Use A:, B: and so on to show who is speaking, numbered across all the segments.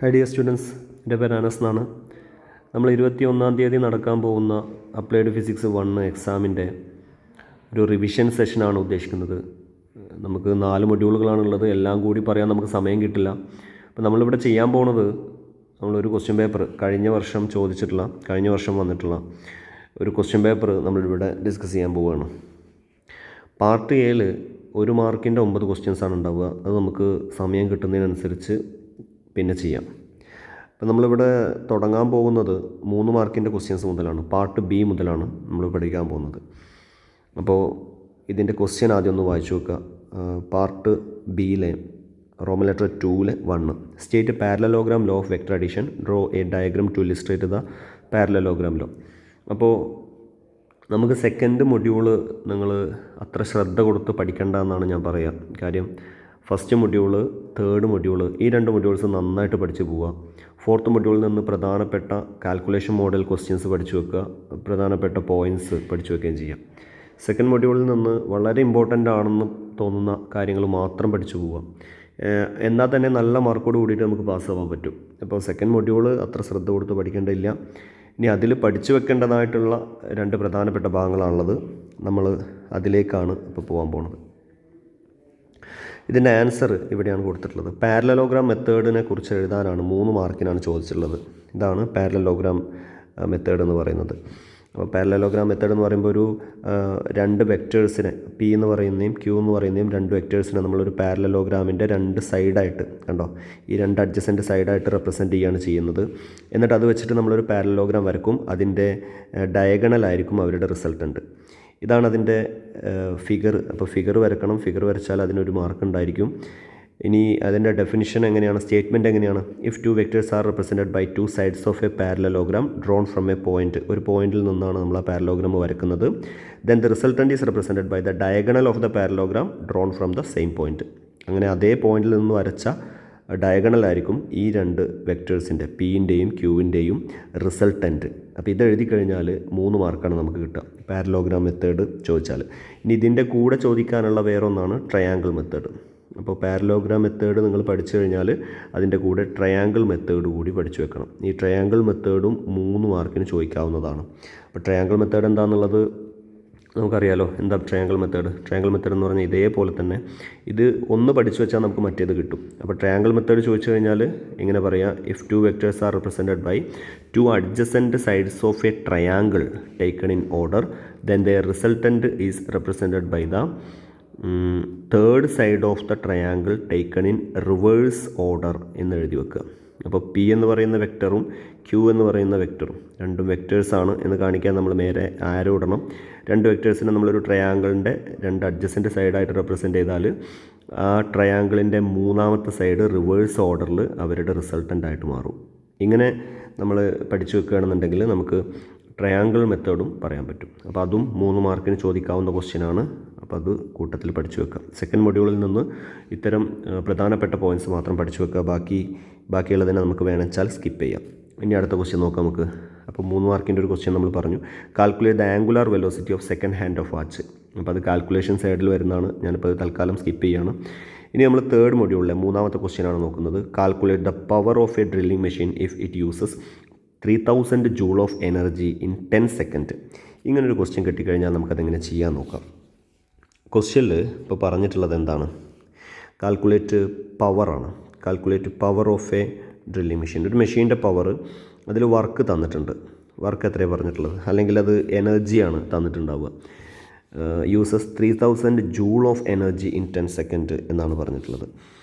A: Hi dear students, എൻ്റെ പേര് അനസ് എന്നാണ്. നമ്മൾ 21-ാം തീയതി നടക്കാൻ പോകുന്ന അപ്ലൈഡ് ഫിസിക്സ് 1 എക്സാമിൻ്റെ ഒരു റിവിഷൻ സെഷനാണ് ഉദ്ദേശിക്കുന്നത്. നമുക്ക് 4 മൊഡ്യൂളുകളാണുള്ളത്. എല്ലാം കൂടി പറയാൻ നമുക്ക് സമയം കിട്ടില്ല. അപ്പോൾ നമ്മളിവിടെ ചെയ്യാൻ പോകുന്നത്, നമ്മളൊരു ക്വസ്റ്റ്യൻ പേപ്പർ കഴിഞ്ഞ വർഷം വന്നിട്ടുള്ള ഒരു ക്വസ്റ്റ്യൻ പേപ്പർ നമ്മളിവിടെ ഡിസ്കസ് ചെയ്യാൻ പോവുകയാണ്. പാർട്ട് എയിൽ 1 മാർക്കിൻ്റെ 9 ക്വസ്റ്റ്യൻസാണ് ഉണ്ടാവുക. അത് നമുക്ക് സമയം കിട്ടുന്നതിനനുസരിച്ച് പിന്നെ ചെയ്യാം. അപ്പോൾ നമ്മളിവിടെ തുടങ്ങാൻ പോകുന്നത് 3 മാർക്കിൻ്റെ ക്വസ്റ്റ്യൻസ് മുതലാണ്. പാർട്ട് ബി മുതലാണ് നമ്മൾ പഠിക്കാൻ പോകുന്നത്. അപ്പോൾ ഇതിൻ്റെ ക്വസ്റ്റ്യൻ ആദ്യം ഒന്ന് വായിച്ചു നോക്കുക. പാർട്ട് ബിയിലെ റോമൻ ലെറ്റർ 2-ലെ 1, state parallelogram law of vector addition, draw a diagram to illustrate the parallelogram law. അപ്പോൾ നമുക്ക് സെക്കൻഡ് മൊഡ്യൂള് നിങ്ങൾ അത്ര ശ്രദ്ധ കൊടുത്ത് പഠിക്കേണ്ട എന്നാണ് ഞാൻ പറയുക. കാര്യം ഫസ്റ്റ് മൊഡ്യൂള്, തേർഡ് മൊഡ്യൂള്, ഈ 2 മൊഡ്യൂൾസ് നന്നായിട്ട് പഠിച്ച് പോവുക. ഫോർത്ത് മൊഡ്യൂളിൽ നിന്ന് പ്രധാനപ്പെട്ട കാൽക്കുലേഷൻ മോഡൽ ക്വസ്റ്റ്യൻസ് പഠിച്ചു വെക്കുക, പ്രധാനപ്പെട്ട പോയിൻറ്റ്സ് പഠിച്ചു വെക്കുകയും ചെയ്യാം. സെക്കൻഡ് മൊഡ്യൂളിൽ നിന്ന് വളരെ ഇമ്പോർട്ടൻ്റ് ആണെന്ന് തോന്നുന്ന കാര്യങ്ങൾ മാത്രം പഠിച്ചു പോവുക. എന്നാൽ തന്നെ നല്ല മാർക്കോട് കൂടിയിട്ട് നമുക്ക് പാസ്സാവാൻ പറ്റും. അപ്പോൾ സെക്കൻഡ് മൊഡ്യൂള് അത്ര ശ്രദ്ധ കൊടുത്ത് പഠിക്കേണ്ടതില്ല. ഇനി അതിൽ പഠിച്ചു വെക്കേണ്ടതായിട്ടുള്ള 2 പ്രധാനപ്പെട്ട ഭാഗങ്ങളാണുള്ളത്. നമ്മൾ അതിലേക്കാണ് ഇപ്പോൾ പോകാൻ പോകുന്നത്. ഇതിൻ്റെ ആൻസർ ഇവിടെയാണ് കൊടുത്തിട്ടുള്ളത്. പാരലലോഗ്രാം മെത്തേഡിനെ കുറിച്ച് എഴുതാനാണ് 3 മാർക്കിനാണ് ചോദിച്ചിട്ടുള്ളത്. ഇതാണ് പാരലലോഗ്രാം മെത്തേഡ് എന്ന് പറയുന്നത്. അപ്പോൾ പാരലലോഗ്രാം മെത്തേഡ് എന്ന് പറയുമ്പോൾ ഒരു 2 വെക്റ്റേഴ്സിനെ, പി എന്ന് പറയുന്നതും ക്യൂ എന്ന് പറയുന്നതും 2 വെക്റ്റേഴ്സിനെ നമ്മളൊരു പാരലലോഗ്രാമിൻ്റെ 2 സൈഡായിട്ട്, കണ്ടോ, ഈ 2 അഡ്ജസൻറ്റ് സൈഡായിട്ട് റെപ്രസെൻറ്റ് ചെയ്യുകയാണ് ചെയ്യുന്നത്. എന്നിട്ട് അത് വെച്ചിട്ട് നമ്മളൊരു പാരലലോഗ്രാം വരക്കും. അതിൻ്റെ ഡയഗണലായിരിക്കും അവരുടെ റിസൾട്ടൻ്റ്. ഇതാണ് അതിൻ്റെ ഫിഗർ. അപ്പോൾ ഫിഗർ വരക്കണം. ഫിഗർ വരച്ചാൽ അതിനൊരു മാർക്ക് ഉണ്ടായിരിക്കും. ഇനി അതിൻ്റെ ഡെഫിനിഷൻ എങ്ങനെയാണ്, സ്റ്റേറ്റ്മെൻറ്റ് എങ്ങനെയാണ്? If 2 vectors are represented by 2 sides of a parallelogram drawn from a point, ഒരു പോയിൻറ്റിൽ നിന്നാണ് നമ്മൾ ആ പാരലോഗ്രാം വരക്കുന്നത്. Then the resultant is represented by the diagonal of the parallelogram drawn from the same point. അങ്ങനെ അതേ പോയിൻറ്റിൽ നിന്ന് വരച്ച ഡയഗണലായിരിക്കും ഈ 2 വെക്ടേഴ്സിൻ്റെ, പിൻ്റെയും ക്യൂവിൻ്റെയും റിസൾട്ടൻ്റ്. അപ്പോൾ ഇത് എഴുതി കഴിഞ്ഞാൽ 3 മാർക്കാണ് നമുക്ക് കിട്ടുക പാരലോഗ്രാം മെത്തേഡ് ചോദിച്ചാൽ. ഇനി ഇതിൻ്റെ കൂടെ ചോദിക്കാനുള്ള വേറൊന്നാണ് ട്രയാങ്കിൾ മെത്തേഡ്. അപ്പോൾ പാരലോഗ്രാം മെത്തേഡ് നിങ്ങൾ പഠിച്ചു കഴിഞ്ഞാൽ അതിൻ്റെ കൂടെ ട്രയാങ്കിൾ മെത്തേഡ് കൂടി പഠിച്ചു വെക്കണം. ഈ ട്രയാങ്കിൾ മെത്തേഡും 3 മാർക്കിന് ചോദിക്കാവുന്നതാണ്. അപ്പോൾ ട്രയാങ്കിൾ മെത്തേഡ് എന്താണെന്നുള്ളത് നമുക്കറിയാലോ. എന്താ ട്രയാങ്കിൾ മെത്തേഡ്? ട്രയാങ്കിൾ മെത്തേഡ് എന്ന് പറഞ്ഞാൽ ഇതേപോലെ തന്നെ ഇത് ഒന്ന് പഠിച്ചു വെച്ചാൽ നമുക്ക് മറ്റേത് കിട്ടും. അപ്പോൾ ട്രയാങ്കിൾ മെത്തേഡ് ചോദിച്ചു കഴിഞ്ഞാൽ ഇങ്ങനെ പറയാം: if 2 vectors are represented by 2 adjacent sides of a triangle taken in order, then the resultant is represented by the third side of the triangle taken in reverse order എന്ന് എഴുതി വെക്കുക. അപ്പോൾ P എന്ന് പറയുന്ന വെക്ടറും ക്യൂ എന്ന് പറയുന്ന വെക്ടറും 2 വെക്ടേഴ്സാണ് എന്ന് കാണിക്കാൻ നമ്മൾ നേരെ ആരോ ഇടണം. 2 വെക്ടേഴ്സിനെ നമ്മളൊരു ട്രയാങ്കിളിൻ്റെ 2 അഡ്ജസൻറ്റ് സൈഡായിട്ട് റെപ്രസെൻറ്റ് ചെയ്താൽ ആ ട്രയാങ്കിളിൻ്റെ 3ാമത്തെ സൈഡ് റിവേഴ്സ് ഓർഡറിൽ അവരുടെ റിസൾട്ടൻ്റായിട്ട് മാറും. ഇങ്ങനെ നമ്മൾ പഠിച്ചു വെക്കുകയാണെന്നുണ്ടെങ്കിൽ നമുക്ക് ട്രയാങ്കിൾ മെത്തേഡും പറയാൻ പറ്റും. അപ്പോൾ അതും 3 മാർക്കിന് ചോദിക്കാവുന്ന ക്വസ്റ്റ്യനാണ്. അപ്പോൾ അത് കൂട്ടത്തിൽ പഠിച്ചു വെക്കുക. സെക്കൻഡ് മൊഡ്യൂളിൽ നിന്ന് ഇത്തരം പ്രധാനപ്പെട്ട പോയിൻറ്റ്സ് മാത്രം പഠിച്ചു വെക്കുക. ബാക്കിയുള്ളതിനെ നമുക്ക് വേണമെച്ചാൽ സ്കിപ്പ് ചെയ്യാം. ഇനി അടുത്ത ക്വസ്റ്റ്യൻ നോക്കാം നമുക്ക്. അപ്പോൾ 3 മാർക്കിൻ്റെ ഒരു ക്വസ്റ്റ്യൻ നമ്മൾ പറഞ്ഞു. Calculate the angular velocity of second hand of watch. അപ്പോൾ അത് കാൽക്കുലേഷൻ സൈഡിൽ വരുന്നതാണ്. ഞാനിപ്പോൾ തൽക്കാലം സ്കിപ്പ് ചെയ്യുകയാണ്. ഇനി നമ്മൾ തേർഡ് മൊഡ്യൂളിലെ 3ാമത്തെ ക്വസ്റ്റ്യനാണ് നോക്കുന്നത്. Calculate the power of A drilling machine if it uses 3000 joule of energy in 10 second. ഇങ്ങനൊരു ക്വസ്റ്റ്യൻ കിട്ടിക്കഴിഞ്ഞാൽ നമുക്കതെങ്ങനെ ചെയ്യാൻ നോക്കാം. ക്വസ്റ്റ്യനിൽ ഇപ്പോൾ പറഞ്ഞിട്ടുള്ളത് എന്താണ്? കാൽക്കുലേറ്റ് പവറാണ്. Calculate power of A drilling machine. ഒരു മെഷീൻ്റെ പവർ, അതിൽ വർക്ക് തന്നിട്ടുണ്ട്. വർക്ക് എത്രയാണ് പറഞ്ഞിട്ടുള്ളത്, അല്ലെങ്കിൽ അത് എനർജിയാണ് തന്നിട്ടുണ്ടാവുക. Uses 3000 joule of energy in 10 second എന്നാണ് പറഞ്ഞിട്ടുള്ളത്.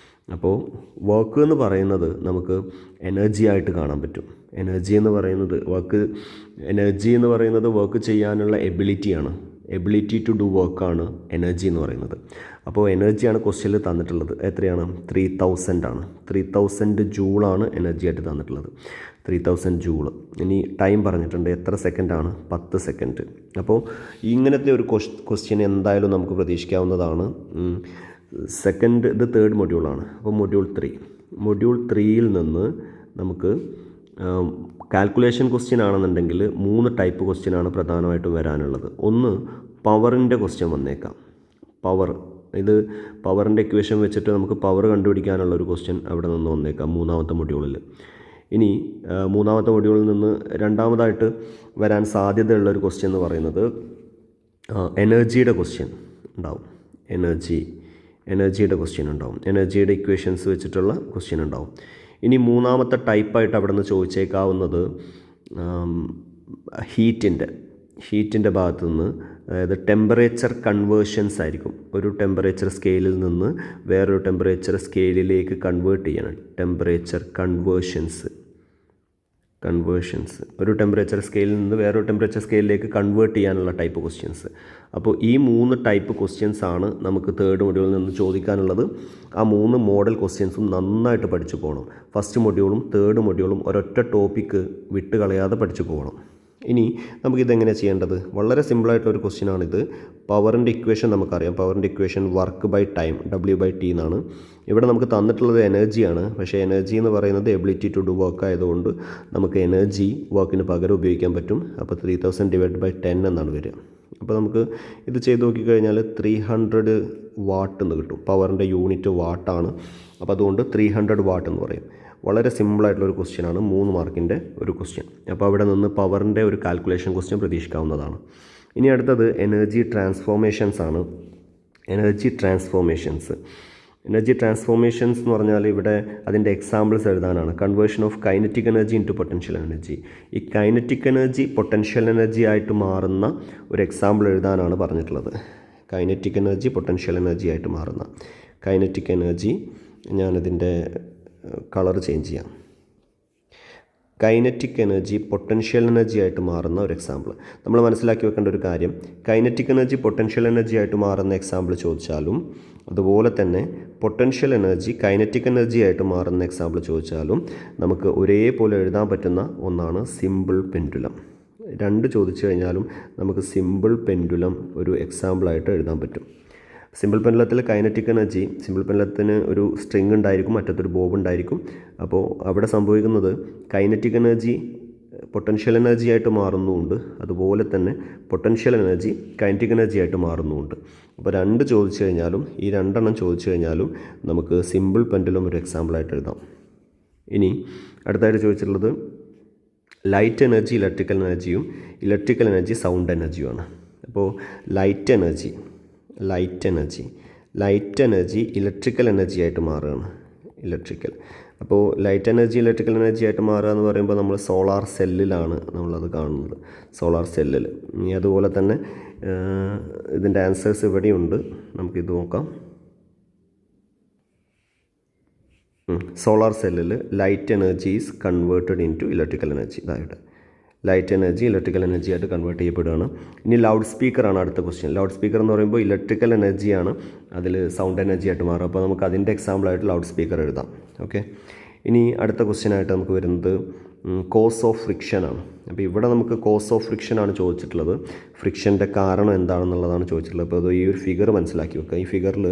A: അപ്പോൾ വർക്ക് എന്ന് പറയുന്നത് നമുക്ക് എനർജി ആയിട്ട് കാണാൻ പറ്റും. എനർജി എന്ന് പറയുന്നത് വർക്ക് ചെയ്യാനുള്ള എബിലിറ്റിയാണ്. എബിലിറ്റി ടു ഡു വർക്കാണ് എനർജി എന്ന് പറയുന്നത്. അപ്പോൾ എനർജിയാണ് ക്വസ്റ്റ്യനിൽ തന്നിട്ടുള്ളത്. എത്രയാണ്? 3000 ആണ്. 3000 ജൂളാണ് എനർജി ആയിട്ട് തന്നിട്ടുള്ളത്. 3000 ജൂള്. ഇനി ടൈം പറഞ്ഞിട്ടുണ്ട്. എത്ര സെക്കൻഡാണ്? 10 സെക്കൻഡ്. അപ്പോൾ ഇങ്ങനത്തെ ഒരു ക്വസ്റ്റ്യൻ എന്തായാലും നമുക്ക് പ്രതീക്ഷിക്കാവുന്നതാണ്. ഇത് തേർഡ് മൊഡ്യൂളാണ്. അപ്പോൾ മൊഡ്യൂൾ 3യിൽ നിന്ന് നമുക്ക് കാൽക്കുലേഷൻ ക്വസ്റ്റ്യൻ ആണെന്നുണ്ടെങ്കിൽ 3 ടൈപ്പ് ക്വസ്റ്റ്യനാണ് പ്രധാനമായിട്ടും വരാനുള്ളത്. ഒന്ന്, പവറിൻ്റെ ക്വസ്റ്റ്യൻ വന്നേക്കാം. പവർ ഇത് പവറിൻ്റെ ഇക്വേഷൻ വെച്ചിട്ട് നമുക്ക് പവർ കണ്ടുപിടിക്കാനുള്ള ഒരു ക്വസ്റ്റ്യൻ അവിടെ നിന്ന് വന്നേക്കാം മൂന്നാമത്തെ മൊഡ്യൂളിൽ. ഇനി മൂന്നാമത്തെ മൊഡ്യൂളിൽ നിന്ന് രണ്ടാമതായിട്ട് വരാൻ സാധ്യതയുള്ള ഒരു ക്വസ്റ്റ്യൻ എന്ന് പറയുന്നത് എനർജിയുടെ ക്വസ്റ്റ്യൻ ഉണ്ടാവും. എനർജിയുടെ ക്വസ്റ്റ്യൻ ഉണ്ടാവും. എനർജിയുടെ ഇക്വേഷൻസ് വെച്ചിട്ടുള്ള ക്വസ്റ്റ്യൻ ഉണ്ടാവും. ഇനി മൂന്നാമത്തെ ടൈപ്പായിട്ട് അവിടെ നിന്ന് ചോദിച്ചേക്കാവുന്നത് ഹീറ്റിൻ്റെ ഭാഗത്തു നിന്ന്, അതായത് ടെമ്പറേച്ചർ കൺവേർഷൻസ് ആയിരിക്കും. ഒരു ടെമ്പറേച്ചർ സ്കെയിലിൽ നിന്ന് വേറൊരു ടെമ്പറേച്ചർ സ്കെയിലിലേക്ക് കൺവേർട്ട് ചെയ്യണം. ടെമ്പറേച്ചർ കൺവേർഷൻസ് ഒരു ടെമ്പറേച്ചർ സ്കെയിലിൽ നിന്ന് വേറൊരു ടെമ്പറേച്ചർ സ്കെയിലിലേക്ക് കൺവേർട്ട് ചെയ്യാനുള്ള ടൈപ്പ് ക്വസ്റ്റ്യൻസ്. അപ്പോൾ ഈ 3 ടൈപ്പ് ക്വസ്റ്റ്യൻസ് ആണ് നമുക്ക് തേർഡ് മൊഡ്യൂളിൽ നിന്ന് ചോദിക്കാനുള്ളത്. ആ 3 മോഡൽ ക്വസ്റ്റ്യൻസും നന്നായിട്ട് പഠിച്ചു പോകണം. ഫസ്റ്റ് മൊഡ്യൂളും തേർഡ് മൊഡ്യൂളും ഒരൊറ്റ ടോപ്പിക്ക് വിട്ട് കളയാതെ പഠിച്ചു പോകണം. ഇനി നമുക്കിതെങ്ങനെയാണ് ചെയ്യേണ്ടത്? വളരെ സിമ്പിളായിട്ടൊരു ക്വസ്റ്റ്യനാണിത്. പവറിൻ്റെ ഇക്വേഷൻ നമുക്കറിയാം. പവറിൻ്റെ equation work by time W/T എന്നാണ്. ഇവിടെ നമുക്ക് തന്നിട്ടുള്ളത് എനർജിയാണ്. പക്ഷേ എനർജി എന്ന് പറയുന്നത് എബിലിറ്റി ടു ഡു വർക്ക് ആയതുകൊണ്ട് നമുക്ക് എനർജി വർക്കിന് പകരം ഉപയോഗിക്കാൻ പറ്റും. അപ്പോൾ 3000 / 10 എന്നാണ് വരിക. അപ്പോൾ നമുക്ക് ഇത് ചെയ്ത് നോക്കിക്കഴിഞ്ഞാൽ 300 വാട്ട് എന്ന് കിട്ടും. പവറിൻ്റെ യൂണിറ്റ് വാട്ടാണ്. അപ്പോൾ അതുകൊണ്ട് 300 വാട്ട് എന്ന് പറയും. വളരെ സിമ്പിളായിട്ടുള്ളൊരു ക്വസ്റ്റ്യനാണ്, 3 മാർക്കിൻ്റെ ഒരു ക്വസ്റ്റ്യൻ. അപ്പോൾ അവിടെ നിന്ന് പവറിൻ്റെ ഒരു കാൽക്കുലേഷൻ ക്വസ്റ്റ്യൻ പ്രതീക്ഷിക്കാവുന്നതാണ്. ഇനി അടുത്തത് എനർജി ട്രാൻസ്ഫോർമേഷൻസ് ആണ്. എനർജി ട്രാൻസ്ഫോർമേഷൻസ് എന്ന് പറഞ്ഞാൽ ഇവിടെ അതിൻ്റെ എക്സാമ്പിൾസ് എഴുതാനാണ്. Conversion of kinetic energy into potential energy. ഈ കൈനറ്റിക് എനർജി പൊട്ടൻഷ്യൽ എനർജി ആയിട്ട് മാറുന്ന ഒരു എക്സാമ്പിൾ എഴുതാനാണ് പറഞ്ഞിട്ടുള്ളത്. കൈനറ്റിക് എനർജി പൊട്ടൻഷ്യൽ എനർജി ആയിട്ട് മാറുന്ന കൈനറ്റിക് എനർജി, ഞാനതിൻ്റെ കളർ ചേഞ്ച് ചെയ്യാം. കൈനറ്റിക് എനർജി പൊട്ടൻഷ്യൽ എനർജി ആയിട്ട് മാറുന്ന ഒരു എക്സാമ്പിൾ. നമ്മൾ മനസ്സിലാക്കി വെക്കേണ്ട ഒരു കാര്യം, കൈനറ്റിക് എനർജി പൊട്ടൻഷ്യൽ എനർജി ആയിട്ട് മാറുന്ന എക്സാമ്പിൾ ചോദിച്ചാലും അതുപോലെ തന്നെ പൊട്ടൻഷ്യൽ എനർജി കൈനറ്റിക് എനർജി ആയിട്ട് മാറുന്ന എക്സാമ്പിൾ ചോദിച്ചാലും നമുക്ക് ഒരേപോലെ എഴുതാൻ പറ്റുന്ന ഒന്നാണ് സിമ്പിൾ പെൻഡുലം. 2 ചോദിച്ചു കഴിഞ്ഞാലും നമുക്ക് സിമ്പിൾ പെൻഡുലം ഒരു എക്സാമ്പിളായിട്ട് എഴുതാൻ പറ്റും. സിമ്പിൾ പെൻഡുലത്തിൽ കൈനറ്റിക് എനർജി, സിമ്പിൾ പെൻഡുലത്തിന് ഒരു സ്ട്രിങ് ഉണ്ടായിരിക്കും, മറ്റൊരു ബോബ് ഉണ്ടായിരിക്കും. അപ്പോൾ അവിടെ സംഭവിക്കുന്നത് കൈനറ്റിക് എനർജി പൊട്ടൻഷ്യൽ എനർജി ആയിട്ട് മാറുന്നുമുണ്ട്, അതുപോലെ തന്നെ പൊട്ടൻഷ്യൽ എനർജി കൈനറ്റിക് എനർജി ആയിട്ട് മാറുന്നുമുണ്ട്. അപ്പോൾ 2 ചോദിച്ചു കഴിഞ്ഞാലും ഈ 2 ചോദിച്ചു കഴിഞ്ഞാലും നമുക്ക് സിമ്പിൾ പെൻഡുലം ഒരു എക്സാമ്പിളായിട്ട് എഴുതാം. ഇനി അടുത്തായിട്ട് ചോദിച്ചിട്ടുള്ളത് ലൈറ്റ് എനർജി ഇലക്ട്രിക്കൽ എനർജിയും ഇലക്ട്രിക്കൽ എനർജി സൗണ്ട് എനർജിയുമാണ്. അപ്പോൾ ലൈറ്റ് എനർജി ഇലക്ട്രിക്കൽ എനർജി ആയിട്ട് മാറുകയാണ്. അപ്പോൾ ലൈറ്റ് എനർജി ഇലക്ട്രിക്കൽ എനർജി ആയിട്ട് മാറുക എന്ന് പറയുമ്പോൾ നമ്മൾ സോളാർ സെല്ലിലാണ് നമ്മളത് കാണുന്നത്. സോളാർ സെല്ലിൽ അതുപോലെ തന്നെ ഇതിൻ്റെ ആൻസേഴ്സ് ഇവിടെയുണ്ട്, നമുക്കിത് നോക്കാം. സോളാർ സെല്ലിൽ light energy is converted into electrical energy. ഇതായിട്ട് ലൈറ്റ് എനർജി ഇലക്ട്രിക്കൽ എനർജി ആയിട്ട് കൺവേർട്ട് ചെയ്യപ്പെടുകയാണ്. ഇനി ലൗഡ് സ്പീക്കറാണ് അടുത്ത ക്വസ്റ്റ്യൻ. ലൗഡ് സ്പീക്കർ എന്ന് പറയുമ്പോൾ ഇലക്ട്രിക്കൽ എനർജിയാണ് അതിൽ സൗണ്ട് എനർജി ആയിട്ട് മാറുക. അപ്പോൾ നമുക്ക് അതിൻ്റെ എക്സാമ്പിളായിട്ട് ലൗഡ് സ്പീക്കർ എഴുതാം. ഓക്കെ. ഇനി അടുത്ത ക്വസ്റ്റ്യനായിട്ട് നമുക്ക് വരുന്നത് കോസ് ഓഫ് ഫ്രിക്ഷനാണ്. അപ്പോൾ ഇവിടെ നമുക്ക് കോസ് ഓഫ് ഫ്രിക്ഷനാണ് ചോദിച്ചിട്ടുള്ളത്. ഫ്രിക്ഷൻ്റെ കാരണം എന്താണെന്നുള്ളതാണ് ചോദിച്ചിട്ടുള്ളത്. അപ്പോൾ അത് ഈ ഒരു ഫിഗർ മനസ്സിലാക്കി വെക്കുക. ഈ ഫിഗറിൽ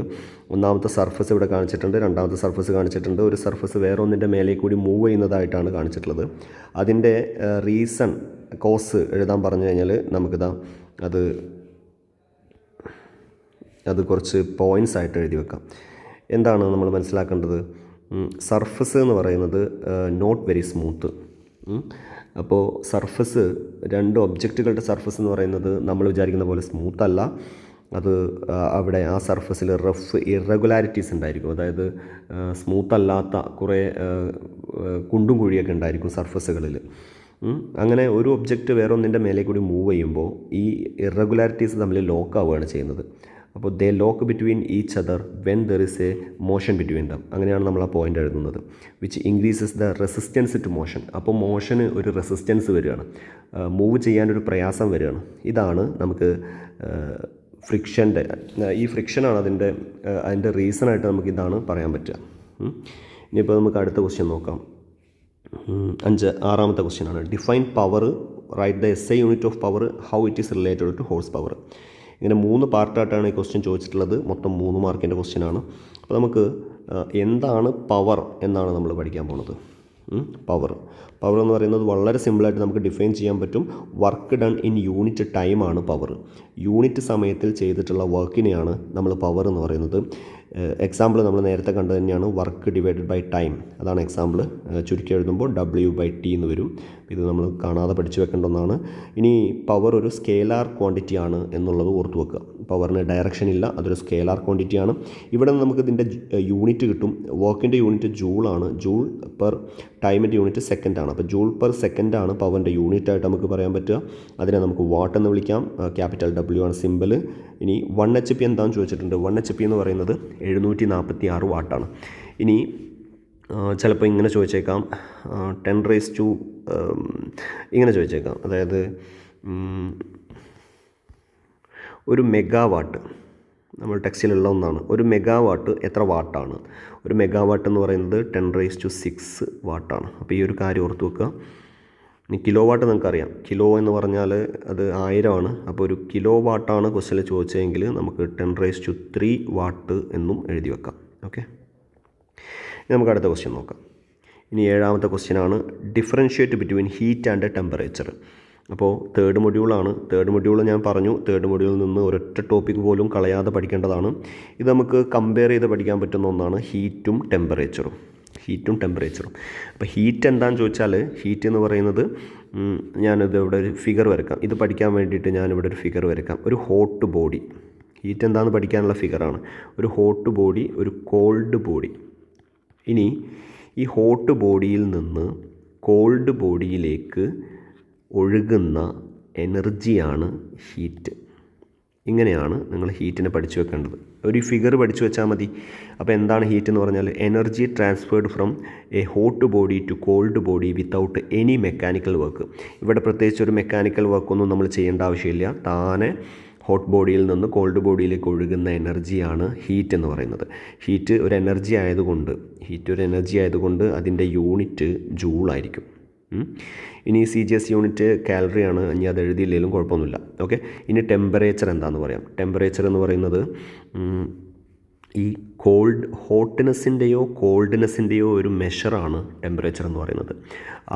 A: ഒന്നാമത്തെ സർഫസ് ഇവിടെ കാണിച്ചിട്ടുണ്ട്, രണ്ടാമത്തെ സർഫസ് കാണിച്ചിട്ടുണ്ട്. ഒരു സർഫസ് വേറെ ഒന്നിൻ്റെ മേലെ കൂടി മൂവ് ചെയ്യുന്നതായിട്ടാണ് കാണിച്ചിട്ടുള്ളത്. അതിൻ്റെ റീസൺ കോസ് എഴുതാൻ പറഞ്ഞു കഴിഞ്ഞാൽ നമുക്കിതാ അത് കുറച്ച് പോയിൻറ്റ്സ് ആയിട്ട് എഴുതി വെക്കാം. എന്താണ് നമ്മൾ മനസ്സിലാക്കേണ്ടത്? സർഫസ് എന്ന് പറയുന്നത് നോട്ട് വെരി സ്മൂത്ത്. അപ്പോൾ സർഫസ്, 2 ഒബ്ജക്റ്റുകളുടെ സർഫസ് എന്ന് പറയുന്നത് നമ്മൾ വിചാരിക്കുന്ന പോലെ സ്മൂത്ത് അല്ല. അത് അവിടെ ആ സർഫസിൽ റഫ് ഇറഗുലാരിറ്റീസ് ഉണ്ടായിരിക്കും. അതായത് സ്മൂത്ത് അല്ലാത്ത കുറേ കുണ്ടും കുഴിയൊക്കെ ഉണ്ടായിരിക്കും സർഫസുകളിൽ. അങ്ങനെ ഒരു ഒബ്ജക്റ്റ് വേറെ ഒന്നിൻ്റെ മേലെ കൂടി മൂവ് ചെയ്യുമ്പോൾ ഈ ഇറഗുലാരിറ്റീസ് തമ്മിൽ ലോക്ക് ആവുകയാണ് ചെയ്യുന്നത്. അപ്പോൾ they lock between each other when there is a motion between them. അങ്ങനെയാണ് നമ്മൾ ആ പോയിൻ്റ് എഴുതുന്നത്. Which increases the resistance to motion. അപ്പോൾ മോഷന് ഒരു റെസിസ്റ്റൻസ് വരികയാണ്, മൂവ് ചെയ്യാനൊരു പ്രയാസം വരികയാണ്. ഇതാണ് നമുക്ക് ഫ്രിക്ഷൻ്റെ, ഈ ഫ്രിക്ഷനാണ് അതിൻ്റെ റീസണായിട്ട് നമുക്ക് ഇതാണ് പറയാൻ പറ്റുക. ഇനിയിപ്പോൾ നമുക്ക് അടുത്ത ക്വസ്റ്റ്യൻ നോക്കാം. 6ാമത്തെ ക്വസ്റ്റ്യനാണ്. Define power, write the SI unit of power, how it is related to horsepower. ഇങ്ങനെ 3 പാർട്ടായിട്ടാണ് ഈ ക്വസ്റ്റ്യൻ ചോദിച്ചിട്ടുള്ളത്. മൊത്തം 3 മാർക്കിൻ്റെ ക്വസ്റ്റ്യനാണ്. അപ്പോൾ നമുക്ക് എന്താണ് പവർ എന്നാണ് നമ്മൾ പഠിക്കാൻ പോകുന്നത്. പവർ എന്ന് പറയുന്നത് വളരെ സിമ്പിളായിട്ട് നമുക്ക് ഡിഫൈൻ ചെയ്യാൻ പറ്റും. വർക്ക് ഡൺ ഇൻ യൂണിറ്റ് ടൈമാണ് പവർ. യൂണിറ്റ് സമയത്തിൽ ചെയ്തിട്ടുള്ള വർക്കിനെയാണ് നമ്മൾ പവർ എന്ന് പറയുന്നത്. എക്സാമ്പിൾ നമ്മൾ നേരത്തെ കണ്ടത് തന്നെയാണ്, വർക്ക് ഡിവൈഡഡ് ബൈ ടൈം. അതാണ് എക്സാമ്പിൾ. ചുരുക്കി എഴുതുമ്പോൾ W/T എന്ന് വരും. ഇത് നമ്മൾ കാണാതെ പഠിച്ചു വെക്കേണ്ട ഒന്നാണ്. ഇനി പവർ ഒരു സ്കേലാർ ക്വാണ്ടിറ്റി ആണ് എന്നുള്ളത് ഓർത്ത് വെക്കുക. പവറിന് ഡയറക്ഷൻ ഇല്ല, അതൊരു സ്കേലാർ ക്വാണ്ടിറ്റി ആണ്. ഇവിടെ നിന്ന് നമുക്ക് ഇതിൻ്റെ യൂണിറ്റ് കിട്ടും. വർക്കിൻ്റെ യൂണിറ്റ് ജൂളാണ്. ജൂൾ പെർ ടൈമിൻ്റെ യൂണിറ്റ് സെക്കൻഡാണ്. അപ്പോൾ ജൂൾ പെർ സെക്കൻഡാണ് പവറിൻ്റെ യൂണിറ്റായിട്ട് നമുക്ക് പറയാൻ പറ്റുക. അതിനെ നമുക്ക് വാട്ട് എന്ന് വിളിക്കാം. ക്യാപിറ്റൽ W ആണ് സിമ്പിൾ. ഇനി 1 HP എന്താണെന്ന് ചോദിച്ചിട്ടുണ്ട്. 1 HP എന്ന് പറയുന്നത് 746 വാട്ടാണ്. ഇനി ചിലപ്പോൾ ഇങ്ങനെ ചോദിച്ചേക്കാം, 10⁻⁴ ഇങ്ങനെ ചോദിച്ചേക്കാം. അതായത് ഒരു മെഗാവാട്ട് നമ്മൾ ടെക്സ്റ്റിലുള്ള ഒന്നാണ്. ഒരു മെഗാവാട്ട് എത്ര വാട്ടാണ്? ഒരു മെഗാവാട്ട് എന്ന് പറയുന്നത് 10⁻⁶ വാട്ടാണ്. അപ്പോൾ ഈ ഒരു കാര്യം ഓർത്ത് വെക്കുക. ഇനി കിലോ വാട്ട് നമുക്കറിയാം. കിലോ എന്ന് പറഞ്ഞാൽ അത് 1000 ആണ്. അപ്പോൾ ഒരു കിലോ വാട്ടാണ് ക്വസ്റ്റ്യനിൽ ചോദിച്ചതെങ്കിൽ നമുക്ക് 10⁻³ വാട്ട് എന്നും എഴുതി വെക്കാം. ഓക്കെ, ഇനി നമുക്ക് അടുത്ത ക്വസ്റ്റ്യൻ നോക്കാം. ഇനി 7ാമത്തെ ക്വസ്റ്റ്യനാണ് differentiate between heat and temperature. അപ്പോൾ തേർഡ് മൊഡ്യൂളാണ്. തേർഡ് മൊഡ്യൂൾ ഞാൻ പറഞ്ഞു, തേർഡ് മൊഡ്യൂളിൽ നിന്ന് ഒരൊറ്റ ടോപ്പിക്ക് പോലും കളയാതെ പഠിക്കേണ്ടതാണ്. ഇത് നമുക്ക് കമ്പയർ ചെയ്ത് പഠിക്കാൻ പറ്റുന്ന ഒന്നാണ് ഹീറ്റും ടെമ്പറേച്ചറും. അപ്പോൾ ഹീറ്റ് എന്താണെന്ന് ചോദിച്ചാൽ, ഹീറ്റ് എന്ന് പറയുന്നത്, ഞാനിത് ഇവിടെ ഒരു ഫിഗർ വരക്കാം. ഇത് പഠിക്കാൻ വേണ്ടിയിട്ട് ഞാനിവിടെ ഒരു ഫിഗർ വരക്കാം. ഒരു ഹോട്ട് ബോഡി. ഹീറ്റ് എന്താണെന്ന് പഠിക്കാനുള്ള ഫിഗറാണ്. ഒരു ഹോട്ട് ബോഡി, ഒരു കോൾഡ് ബോഡി. ഇനി ഈ ഹോട്ട് ബോഡിയിൽ നിന്ന് കോൾഡ് ബോഡിയിലേക്ക് ഒഴുകുന്ന എനർജിയാണ് ഹീറ്റ്. ഇങ്ങനെയാണ് നിങ്ങൾ ഹീറ്റിനെ പഠിച്ചു വെക്കേണ്ടത്. ഒരു ഫിഗർ പഠിച്ചു വെച്ചാൽ മതി. അപ്പോൾ എന്താണ് ഹീറ്റ് എന്ന് പറഞ്ഞാൽ, energy transferred from a hot body to cold body without any mechanical work. ഇവിടെ പ്രത്യേകിച്ച് ഒരു മെക്കാനിക്കൽ വർക്കൊന്നും നമ്മൾ ചെയ്യേണ്ട ആവശ്യമില്ല. താനെ ഹോട്ട് ബോഡിയിൽ നിന്ന് കോൾഡ് ബോഡിയിലേക്ക് ഒഴുകുന്ന എനർജിയാണ് ഹീറ്റ് എന്ന് പറയുന്നത്. ഹീറ്റ് ഒരു എനർജി ആയതുകൊണ്ട് അതിൻ്റെ യൂണിറ്റ് ജൂളായിരിക്കും. ഇനി CGS യൂണിറ്റ് കാലറിയാണ്. ഇനി അത് എഴുതിയില്ലെങ്കിലും കുഴപ്പമൊന്നുമില്ല. ഓക്കെ, ഇനി ടെമ്പറേച്ചർ എന്താണെന്ന് പറയാം. ടെമ്പറേച്ചർ എന്ന് പറയുന്നത് ഈ ഹോട്ട്നെസ്സിൻ്റെയോ കോൾഡ്നെസ്സിൻ്റെയോ ഒരു മെഷറാണ് ടെമ്പറേച്ചർ എന്ന് പറയുന്നത്.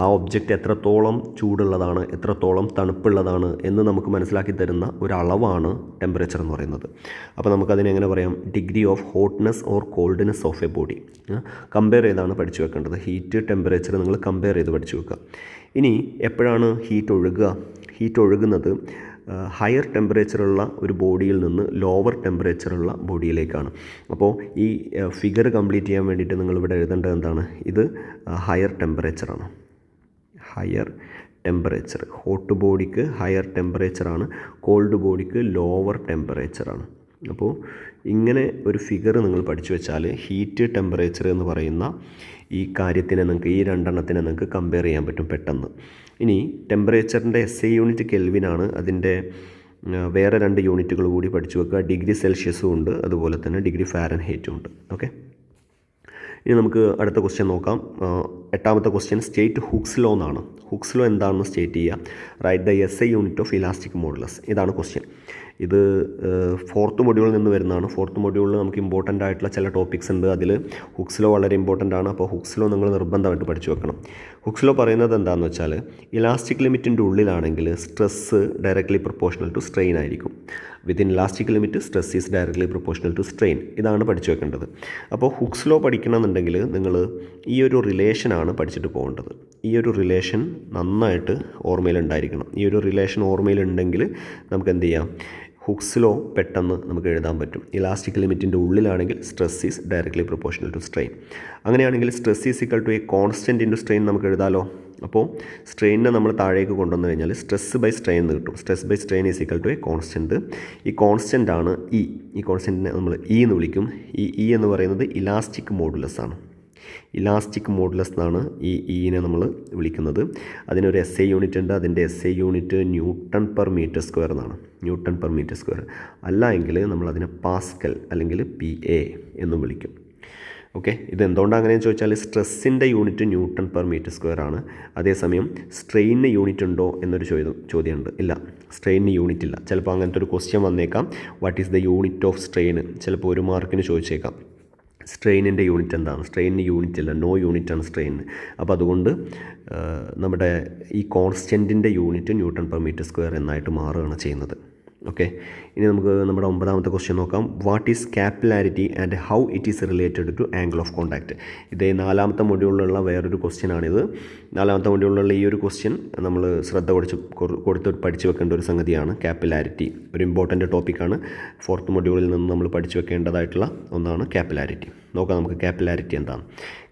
A: ആ ഒബ്ജക്റ്റ് എത്രത്തോളം ചൂടുള്ളതാണ്, എത്രത്തോളം തണുപ്പുള്ളതാണ് എന്ന് നമുക്ക് മനസ്സിലാക്കി തരുന്ന ഒരു അളവാണ് ടെമ്പറേച്ചർ എന്ന് പറയുന്നത്. അപ്പോൾ നമുക്കതിനെ എങ്ങനെ പറയാം? Degree of hotness or coldness of a body. Compare ചെയ്താണ് പഠിച്ചു വെക്കേണ്ടത്. ഹീറ്റ് ടെമ്പറേച്ചർ നിങ്ങൾ കമ്പയർ ചെയ്ത് പഠിച്ചു വെക്കുക. ഇനി എപ്പോഴാണ് ഹീറ്റ് ഒഴുകുന്നത് ഹയർ ടെമ്പറേച്ചറുള്ള ഒരു ബോഡിയിൽ നിന്ന് ലോവർ ടെമ്പറേച്ചറുള്ള ബോഡിയിലേക്കാണ്. അപ്പോൾ ഈ ഫിഗർ കംപ്ലീറ്റ് ചെയ്യാൻ വേണ്ടിയിട്ട് നിങ്ങളിവിടെ എഴുതേണ്ടത് എന്താണ്? ഇത് ഹയർ ടെമ്പറേച്ചറാണ്. ഹോട്ട് ബോഡിക്ക് ഹയർ ടെമ്പറേച്ചറാണ്, കോൾഡ് ബോഡിക്ക് ലോവർ ടെമ്പറേച്ചറാണ്. അപ്പോൾ ഇങ്ങനെ ഒരു ഫിഗർ നിങ്ങൾ പഠിച്ചു വെച്ചാൽ ഹീറ്റ് ടെമ്പറേച്ചർ എന്ന് പറയുന്ന ഈ കാര്യത്തിനെ നിങ്ങൾക്ക്, ഈ രണ്ടെണ്ണത്തിനെ നിങ്ങൾക്ക് കമ്പയർ ചെയ്യാൻ പറ്റും പെട്ടെന്ന്. ഇനി ടെമ്പറേച്ചറിൻ്റെ SI യൂണിറ്റ് കെൽവിനാണ്. അതിൻ്റെ വേറെ 2 യൂണിറ്റുകൾ കൂടി പഠിച്ചു വെക്കുക. ഡിഗ്രി സെൽഷ്യസും ഉണ്ട്, അതുപോലെ തന്നെ ഡിഗ്രി ഫാരൻഹീറ്റും ഉണ്ട്. ഓക്കെ, ഇനി നമുക്ക് അടുത്ത ക്വസ്റ്റ്യൻ നോക്കാം. 8ാമത്തെ ക്വസ്റ്റ്യൻ സ്റ്റേറ്റ് ഹുക്സ് ലോ എന്നാണ്. ഹുക്സ് ലോ എന്താണെന്ന് സ്റ്റേറ്റ് ചെയ്യുക. Right the SI unit of elastic modulus. ഇതാണ് ക്വസ്റ്റ്യൻ. ഇത് 4th മൊഡ്യൂളിൽ നിന്ന് വരുന്നതാണ്. 4th മൊഡ്യൂളിൽ നമുക്ക് ഇമ്പോർട്ടൻ്റ് ആയിട്ടുള്ള ചില ടോപ്പിക്സ് ഉണ്ട്. അതിൽ ഹുക്സ് ലോ വളരെ ഇമ്പോർട്ടൻ്റ് ആണ്. അപ്പോൾ ഹുക്സ് ലോ നിങ്ങൾ നിർബന്ധമായിട്ട് പഠിച്ചു വെക്കണം. ഹുക്സ് ലോ പറയുന്നത് എന്താണെന്ന് വെച്ചാൽ, ഇലാസ്റ്റിക് ലിമിറ്റിൻ്റെ ഉള്ളിലാണെങ്കിൽ stress directly proportional to strain ആയിരിക്കും. Within elastic limit stress is directly proportional to strain. ഇതാണ് പഠിച്ചു വെക്കേണ്ടത്. അപ്പോൾ ഹുക്സ് ലോ പഠിക്കണമെന്നുണ്ടെങ്കിൽ നിങ്ങൾ ഈ ഒരു റിലേഷനാണ് പഠിച്ചിട്ട് പോകേണ്ടത്. ഈ ഒരു റിലേഷൻ നന്നായിട്ട് ഓർമ്മയിലുണ്ടായിരിക്കണം. ഈ ഒരു റിലേഷൻ ഓർമ്മയിലുണ്ടെങ്കിൽ നമുക്ക് എന്ത് ചെയ്യാം? ഹുക്സ് ലോ പെട്ടെന്ന് നമുക്ക് എഴുതാൻ പറ്റും. ഇലാസ്റ്റിക് ലിമിറ്റിൻ്റെ ഉള്ളിലാണെങ്കിൽ stress is directly proportional to strain. അങ്ങനെയാണെങ്കിൽ stress is equal to a constant into strain നമുക്ക് എഴുതാമല്ലോ. അപ്പോൾ സ്ട്രെയിനിനെ നമ്മൾ താഴേക്ക് കൊണ്ടുവന്നു കഴിഞ്ഞാൽ സ്ട്രെസ് ബൈ സ്ട്രെയിൻ എന്ന് കിട്ടും. Stress by strain is equal to a constant. ഈ കോൺസ്റ്റൻ്റ് ആണ് ഇ. ഈ കോൺസ്റ്റൻറ്റിനെ നമ്മൾ ഇ എന്ന് വിളിക്കും. ഈ ഇ എന്ന് പറയുന്നത് ഇലാസ്റ്റിക് മോഡുലസ് ആണ്. ഇലാസ്റ്റിക് മോഡുലസ് എന്നാണ് ഈ ഇനെ നമ്മൾ വിളിക്കുന്നത്. അതിനൊരു SI യൂണിറ്റ് ഉണ്ട്. അതിൻ്റെ SI unit newton per metre square എന്നാണ്. ന്യൂട്ടൺ പെർ മീറ്റർ സ്ക്വയർ അല്ല എങ്കിൽ നമ്മളതിനെ പാസ്കൽ അല്ലെങ്കിൽ PA എന്നും വിളിക്കും. ഓക്കെ, ഇത് എന്തുകൊണ്ടാണ് അങ്ങനെയെന്ന് ചോദിച്ചാൽ, സ്ട്രെസ്സിൻ്റെ unit newton per metre square ആണ്. അതേസമയം സ്ട്രെയിനിന് യൂണിറ്റ് ഉണ്ടോ എന്നൊരു ചോദ്യമുണ്ട്. ഇല്ല, സ്ട്രെയിനിന് യൂണിറ്റ് ഇല്ല. ചിലപ്പോൾ അങ്ങനത്തെ ഒരു ക്വസ്റ്റ്യൻ വന്നേക്കാം. What is the unit of strain? ചിലപ്പോൾ 1 മാർക്കിന് ചോദിച്ചേക്കാം. സ്ട്രെയിനിൻ്റെ യൂണിറ്റ് എന്താണ്? സ്ട്രെയിനിന് യൂണിറ്റ് ഇല്ല, നോ യൂണിറ്റാണ് സ്ട്രെയിനിന്. അപ്പോൾ അതുകൊണ്ട് നമ്മുടെ ഈ കോൺസ്റ്റൻറ്റിൻ്റെ unit newton per metre square എന്നായിട്ട് മാറുകയാണ് ചെയ്യുന്നത്. ഓക്കെ, ഇനി നമുക്ക് നമ്മുടെ 9ാമത്തെ ക്വസ്റ്റ്യൻ നോക്കാം. What is capillarity and how it is related to angle of contact? ഇതേ 4ാമത്തെ മൊഡ്യൂളിലുള്ള വേറൊരു ക്വസ്റ്റ്യനാണിത്. 4ാമത്തെ മൊഡ്യൂളിലുള്ള ഈ ഒരു ക്വസ്റ്റ്യൻ നമ്മൾ ശ്രദ്ധ കൊടുത്ത് പഠിച്ചു വെക്കേണ്ട ഒരു സംഗതിയാണ് കാപ്പിലാരിറ്റി. ഒരു ഇമ്പോർട്ടൻ്റ് ടോപ്പിക്കാണ്. 4th മൊഡ്യൂളിൽ നിന്ന് നമ്മൾ പഠിച്ചു വെക്കേണ്ടതായിട്ടുള്ള ഒന്നാണ് കാപ്പിലാരിറ്റി. നോക്കാം നമുക്ക് കാപ്പിലാരിറ്റി എന്താണ്.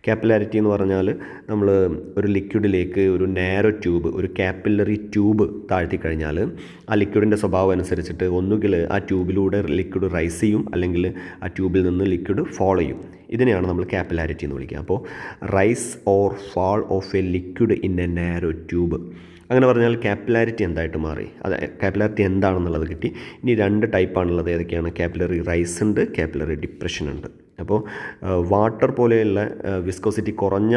A: കാപ്പിലാരിറ്റി എന്ന് പറഞ്ഞാൽ നമ്മൾ ഒരു ലിക്വിഡിലേക്ക് ഒരു നാരോ ട്യൂബ്, ഒരു കാപ്പിലറി ട്യൂബ് താഴ്ത്തി കഴിഞ്ഞാൽ ആ ലിക്വിഡിൻ്റെ സ്വഭാവം അനുസരിച്ചിട്ട് ഒന്നുകിൽ ആ ട്യൂബിലൂടെ ലിക്വിഡ് റൈസ് ചെയ്യും, അല്ലെങ്കിൽ ആ ട്യൂബിൽ നിന്ന് ലിക്വിഡ് ഫോൾ ചെയ്യും. ഇതിനെയാണ് നമ്മൾ കാപ്പിലാരിറ്റി എന്ന് വിളിക്കുക. അപ്പോൾ rise or fall of a liquid in a narrow tube, അങ്ങനെ പറഞ്ഞാൽ കാപ്പിലാരിറ്റി എന്തായിട്ട് മാറി. അത് കാപ്പിലാരിറ്റി എന്താണെന്നുള്ളത് കിട്ടി. ഇനി 2 ടൈപ്പാണുള്ളത്. ഏതൊക്കെയാണ്? കാപ്പിലറി റൈസ് ഉണ്ട്, കാപ്പിലറി ഡിപ്രഷൻ ഉണ്ട്. അപ്പോൾ വാട്ടർ പോലെയുള്ള വിസ്കോസിറ്റി കുറഞ്ഞ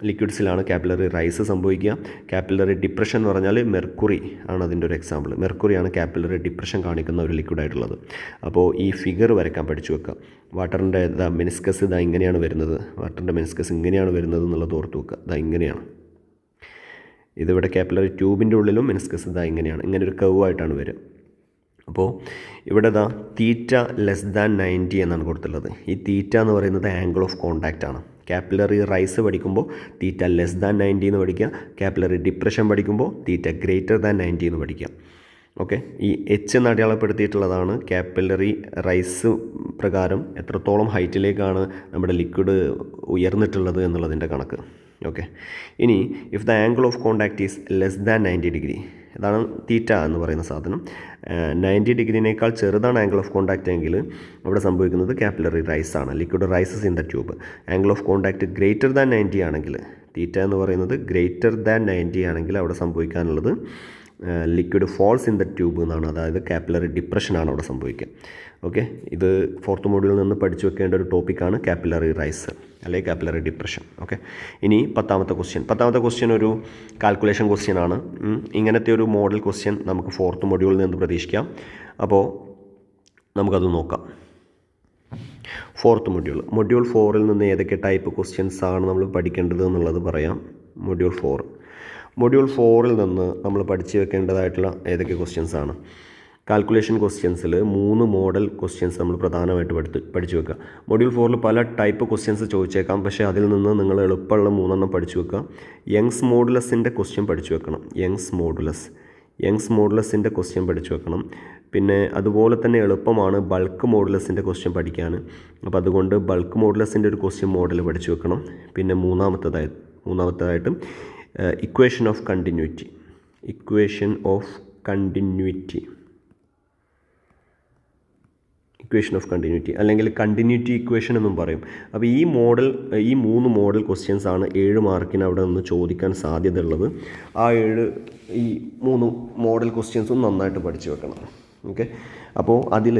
A: ലിക്വിഡ്സിലാണ് കാപ്പിലറി റൈസ് സംഭവിക്കുക. കാപ്പിലറി ഡിപ്രഷൻ എന്ന് പറഞ്ഞാൽ മെർക്കുറി ആണ് അതിൻ്റെ ഒരു എക്സാമ്പിൾ. മെർക്കുറിയാണ് കാപ്പിലറി ഡിപ്രഷൻ കാണിക്കുന്ന ഒരു ലിക്വിഡായിട്ടുള്ളത്. അപ്പോൾ ഈ ഫിഗർ വരയ്ക്കാൻ പഠിച്ചു വെക്കുക. വാട്ടറിൻ്റെ മെനിസ്കസ് ഇതാ ഇങ്ങനെയാണ് വരുന്നത്. വാട്ടറിൻ്റെ മെനിസ്കസ് ഇങ്ങനെയാണ് വരുന്നത് എന്നുള്ളത് ഓർത്ത് വെക്കുക. ഇതാ ഇങ്ങനെയാണ്. ഇതിവിടെ കാപ്പിലറി ട്യൂബിൻ്റെ ഉള്ളിലും മെനിസ്കസ് ഇതാ ഇങ്ങനെയാണ്. ഇങ്ങനെ ഒരു കർവായിട്ടാണ് വരിക. അപ്പോൾ ഇവിടെ ഇതാ തീറ്റ <90 എന്നാണ് കൊടുത്തുള്ളത്. ഈ തീറ്റ എന്ന് പറയുന്നത് ആംഗിൾ ഓഫ് കോൺടാക്റ്റ് ആണ്. കാപ്പിലറി റൈസ് പഠിക്കുമ്പോൾ തീറ്റ <90 എന്ന് പഠിക്കുക. കാപ്പിലറി ഡിപ്രഷൻ പഠിക്കുമ്പോൾ തീറ്റ <90 എന്ന് പഠിക്കുക. ഓക്കെ, ഈ എച്ച് എന്ന് അടയാളപ്പെടുത്തിയിട്ടുള്ളതാണ് കാപ്പിലറി റൈസ് പ്രകാരം എത്രത്തോളം ഹൈറ്റിലേക്കാണ് നമ്മുടെ ലിക്വിഡ് ഉയർന്നിട്ടുള്ളത് എന്നുള്ളതിൻ്റെ കണക്ക്. ഓക്കെ, ഇനി if the angle of contact is <90 ഇതാണ് തീറ്റ എന്ന് പറയുന്ന സാധനം. 90 ഡിഗ്രിനേക്കാൾ ചെറുതാണ് ആംഗിൾ ഓഫ് കോൺടാക്റ്റ് എങ്കിൽ അവിടെ സംഭവിക്കുന്നത് കാപ്പിലറി റൈസ് ആണ്. Liquid rises in the tube. Angle of contact >90 ആണെങ്കിൽ, തീറ്റ എന്ന് പറയുന്നത് >90 ആണെങ്കിൽ അവിടെ സംഭവിക്കാനുള്ളത് liquid falls in the tube എന്നാണ്. അതായത് കാപ്പിലറി ഡിപ്രഷനാണ് അവിടെ സംഭവിക്കുക. ഓക്കെ, ഇത് 4th മൊഡ്യൂളിൽ നിന്ന് പഠിച്ചു വെക്കേണ്ട ഒരു ടോപ്പിക്കാണ് കാപ്പിലറി റൈസ് അല്ലെങ്കിൽ കാപ്പിലറി ഡിപ്രഷൻ. ഓക്കെ, ഇനി 10ാമത്തെ ക്വസ്റ്റ്യൻ ഒരു കാൽക്കുലേഷൻ ക്വസ്റ്റ്യൻ ആണ്. ഇങ്ങനത്തെ ഒരു മോഡൽ ക്വസ്റ്റ്യൻ നമുക്ക് 4th മൊഡ്യൂളിൽ നിന്ന് പ്രതീക്ഷിക്കാം. അപ്പോൾ നമുക്കത് നോക്കാം. 4th മൊഡ്യൂൾ 4ൽ നിന്ന് ഏതൊക്കെ ടൈപ്പ് ക്വസ്റ്റ്യൻസ് ആണ് നമ്മൾ പഠിക്കേണ്ടത് എന്നുള്ളത് പറയാം. മൊഡ്യൂൾ 4ൽ നിന്ന് നമ്മൾ പഠിച്ചു വെക്കേണ്ടതായിട്ടുള്ള ഏതൊക്കെ ക്വസ്റ്റ്യൻസ് ആണ്? കാൽക്കുലേഷൻ ക്വസ്റ്റ്യൻസിൽ 3 മോഡൽ ക്വസ്റ്റ്യൻസ് നമ്മൾ പ്രധാനമായിട്ട് പഠിച്ചു വെക്കുക. മൊഡ്യൂൾ 4ൽ പല ടൈപ്പ് ക്വസ്റ്റ്യൻസ് ചോദിച്ചേക്കാം. പക്ഷേ അതിൽ നിന്ന് നിങ്ങൾ എളുപ്പമുള്ള 3 പഠിച്ചു വെക്കുക. യങ്സ് മോഡുലസിൻ്റെ ക്വസ്റ്റ്യൻ പഠിച്ചു വെക്കണം. യങ്സ് മോഡുലസിൻ്റെ ക്വസ്റ്റ്യൻ പഠിച്ചു വെക്കണം. പിന്നെ അതുപോലെ തന്നെ എളുപ്പമാണ് ബൾക്ക് മോഡുലസിൻ്റെ ക്വസ്റ്റ്യൻ പഠിക്കാൻ. അപ്പോൾ അതുകൊണ്ട് ബൾക്ക് മോഡുലസിൻ്റെ ഒരു ക്വസ്റ്റ്യൻ മോഡൽ പഠിച്ചു വെക്കണം. പിന്നെ മൂന്നാമത്തേതായിട്ട് ഇക്വേഷൻ ഓഫ് കണ്ടിന്യൂറ്റി അല്ലെങ്കിൽ കണ്ടിന്യൂറ്റി ഇക്വേഷൻ എന്നും പറയും. അപ്പോൾ ഈ 3 മോഡൽ ക്വസ്റ്റ്യൻസ് ആണ് 7 മാർക്കിന് അവിടെ നിന്ന് ചോദിക്കാൻ സാധ്യതയുള്ളത്. ആ 3 മോഡൽ ക്വസ്റ്റ്യൻസും നന്നായിട്ട് പഠിച്ചു വെക്കണം. ഓക്കെ, അപ്പോൾ അതിൽ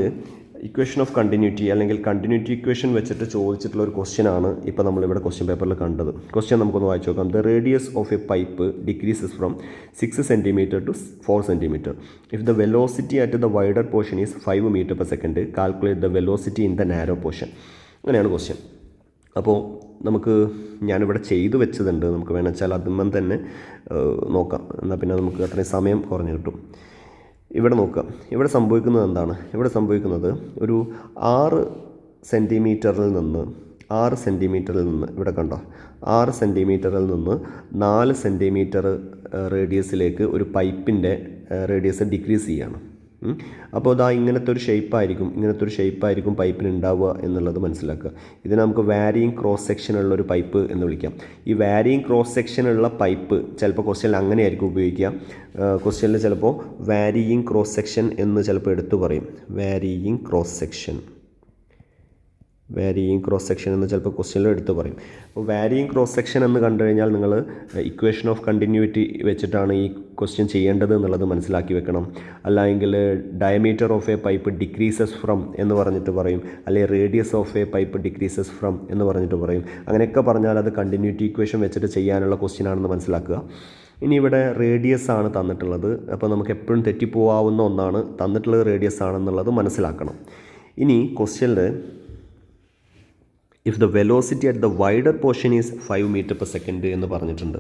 A: ഇക്വേഷൻ ഓഫ് കണ്ടിന്യൂറ്റി അല്ലെങ്കിൽ കണ്ടിന്യൂറ്റി ഇക്വേഷൻ വെച്ചിട്ട് ചോദിച്ചിട്ടുള്ള ഒരു ക്വസ്റ്റ്യനാണ് ഇപ്പോൾ നമ്മളിവിടെ ക്വസ്റ്റ്യൻ പേപ്പറിൽ കണ്ടത്. ക്വസ്റ്റ്യൻ നമുക്കൊന്ന് വായിച്ചു നോക്കാം. The radius of A pipe decreases from 6 cm to 4 cm. If the velocity at the wider portion is 5 m/s, calculate the velocity in the narrow portion. അങ്ങനെയാണ് ക്വസ്റ്റ്യൻ. അപ്പോൾ ഞാനിവിടെ ചെയ്തു വെച്ചതുണ്ട്. നമുക്ക് വേണമെച്ചാൽ അതുമ്മൻ തന്നെ നോക്കാം. എന്നാൽ പിന്നെ നമുക്ക് അത്രയും സമയം കുറഞ്ഞു കിട്ടും. ഇവിടെ നോക്കാം. ഇവിടെ സംഭവിക്കുന്നത് എന്താണ്? ഇവിടെ സംഭവിക്കുന്നത് ഒരു 6 സെൻറ്റിമീറ്ററിൽ നിന്ന് ഇവിടെ കണ്ടോ, 6 സെൻറ്റിമീറ്ററിൽ നിന്ന് 4 സെൻറ്റിമീറ്റർ റേഡിയസിലേക്ക് ഒരു പൈപ്പിൻ്റെ റേഡിയസ് ഡിക്രീസ് ചെയ്യാണ്. അപ്പോൾ ഇതാ ഇങ്ങനത്തെ ഒരു ഷേപ്പായിരിക്കും പൈപ്പിന് ഉണ്ടാവുക എന്നുള്ളത് മനസ്സിലാക്കുക. ഇതിനെ നമുക്ക് വാരിയിങ് ക്രോസ് സെക്ഷനുള്ള ഒരു പൈപ്പ് എന്ന് വിളിക്കാം. ഈ വാരിയിങ് ക്രോസ് സെക്ഷനുള്ള പൈപ്പ് ചിലപ്പോൾ ക്വസ്റ്റ്യനിൽ അങ്ങനെയായിരിക്കും ഉപയോഗിക്കുക. ക്വസ്റ്റ്യനിൽ ചിലപ്പോൾ വാരിയിങ് ക്രോസ് സെക്ഷൻ എന്ന് ചിലപ്പോൾ എടുത്തു പറയും. വാരിയിങ് ക്രോസ് സെക്ഷൻ എന്ന് ചിലപ്പോൾ ക്വസ്റ്റ്യനിൽ എടുത്ത് പറയും. അപ്പോൾ വാരിയിങ് ക്രോസ് സെക്ഷൻ എന്ന് കണ്ടു കഴിഞ്ഞാൽ നിങ്ങൾ ഇക്വേഷൻ ഓഫ് കണ്ടിന്യൂറ്റി വെച്ചിട്ടാണ് ഈ ക്വസ്റ്റ്യൻ ചെയ്യേണ്ടത് എന്നുള്ളത് മനസ്സിലാക്കി വെക്കണം. അല്ലെങ്കിൽ diameter of A pipe decreases from എന്ന് പറഞ്ഞിട്ട് പറയും, അല്ലെങ്കിൽ radius of A pipe decreases from എന്ന് പറഞ്ഞിട്ട് പറയും. അങ്ങനെയൊക്കെ പറഞ്ഞാൽ അത് കണ്ടിന്യൂറ്റി ഇക്വേഷൻ വെച്ചിട്ട് ചെയ്യാനുള്ള ക്വസ്റ്റ്യൻ ആണെന്ന് മനസ്സിലാക്കുക. ഇനി ഇവിടെ റേഡിയസ് ആണ് തന്നിട്ടുള്ളത്. അപ്പോൾ നമുക്ക് എപ്പോഴും തെറ്റിപ്പോവാവുന്ന ഒന്നാണ്. തന്നിട്ടുള്ളത് റേഡിയസ് ആണെന്നുള്ളത് മനസ്സിലാക്കണം. ഇനി ക്വസ്റ്റ്യനിൽ if the velocity at the wider portion is 5 metre per second എന്ന് പറഞ്ഞിട്ടുണ്ട്.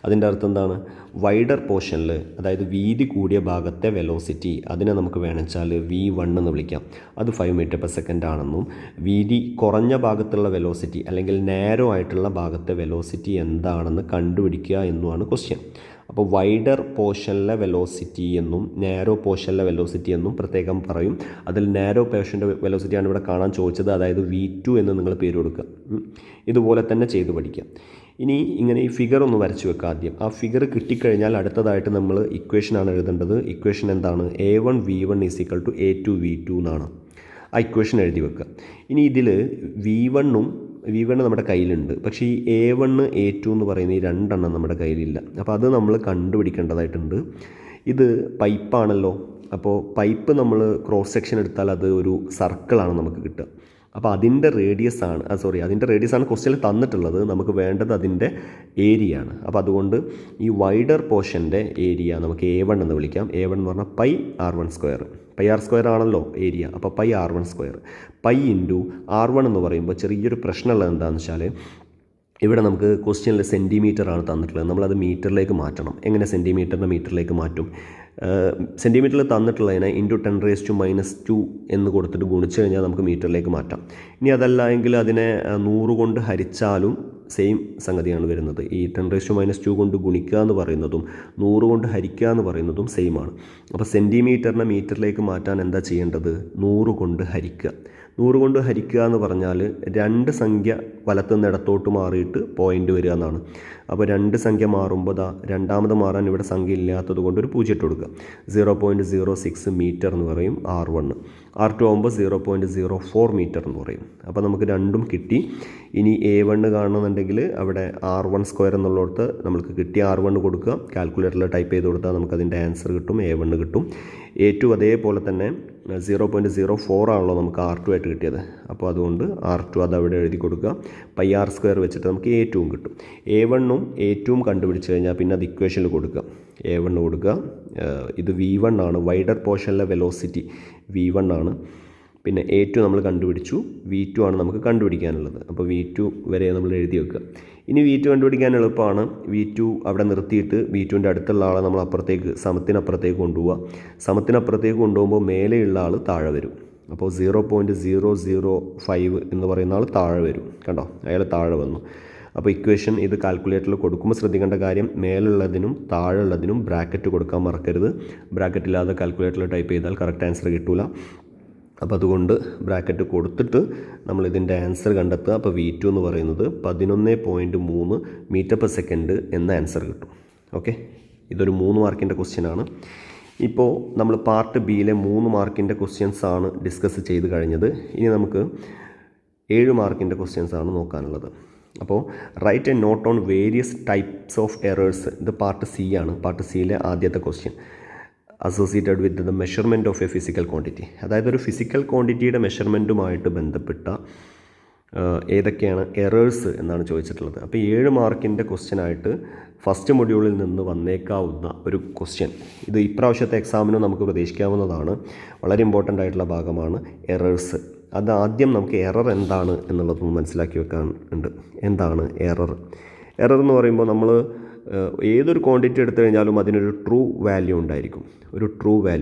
A: അതിൻ്റെ അർത്ഥം എന്താണ്? വൈഡർ പോർഷനിൽ, അതായത് വീതി കൂടിയ ഭാഗത്തെ വെലോസിറ്റി, അതിനെ നമുക്ക് വേണമെച്ചാൽ V1 എന്ന് വിളിക്കാം. അത് 5 മീറ്റർ പെർ സെക്കൻഡ് ആണെന്നും വീതി കുറഞ്ഞ ഭാഗത്തുള്ള വെലോസിറ്റി അല്ലെങ്കിൽ നാരോ ആയിട്ടുള്ള ഭാഗത്തെ വെലോസിറ്റി എന്താണെന്ന് കണ്ടുപിടിക്കുക എന്നുമാണ് ക്വസ്റ്റ്യൻ. അപ്പോൾ വൈഡർ പോർഷനിലെ വെലോസിറ്റി എന്നും നാരോ പോർഷനിലെ വെലോസിറ്റി എന്നും പ്രത്യേകം പറയും. അതിൽ നാരോ പോർഷൻ്റെ വെലോസിറ്റിയാണ് ഇവിടെ കാണാൻ ചോദിച്ചത്, അതായത് V2 എന്ന് നിങ്ങൾ പേര് കൊടുക്കുക. ഇതുപോലെ തന്നെ ചെയ്ത് പഠിക്കാം. ഇനി ഇങ്ങനെ ഈ ഫിഗർ ഒന്ന് വരച്ച് വെക്കുക ആദ്യം. ആ ഫിഗർ കിട്ടിക്കഴിഞ്ഞാൽ അടുത്തതായിട്ട് നമ്മൾ ഇക്വേഷനാണ് എഴുതേണ്ടത്. ഇക്വേഷൻ എന്താണ്? A1 V1 = A2 V2 എന്നാണ്. ആ ഇക്വേഷൻ എഴുതി വെക്കുക. ഇനി ഇതിൽ V1 നമ്മുടെ കയ്യിലുണ്ട്, പക്ഷേ ഈ A1 A2 എന്ന് പറയുന്ന ഈ രണ്ടെണ്ണം നമ്മുടെ കയ്യിലില്ല. അപ്പോൾ അത് നമ്മൾ കണ്ടുപിടിക്കേണ്ടതായിട്ടുണ്ട്. ഇത് പൈപ്പാണല്ലോ. അപ്പോൾ പൈപ്പ് നമ്മൾ ക്രോസ് സെക്ഷൻ എടുത്താൽ അത് ഒരു സർക്കിളാണ് നമുക്ക് കിട്ടുക. അപ്പോൾ അതിൻ്റെ റേഡിയസാണ് ക്വസ്റ്റ്യനിൽ തന്നിട്ടുള്ളത്. നമുക്ക് വേണ്ടത് അതിൻ്റെ ഏരിയ ആണ്. അപ്പോൾ അതുകൊണ്ട് ഈ വൈഡർ പോർഷൻ്റെ ഏരിയ നമുക്ക് A1 എന്ന് വിളിക്കാം. A1 എന്ന് പറഞ്ഞാൽ πr1². πr² ആണല്ലോ ഏരിയ. അപ്പോൾ πr1². π × r1 എന്ന് പറയുമ്പോൾ ചെറിയൊരു പ്രശ്നമുള്ളത് എന്താണെന്ന് വെച്ചാൽ, ഇവിടെ നമുക്ക് ക്വസ്റ്റ്യനിൽ സെൻറ്റിമീറ്ററാണ് തന്നിട്ടുള്ളത്. നമ്മളത് മീറ്ററിലേക്ക് മാറ്റണം. എങ്ങനെ സെൻറ്റിമീറ്ററിനെ മീറ്ററിലേക്ക് മാറ്റും? സെൻറ്റിമീറ്ററിൽ തന്നിട്ടുള്ളതിനെ × 10⁻² എന്ന് കൊടുത്തിട്ട് ഗുണിച്ച് കഴിഞ്ഞാൽ നമുക്ക് മീറ്ററിലേക്ക് മാറ്റാം. ഇനി അതല്ല എങ്കിൽ അതിനെ 100 കൊണ്ട് ഹരിച്ചാലും സെയിം സംഗതിയാണ് വരുന്നത്. ഈ 10⁻² കൊണ്ട് ഗുണിക്കുക എന്ന് പറയുന്നതും 100 കൊണ്ട് ഹരിക്കുക എന്ന് പറയുന്നതും സെയിം ആണ്. അപ്പോൾ സെൻറ്റിമീറ്ററിനെ മീറ്ററിലേക്ക് മാറ്റാൻ എന്താ ചെയ്യേണ്ടത്? 100 കൊണ്ട് ഹരിക്കുക. 100 കൊണ്ട് ഹരിക്കുക എന്ന് പറഞ്ഞാൽ 2 സംഖ്യ വലത്തുനിന്ന് ഇടത്തോട്ട് മാറിയിട്ട് പോയിൻ്റ് വരിക എന്നാണ്. അപ്പോൾ 2 സംഖ്യ മാറുമ്പോൾ രണ്ടാമത് മാറാൻ ഇവിടെ സംഖ്യ ഇല്ലാത്തത് കൊണ്ട് ഒരു 0 ഇട്ട് കൊടുക്കുക. 0.06 മീറ്റർ എന്ന് പറയും R1. R2 ആകുമ്പോൾ 0.04 മീറ്റർ എന്ന് പറയും. അപ്പോൾ നമുക്ക് രണ്ടും കിട്ടി. ഇനി A1 കാണണമെന്നുണ്ടെങ്കിൽ അവിടെ R1² എന്നുള്ളിടത്ത് നമുക്ക് കിട്ടിയ R1 കൊടുക്കുക. കാൽക്കുലേറ്ററിൽ ടൈപ്പ് ചെയ്ത് കൊടുത്താൽ നമുക്കതിൻ്റെ ആൻസർ കിട്ടും, A1 കിട്ടും. A2 അതേപോലെ തന്നെ 0.04 ആണല്ലോ നമുക്ക് R2 ആയിട്ട് കിട്ടിയത്. അപ്പോൾ അതുകൊണ്ട് R2 അത് അവിടെ എഴുതി കൊടുക്കുക. πr² വെച്ചിട്ട് നമുക്ക് A2 കിട്ടും. A1ഉം A2ഉം കണ്ടുപിടിച്ച് കഴിഞ്ഞാൽ പിന്നെ അത് ഇക്വേഷനിൽ കൊടുക്കുക. A1 കൊടുക്കുക. ഇത് V1 ആണ്, വൈഡർ പോർഷനിലെ വെലോസിറ്റി V1 ആണ്. പിന്നെ A2 നമ്മൾ കണ്ടുപിടിച്ചു. V2 ആണ് നമുക്ക് കണ്ടുപിടിക്കാനുള്ളത്. അപ്പോൾ V2 വരെ നമ്മൾ എഴുതി വെക്കുക. ഇനി V2 കണ്ടുപിടിക്കാൻ എളുപ്പമാണ്. V2 അവിടെ നിർത്തിയിട്ട് V2ൻ്റെ അടുത്തുള്ള ആളെ നമ്മൾ സമത്തിനപ്പുറത്തേക്ക് കൊണ്ടുപോവുക. സമത്തിനപ്പുറത്തേക്ക് കൊണ്ടുപോകുമ്പോൾ മേലെയുള്ള ആൾ താഴെ വരും. അപ്പോൾ 0.005 എന്ന് പറയുന്ന ആൾ താഴെ വരും. കണ്ടോ, അയാൾ താഴെ വന്നു. അപ്പോൾ ഇക്വേഷൻ ഇത് കാൽക്കുലേറ്ററിൽ കൊടുക്കുമ്പോൾ ശ്രദ്ധിക്കേണ്ട കാര്യം, മേലുള്ളതിനും താഴെയുള്ളതിനും ബ്രാക്കറ്റ് കൊടുക്കാൻ മറക്കരുത്. ബ്രാക്കറ്റ് ഇല്ലാതെ കാൽക്കുലേറ്ററിൽ ടൈപ്പ് ചെയ്താൽ കറക്റ്റ് ആൻസർ കിട്ടില്ല. അപ്പോൾ അതുകൊണ്ട് ബ്രാക്കറ്റ് കൊടുത്തിട്ട് നമ്മൾ ഇതിൻ്റെ ആൻസർ കണ്ടെത്തുക. അപ്പോൾ V2 എന്ന് പറയുന്നത് 11.3 മീറ്റർ പെർ സെക്കൻഡ് എന്ന ആൻസർ കിട്ടും. ഓക്കെ, ഇതൊരു 3 മാർക്കിൻ്റെ ക്വസ്റ്റ്യനാണ്. ഇപ്പോൾ നമ്മൾ പാർട്ട് ബിയിലെ 3 മാർക്കിൻ്റെ ക്വസ്റ്റ്യൻസ് ആണ് ഡിസ്കസ് ചെയ്ത് കഴിഞ്ഞത്. ഇനി നമുക്ക് 7 മാർക്കിൻ്റെ ക്വസ്റ്റ്യൻസ് ആണ് നോക്കാനുള്ളത്. അപ്പോൾ write a note on various types of errors. ഇത് പാർട്ട് സി ആണ്. പാർട്ട് സിയിലെ ആദ്യത്തെ question associated with the measurement of a physical quantity. അതായത് ഒരു ഫിസിക്കൽ ക്വാണ്ടിറ്റിയുടെ മെഷർമെൻറ്റുമായിട്ട് ബന്ധപ്പെട്ട ഏതൊക്കെയാണ് എറേഴ്സ് എന്നാണ് ചോദിച്ചിട്ടുള്ളത്. അപ്പോൾ 7 മാർക്കിൻ്റെ ക്വസ്റ്റ്യനായിട്ട് ഫസ്റ്റ് മൊഡ്യൂളിൽ നിന്ന് വന്നേക്കാവുന്ന ഒരു ക്വസ്റ്റ്യൻ. ഇത് ഇപ്രാവശ്യത്തെ എക്സാമിനും നമുക്ക് പ്രതീക്ഷിക്കാവുന്നതാണ്. വളരെ ഇമ്പോർട്ടൻ്റ് ആയിട്ടുള്ള ഭാഗമാണ് എറേഴ്സ്. അത് ആദ്യം നമുക്ക് എറർ എന്താണ് എന്നുള്ളതൊന്ന് മനസ്സിലാക്കി വെക്കാൻ ഉണ്ട്. എന്താണ് എറർ? എറർ എന്ന് പറയുമ്പോൾ നമ്മൾ ഏതൊരു ക്വാണ്ടിറ്റി എടുത്തു കഴിഞ്ഞാലും അതിനൊരു ട്രൂ വാല്യൂ ഉണ്ടായിരിക്കും.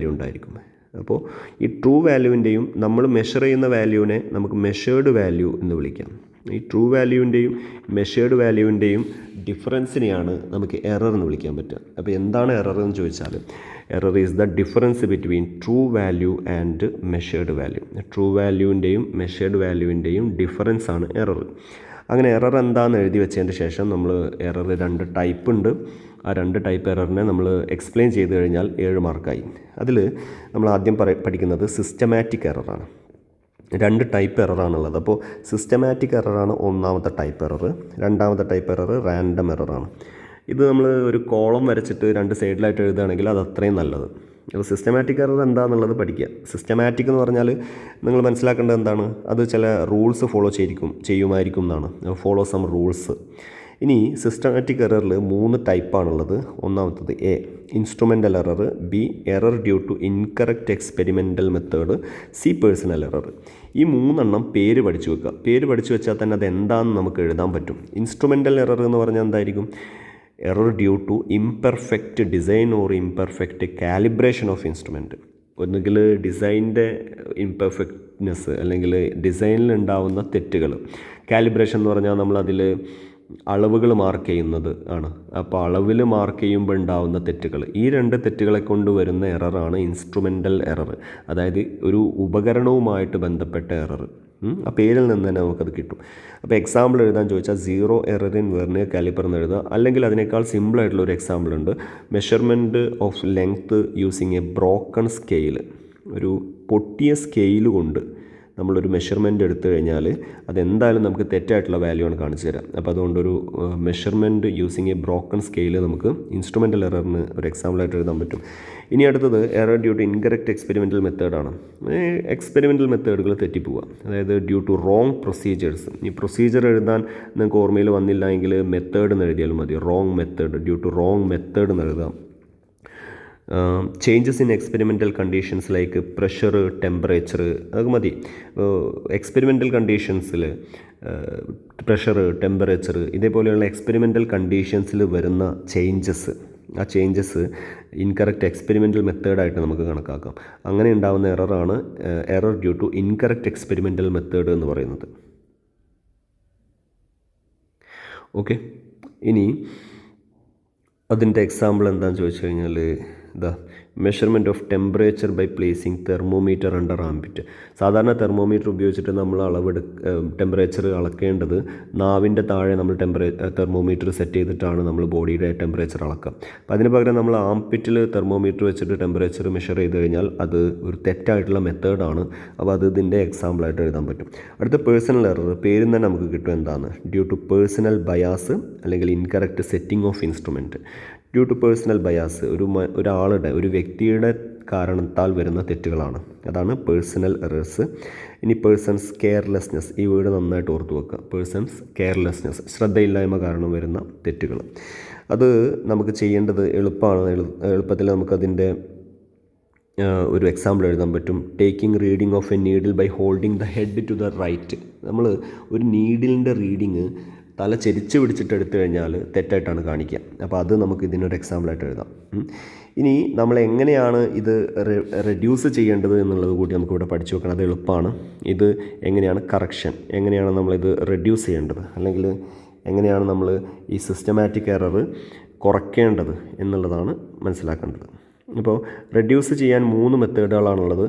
A: അപ്പോൾ ഈ ട്രൂ വാല്യൂവിൻ്റെയും നമ്മൾ മെഷർ ചെയ്യുന്ന വാല്യൂവിനെ നമുക്ക് മെഷേർഡ് വാല്യൂ എന്ന് വിളിക്കാം. ഈ ട്രൂ വാല്യൂവിൻ്റെയും മെഷേർഡ് വാല്യൂവിൻ്റെയും ഡിഫറൻസിനെയാണ് നമുക്ക് എറർ എന്ന് വിളിക്കാൻ പറ്റുക. അപ്പോൾ എന്താണ് എറർ എന്ന് ചോദിച്ചാൽ, error is the difference between true value and measured value. True വാല്യൂവിൻ്റെയും മെഷേർഡ് വാല്യൂവിൻ്റെയും ഡിഫറൻസ് ആണ് എറർ. അങ്ങനെ എറർ എന്താണെന്ന് എഴുതി വെച്ചതിന് ശേഷം നമ്മൾ എറർ 2 ടൈപ്പ് ഉണ്ട്. ആ 2 ടൈപ്പ് എററിനെ നമ്മൾ എക്സ്പ്ലെയിൻ ചെയ്ത് കഴിഞ്ഞാൽ 7 മാർക്കായി. അതിൽ നമ്മൾ ആദ്യം പഠിക്കുന്നത് സിസ്റ്റമാറ്റിക് എററാണ്. 2 ടൈപ്പ് എററാണുള്ളത്. അപ്പോൾ സിസ്റ്റമാറ്റിക് എററാണ് ഒന്നാമത്തെ ടൈപ്പ് എറർ. രണ്ടാമത്തെ ടൈപ്പ് എറർ റാൻഡം എററാണ്. ഇത് നമ്മൾ ഒരു കോളം വരച്ചിട്ട് 2 സൈഡിലായിട്ട് എഴുതുകയാണെങ്കിൽ അത് അത്രയും നല്ലത്. അപ്പോൾ സിസ്റ്റമാറ്റിക് എറർ എന്താണെന്നുള്ളത് പഠിക്കുക. സിസ്റ്റമാറ്റിക് എന്ന് പറഞ്ഞാൽ നിങ്ങൾ മനസ്സിലാക്കേണ്ടത് എന്താണ്? അത് ചില റൂൾസ് ഫോളോ ചെയ്യുമായിരിക്കും എന്നാണ്. Follow some rules. ഇനി സിസ്റ്റമാറ്റിക് എററിൽ 3 ടൈപ്പാണുള്ളത്. ഒന്നാമത്തത് A instrumental error, B error due to incorrect experimental method, C personal error. ഈ 3 പേര് പഠിച്ചു വെക്കുക. പേര് പഠിച്ചു വെച്ചാൽ തന്നെ അത് എന്താണെന്ന് നമുക്ക് എഴുതാൻ പറ്റും. ഇൻസ്ട്രുമെൻ്റൽ എറർ എന്ന് പറഞ്ഞാൽ എന്തായിരിക്കും? Error due to imperfect design or imperfect calibration of instrument. ഒന്നുകിൽ ഡിസൈനിൻ്റെ ഇംപെർഫെക്റ്റ്നെസ് അല്ലെങ്കിൽ ഡിസൈനിൽ ഉണ്ടാവുന്ന തെറ്റുകൾ. കാലിബ്രേഷൻ എന്ന് പറഞ്ഞാൽ നമ്മളതിൽ അളവുകൾ മാർക്ക് ചെയ്യുന്നത് ആണ്. അപ്പോൾ അളവിൽ മാർക്ക് ചെയ്യുമ്പോൾ ഉണ്ടാവുന്ന തെറ്റുകൾ, ഈ 2 തെറ്റുകളെ കൊണ്ട് വരുന്ന എററാണ് ഇൻസ്ട്രുമെൻ്റൽ എറർ. അതായത് ഒരു ഉപകരണവുമായിട്ട് ബന്ധപ്പെട്ട എറർ. ആ പേരിൽ നിന്ന് തന്നെ നമുക്കത് കിട്ടും. അപ്പോൾ എക്സാമ്പിൾ എഴുതാൻ ചോദിച്ചാൽ 0 എറർ ഇൻ വെർനിയർ കാലിപ്പർ എന്ന് എഴുതുക. അല്ലെങ്കിൽ അതിനേക്കാൾ സിമ്പിളായിട്ടുള്ള ഒരു എക്സാമ്പിൾ ഉണ്ട്. Measurement of length using a broken scale. ഒരു പൊട്ടിയ സ്കെയിൽ കൊണ്ട് നമ്മളൊരു മെഷർമെൻറ്റ് എടുത്തു കഴിഞ്ഞാൽ അതെന്തായാലും നമുക്ക് തെറ്റായിട്ടുള്ള വാല്യൂ ആണ് കാണിച്ചു തരാം. അപ്പോൾ അതുകൊണ്ടൊരു measurement using a broken scale നമുക്ക് ഇൻസ്ട്രുമെൻ്റൽ എററിന് ഒരു എക്സാമ്പിളായിട്ട് എഴുതാൻ പറ്റും. ഇനി അടുത്തത് error due to incorrect experimental മെത്തേഡാണ്. എക്സ്പെരിമെൻ്റൽ മെത്തേഡുകൾ തെറ്റിപ്പോവുക. അതായത് ഡ്യൂ ടു റോങ് പ്രൊസീജിയേഴ്സ്. ഈ പ്രൊസീജിയർ എഴുതാൻ നിങ്ങൾക്ക് ഓർമ്മയിൽ വന്നില്ല എങ്കിൽ മെത്തേഡ് എന്ന് എഴുതിയാലും മതി. Wrong method, due to wrong method എന്ന് എഴുതാം. Changes in experimental conditions like pressure, temperature, അതൊക്കെ മതി. എക്സ്പെരിമെൻ്റൽ കണ്ടീഷൻസിൽ പ്രഷർ, ടെമ്പറേച്ചർ ഇതേപോലെയുള്ള എക്സ്പെരിമെൻ്റൽ കണ്ടീഷൻസിൽ വരുന്ന ചേഞ്ചസ്, ആ ചേഞ്ചസ് ഇൻകറക്റ്റ് എക്സ്പെരിമെൻ്റൽ മെത്തേഡായിട്ട് നമുക്ക് കണക്കാക്കാം. അങ്ങനെ ഉണ്ടാകുന്ന എററാണ് error due to incorrect experimental method എന്ന് പറയുന്നത്. ഓക്കെ, ഇനി അതിൻ്റെ എക്സാമ്പിൾ എന്താണെന്ന് ചോദിച്ചു കഴിഞ്ഞാൽ measurement of temperature by placing thermometer under armpit. സാധാരണ തെർമോമീറ്റർ ഉപയോഗിച്ചിട്ട് നമ്മൾ ടെമ്പറേച്ചർ അളക്കേണ്ടത് നാവിൻ്റെ താഴെ നമ്മൾ തെർമോമീറ്റർ സെറ്റ് ചെയ്തിട്ടാണ് നമ്മൾ ബോഡിയുടെ ടെമ്പറേച്ചർ അളക്കുക. അപ്പോൾ അതിന് പകരം നമ്മൾ ആംപിറ്റിൽ തെർമോമീറ്റർ വെച്ചിട്ട് ടെമ്പറേച്ചർ മെഷർ ചെയ്ത് കഴിഞ്ഞാൽ അത് ഒരു തെറ്റായിട്ടുള്ള മെത്തേഡാണ്. അപ്പോൾ അത് ഇതിൻ്റെ എക്സാമ്പിളായിട്ട് എഴുതാൻ പറ്റും. അടുത്ത പേഴ്സണൽ എറർ, പേരിൽ തന്നെ നമുക്ക് കിട്ടും എന്താണ്? ഡ്യൂ ടു പേഴ്സണൽ ബയാസ് അല്ലെങ്കിൽ incorrect setting of instrument. Due to personal bias, ഒരു വ്യക്തിയുടെ കാരണത്താൽ വരുന്ന തെറ്റുകളാണ്. അതാണ് പേഴ്സണൽ എറേഴ്സ്. ഇനി പേഴ്സൺസ് കെയർലെസ്നെസ്, ഈ വേർഡ് നന്നായിട്ട് ഓർത്ത് വെക്കുക. പേഴ്സൺസ് കെയർലെസ്നെസ്, ശ്രദ്ധയില്ലായ്മ കാരണം വരുന്ന തെറ്റുകൾ. അത് നമുക്ക് ചെയ്യേണ്ടത് എളുപ്പത്തിൽ നമുക്കതിൻ്റെ ഒരു എക്സാമ്പിൾ എഴുതാൻ പറ്റും. Taking reading of a needle by holding the head to the right. നമ്മൾ ഒരു നീഡിലിൻ്റെ റീഡിങ് തല ചെരിച്ച് പിടിച്ചിട്ട് എടുത്തു കഴിഞ്ഞാൽ തെറ്റായിട്ടാണ് കാണിക്കുക. അപ്പോൾ അത് നമുക്ക് ഇതിനൊരു എക്സാമ്പിളായിട്ട് എഴുതാം. ഇനി നമ്മൾ എങ്ങനെയാണ് ഇത് റെഡ്യൂസ് ചെയ്യേണ്ടത് എന്നുള്ളത് കൂടി നമുക്കിവിടെ പഠിച്ചു വെക്കണം. അത് എളുപ്പമാണ്. ഇത് എങ്ങനെയാണ് കറക്ഷൻ, എങ്ങനെയാണ് നമ്മളിത് റെഡ്യൂസ് ചെയ്യേണ്ടത്, അല്ലെങ്കിൽ എങ്ങനെയാണ് നമ്മൾ ഈ സിസ്റ്റമാറ്റിക് എറർ കുറയ്ക്കേണ്ടത് എന്നുള്ളതാണ് മനസ്സിലാക്കേണ്ടത്. ഇപ്പോൾ റെഡ്യൂസ് ചെയ്യാൻ 3 മെത്തേഡുകളാണുള്ളത്.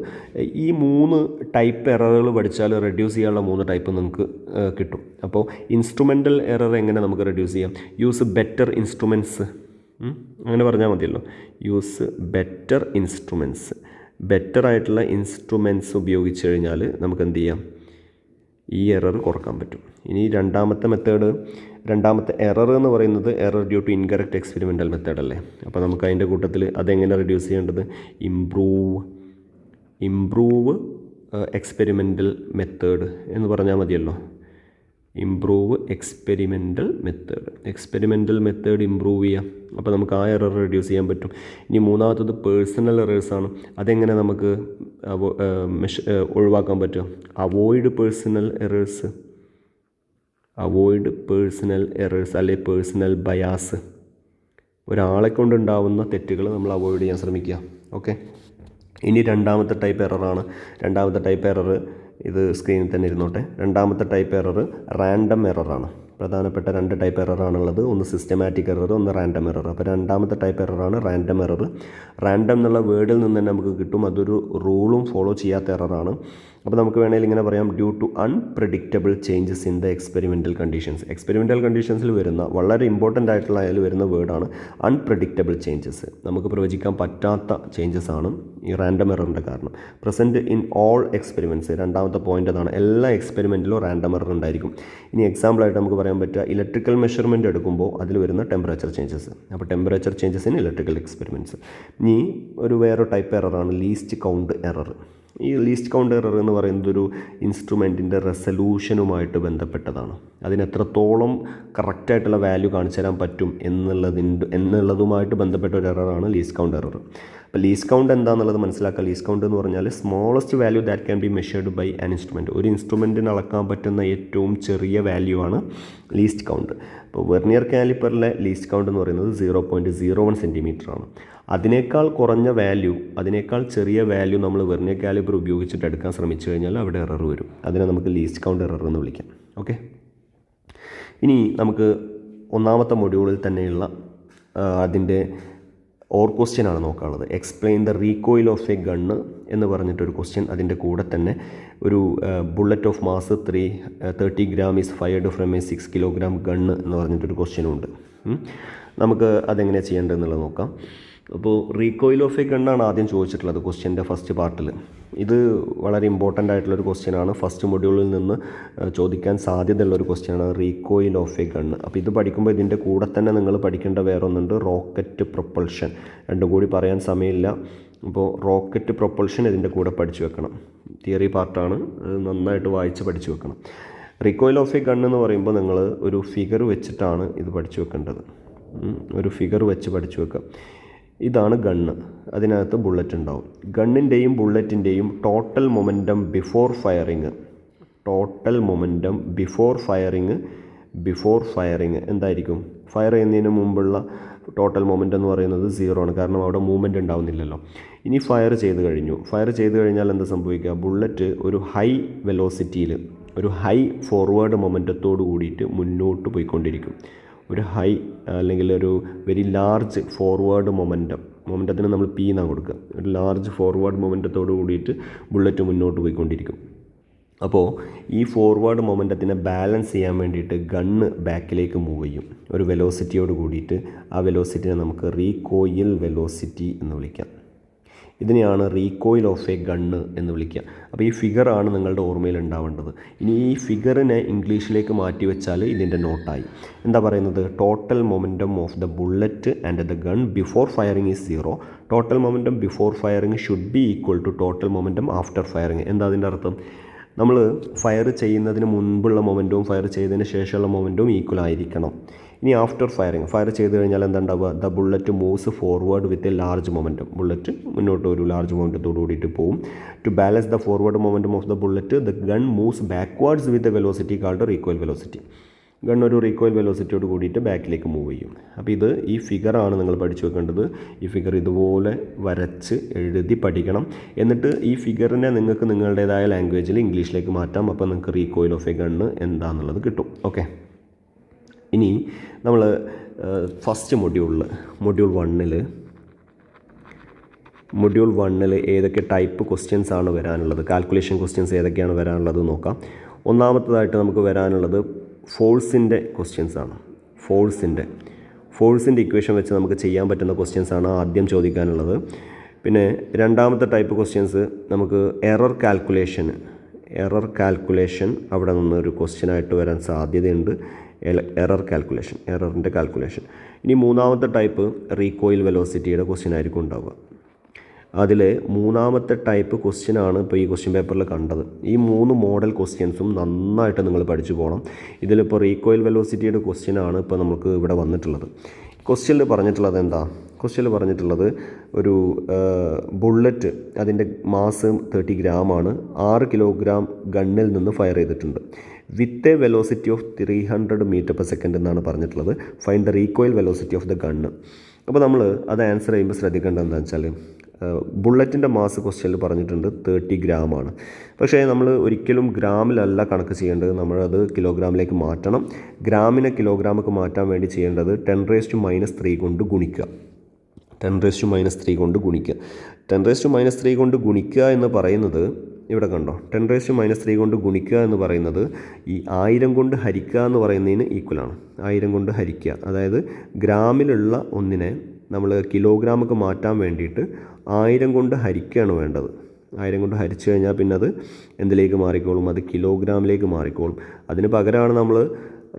A: ഈ 3 ടൈപ്പ് എററുകൾ പഠിച്ചാൽ റെഡ്യൂസ് ചെയ്യാനുള്ള 3 ടൈപ്പ് നമുക്ക് കിട്ടും. അപ്പോൾ ഇൻസ്ട്രുമെൻ്റൽ എറർ എങ്ങനെ നമുക്ക് റെഡ്യൂസ് ചെയ്യാം? യൂസ് ബെറ്റർ ഇൻസ്ട്രുമെൻറ്റ്സ്, അങ്ങനെ പറഞ്ഞാൽ മതിയല്ലോ. Use better instruments. ബെറ്റർ ആയിട്ടുള്ള ഇൻസ്ട്രുമെൻറ്റ്സ് ഉപയോഗിച്ച് കഴിഞ്ഞാൽ നമുക്ക് എന്ത് ചെയ്യാം? ഈ എറർ കുറക്കാൻ പറ്റും. ഇനി രണ്ടാമത്തെ എറർ എന്ന് പറയുന്നത് error due to incorrect experimental method അല്ലേ. അപ്പോൾ നമുക്ക് അതിൻ്റെ കൂട്ടത്തിൽ അതെങ്ങനെ റെഡ്യൂസ് ചെയ്യേണ്ടത്? ഇംപ്രൂവ് എക്സ്പെരിമെൻ്റൽ മെത്തേഡ് എന്ന് പറഞ്ഞാൽ മതിയല്ലോ. ഇംപ്രൂവ് എക്സ്പെരിമെൻ്റൽ മെത്തേഡ് ഇംപ്രൂവ് ചെയ്യാം. അപ്പോൾ നമുക്ക് ആ എറർ റെഡ്യൂസ് ചെയ്യാൻ പറ്റും. ഇനി മൂന്നാമത്തത് പേഴ്സണൽ എറേഴ്സാണ്. അതെങ്ങനെ നമുക്ക് ഒഴിവാക്കാൻ പറ്റും? അവോയ്ഡ് പേഴ്സണൽ എറേഴ്സ് അല്ലെ പേഴ്സണൽ ബയാസ്. ഒരാളെ കൊണ്ടുണ്ടാവുന്ന തെറ്റുകൾ നമ്മൾ അവോയ്ഡ് ചെയ്യാൻ ശ്രമിക്കുക. ഓക്കെ, ഇനി രണ്ടാമത്തെ ടൈപ്പ് എറർ ഇത് സ്ക്രീനിൽ തന്നെ ഇരുന്നോട്ടെ. രണ്ടാമത്തെ ടൈപ്പ് എറർ റാൻഡം എററാണ്. പ്രധാനപ്പെട്ട 2 ടൈപ്പ് എററാണുള്ളത്. ഒന്ന് സിസ്റ്റമാറ്റിക് എറർ, ഒന്ന് റാൻഡം എറർ. അപ്പോൾ രണ്ടാമത്തെ ടൈപ്പ് എററാണ് റാൻഡം എറർ. റാൻഡം എന്നുള്ള വേർഡിൽ നിന്ന് തന്നെ നമുക്ക് കിട്ടും. അതൊരു റൂളും ഫോളോ ചെയ്യാത്ത എററാണ്. അപ്പോൾ നമുക്ക് വേണമെങ്കിൽ ഇങ്ങനെ പറയാം: due to unpredictable changes in the experimental conditions. Experimental കണ്ടീഷൻസിൽ വരുന്ന വളരെ ഇമ്പോർട്ടൻ്റ് ആയിട്ടുള്ള അതിൽ വരുന്ന വേർഡാണ് അൺപ്രഡിക്റ്റബിൾ ചേഞ്ചസ്. നമുക്ക് പ്രവചിക്കാൻ പറ്റാത്ത ചേഞ്ചസ് ആണ് ഈ റാൻഡം എററിൻ്റെ കാരണം. പ്രസൻറ്റ് ഇൻ ഓൾ എക്സ്പെരിമെൻറ്റ്സ്, രണ്ടാമത്തെ പോയിൻ്റ് അതാണ്. എല്ലാ എക്സ്പെരിമെൻറ്റിലും റാൻഡം എറർ ഉണ്ടായിരിക്കും. ഇനി എക്സാമ്പിളായിട്ട് നമുക്ക് പറയാൻ പറ്റുക, ഇലക്ട്രിക്കൽ മെഷർമെൻറ്റ് എടുക്കുമ്പോൾ അതിൽ വരുന്ന ടെമ്പറേച്ചർ ചേഞ്ചസ്. അപ്പോൾ temperature changes in electrical experiments. ഇനി വേറെ ടൈപ്പ് എററാണ് ലീസ്റ്റ് കൗണ്ട് എറർ. ഈ ലീസ്റ്റ് കൗണ്ട് എറർ എന്ന് പറയുന്നത് ഒരു ഇൻസ്ട്രുമെൻറ്റിൻ്റെ റെസൊല്യൂഷനുമായിട്ട് ബന്ധപ്പെട്ടതാണ്. അതിന് എത്രത്തോളം കറക്റ്റായിട്ടുള്ള വാല്യൂ കാണിച്ചു തരാൻ പറ്റും എന്നുള്ളതുമായിട്ട് ബന്ധപ്പെട്ട ഒരു എററാണ് ലീസ്റ്റ് കൗണ്ട് എറർ. അപ്പോൾ ലീസ്റ്റ് കൗണ്ട് എന്താണെന്നുള്ളത് മനസ്സിലാക്കുക. ലീസ്റ്റ് കൗണ്ട് എന്ന് പറഞ്ഞാൽ smallest value that can be measured by an instrument. ഒരു ഇൻസ്ട്രുമെൻറ്റിന് അളക്കാൻ പറ്റുന്ന ഏറ്റവും ചെറിയ വാല്യൂ ആണ് ലീസ്റ്റ് കൗണ്ട്. ഇപ്പോൾ വെർനിയർ കാലിപ്പറിലെ ലീസ്റ്റ് കൗണ്ട് എന്ന് പറയുന്നത് 0.01 സെൻറ്റിമീറ്റർ ആണ്. അതിനേക്കാൾ കുറഞ്ഞ വാല്യൂ, അതിനേക്കാൾ ചെറിയ വാല്യൂ നമ്മൾ വെർനിയർ കാലിപ്പർ ഉപയോഗിച്ചിട്ട് എടുക്കാൻ ശ്രമിച്ചു കഴിഞ്ഞാൽ അവിടെ എറർ വരും. അതിനെ നമുക്ക് ലീസ്റ്റ് കൗണ്ട് എറർ എന്ന് വിളിക്കാം. ഓക്കെ, ഇനി നമുക്ക് ഒന്നാമത്തെ മൊഡ്യൂളിൽ തന്നെയുള്ള അതിൻ്റെ ക്വസ്റ്റ്യൻ ആണ് നോക്കാനുള്ളത്. Explain the recoil of a gun എന്ന് പറഞ്ഞിട്ടൊരു ക്വസ്റ്റ്യൻ. അതിൻ്റെ കൂടെ തന്നെ ഒരു bullet of mass 30 gram is fired from a 6 kilogram gun എന്ന് പറഞ്ഞിട്ടൊരു ക്വസ്റ്റ്യനും ഉണ്ട്. നമുക്ക് അതെങ്ങനെയാണ് ചെയ്യേണ്ടതെന്നുള്ളത് നോക്കാം. അപ്പോൾ റീകോയിൽ ഓഫ് എ ഗണ്ണാണ് ആദ്യം ചോദിച്ചിട്ടുള്ളത് ക്വസ്റ്റ്യൻ്റെ ഫസ്റ്റ് പാർട്ടിൽ. ഇത് വളരെ ഇമ്പോർട്ടൻ്റ് ആയിട്ടുള്ളൊരു ക്വസ്റ്റ്യനാണ്. ഫസ്റ്റ് മൊഡ്യൂളിൽ നിന്ന് ചോദിക്കാൻ സാധ്യതയുള്ളൊരു ക്വസ്റ്റ്യനാണ് റീകോയിൽ ഓഫ് എ ഗണ്ണ്. അപ്പോൾ ഇത് പഠിക്കുമ്പോൾ ഇതിൻ്റെ കൂടെ തന്നെ നിങ്ങൾ പഠിക്കേണ്ട വേറൊന്നുണ്ട്, റോക്കറ്റ് പ്രൊപ്പൾഷൻ. രണ്ടും കൂടി പറയാൻ സമയമില്ല. അപ്പോൾ റോക്കറ്റ് പ്രൊപ്പൾഷൻ ഇതിൻ്റെ കൂടെ പഠിച്ചു വെക്കണം. തിയറി പാർട്ടാണ്, നന്നായിട്ട് വായിച്ച് പഠിച്ചു വെക്കണം. റീകോയിൽ ഓഫ് എ ഗണ്ണ് എന്ന് പറയുമ്പോൾ നിങ്ങൾ ഒരു ഫിഗർ വെച്ചിട്ടാണ് ഇത് പഠിച്ചു വെക്കേണ്ടത്. ഒരു ഫിഗർ വെച്ച് പഠിച്ചു വെക്കുക. ഇതാണ് ഗണ്ണ്, അതിനകത്ത് ബുള്ളറ്റ് ഉണ്ടാവും. ഗണ്ണിൻ്റെയും ബുള്ളറ്റിൻ്റെയും total momentum before firing, before firing എന്തായിരിക്കും? ഫയർ ചെയ്യുന്നതിന് മുമ്പുള്ള ടോട്ടൽ മൊമെൻ്റ് എന്ന് പറയുന്നത് 0 ആണ്, കാരണം അവിടെ മൂവ്മെൻറ്റ് ഉണ്ടാവുന്നില്ലല്ലോ. ഇനി ഫയർ ചെയ്ത് കഴിഞ്ഞാൽ എന്താ സംഭവിക്കുക? ബുള്ളറ്റ് ഒരു ഹൈ വെലോസിറ്റിയിൽ, ഒരു ഹൈ ഫോർവേഡ് മൊമെൻറ്റത്തോട് കൂടിയിട്ട് മുന്നോട്ട് പോയിക്കൊണ്ടിരിക്കും. ഒരു ഹൈ അല്ലെങ്കിൽ ഒരു വെരി ലാർജ് ഫോർവേഡ് മൊമെൻറ്റത്തിന് നമ്മൾ പി എന്നാണ് കൊടുക്കുക. ഒരു ലാർജ് ഫോർവേഡ് മൊമെൻറ്റത്തോട് കൂടിയിട്ട് ബുള്ളറ്റ് മുന്നോട്ട് പോയിക്കൊണ്ടിരിക്കും. അപ്പോൾ ഈ ഫോർവേഡ് മൊമെൻറ്റത്തിനെ ബാലൻസ് ചെയ്യാൻ വേണ്ടിയിട്ട് ഗണ്ണ് ബാക്കിലേക്ക് മൂവ് ചെയ്യും ഒരു വെലോസിറ്റിയോട് കൂടിയിട്ട്. ആ വെലോസിറ്റിനെ നമുക്ക് റീകോയിൽ വെലോസിറ്റി എന്ന് വിളിക്കാം. ഇതിനെയാണ് റീകോയിൽ ഓഫ് എ ഗണ്ണ് എന്ന് വിളിക്കുക. അപ്പോൾ ഈ ഫിഗറാണ് നിങ്ങളുടെ ഓർമ്മയിൽ ഉണ്ടാവേണ്ടത്. ഇനി ഈ ഫിഗറിനെ ഇംഗ്ലീഷിലേക്ക് മാറ്റി വെച്ചാൽ ഇതിൻ്റെ നോട്ടായി. എന്താ പറയുന്നത്? Total momentum of the bullet and the gun before firing is 0. Total momentum before firing should be equal to total momentum after firing. എന്താ അതിൻ്റെ അർത്ഥം? നമ്മൾ ഫയർ ചെയ്യുന്നതിന് മുൻപുള്ള മൊമെൻറ്റവും ഫയർ ചെയ്തതിന് ശേഷമുള്ള മൊമെൻറ്റവും ഈക്വൽ ആയിരിക്കണം. ഇനി ആഫ്റ്റർ ഫയർ ചെയ്ത് കഴിഞ്ഞാൽ എന്താ ഉണ്ടാവുക? The bullet moves forward with a large momentum. Bullet മുന്നോട്ട് ഒരു ലാർജ് മൊമെൻറ്റത്തോട് കൂടിയിട്ട് പോകും. To balance the forward momentum of the bullet the gun moves backwards with a velocity called recoil velocity. Gun ഒരു റീകോയിൽ വെലോസിറ്റിയോട് കൂടിയിട്ട് ബാക്കിലേക്ക് മൂവ് ചെയ്യും. അപ്പോൾ ഇത് ഈ ഫിഗറാണ് നിങ്ങൾ പഠിച്ചു വെക്കേണ്ടത്. ഈ ഫിഗർ ഇതുപോലെ വരച്ച് എഴുതി പഠിക്കണം. എന്നിട്ട് ഈ ഫിഗറിനെ നിങ്ങൾക്ക് നിങ്ങളുടേതായ ലാംഗ്വേജിൽ ഇംഗ്ലീഷിലേക്ക് മാറ്റാം. അപ്പോൾ നിങ്ങൾക്ക് റീകോയിൽ ഓഫ് എ ഗണ്ണ് എന്താണെന്നുള്ളത് കിട്ടും. ഓക്കെ, ഇനി നമ്മൾ ഫസ്റ്റ് മൊഡ്യൂൾ വണ്ണിൽ ഏതൊക്കെ ടൈപ്പ് ക്വസ്റ്റ്യൻസ് ആണ് വരാനുള്ളത്, കാൽക്കുലേഷൻ ക്വസ്റ്റ്യൻസ് ഏതൊക്കെയാണ് വരാനുള്ളത് നോക്കാം. ഒന്നാമത്തേതായിട്ട് നമുക്ക് വരാനുള്ളത് ഫോഴ്സിൻ്റെ ക്വസ്റ്റ്യൻസ് ആണ്. ഫോഴ്സിൻ്റെ ഇക്വേഷൻ വെച്ച് നമുക്ക് ചെയ്യാൻ പറ്റുന്ന ക്വസ്റ്റ്യൻസ് ആണ് ആദ്യം ചോദിക്കാനുള്ളത്. പിന്നെ രണ്ടാമത്തെ ടൈപ്പ് ക്വസ്റ്റ്യൻസ് നമുക്ക് എറർ കാൽക്കുലേഷൻ അവിടെ നിന്ന് ഒരു ക്വസ്റ്റ്യനായിട്ട് വരാൻ സാധ്യതയുണ്ട്. എററിൻ്റെ കാൽക്കുലേഷൻ. ഇനി മൂന്നാമത്തെ ടൈപ്പ് റീകോയിൽ വെലോസിറ്റിയുടെ ക്വസ്റ്റ്യൻ ആയിരിക്കും ഉണ്ടാവുക. അതിൽ മൂന്നാമത്തെ ടൈപ്പ് ക്വസ്റ്റ്യനാണ് ഇപ്പോൾ ഈ ക്വസ്റ്റ്യൻ പേപ്പറിൽ കണ്ടത്. ഈ 3 മോഡൽ ക്വസ്റ്റ്യൻസും നന്നായിട്ട് നിങ്ങൾ പഠിച്ചു പോകണം. ഇതിലിപ്പോൾ റീകോയിൽ വെലോസിറ്റിയുടെ ക്വസ്റ്റ്യനാണ് ഇപ്പോൾ നമുക്ക് ഇവിടെ വന്നിട്ടുള്ളത്. ക്വസ്റ്റ്യനിൽ പറഞ്ഞിട്ടുള്ളത് ഒരു ബുള്ളറ്റ്, അതിൻ്റെ മാസ് 30 ഗ്രാമാണ്, 6 കിലോഗ്രാം ഗണ്ണിൽ നിന്ന് ഫയർ ചെയ്തിട്ടുണ്ട്. With a velocity of 300 metre per second എന്നാണ് പറഞ്ഞിട്ടുള്ളത്. Find the recoil velocity of the gun. അപ്പോൾ നമ്മൾ അത് ആൻസർ ചെയ്യുമ്പോൾ ശ്രദ്ധിക്കേണ്ടത് എന്താണെന്ന് വെച്ചാൽ ബുള്ളറ്റിൻ്റെ മാസ് ക്വസ്റ്റ്യനിൽ പറഞ്ഞിട്ടുണ്ട് 30 ഗ്രാമാണ്. പക്ഷേ നമ്മൾ ഒരിക്കലും ഗ്രാമിലല്ല കണക്ക് ചെയ്യേണ്ടത്, നമ്മളത് കിലോഗ്രാമിലേക്ക് മാറ്റണം. ഗ്രാമിനെ കിലോഗ്രാമൊക്കെ മാറ്റാൻ വേണ്ടി ചെയ്യേണ്ടത് 10⁻³ കൊണ്ട് ഗുണിക്കുക. 10⁻³ കൊണ്ട് ഗുണിക്കുക എന്ന് പറയുന്നത് ഇവിടെ കണ്ടോ, 10⁻³ കൊണ്ട് ഗുണിക്കുക എന്ന് പറയുന്നത് ഈ 1000 കൊണ്ട് ഹരിക്കുക എന്ന് പറയുന്നതിന് ഈക്വലാണ്. 1000 കൊണ്ട് ഹരിക്കുക, അതായത് ഗ്രാമിലുള്ള ഒന്നിനെ നമ്മൾ കിലോഗ്രാമൊക്കെ മാറ്റാൻ വേണ്ടിയിട്ട് 1000 കൊണ്ട് ഹരിക്കുകയാണ് വേണ്ടത്. 1000 കൊണ്ട് ഹരിച്ചു കഴിഞ്ഞാൽ പിന്നെ അത് എന്തിലേക്ക് മാറിക്കോളും? അത് കിലോഗ്രാമിലേക്ക് മാറിക്കോളും. അതിന് പകരമാണ് നമ്മൾ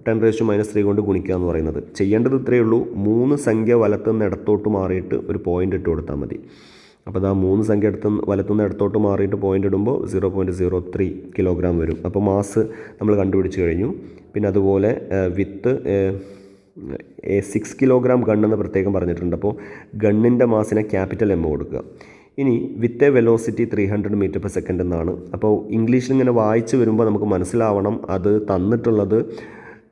A: 10⁻³ കൊണ്ട് ഗുണിക്കുക എന്ന് പറയുന്നത്. ചെയ്യേണ്ടത് ഇത്രയേ ഉള്ളൂ, 3 സംഖ്യ വലത്തുനിന്ന് ഇടത്തോട്ട് മാറിയിട്ട് ഒരു പോയിൻ്റ് ഇട്ട് കൊടുത്താൽ മതി. അപ്പോൾ അത് ആ 3 സംഖ്യ വലത്തുനിന്ന് ഇടത്തോട്ട് മാറിയിട്ട് പോയിൻ്റ് ഇടുമ്പോൾ 0.03 കിലോഗ്രാം വരും. അപ്പോൾ മാസ് നമ്മൾ കണ്ടുപിടിച്ച് കഴിഞ്ഞു. പിന്നെ അതുപോലെ വിത്ത് 6 കിലോഗ്രാം ഗണ്ണെന്ന് പ്രത്യേകം പറഞ്ഞിട്ടുണ്ട്. അപ്പോൾ ഗണ്ണിൻ്റെ മാസിനെ ക്യാപിറ്റൽ എം കൊടുക്കുക. ഇനി with a velocity 300 metre per second എന്നാണ്. അപ്പോൾ ഇംഗ്ലീഷിൽ ഇങ്ങനെ വായിച്ച് വരുമ്പോൾ നമുക്ക് മനസ്സിലാവണം അത് തന്നിട്ടുള്ളത്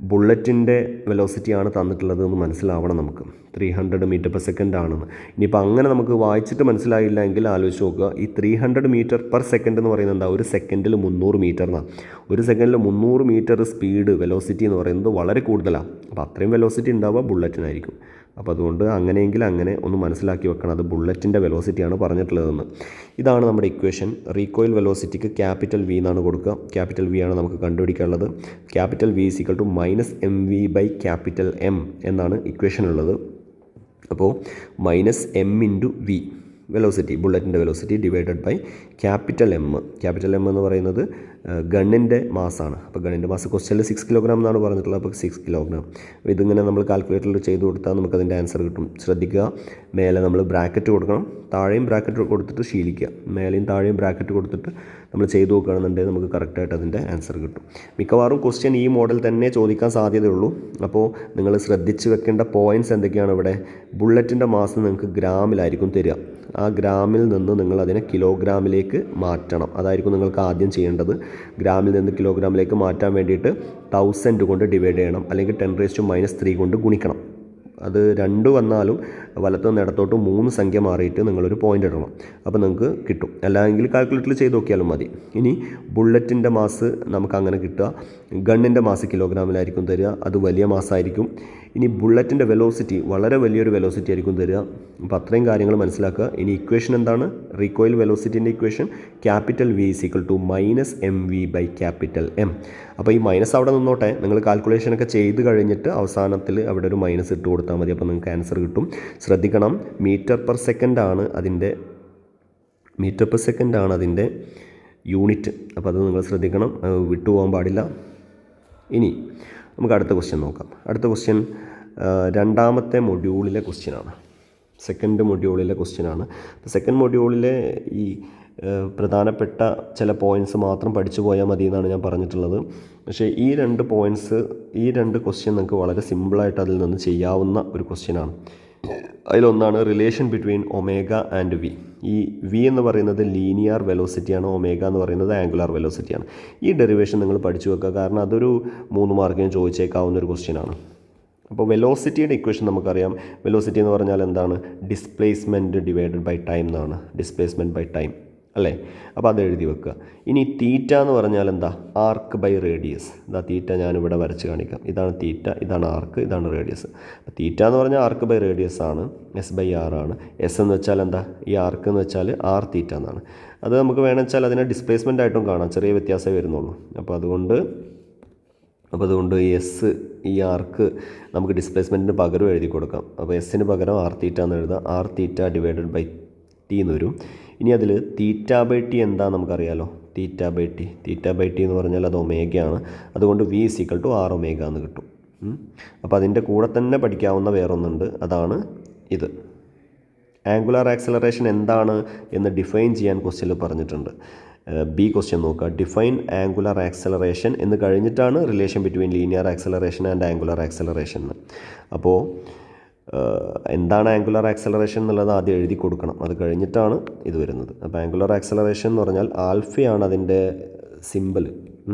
A: ബുള്ളറ്റിൻ്റെ വെലോസിറ്റിയാണ് തന്നിട്ടുള്ളത് എന്ന് മനസ്സിലാവണം നമുക്ക്. 300 മീറ്റർ പെർ സെക്കൻഡ് ആണെന്ന്. ഇനിയിപ്പോൾ അങ്ങനെ നമുക്ക് വായിച്ചിട്ട് മനസ്സിലായില്ല എങ്കിൽ ആലോചിച്ച് നോക്കുക. ഈ 300 മീറ്റർ പെർ സെക്കൻഡ് എന്ന് പറയുന്നത് എന്താ? ഒരു സെക്കൻഡിൽ 300 മീറ്റർ എന്നാണ്. ഒരു സെക്കൻഡിൽ 300 മീറ്റർ സ്പീഡ് വെലോസിറ്റി എന്ന് പറയുന്നത് വളരെ കൂടുതലാണ്. അപ്പോൾ അത്രയും വെലോസിറ്റി ഉണ്ടാവുക ബുള്ളറ്റിനായിരിക്കും. അപ്പോൾ അതുകൊണ്ട് അങ്ങനെയെങ്കിൽ അങ്ങനെ ഒന്ന് മനസ്സിലാക്കി വെക്കണം, അത് ബുള്ളറ്റിൻ്റെ വെലോസിറ്റിയാണ് പറഞ്ഞിട്ടുള്ളതെന്ന്. ഇതാണ് നമ്മുടെ ഇക്വേഷൻ. റീകോയിൽ വെലോസിറ്റിക്ക് ക്യാപിറ്റൽ വി എന്നാണ് കൊടുക്കുക. ക്യാപിറ്റൽ വി ആണ് നമുക്ക് കണ്ടുപിടിക്കാനുള്ളത്. Capital V equal to -mv/M എന്നാണ് ഇക്വേഷൻ ഉള്ളത്. അപ്പോൾ -m/v വെലോസിറ്റി, ബുള്ളറ്റിൻ്റെ velocity divided by capital M. Capital M എന്ന് പറയുന്നത് ഗണ്ണിൻ്റെ മാസാണ്. അപ്പോൾ ഗണ്ണിൻ്റെ മാസ് ക്വസ്റ്റ്യനിൽ 6 കിലോഗ്രാം എന്നാണ് പറഞ്ഞിട്ടുള്ളത്. അപ്പോൾ 6 കിലോഗ്രാം. ഇതിങ്ങനെ നമ്മൾ കാൽക്കുലേറ്ററിൽ ചെയ്ത് കൊടുത്താൽ നമുക്കതിൻ്റെ ആൻസർ കിട്ടും. ശ്രദ്ധിക്കുക, മേലെ നമ്മൾ ബ്രാക്കറ്റ് കൊടുക്കണം, താഴെയും ബ്രാക്കറ്റ് കൊടുത്തിട്ട് ശീലിക്കുക. മേലെയും താഴെയും ബ്രാക്കറ്റ് കൊടുത്തിട്ട് നമ്മൾ ചെയ്ത് നോക്കുകയാണെന്നുണ്ടെങ്കിൽ നമുക്ക് കറക്റ്റായിട്ട് അതിൻ്റെ ആൻസർ കിട്ടും. മിക്കവാറും ക്വസ്റ്റ്യൻ ഈ മോഡൽ തന്നെ ചോദിക്കാൻ സാധ്യതയുള്ളൂ. അപ്പോൾ നിങ്ങൾ ശ്രദ്ധിച്ച് വെക്കേണ്ട പോയിൻറ്റ്സ് എന്തൊക്കെയാണ് ഇവിടെ? ബുള്ളറ്റിൻ്റെ മാസ് നിങ്ങൾക്ക് ഗ്രാമിലായിരിക്കും തരിക. ആ ഗ്രാമിൽ നിന്ന് നിങ്ങൾ അതിനെ കിലോഗ്രാമിലേക്ക് മാറ്റണം. അതായിരിക്കും നിങ്ങൾക്ക് ആദ്യം ചെയ്യേണ്ടത്. ഗ്രാമിൽ നിന്ന് കിലോഗ്രാമിലേക്ക് മാറ്റാൻ വേണ്ടിയിട്ട് 1000 കൊണ്ട് ഡിവൈഡ് ചെയ്യണം, അല്ലെങ്കിൽ 10⁻³ കൊണ്ട് ഗുണിക്കണം. അത് 2 വന്നാലും വലത്തുനിന്ന് ഇടത്തോട്ട് 3 സംഖ്യ മാറിയിട്ട് നിങ്ങളൊരു പോയിൻ്റ് ഇടണം. അപ്പോൾ നിങ്ങൾക്ക് കിട്ടും. അല്ലെങ്കിൽ കാൽക്കുലേറ്ററിൽ ചെയ്ത് നോക്കിയാലും മതി. ഇനി ബുള്ളറ്റിൻ്റെ മാസ് നമുക്ക് അങ്ങനെ കിട്ടുക. ഗണ്ണിൻ്റെ മാസ് കിലോഗ്രാമിലായിരിക്കും തരിക. അത് വലിയ മാസമായിരിക്കും. ഇനി ബുള്ളറ്റിൻ്റെ വെലോസിറ്റി വളരെ വലിയൊരു വെലോസിറ്റി ആയിരിക്കും തരിക. അപ്പോൾ അത്രയും കാര്യങ്ങൾ മനസ്സിലാക്കുക. ഇനി ഇക്വേഷൻ എന്താണ്? റീകോയിൽ വെലോസിറ്റിൻ്റെ equation capital V equal to -mv/M. അപ്പോൾ ഈ മൈനസ് അവിടെ നിന്നോട്ടെ. നിങ്ങൾ കാൽക്കുലേഷനൊക്കെ ചെയ്ത് കഴിഞ്ഞിട്ട് അവസാനത്തിൽ അവിടെ ഒരു മൈനസ് ഇട്ട് കൊടുത്താൽ മതി. അപ്പോൾ നിങ്ങൾക്ക് ആൻസർ കിട്ടും. ശ്രദ്ധിക്കണം, മീറ്റർ പെർ സെക്കൻഡ് ആണ് അതിൻ്റെ യൂണിറ്റ്. അപ്പോൾ അത് നിങ്ങൾ ശ്രദ്ധിക്കണം, വിട്ടുപോകാൻ പാടില്ല. ഇനി നമുക്ക് അടുത്ത ക്വസ്റ്റ്യൻ നോക്കാം. അടുത്ത ക്വസ്റ്റ്യൻ രണ്ടാമത്തെ മൊഡ്യൂളിലെ ക്വസ്റ്റ്യനാണ്. സെക്കൻഡ് മൊഡ്യൂളിലെ ക്വസ്റ്റ്യനാണ്. സെക്കൻഡ് മൊഡ്യൂളിലെ ഈ പ്രധാനപ്പെട്ട ചില പോയിൻറ്റ്സ് മാത്രം പഠിച്ചു പോയാൽ മതി എന്നാണ് ഞാൻ പറഞ്ഞിട്ടുള്ളത്. പക്ഷേ ഈ 2 പോയിൻറ്റ്സ്, ഈ 2 ക്വസ്റ്റ്യൻ നിങ്ങൾക്ക് വളരെ സിമ്പിളായിട്ട് അതിൽ നിന്ന് ചെയ്യാവുന്ന ഒരു ക്വസ്റ്റ്യനാണ്. അതിലൊന്നാണ് relation between omega and we. ഈ വി എന്ന് പറയുന്നത് ലീനിയർ വെലോസിറ്റിയാണ്, ഒമേഗ എന്ന് പറയുന്നത് ആംഗുലാർ വെലോസിറ്റിയാണ്. ഈ ഡെറിവേഷൻ നിങ്ങൾ പഠിച്ചു വെക്കുക, കാരണം അതൊരു 3 മാർക്കിന് ചോദിച്ചേക്കാവുന്ന ഒരു ക്വസ്റ്റ്യനാണ്. അപ്പോൾ വെലോസിറ്റിയുടെ ഇക്വേഷൻ നമുക്കറിയാം. വെലോസിറ്റി എന്ന് പറഞ്ഞാൽ എന്താണ്? ഡിസ്പ്ലേസ്മെൻറ്റ് ഡിവൈഡഡ് ബൈ ടൈം എന്നാണ്. ഡിസ്പ്ലേസ്മെൻറ്റ് ബൈ ടൈം അല്ലേ? അപ്പോൾ അത് എഴുതി വെക്കുക. ഇനി തീറ്റ എന്ന് പറഞ്ഞാൽ എന്താ? Arc by radius. ഇതാ തീറ്റ ഞാനിവിടെ വരച്ച് കാണിക്കാം. ഇതാണ് തീറ്റ, ഇതാണ് ആർക്ക്, ഇതാണ് റേഡിയസ്. അപ്പോൾ തീറ്റ എന്ന് പറഞ്ഞാൽ ആർക്ക് ബൈ റേഡിയസ് ആണ്, S/R ആണ്. എസ് എന്ന് വെച്ചാൽ എന്താ? ഈ ആർക്ക് എന്ന് വെച്ചാൽ ആർ തീറ്റ എന്നാണ്. അത് നമുക്ക് വേണമെന്ന് വെച്ചാൽ അതിനെ ഡിസ്പ്ലേസ്മെൻ്റ് ആയിട്ടും കാണാം, ചെറിയ വ്യത്യാസമേ വരുന്നുള്ളൂ. അപ്പോൾ അതുകൊണ്ട് എസ്, ഈ ആർക്ക് നമുക്ക് ഡിസ്പ്ലേസ്മെൻറ്റിന് പകരം എഴുതി കൊടുക്കാം. അപ്പോൾ എസ്സിന് പകരം ആർ തീറ്റ എന്ന് എഴുതാം. R theta divided by T എന്ന് വരും. ഇനി അതിൽ θ/t എന്താ നമുക്കറിയാലോ? θ/t എന്ന് പറഞ്ഞാൽ അത് ഒമേഗയാണ്. അതുകൊണ്ട് V = R ഒമേഗ എന്ന് കിട്ടും. അപ്പോൾ അതിൻ്റെ കൂടെ തന്നെ പഠിക്കാവുന്ന വേറൊന്നുണ്ട്, അതാണ് ഇത്. ആംഗുലാർ ആക്സലറേഷൻ എന്താണ് എന്ന് ഡിഫൈൻ ചെയ്യാൻ ക്വസ്റ്റ്യനിൽ പറഞ്ഞിട്ടുണ്ട്. ബി ക്വസ്റ്റ്യൻ നോക്കുക. ഡിഫൈൻ ആംഗുലാർ ആക്സലറേഷൻ എന്ന് കഴിഞ്ഞിട്ടാണ് relation between linear acceleration and angular acceleration. അപ്പോൾ എന്താണ് ആംഗുലാർ ആക്സലറേഷൻ എന്നുള്ളത് ആദ്യം എഴുതി കൊടുക്കണം, അത് കഴിഞ്ഞിട്ടാണ് ഇത് വരുന്നത്. അപ്പോൾ ആംഗുലാർ ആക്സലറേഷൻ എന്ന് പറഞ്ഞാൽ ആൽഫയാണ് അതിൻ്റെ സിമ്പിൾ.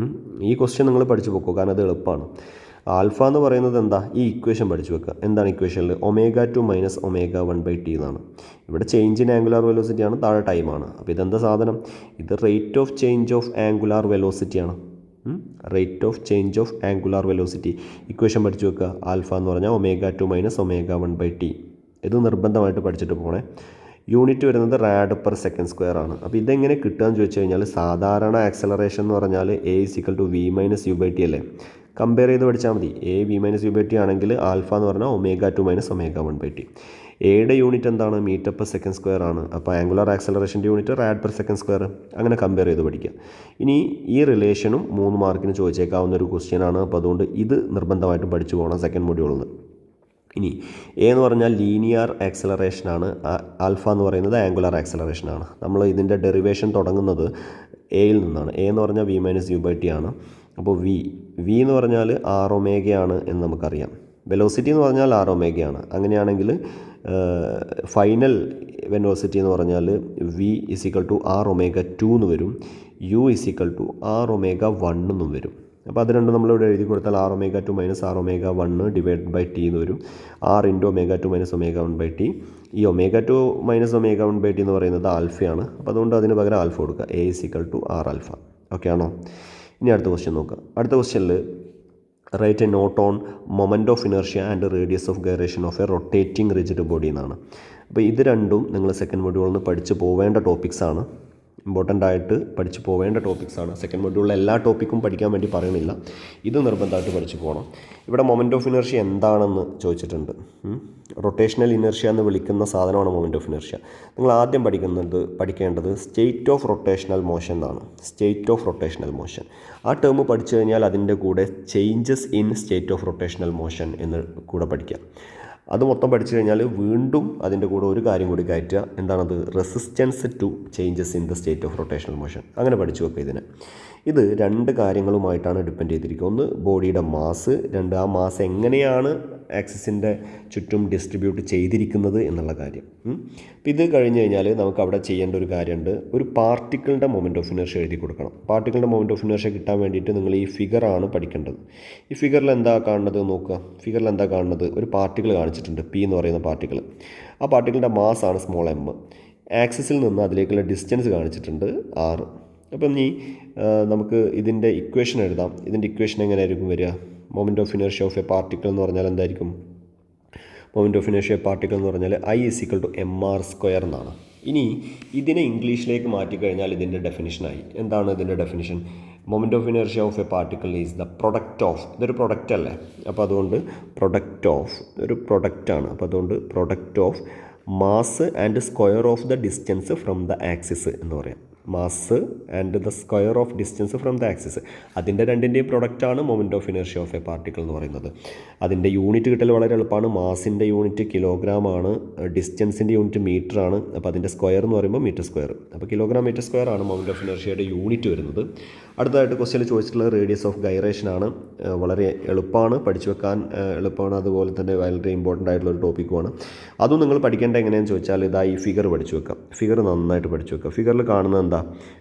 A: ഈ ക്വസ്റ്റ്യൻ നിങ്ങൾ പഠിച്ചു വെക്കുക, കാരണം അത് എളുപ്പമാണ്. ആൽഫ എന്ന് പറയുന്നത് എന്താ? ഈ ഇക്വേഷൻ പഠിച്ചു വെക്കുക. എന്താണ് ഇക്വേഷനിൽ? ω2 - ω1/t എന്നാണ്. ഇവിടെ ചേഞ്ച് ഇൻ ആംഗുലാർ വെലോസിറ്റിയാണ്, താഴെ ടൈമാണ്. അപ്പോൾ ഇതെന്താ സാധനം? ഇത് rate of change of angular വെലോസിറ്റിയാണ്. Rate of change of angular velocity equation പഠിച്ചു വെക്കുക. ആൽഫ എന്ന് പറഞ്ഞാൽ ω2 - ω1/t. ഇത് നിർബന്ധമായിട്ട് പഠിച്ചിട്ട് പോകണേ. യൂണിറ്റ് വരുന്നത് rad/s² ആണ്. അപ്പോൾ ഇതെങ്ങനെ കിട്ടുകയെന്ന് ചോദിച്ചു കഴിഞ്ഞാൽ, സാധാരണ ആക്സലറേഷൻ എന്ന് പറഞ്ഞാൽ A = V - U/t അല്ലേ? കമ്പയർ ചെയ്ത് പഠിച്ചാൽ മതി. A V - U/t ആണെങ്കിൽ ആൽഫ എന്ന് പറഞ്ഞാൽ ω2 - ω1/t. എയുടെ യൂണിറ്റ് എന്താണ്? m/s² ആണ്. അപ്പോൾ ആംഗുലാർ ആക്സലറേഷൻ്റെ യൂണിറ്റ് rad/s². അങ്ങനെ കമ്പയർ ചെയ്ത് പഠിക്കുക. ഇനി ഈ റിലേഷനും 3 മാർക്കിന് ചോദിച്ചേക്കാവുന്ന ഒരു ക്വസ്റ്റ്യനാണ്. അപ്പോൾ അതുകൊണ്ട് ഇത് നിർബന്ധമായിട്ടും പഠിച്ചു പോകണം സെക്കൻഡ് മൊഡ്യൂളിൽ നിന്ന്. ഇനി എ എന്ന് പറഞ്ഞാൽ ലീനിയർ ആക്സലറേഷനാണ്, ആൽഫ എന്ന് പറയുന്നത് ആംഗുലർ ആക്സലറേഷനാണ്. നമ്മൾ ഇതിൻ്റെ ഡെറിവേഷൻ തുടങ്ങുന്നത് എയിൽ നിന്നാണ്. എ എന്ന് പറഞ്ഞാൽ V minus U by T ആണ്. അപ്പോൾ വി എന്ന് പറഞ്ഞാൽ ആർ ഒമേഗയാണ് എന്ന് നമുക്കറിയാം. വെലോസിറ്റി എന്ന് പറഞ്ഞാൽ ആർ ഒമേഗയാണ്. അങ്ങനെയാണെങ്കിൽ ഫൈനൽ വെലോസിറ്റി എന്ന് പറഞ്ഞാൽ V is equal to R omega 2 എന്ന് വരും, U is equal to R omega 1 എന്നും വരും. അപ്പോൾ അത് രണ്ടും നമ്മളിവിടെ എഴുതി കൊടുത്താൽ R omega 2 minus R omega 1 divide by T എന്ന് വരും. R into omega 2 minus omega 1 by T. ഈ omega 2 minus omega 1 by T എന്ന് പറയുന്നത് ആൽഫയാണ്. അപ്പോൾ അതുകൊണ്ട് അതിന് പകരം ആൽഫ കൊടുക്കുക. A is equal to R alpha. Okay ആണോ? ഇനി അടുത്ത ക്വസ്റ്റ്യൻ നോക്കുക. അടുത്ത ക്വസ്റ്റ്യനിൽ write a note on moment of inertia and radius of gyration of a rotating rigid body എന്നാണ്. അപ്പോൾ ഇത് രണ്ടും നിങ്ങൾ സെക്കൻഡ് മൊഡ്യൂളിൽ നിന്ന് പഠിച്ച് പോവേണ്ട ടോപ്പിക്സാണ്. ഇമ്പോർട്ടൻ്റ് ആയിട്ട് പഠിച്ച് പോവേണ്ട ടോപ്പിക്സാണ്. സെക്കൻഡ് മൊഡ്യൂളിലെ എല്ലാ ടോപ്പിക്കും പഠിക്കാൻ വേണ്ടി പറയുന്നില്ല, ഇത് നിർബന്ധമായിട്ട് പഠിച്ച് പോകണം. ഇവിടെ മൊമെൻറ്റ് ഓഫ് ഇനർഷ്യ എന്താണെന്ന് ചോദിച്ചിട്ടുണ്ട്. റൊട്ടേഷണൽ ഇനർഷ്യ എന്ന് വിളിക്കുന്ന സാധനമാണ് മൊമെൻറ്റ് ഓഫ് ഇനർഷ്യ. നിങ്ങൾ ആദ്യം പഠിക്കേണ്ടത് സ്റ്റേറ്റ് ഓഫ് റൊട്ടേഷണൽ മോഷൻ എന്നാണ്. സ്റ്റേറ്റ് ഓഫ് റൊട്ടേഷണൽ മോഷൻ ആ ടേം പഠിച്ചു കഴിഞ്ഞാൽ അതിൻ്റെ കൂടെ changes in state of rotational motion എന്ന് കൂടെ പഠിക്കാം. അത് മൊത്തം പഠിച്ചു കഴിഞ്ഞാൽ വീണ്ടും അതിൻ്റെ കൂടെ ഒരു കാര്യം കൂടി കയറ്റുക. എന്താണത്? Resistance to changes in the state of rotational motion. അങ്ങനെ പഠിച്ചു വെക്കുക ഇതിനെ. ഇത് രണ്ട് കാര്യങ്ങളുമായിട്ടാണ് ഡിപ്പെൻഡ് ചെയ്തിരിക്കുക. ഒന്ന് ബോഡിയുടെ മാസ്, രണ്ട് ആ മാസ് എങ്ങനെയാണ് ആക്സിസിൻ്റെ ചുറ്റും ഡിസ്ട്രിബ്യൂട്ട് ചെയ്തിരിക്കുന്നത് എന്നുള്ള കാര്യം. അപ്പോൾ ഇത് കഴിഞ്ഞ് കഴിഞ്ഞാൽ നമുക്ക് അവിടെ ചെയ്യേണ്ട ഒരു കാര്യമുണ്ട്. ഒരു പാർട്ടിക്കിളിൻ്റെ മൊമെൻറ്റ് ഓഫ് ഇനർഷ്യ എഴുതി കൊടുക്കണം. പാർട്ടിക്കിളിൻ്റെ മൊമെൻറ്റ് ഓഫ് ഇനർഷ്യ കിട്ടാൻ വേണ്ടിയിട്ട് നിങ്ങൾ ഈ ഫിഗറാണ് പഠിക്കേണ്ടത്. ഈ ഫിഗറിൽ എന്താ കാണുന്നത് നോക്കുക. ഫിഗറിൽ എന്താ കാണുന്നത്? ഒരു പാർട്ടിക്കിൾ കാണിച്ചിട്ടുണ്ട്, പി എന്ന് പറയുന്ന പാർട്ടിക്കിൾ. ആ പാർട്ടിക്കിളിൻ്റെ മാസാണ് സ്മോൾ എം. ആക്സിസിൽ നിന്ന് അതിലേക്കുള്ള ഡിസ്റ്റൻസ് കാണിച്ചിട്ടുണ്ട് r. അപ്പം ഇനി നമുക്ക് ഇതിൻ്റെ ഇക്വേഷൻ എഴുതാം. ഇതിൻ്റെ ഇക്വേഷൻ എങ്ങനെയായിരിക്കും വരിക? Moment of inertia of A particle എന്ന് പറഞ്ഞാൽ എന്തായിരിക്കും? മൊമെൻറ്റ് ഓഫ് ഇനർഷ്യ പാർട്ടിക്കിൾ എന്ന് പറഞ്ഞാൽ I ഈക്വൽ ടു mr² എന്നാണ്. ഇനി ഇതിനെ ഇംഗ്ലീഷിലേക്ക് മാറ്റിക്കഴിഞ്ഞാൽ ഇതിൻ്റെ ഡെഫിനിഷനായി. എന്താണ് ഇതിൻ്റെ definition? Moment of inertia of A particle is the product of, ഇതൊരു പ്രൊഡക്റ്റ് അല്ലേ, അപ്പോൾ അതുകൊണ്ട് പ്രൊഡക്റ്റ് ഓഫ്, ഒരു പ്രൊഡക്റ്റാണ്. അപ്പോൾ അതുകൊണ്ട് product of mass and square of the distance from the axis എന്ന് പറയാം. Mass and the square of distance from the axis, അതിൻ്റെ രണ്ടിൻ്റെയും പ്രൊഡക്റ്റാണ് moment of inertia of A particle എന്ന് പറയുന്നത്. അതിൻ്റെ യൂണിറ്റ് കിട്ടൽ വളരെ എളുപ്പമാണ്. മാസിൻ്റെ യൂണിറ്റ് കിലോഗ്രാം ആണ്, ഡിസ്റ്റൻസിൻ്റെ യൂണിറ്റ് മീറ്റർ ആണ്. അപ്പോൾ അതിൻ്റെ സ്ക്വയർ എന്ന് പറയുമ്പോൾ മീറ്റർ സ്ക്വയർ. അപ്പോൾ കിലോഗ്രാം മീറ്റർ സ്ക്വയർ ആണ് മൊമെൻറ്റ് ഓഫ് ഇനർഷ്യയുടെ യൂണിറ്റ് വരുന്നത്. അടുത്തതായിട്ട് ക്വസ്റ്റ്യനിൽ ചോദിച്ചിട്ടുള്ളത് റേഡിയസ് ഓഫ് ഗൈറേഷൻ ആണ്. വളരെ എളുപ്പമാണ്, പഠിച്ചു വെക്കാൻ എളുപ്പമാണ്, അതുപോലെ തന്നെ വളരെ ഇമ്പോർട്ടൻ്റ് ആയിട്ടുള്ള ഒരു ടോപ്പിക്കുമാണ്. അതും നിങ്ങൾ പഠിക്കേണ്ട എങ്ങനെയാണെന്ന് ചോദിച്ചാൽ ഇതാ ഈ ഫിഗർ പഠിച്ചു വെക്കാം. ഫിഗർ നന്നായിട്ട് പഠിച്ചു വെക്കുക. ഫിഗറിൽ കാണുന്നത് എന്താ?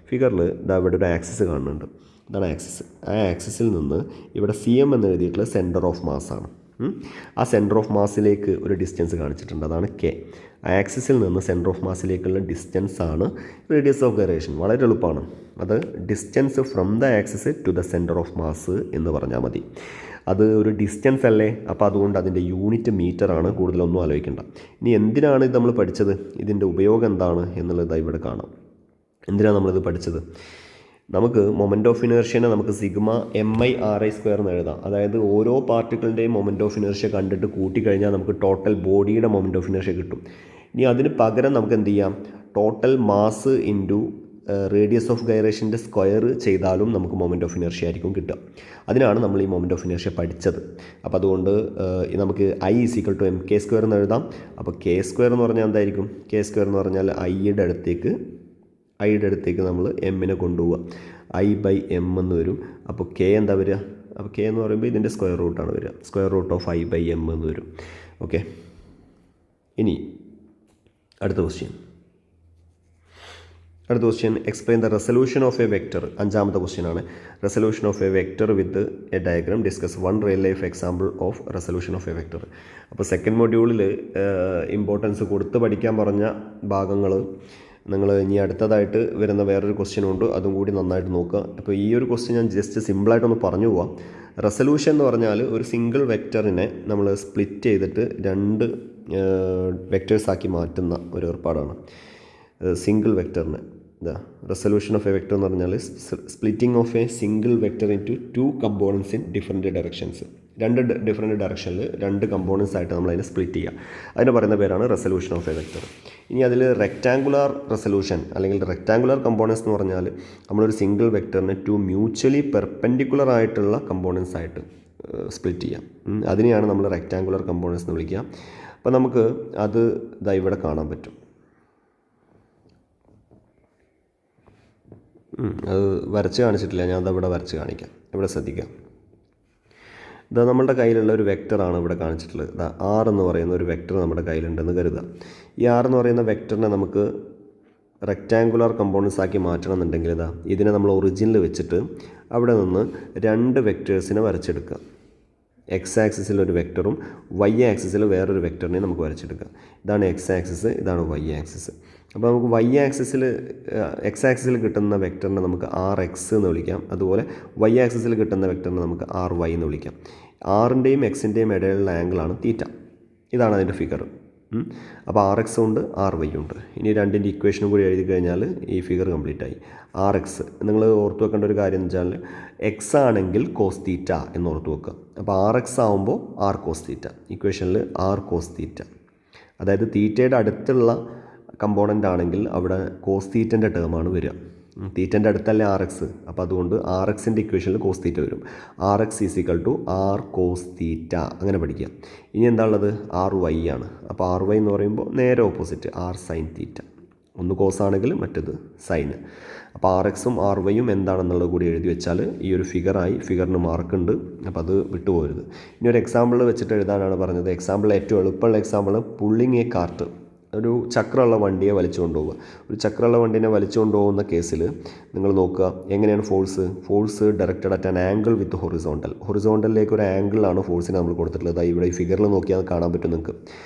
A: ഫിഗറിൽ ഇതാ ഇവിടെ ഒരു ആക്സിസ് കാണുന്നുണ്ട്. ഇതാണ് ആക്സിസ്. ആ ആക്സിസിൽ നിന്ന് ഇവിടെ CM എന്ന് എഴുതിയിട്ടുള്ള സെൻറ്റർ ഓഫ് മാസ് ആണ്. ആ സെൻറ്റർ ഓഫ് മാസിലേക്ക് ഒരു ഡിസ്റ്റൻസ് കാണിച്ചിട്ടുണ്ട്, അതാണ് K. ആക്സിസിൽ നിന്ന് സെൻറ്റർ ഓഫ് മാസിലേക്കുള്ള ഡിസ്റ്റൻസ് ആണ് റേഡിയസ് ഓഫ് ഗൈറേഷൻ. വളരെ എളുപ്പമാണ്. അത് distance from the axis to the centre of mass എന്ന് പറഞ്ഞാൽ മതി. അത് ഒരു ഡിസ്റ്റൻസ് അല്ലേ, അപ്പോൾ അതുകൊണ്ട് അതിൻ്റെ യൂണിറ്റ് മീറ്ററാണ്. കൂടുതലൊന്നും ആലോചിക്കേണ്ട. ഇനി എന്തിനാണ് ഇത് നമ്മൾ പഠിച്ചത്, ഇതിൻ്റെ ഉപയോഗം എന്താണ് എന്നുള്ളത് ഇവിടെ കാണാം. എന്തിനാണ് നമ്മളിത് പഠിച്ചത്? നമുക്ക് മൊമെൻറ്റ് ഓഫ് ഇനർഷ്യനെ നമുക്ക് സിഗ്മ MI/RI² എന്ന് എഴുതാം. അതായത് ഓരോ പാർട്ടിക്കിളിൻ്റെയും മൊമെൻറ്റ് ഓഫ് ഇനർഷ്യ കണ്ടിട്ട് കൂട്ടിക്കഴിഞ്ഞാൽ നമുക്ക് ടോട്ടൽ ബോഡിയുടെ മൊമെൻറ്റ് ഓഫ് ഇനർഷ്യ കിട്ടും. ഇനി അതിന് പകരം നമുക്ക് എന്ത് ചെയ്യാം? Total mass into radius of ഗൈറേഷൻ്റെ സ്ക്വയർ ചെയ്താലും നമുക്ക് മൊമെൻറ്റ് ഓഫ് ഇനർഷ്യ ആയിരിക്കും കിട്ടുക. അതിനാണ് നമ്മൾ ഈ മൊമെൻറ്റ് ഓഫ് ഇനർഷ്യ പഠിച്ചത്. അപ്പോൾ അതുകൊണ്ട് നമുക്ക് I ഈക്വൽ ടു mk² എന്ന് എഴുതാം. അപ്പോൾ k² എന്ന് പറഞ്ഞാൽ എന്തായിരിക്കും? k² എന്ന് പറഞ്ഞാൽ ഐയുടെ അടുത്തേക്ക് നമ്മൾ എമ്മിനെ കൊണ്ടുപോവുക. I/m എന്ന് വരും. അപ്പോൾ k എന്താ വരിക? അപ്പോൾ k എന്ന് പറയുമ്പോൾ ഇതിൻ്റെ സ്ക്വയർ റൂട്ടാണ് വരിക. സ്ക്വയർ റൂട്ട് ഓഫ് I/m എന്ന് വരും. ഓക്കെ, ഇനി അടുത്ത question explain the resolution of a vector. 5ാമത്തെ ക്വസ്റ്റ്യൻ ആണ്. Resolution of a vector with a diagram. Discuss one real life example of resolution of a vector. അപ്പോൾ second മൊഡ്യൂളിൽ importance കൊടുത്ത് പഠിക്കാൻ പറഞ്ഞ ഭാഗങ്ങൾ നിങ്ങൾ ഇനി അടുത്തതായിട്ട് വരുന്ന വേറൊരു ക്വസ്റ്റ്യൻ ഉണ്ട്, അതും കൂടി നന്നായിട്ട് നോക്കുക. അപ്പോൾ ഈ ഒരു ക്വസ്റ്റ്യൻ ഞാൻ ജസ്റ്റ് സിമ്പിളായിട്ടൊന്ന് പറഞ്ഞു പോവാം. റെസൊല്യൂഷൻ എന്ന് പറഞ്ഞാൽ ഒരു സിംഗിൾ വെക്റ്ററിനെ നമ്മൾ സ്പ്ലിറ്റ് ചെയ്തിട്ട് 2 വെക്റ്റേഴ്സാക്കി മാറ്റുന്ന ഒരു ഏർപ്പാടാണ്. സിംഗിൾ വെക്റ്ററിന് റെസൊല്യൂഷൻ ഓഫ് എ വെക്റ്റർ എന്ന് പറഞ്ഞാൽ splitting of a single vector into 2 components in different directions. 2 different ഡയറക്ഷനിൽ 2 കമ്പോണൻസ് ആയിട്ട് നമ്മൾ അതിനെ സ്പ്ലിറ്റ് ചെയ്യുക. അതിന് പറയുന്ന പേരാണ് റെസൊല്യൂഷൻ ഓഫ് എ വെക്റ്റർ. ഇനി അതിൽ റെക്റ്റാങ്കുലർ റെസൊല്യൂഷൻ അല്ലെങ്കിൽ റെക്റ്റാങ്കുലർ കമ്പോണൻസ് എന്ന് പറഞ്ഞാൽ നമ്മളൊരു സിംഗിൾ വെക്റ്ററിനെ 2 മ്യൂച്വലി പെർപെൻഡിക്കുലർ ആയിട്ടുള്ള കമ്പോണൻസ് ആയിട്ട് സ്പ്ലിറ്റ് ചെയ്യാം. അതിനെയാണ് നമ്മൾ റെക്റ്റാങ്കുലർ കമ്പോണൻസ് എന്ന് വിളിക്കുക. അപ്പോൾ നമുക്ക് അത് ഇതാ ഇവിടെ കാണാൻ പറ്റും. അത് വരച്ച് കാണിച്ചിട്ടില്ല, ഞാൻ അതവിടെ വരച്ച് കാണിക്കാം. ഇവിടെ ശ്രദ്ധിക്കാം. ഇത് നമ്മളുടെ കയ്യിലുള്ള ഒരു വെക്ടറാണ് ഇവിടെ കാണിച്ചിട്ടുള്ളത്. ഇതാ ആർ എന്ന് പറയുന്ന ഒരു വെക്ടർ നമ്മുടെ കയ്യിലുണ്ടെന്ന് കരുതുക. ഈ ആർ എന്ന് പറയുന്ന വെക്ടറിനെ നമുക്ക് റെക്റ്റാങ്കുലർ കമ്പോണൻസ് ആക്കി മാറ്റണം എന്നുണ്ടെങ്കിൽ ഇതാ ഇതിനെ നമ്മൾ ഒറിജിനിൽ വെച്ചിട്ട് അവിടെ നിന്ന് 2 വെക്ടേഴ്സിനെ വരച്ചെടുക്കുക. എക്സ് ആക്സിസിൽ ഒരു വെക്ടറും വൈ ആക്സിസിൽ വേറൊരു വെക്ടറിനെ നമുക്ക് വരച്ചെടുക്കാം. ഇതാണ് എക്സ് ആക്സിസ്, ഇതാണ് വൈ ആക്സിസ്. അപ്പോൾ നമുക്ക് വൈ ആക്സിസിൽ എക്സ് ആക്സിസിൽ കിട്ടുന്ന വെക്ടറിനെ നമുക്ക് ആർ എക്സ് എന്ന് വിളിക്കാം. അതുപോലെ വൈ ആക്സിസിൽ കിട്ടുന്ന വെക്ടറിനെ നമുക്ക് ആർ വൈ എന്ന് വിളിക്കാം. ആറിൻ്റെയും എക്സിൻ്റെയും ഇടയിലുള്ള ആംഗിളാണ് തീറ്റ. ഇതാണ് അതിൻ്റെ ഫിഗർ. അപ്പോൾ ആർ എക്സ് ഉണ്ട്, ആർ വൈ ഉണ്ട്. ഇനി രണ്ടിൻ്റെ ഇക്വേഷനും കൂടി എഴുതി കഴിഞ്ഞാൽ ഈ ഫിഗർ കംപ്ലീറ്റ് ആയി. ആർ എക്സ് നിങ്ങൾ ഓർത്ത് വെക്കേണ്ട ഒരു കാര്യം എന്ന് വെച്ചാൽ എക്സ് ആണെങ്കിൽ കോസ് തീറ്റ എന്ന് ഓർത്ത് വെക്കുക. അപ്പോൾ ആർ എക്സ് ആകുമ്പോൾ ആർ കോസ് തീറ്റ, ഇക്വേഷനിൽ ആർ കോസ് തീറ്റ. അതായത് തീറ്റയുടെ അടുത്തുള്ള കമ്പോണൻ്റ് ആണെങ്കിൽ അവിടെ കോസ് തീറ്റൻ്റെ ടേമാണ് വരിക. തീറ്റൻ്റെ അടുത്തല്ലേ ആർ എക്സ്, അപ്പോൾ അതുകൊണ്ട് ആർ എക്സിൻ്റെ ഇക്വേഷനിൽ കോസ് തീറ്റ വരും. R X is equal to R cos theta, അങ്ങനെ പഠിക്കുക. ഇനി എന്താ ഉള്ളത്? ആർ വൈ ആണ്. അപ്പോൾ ആർ വൈ എന്ന് പറയുമ്പോൾ നേരെ ഓപ്പോസിറ്റ് ആർ സൈൻ തീറ്റ. ഒന്ന് കോസ് ആണെങ്കിൽ മറ്റേത് സൈന്. അപ്പോൾ ആർ എക്സും ആർ വൈയും എന്താണെന്നുള്ളത് കൂടി എഴുതി വെച്ചാൽ ഈ ഒരു ഫിഗറായി. ഫിഗറിന് മാർക്കുണ്ട്, അപ്പോൾ അത് വിട്ടുപോകരുത്. ഇനി ഒരു എക്സാമ്പിൾ വെച്ചിട്ട് എഴുതാനാണ് പറഞ്ഞത്. എക്സാമ്പിൾ ഏറ്റവും എളുപ്പമുള്ള എക്സാമ്പിൾ പുള്ളിങ് എ കാർട്ട്. ഒരു ചക്രമുള്ള വണ്ടിയെ വലിച്ചു കൊണ്ടുപോവുക. ഒരു ചക്രമുള്ള വണ്ടീനെ വലിച്ചു കൊണ്ടുപോകുന്ന കേസിൽ നിങ്ങൾ നോക്കുക എങ്ങനെയാണ് force directed at an angle with ഹൊറിസോണ്ടലിലേക്ക് ഒരു ആംഗിളാണ് ഫോഴ്സിന് നമ്മൾ കൊടുത്തിട്ടുള്ളത്. ഇവിടെ ഈ ഫിഗറിൽ നോക്കിയാൽ കാണാൻ പറ്റും നിങ്ങൾക്ക്.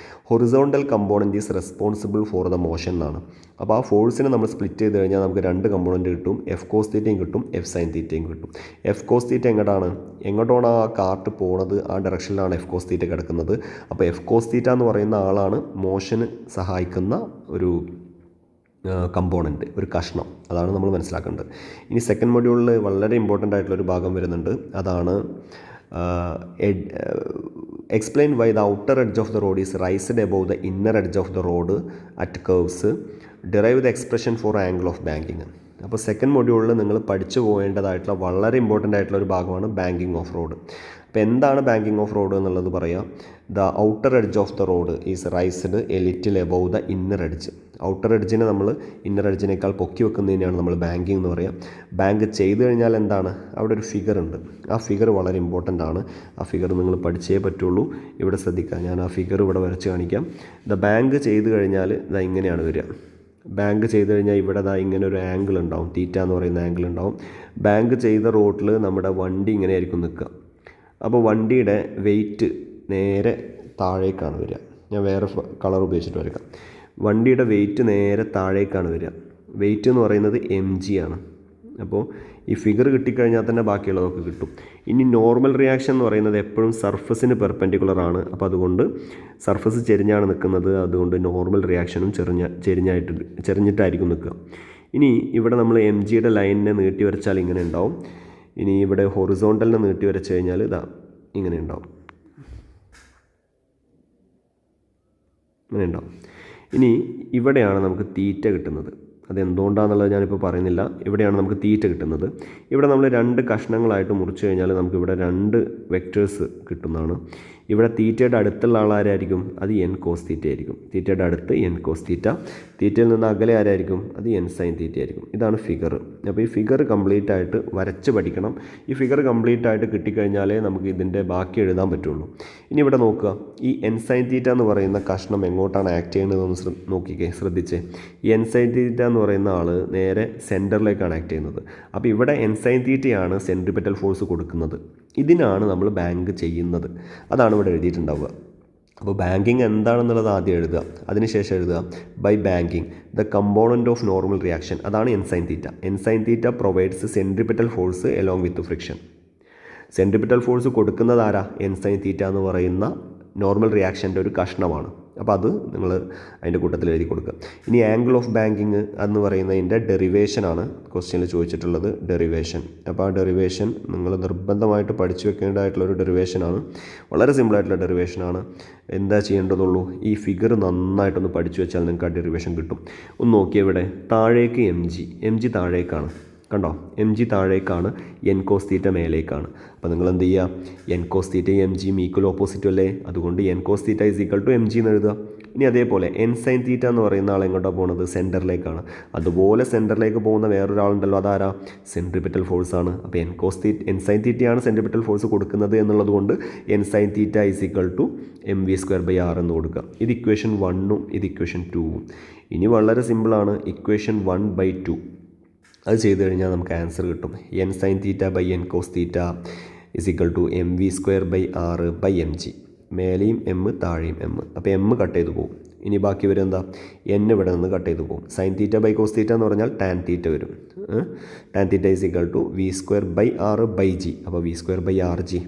A: Horizontal component is responsible for the motion എന്നാണ്. അപ്പോൾ ആ ഫോഴ്സിനെ നമ്മൾ സ്പ്ലിറ്റ് ചെയ്ത് കഴിഞ്ഞാൽ നമുക്ക് 2 കമ്പോണൻറ്റ് കിട്ടും. എഫ് കോസ് തീറ്റയും കിട്ടും, എഫ് സൈൻ തീറ്റയും കിട്ടും. എഫ് കോസ് തീറ്റ എങ്ങോട്ടാണ് ആ കാർട്ട് പോണത്, ആ ഡയറക്ഷനിലാണ് എഫ് കോസ് തീറ്റ കിടക്കുന്നത്. അപ്പോൾ എഫ് കോസ് തീറ്റ എന്ന് പറയുന്ന ആളാണ് മോഷന് സഹായിക്കുന്ന ഒരു കമ്പോണൻറ്റ്, ഒരു കഷ്ണം. അതാണ് നമ്മൾ മനസ്സിലാക്കേണ്ടത്. ഇനി സെക്കൻഡ് മൊഡ്യൂളിൽ വളരെ ഇമ്പോർട്ടൻ്റ് ആയിട്ടുള്ളൊരു ഭാഗം വരുന്നുണ്ട്. അതാണ് explain why the outer edge of the road is raised above the inner edge of the road at curves. Derive the expression for angle of banking. അപ്പോൾ സെക്കൻഡ് മൊഡ്യൂളിൽ നിങ്ങൾ പഠിച്ചു പോകേണ്ടതായിട്ടുള്ള വളരെ ഇമ്പോർട്ടൻ്റ് ആയിട്ടുള്ള ഒരു ഭാഗമാണ് ബാങ്കിങ് ഓഫ് റോഡ്. അപ്പോൾ എന്താണ് ബാങ്കിങ് ഓഫ് റോഡ് എന്നുള്ളത് പറയാം. The outer edge of the road is raised a little above the inner edge. Outer എഡ്ജിനെ നമ്മൾ ഇന്നർ എഡ്ജിനേക്കാൾ പൊക്കി വെക്കുന്നതിനെയാണ് നമ്മൾ ബാങ്കിങ് എന്ന് പറയുക. ബാങ്ക് ചെയ്ത് കഴിഞ്ഞാൽ എന്താണ്, അവിടെ ഒരു ഫിഗർ ഉണ്ട്. ആ ഫിഗർ വളരെ ഇമ്പോർട്ടൻ്റ് ആണ്. ആ ഫിഗർ നിങ്ങൾ പഠിച്ചേ പറ്റുള്ളൂ. ഇവിടെ ശ്രദ്ധിക്കുക, ഞാൻ ആ ഫിഗർ ഇവിടെ വരച്ച് കാണിക്കാം. ദ ബാങ്ക് ചെയ്ത് കഴിഞ്ഞാൽ ഇതാ ഇങ്ങനെയാണ് വരിക. ബാങ്ക് ചെയ്ത് കഴിഞ്ഞാൽ ഇവിടെ ദാ ഇങ്ങനെ ഒരു ആംഗിൾ ഉണ്ടാവും, തീറ്റ എന്ന് പറയുന്ന ആംഗിൾ ഉണ്ടാവും. ബാങ്ക് ചെയ്ത റോഡിൽ നമ്മുടെ വണ്ടി ഇങ്ങനെ ആയിരിക്കും നിൽക്കുക. അപ്പോൾ വണ്ടിയുടെ വെയിറ്റ് നേരെ താഴേക്കാണ് വരിക. ഞാൻ വേറെ കളർ ഉപയോഗിച്ചിട്ട് വരയ്ക്കാം. വണ്ടിയുടെ വെയിറ്റ് നേരെ താഴേക്കാണ് വരിക. വെയിറ്റ് എന്ന് പറയുന്നത് mg ആണ്. അപ്പോൾ ഈ ഫിഗർ കിട്ടിക്കഴിഞ്ഞാൽ തന്നെ ബാക്കിയുള്ളതൊക്കെ കിട്ടും. ഇനി നോർമൽ റിയാക്ഷൻ എന്ന് പറയുന്നത് എപ്പോഴും സർഫസിന് പെർപെൻഡിക്കുലർ ആണ്. അപ്പോൾ അതുകൊണ്ട് സർഫസ് ചെരിഞ്ഞാണ് നിൽക്കുന്നത്. അതുകൊണ്ട് നോർമൽ റിയാക്ഷനും ചെരിഞ്ഞിട്ടായിരിക്കും നിൽക്കുക. ഇനി ഇവിടെ നമ്മൾ mgയുടെ ലൈനിനെ നീട്ടി വരച്ചാൽ ഇങ്ങനെ ഉണ്ടാവും. ഇനി ഇവിടെ ഹൊറിസോണ്ടലിനെ നീട്ടി വരച്ച് കഴിഞ്ഞാൽ ഇതാ ഇങ്ങനെ ഉണ്ടാവും, ഇങ്ങനെ ഉണ്ടാവും. ഇനി ഇവിടെയാണ് നമുക്ക് തീറ്റ കിട്ടുന്നത്. അതെന്തുകൊണ്ടാണെന്നുള്ളത് ഞാനിപ്പോൾ പറയുന്നില്ല. ഇവിടെയാണ് നമുക്ക് തീറ്റ കിട്ടുന്നത്. ഇവിടെ നമ്മൾ 2 കഷ്ണങ്ങളായിട്ട് മുറിച്ച് കഴിഞ്ഞാൽ നമുക്കിവിടെ 2 വെക്ടേഴ്സ് കിട്ടുന്നതാണ്. ഇവിടെ തീറ്റയുടെ അടുത്തുള്ള ആളാരായിരിക്കും? അത് എൻ കോസ് തീറ്റ ആയിരിക്കും. തീറ്റയുടെ അടുത്ത് എൻ കോസ് തീറ്റ. തീറ്റയിൽ നിന്ന് അകലെ ആരായിരിക്കും? അത് എൻ സൈൻ തീറ്റ ആയിരിക്കും. ഇതാണ് ഫിഗർ. അപ്പോൾ ഈ ഫിഗർ കംപ്ലീറ്റ് ആയിട്ട് വരച്ച് പഠിക്കണം. ഈ ഫിഗർ കംപ്ലീറ്റ് ആയിട്ട് കിട്ടിക്കഴിഞ്ഞാലേ നമുക്ക് ഇതിൻ്റെ ബാക്കി എഴുതാൻ പറ്റുള്ളൂ. ഇനി ഇവിടെ നോക്കുക, ഈ എൻ സൈൻ തീറ്റ എന്ന് പറയുന്ന കഷ്ണം എങ്ങോട്ടാണ് ആക്ട് ചെയ്യുന്നതെന്ന് നോക്കിക്കേ, ശ്രദ്ധിച്ചേ. ഈ എൻ സൈൻ തീറ്റ എന്ന് പറയുന്ന ആൾ നേരെ സെൻറ്ററിലേക്കാണ് ആക്ട് ചെയ്യുന്നത്. അപ്പോൾ ഇവിടെ എൻ സൈൻ തീറ്റയാണ് സെൻട്രിപെറ്റൽ ഫോഴ്സ് കൊടുക്കുന്നത്. ഇതിനാണ് നമ്മൾ ബാങ്ക് ചെയ്യുന്നത്. അതാണ് ഇവിടെ എഴുതിയിട്ടുണ്ടാവുക. അപ്പോൾ ബാങ്കിങ് എന്താണെന്നുള്ളത് ആദ്യം എഴുതുക, അതിനുശേഷം എഴുതുക by banking the component of normal reaction. അതാണ് N sine theta. N sine theta provides centripetal force along with friction. Centripetal force കൊടുക്കുന്നത് ആരാ? എൻ സൈൻ തീറ്റ എന്ന് പറയുന്ന നോർമൽ റിയാക്ഷൻ്റെ ഒരു കഷ്ണമാണ്. അപ്പോൾ അത് നിങ്ങൾ അതിൻ്റെ കൂട്ടത്തിൽ എഴുതി കൊടുക്കുക. ഇനി ആംഗിൾ ഓഫ് ബാങ്കിങ് എന്ന് പറയുന്നതിൻ്റെ ഡെറിവേഷനാണ് ക്വസ്റ്റ്യനിൽ ചോദിച്ചിട്ടുള്ളത്, ഡെറിവേഷൻ. അപ്പോൾ ആ ഡെറിവേഷൻ നിങ്ങൾ നിർബന്ധമായിട്ട് പഠിച്ചു വെക്കേണ്ടതായിട്ടുള്ളൊരു ഡെറിവേഷനാണ്. വളരെ സിമ്പിളായിട്ടുള്ള ഡെറിവേഷനാണ്. എന്താ ചെയ്യേണ്ടതുള്ളൂ, ഈ ഫിഗർ നന്നായിട്ടൊന്ന് പഠിച്ചു വെച്ചാൽ നിങ്ങൾക്ക് ആ ഡെറിവേഷൻ കിട്ടും. ഒന്ന് നോക്കിയാൽ ഇവിടെ താഴേക്ക് mg താഴേക്കാണ്. കണ്ടോ, എം ജി താഴേക്കാണ്, എൻ കോസ് തീറ്റ മേലേക്കാണ്. അപ്പോൾ നിങ്ങൾ എന്ത് ചെയ്യുക, എൻ കോസ് തീറ്റയും എം ജിയും ഈക്വൽ ഓപ്പോസിറ്റും അല്ലേ, അതുകൊണ്ട് N cos theta is equal to M G എന്ന് എഴുതുക. ഇനി അതേപോലെ എൻ സൈൻ തീറ്റ എന്ന് പറയുന്ന ആൾ എങ്ങോട്ടാണ് പോകുന്നത്, സെൻറ്ററിലേക്കാണ്. അതുപോലെ സെൻറ്ററിലേക്ക് പോകുന്ന വേറൊരാളുണ്ടല്ലോ, അതാരാ, സെൻട്രിപിറ്റൽ ഫോഴ്സാണ്. അപ്പോൾ എൻ സൈൻ തീറ്റയാണ് സെൻട്രിപിറ്റൽ ഫോഴ്സ് കൊടുക്കുന്നത് എന്നുള്ളത് കൊണ്ട് N sine theta is equal to M V square by R എന്ന് കൊടുക്കുക. ഇത് ഇക്വേഷൻ 1ഉം ഇത് ഇക്വേഷൻ 2ഉം. ഇനി വളരെ സിമ്പിളാണ്, ഇക്വേഷൻ 1/2 അത് ചെയ്ത് കഴിഞ്ഞാൽ നമുക്ക് ആൻസർ കിട്ടും. N sine theta by N cos theta is equal to M V square by R by M G. മേലെയും എം താഴെയും എം. അപ്പോൾ എം കട്ട് ചെയ്ത് പോകും. ഇനി ബാക്കി വരും എന്താ, എൻ ഇവിടെ നിന്ന് കട്ട് ചെയ്ത് പോകും. Sine theta by cos theta എന്ന് പറഞ്ഞാൽ ടാൻ തീറ്റ വരും. Tan theta is equal to V square by R by G. അപ്പോൾ V square by R G.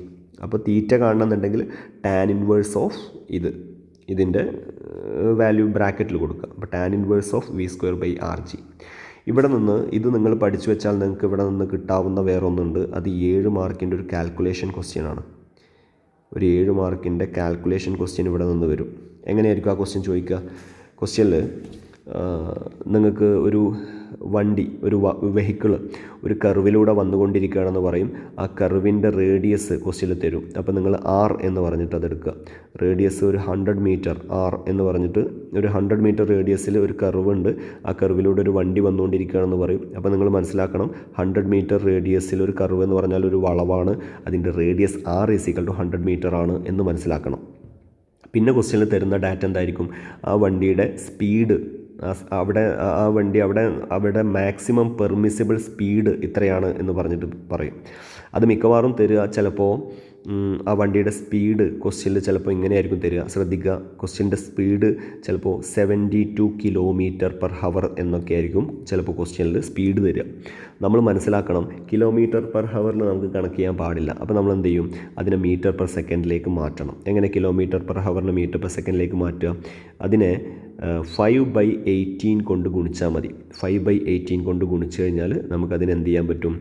A: അപ്പോൾ തീറ്റ കാണണമെന്നുണ്ടെങ്കിൽ ടാൻ ഇൻവേഴ്സ് ഓഫ് ഇതിൻ്റെ വാല്യൂ ബ്രാക്കറ്റിൽ കൊടുക്കുക. അപ്പോൾ tan inverse of V square by R G. ഇവിടെ നിന്ന് ഇത് നിങ്ങൾ പഠിച്ചു വെച്ചാൽ നിങ്ങൾക്ക് ഇവിടെ നിന്ന് കിട്ടാവുന്ന വേറൊന്നുണ്ട്. അത് 7 മാർക്കിൻ്റെ ഒരു കാൽക്കുലേഷൻ ക്വസ്റ്റ്യൻ ആണ്. ഒരു 7 മാർക്കിൻ്റെ കാൽക്കുലേഷൻ ക്വസ്റ്റ്യൻ ഇവിടെ നിന്ന് വരും. എങ്ങനെയായിരിക്കും ആ ക്വസ്റ്റ്യൻ ചോദിക്കുക? ക്വസ്റ്റ്യനിൽ നിങ്ങൾക്ക് ഒരു വണ്ടി, ഒരു വെഹിക്കിൾ ഒരു കർവിലൂടെ വന്നുകൊണ്ടിരിക്കുകയാണെന്ന് പറയും. ആ കർവിൻ്റെ റേഡിയസ് ക്വസ്റ്റ്യനിൽ തരും. അപ്പോൾ നിങ്ങൾ ആർ എന്ന് പറഞ്ഞിട്ട് അതെടുക്കുക. റേഡിയസ് ഒരു 100 മീറ്റർ, ആർ എന്ന് പറഞ്ഞിട്ട് ഒരു 100 മീറ്റർ റേഡിയസിൽ ഒരു കർവ് ഉണ്ട്. ആ കർവിലൂടെ ഒരു വണ്ടി വന്നുകൊണ്ടിരിക്കുകയാണെന്ന് പറയും. അപ്പോൾ നിങ്ങൾ മനസ്സിലാക്കണം, 100 മീറ്റർ റേഡിയസിൽ ഒരു കർവ് എന്ന് പറഞ്ഞാൽ ഒരു വളവാണ്. അതിൻ്റെ radius R is equal to 100 metre ആണ് എന്ന് മനസ്സിലാക്കണം. പിന്നെ ക്വസ്റ്റ്യനിൽ തരുന്ന ഡാറ്റ എന്തായിരിക്കും? ആ വണ്ടിയുടെ സ്പീഡ്, അവിടെ മാക്സിമം പെർമിസിബിൾ സ്പീഡ് ഇത്രയാണ് എന്ന് പറഞ്ഞിട്ട് പറയും. അത് മിക്കവാറും തരിക ചിലപ്പോൾ ആ വണ്ടിയുടെ സ്പീഡ് ക്വസ്റ്റ്യനിൽ ചിലപ്പോൾ ഇങ്ങനെയായിരിക്കും തരിക. ശ്രദ്ധിക്കുക, ക്വസ്റ്റ്യൻ്റെ സ്പീഡ് ചിലപ്പോൾ 72 km/h എന്നൊക്കെ ആയിരിക്കും ചിലപ്പോൾ ക്വസ്റ്റ്യനിൽ സ്പീഡ് തരിക. നമ്മൾ മനസ്സിലാക്കണം, km/h നമുക്ക് കണക്ക് ചെയ്യാൻ പാടില്ല. അപ്പോൾ നമ്മൾ എന്ത് ചെയ്യും, അതിനെ m/s മാറ്റണം. എങ്ങനെ km/h m/s മാറ്റുക? അതിനെ 5/18 കൊണ്ട് ഗുണിച്ചാൽ മതി. 5/18 കൊണ്ട് ഗുണിച്ച് കഴിഞ്ഞാൽ നമുക്കതിന് എന്ത് ചെയ്യാൻ പറ്റും,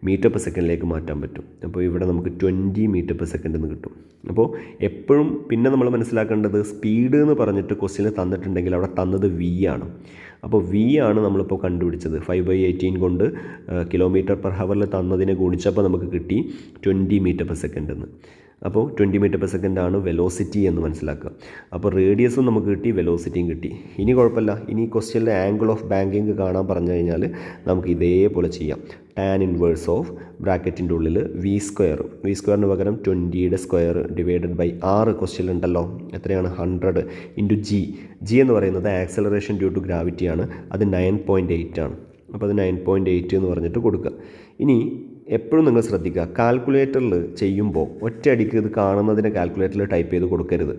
A: m/s മാറ്റാൻ പറ്റും. അപ്പോൾ ഇവിടെ നമുക്ക് 20 m/s എന്ന് കിട്ടും. അപ്പോൾ എപ്പോഴും പിന്നെ നമ്മൾ മനസ്സിലാക്കേണ്ടത്, സ്പീഡ് എന്ന് പറഞ്ഞിട്ട് ക്വസ്റ്റ്യനിൽ തന്നിട്ടുണ്ടെങ്കിൽ അവിടെ തന്നത് v ആണ്. അപ്പോൾ v ആണ് നമ്മളിപ്പോൾ കണ്ടുപിടിച്ചത്. 5/18 കൊണ്ട് km/h തന്നതിനെ ഗുണിച്ചപ്പോൾ നമുക്ക് കിട്ടി 20 m/s എന്ന്. അപ്പോൾ 20 m/s ആണ് വെലോസിറ്റി എന്ന് മനസ്സിലാക്കുക. അപ്പോൾ റേഡിയസും നമുക്ക് കിട്ടി, വെലോസിറ്റിയും കിട്ടി. ഇനി കുഴപ്പമില്ല, ഇനി ക്വസ്റ്റ്യനിലെ ആംഗിൾ ഓഫ് ബാങ്കിങ് കാണാൻ പറഞ്ഞു കഴിഞ്ഞാൽ നമുക്ക് ഇതേപോലെ ചെയ്യാം. ടാൻ ഇൻവേഴ്സ് ഓഫ് ബ്രാക്കറ്റിൻ്റെ ഉള്ളിൽ വി സ്ക്വയറിന് പകരം 20യുടെ സ്ക്വയർ ഡിവൈഡഡ് ബൈ ആർ ക്വസ്റ്റ്യനിലുണ്ടല്ലോ, എത്രയാണ്, 100 ഇൻറ്റു ജി എന്ന് പറയുന്നത് ആക്സലറേഷൻ ഡ്യൂ ടു ഗ്രാവിറ്റിയാണ്. അത് 9.8 ആണ്. അപ്പോൾ അത് 9.8 എന്ന് പറഞ്ഞിട്ട് കൊടുക്കുക. ഇനി എപ്പോഴും നിങ്ങൾ ശ്രദ്ധിക്കുക, കാൽക്കുലേറ്ററിൽ ചെയ്യുമ്പോൾ ഒറ്റയടിക്ക് ഇത് കാണുന്നതിനെ കാൽക്കുലേറ്ററിൽ ടൈപ്പ് ചെയ്ത് കൊടുക്കരുത്.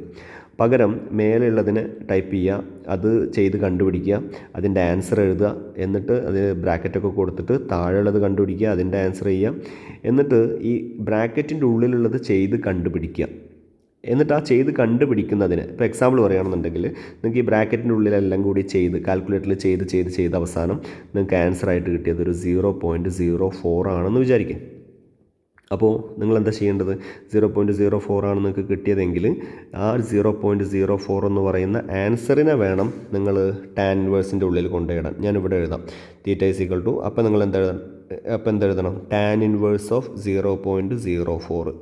A: പകരം മേലെയുള്ളതിനെ ടൈപ്പ് ചെയ്യുക, അത് ചെയ്ത് കണ്ടുപിടിക്കുക, അതിൻ്റെ ആൻസർ എഴുതുക, എന്നിട്ട് അത് ബ്രാക്കറ്റൊക്കെ കൊടുത്തിട്ട് താഴെയുള്ളത് കണ്ടുപിടിക്കുക, അതിൻ്റെ ആൻസർ ചെയ്യുക, എന്നിട്ട് ഈ ബ്രാക്കറ്റിൻ്റെ ഉള്ളിലുള്ളത് ചെയ്ത് കണ്ടുപിടിക്കുക. എന്നിട്ട് ആ ചെയ്ത് കണ്ടുപിടിക്കുന്നതിന്, ഇപ്പോൾ എക്സാമ്പിൾ പറയുകയാണെന്നുണ്ടെങ്കിൽ നിങ്ങൾക്ക് ഈ ബ്രാക്കറ്റിൻ്റെ ഉള്ളിലെല്ലാം കൂടി കാൽക്കുലേറ്ററിൽ ചെയ്ത് അവസാനം നിങ്ങൾക്ക് ആൻസറായിട്ട് കിട്ടിയത് ഒരു 0.04 ആണെന്ന് വിചാരിക്കും. അപ്പോൾ നിങ്ങൾ എന്താ ചെയ്യേണ്ടത്, 0.04 ആണ് നിങ്ങൾക്ക് കിട്ടിയതെങ്കിൽ ആ 0.04 എന്ന് പറയുന്ന ആൻസറിനെ വേണം നിങ്ങൾ ടാൻ ഇൻവേഴ്സിൻ്റെ ഉള്ളിൽ കൊണ്ടുപോയിടാൻ. ഞാനിവിടെ എഴുതാം തീറ്റ ഈസ് ഈക്വൽ ടു, അപ്പോൾ നിങ്ങൾ എന്തെഴുതണം, ടാൻ ഇൻവേഴ്സ് ഓഫ് 0.04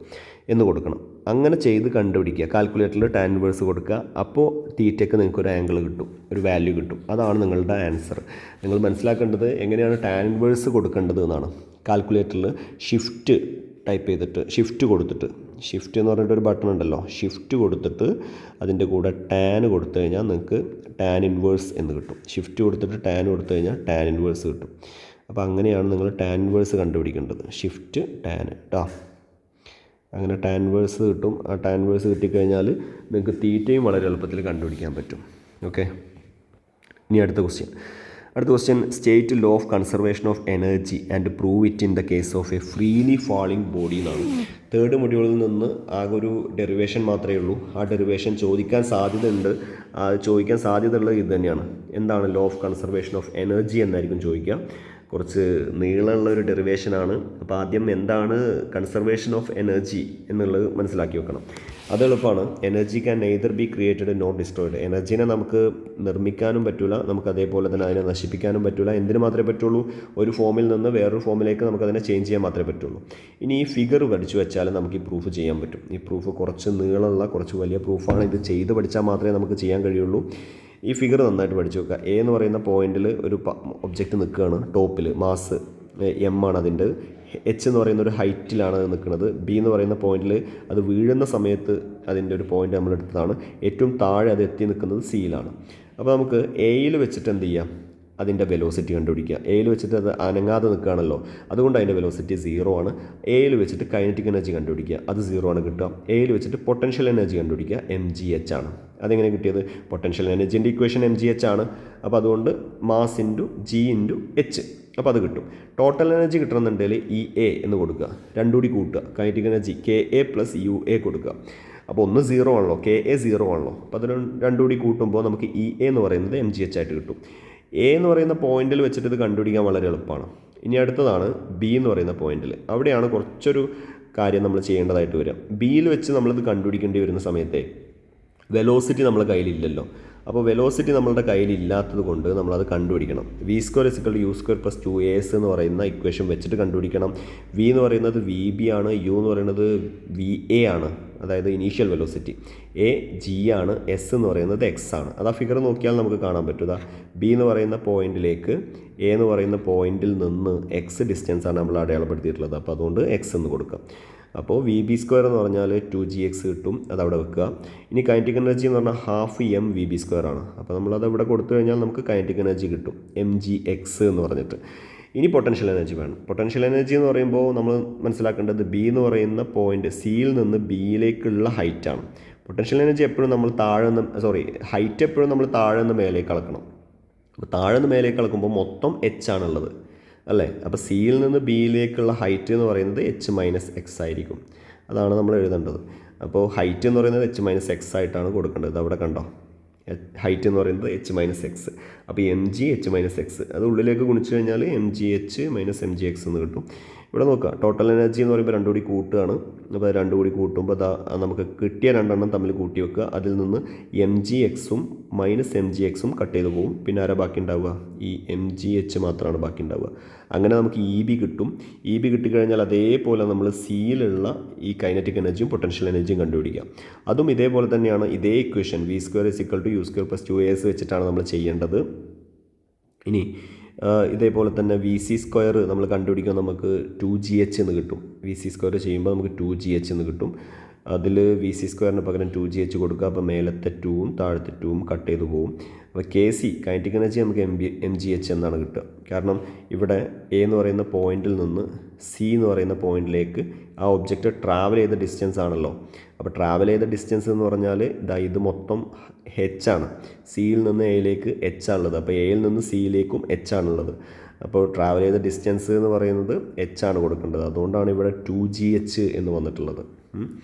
A: എന്ന് കൊടുക്കണം. അങ്ങനെ ചെയ്ത് കണ്ടുപിടിക്കുക. കാൽക്കുലേറ്ററിൽ ടാൻ ഇൻവേഴ്സ് കൊടുക്കുക. അപ്പോൾ തീറ്റയ്ക്ക് നിങ്ങൾക്കൊരു ആംഗിൾ കിട്ടും, ഒരു വാല്യൂ കിട്ടും. അതാണ് നിങ്ങളുടെ ആൻസർ. നിങ്ങൾ മനസ്സിലാക്കേണ്ടത് എങ്ങനെയാണ് ടാൻ ഇൻവേഴ്സ് കൊടുക്കേണ്ടത് എന്നാണ്. കാൽക്കുലേറ്ററിൽ ഷിഫ്റ്റ് ടൈപ്പ് ചെയ്തിട്ട് ഷിഫ്റ്റ് എന്ന് പറഞ്ഞിട്ട് ഒരു ബട്ടൺ ഉണ്ടല്ലോ, ഷിഫ്റ്റ് കൊടുത്തിട്ട് അതിൻ്റെ കൂടെ ടാൻ കൊടുത്തു കഴിഞ്ഞാൽ നിങ്ങൾക്ക് ടാൻ ഇൻവേഴ്സ് എന്ന് കിട്ടും. ഷിഫ്റ്റ് കൊടുത്തിട്ട് ടാൻ കൊടുത്തു കഴിഞ്ഞാൽ ടാൻ ഇൻവേഴ്സ് കിട്ടും. അപ്പോൾ അങ്ങനെയാണ് നിങ്ങൾ ടാൻ ഇൻവേഴ്സ് കണ്ടുപിടിക്കേണ്ടത്. ഷിഫ്റ്റ് ടാൻ കേട്ടോ. അങ്ങനെ ടാൻ ഇൻവേഴ്സ് കിട്ടും. ആ ടാൻ ഇൻവേഴ്സ് കിട്ടിക്കഴിഞ്ഞാൽ നിങ്ങൾക്ക് തീറ്റയും വളരെ എളുപ്പത്തിൽ കണ്ടുപിടിക്കാൻ പറ്റും. ഓക്കെ, ഇനി അടുത്ത question state law of conservation of energy and prove it in the case of a freely falling body എന്നാണ്. 3rd മൊഡ്യൂളിൽ നിന്ന് ആകെ ഒരു ഡെറിവേഷൻ മാത്രമേ ഉള്ളൂ. ആ ഡെറിവേഷൻ ചോദിക്കാൻ സാധ്യതയുള്ളത് ഇത് തന്നെയാണ്. എന്താണ് law of conservation of energy എന്നായിരിക്കും ചോദിക്കുക. കുറച്ച് നീളമുള്ള ഒരു ഡെറിവേഷനാണ്. അപ്പോൾ ആദ്യം എന്താണ് കൺസർവേഷൻ ഓഫ് എനർജി എന്നുള്ളത് മനസ്സിലാക്കി വെക്കണം. അത് എളുപ്പമാണ്. Energy can neither be created not destroyed. എനർജീനെ നമുക്ക് നിർമ്മിക്കാനും പറ്റില്ല, നമുക്ക് അതേപോലെ തന്നെ അതിനെ നശിപ്പിക്കാനും പറ്റില്ല. എന്തിനു മാത്രമേ പറ്റുള്ളൂ? ഒരു ഫോമിൽ നിന്ന് വേറൊരു ഫോമിലേക്ക് നമുക്കതിനെ ചേഞ്ച് ചെയ്യാൻ മാത്രമേ പറ്റുള്ളൂ. ഇനി ഈ ഫിഗർ പഠിച്ചു വെച്ചാൽ നമുക്ക് ഈ പ്രൂഫ് ചെയ്യാൻ പറ്റും. ഈ പ്രൂഫ് കുറച്ച് നീളമുള്ള കുറച്ച് വലിയ പ്രൂഫാണ്. ഇത് ചെയ്ത് പഠിച്ചാൽ മാത്രമേ നമുക്ക് ചെയ്യാൻ കഴിയുള്ളൂ. ഈ ഫിഗർ നന്നായിട്ട് പഠിച്ചു വെക്കുക. എ എന്ന് പറയുന്ന പോയിന്റിൽ ഒരു ഒബ്ജക്റ്റ് നിൽക്കുകയാണ്. ടോപ്പിൽ മാസ് എം ആണ് അതിൻ്റെ. എച്ച് എന്ന് പറയുന്ന ഒരു ഹൈറ്റിലാണ് അത് നിൽക്കുന്നത്. ബി എന്ന് പറയുന്ന പോയിന്റിൽ അത് വീഴുന്ന സമയത്ത് അതിൻ്റെ ഒരു പോയിന്റ് നമ്മളെടുത്തതാണ്. ഏറ്റവും താഴെ അത് എത്തി നിൽക്കുന്നത് സിയിലാണ്. അപ്പോൾ നമുക്ക് എയിൽ വെച്ചിട്ട് എന്ത് ചെയ്യാം? അതിൻ്റെ വെലോസിറ്റി കണ്ടുപിടിക്കുക. എയിൽ വെച്ചിട്ട് അത് അനങ്ങാതെ നിൽക്കുകയാണല്ലോ, അതുകൊണ്ട് അതിൻ്റെ വെലോസിറ്റി 0 ആണ്. എയിൽ വെച്ചിട്ട് കൈനറ്റിക് എനർജി കണ്ടുപിടിക്കുക, അത് 0 ആണ് കിട്ടുക. എയിൽ വെച്ചിട്ട് പൊട്ടൻഷ്യൽ എനർജി കണ്ടുപിടിക്കുക, mgh ആണ്. അതെങ്ങനെ കിട്ടിയത്? പൊട്ടൻഷ്യൽ എനർജിൻ്റെ ഇക്വേഷൻ mgh ആണ്. അപ്പോൾ അതുകൊണ്ട് mass into G into H, അപ്പോൾ അത് കിട്ടും. ടോട്ടൽ എനർജി കിട്ടണമെന്നുണ്ടെങ്കിൽ EA എന്ന് കൊടുക്കുക, രണ്ടും കൂടി കൂട്ടുക. കൈനറ്റിക് എനർജി KA + UA കൊടുക്കുക. അപ്പോൾ ഒന്ന് 0 ആണല്ലോ, KA 0 ആണല്ലോ. അപ്പോൾ അത് രണ്ടും കൂടി കൂട്ടുമ്പോൾ നമുക്ക് EA എന്ന് പറയുന്നത് mgh ആയിട്ട് കിട്ടും. എ എന്ന് പറയുന്ന പോയിന്റിൽ വെച്ചിട്ട് ഇത് കണ്ടുപിടിക്കാൻ വളരെ എളുപ്പമാണ്. ഇനി അടുത്തതാണ് ബി എന്ന് പറയുന്ന പോയിന്റിൽ. അവിടെയാണ് കുറച്ചൊരു കാര്യം നമ്മൾ ചെയ്യേണ്ടതായിട്ട് വരിക. ബിയിൽ വെച്ച് നമ്മളിത് കണ്ടുപിടിക്കേണ്ടി വരുന്ന സമയത്തെ വെലോസിറ്റി നമ്മളെ കയ്യിലില്ലല്ലോ. അപ്പോൾ വെലോസിറ്റി നമ്മളുടെ കയ്യിലില്ലാത്തത് കൊണ്ട് നമ്മളത് കണ്ടുപിടിക്കണം. v² = u² + 2as എന്ന് പറയുന്ന ഇക്വേഷൻ വെച്ചിട്ട് കണ്ടുപിടിക്കണം. v എന്ന് പറയുന്നത് VB ആണ്, u എന്ന് പറയുന്നത് VA ആണ്, അതായത് ഇനീഷ്യൽ വെലോസിറ്റി. A G ആണ്, S എന്ന് പറയുന്നത് X ആണ്. അത് ആ ഫിഗർ നോക്കിയാൽ നമുക്ക് കാണാൻ പറ്റുക. B എന്ന് പറയുന്ന പോയിന്റിലേക്ക് A എന്ന് പറയുന്ന പോയിന്റിൽ നിന്ന് X ഡിസ്റ്റൻസ് ആണ് നമ്മൾ അടയാളപ്പെടുത്തിയിട്ടുള്ളത്. അപ്പോൾ അതുകൊണ്ട് X എന്ന് കൊടുക്കാം. അപ്പോൾ VB² എന്ന് പറഞ്ഞാൽ 2gx കിട്ടും, അതവിടെ വെക്കുക. ഇനി കൈനറ്റിക് എനർജി എന്ന് പറഞ്ഞാൽ ½ mVB² ആണ്. അപ്പോൾ നമ്മളത് ഇവിടെ കൊടുത്തു കഴിഞ്ഞാൽ നമുക്ക് കൈനറ്റിക് എനർജി കിട്ടും, mgx എന്ന് പറഞ്ഞിട്ട്. ഇനി പൊട്ടൻഷ്യൽ എനർജി വേണം. പൊട്ടൻഷ്യൽ എനർജി എന്ന് പറയുമ്പോൾ നമ്മൾ മനസ്സിലാക്കേണ്ടത് ബി എന്ന് പറയുന്ന പോയിന്റ് സിയിൽ നിന്ന് ബിയിലേക്കുള്ള ഹൈറ്റാണ്. പൊട്ടൻഷ്യൽ എനർജി എപ്പോഴും നമ്മൾ ഹൈറ്റ് എപ്പോഴും നമ്മൾ താഴെ നിന്ന് മേലേക്ക് അളക്കണം. അപ്പോൾ താഴെ നിന്ന് മേലേക്ക് അളക്കുമ്പോൾ മൊത്തം h ആണുള്ളത് അല്ലേ. അപ്പോൾ സിയിൽ നിന്ന് ബിയിലേക്കുള്ള ഹൈറ്റ് എന്ന് പറയുന്നത് h - x ആയിരിക്കും. അതാണ് നമ്മൾ എഴുതേണ്ടത്. അപ്പോൾ ഹൈറ്റ് എന്ന് പറയുന്നത് h - x ആയിട്ടാണ് കൊടുക്കേണ്ടത്. അവിടെ കണ്ടോ, ഹൈറ്റ് എന്ന് പറയുന്നത് h - x. അപ്പോൾ mg h - x അത് ഉള്ളിലേക്ക് ഗുണിച്ചു കഴിഞ്ഞാൽ mgh - mgx എന്ന് കിട്ടും. ഇവിടെ നോക്കുക, ടോട്ടൽ എനർജി എന്ന് പറയുമ്പോൾ രണ്ടും കൂടി കൂട്ടുകയാണ്. അപ്പോൾ രണ്ടും കൂടി കൂട്ടുമ്പോൾ നമുക്ക് കിട്ടിയ രണ്ടെണ്ണം തമ്മിൽ കൂട്ടി വെക്കുക. അതിൽ നിന്ന് mgxഉം -mgxഉം കട്ട് ചെയ്ത് പോകും. പിന്നെ ആരാ ബാക്കി ഉണ്ടാവുക? ഈ mgh മാത്രമാണ് ബാക്കി ഉണ്ടാവുക. അങ്ങനെ നമുക്ക് EB കിട്ടും. EB കിട്ടിക്കഴിഞ്ഞാൽ അതേപോലെ നമ്മൾ സിയിലുള്ള ഈ കൈനറ്റിക് എനർജിയും പൊട്ടൻഷ്യൽ എനർജിയും കണ്ടുപിടിക്കാം. അതും ഇതേപോലെ തന്നെയാണ്. ഇതേ ഇക്വേഷൻ v² = u² + 2as വെച്ചിട്ടാണ് നമ്മൾ ചെയ്യേണ്ടത്. ഇനി ഇതേപോലെ തന്നെ VC² നമ്മൾ കണ്ടുപിടിക്കുമ്പോൾ നമുക്ക് 2gh എന്ന് കിട്ടും. VC² ചെയ്യുമ്പോൾ നമുക്ക് 2gh എന്ന് കിട്ടും. അതിൽ VC² പകരം 2gh കൊടുക്കുക. അപ്പോൾ മേലത്തെ 2ഉം താഴത്തെ 2ഉം കട്ട് ചെയ്ത് പോകും. അപ്പോൾ KC കൈനറ്റിക് എനർജി നമുക്ക് mgh എന്നാണ് കിട്ടുക. കാരണം ഇവിടെ A എന്ന് പറയുന്ന പോയിന്റിൽ നിന്ന് C എന്ന് പറയുന്ന പോയിന്റിലേക്ക് ആ ഒബ്ജക്റ്റ് ട്രാവൽ ചെയ്ത ഡിസ്റ്റൻസ് ആണല്ലോ. അപ്പോൾ ട്രാവൽ ചെയ്ത ഡിസ്റ്റൻസ് എന്ന് പറഞ്ഞാൽ ഇത് മൊത്തം h ആണ്. സിയിൽ നിന്ന് എയിലേക്ക് h ആണുള്ളത്. അപ്പോൾ എയിൽ നിന്ന് സിയിലേക്കും h ആണുള്ളത്. അപ്പോൾ ട്രാവൽ ചെയ്ത ഡിസ്റ്റൻസ് എന്ന് പറയുന്നത് h ആണ് കൊടുക്കേണ്ടത്. അതുകൊണ്ടാണ് ഇവിടെ 2gh എന്ന് വന്നിട്ടുള്ളത്.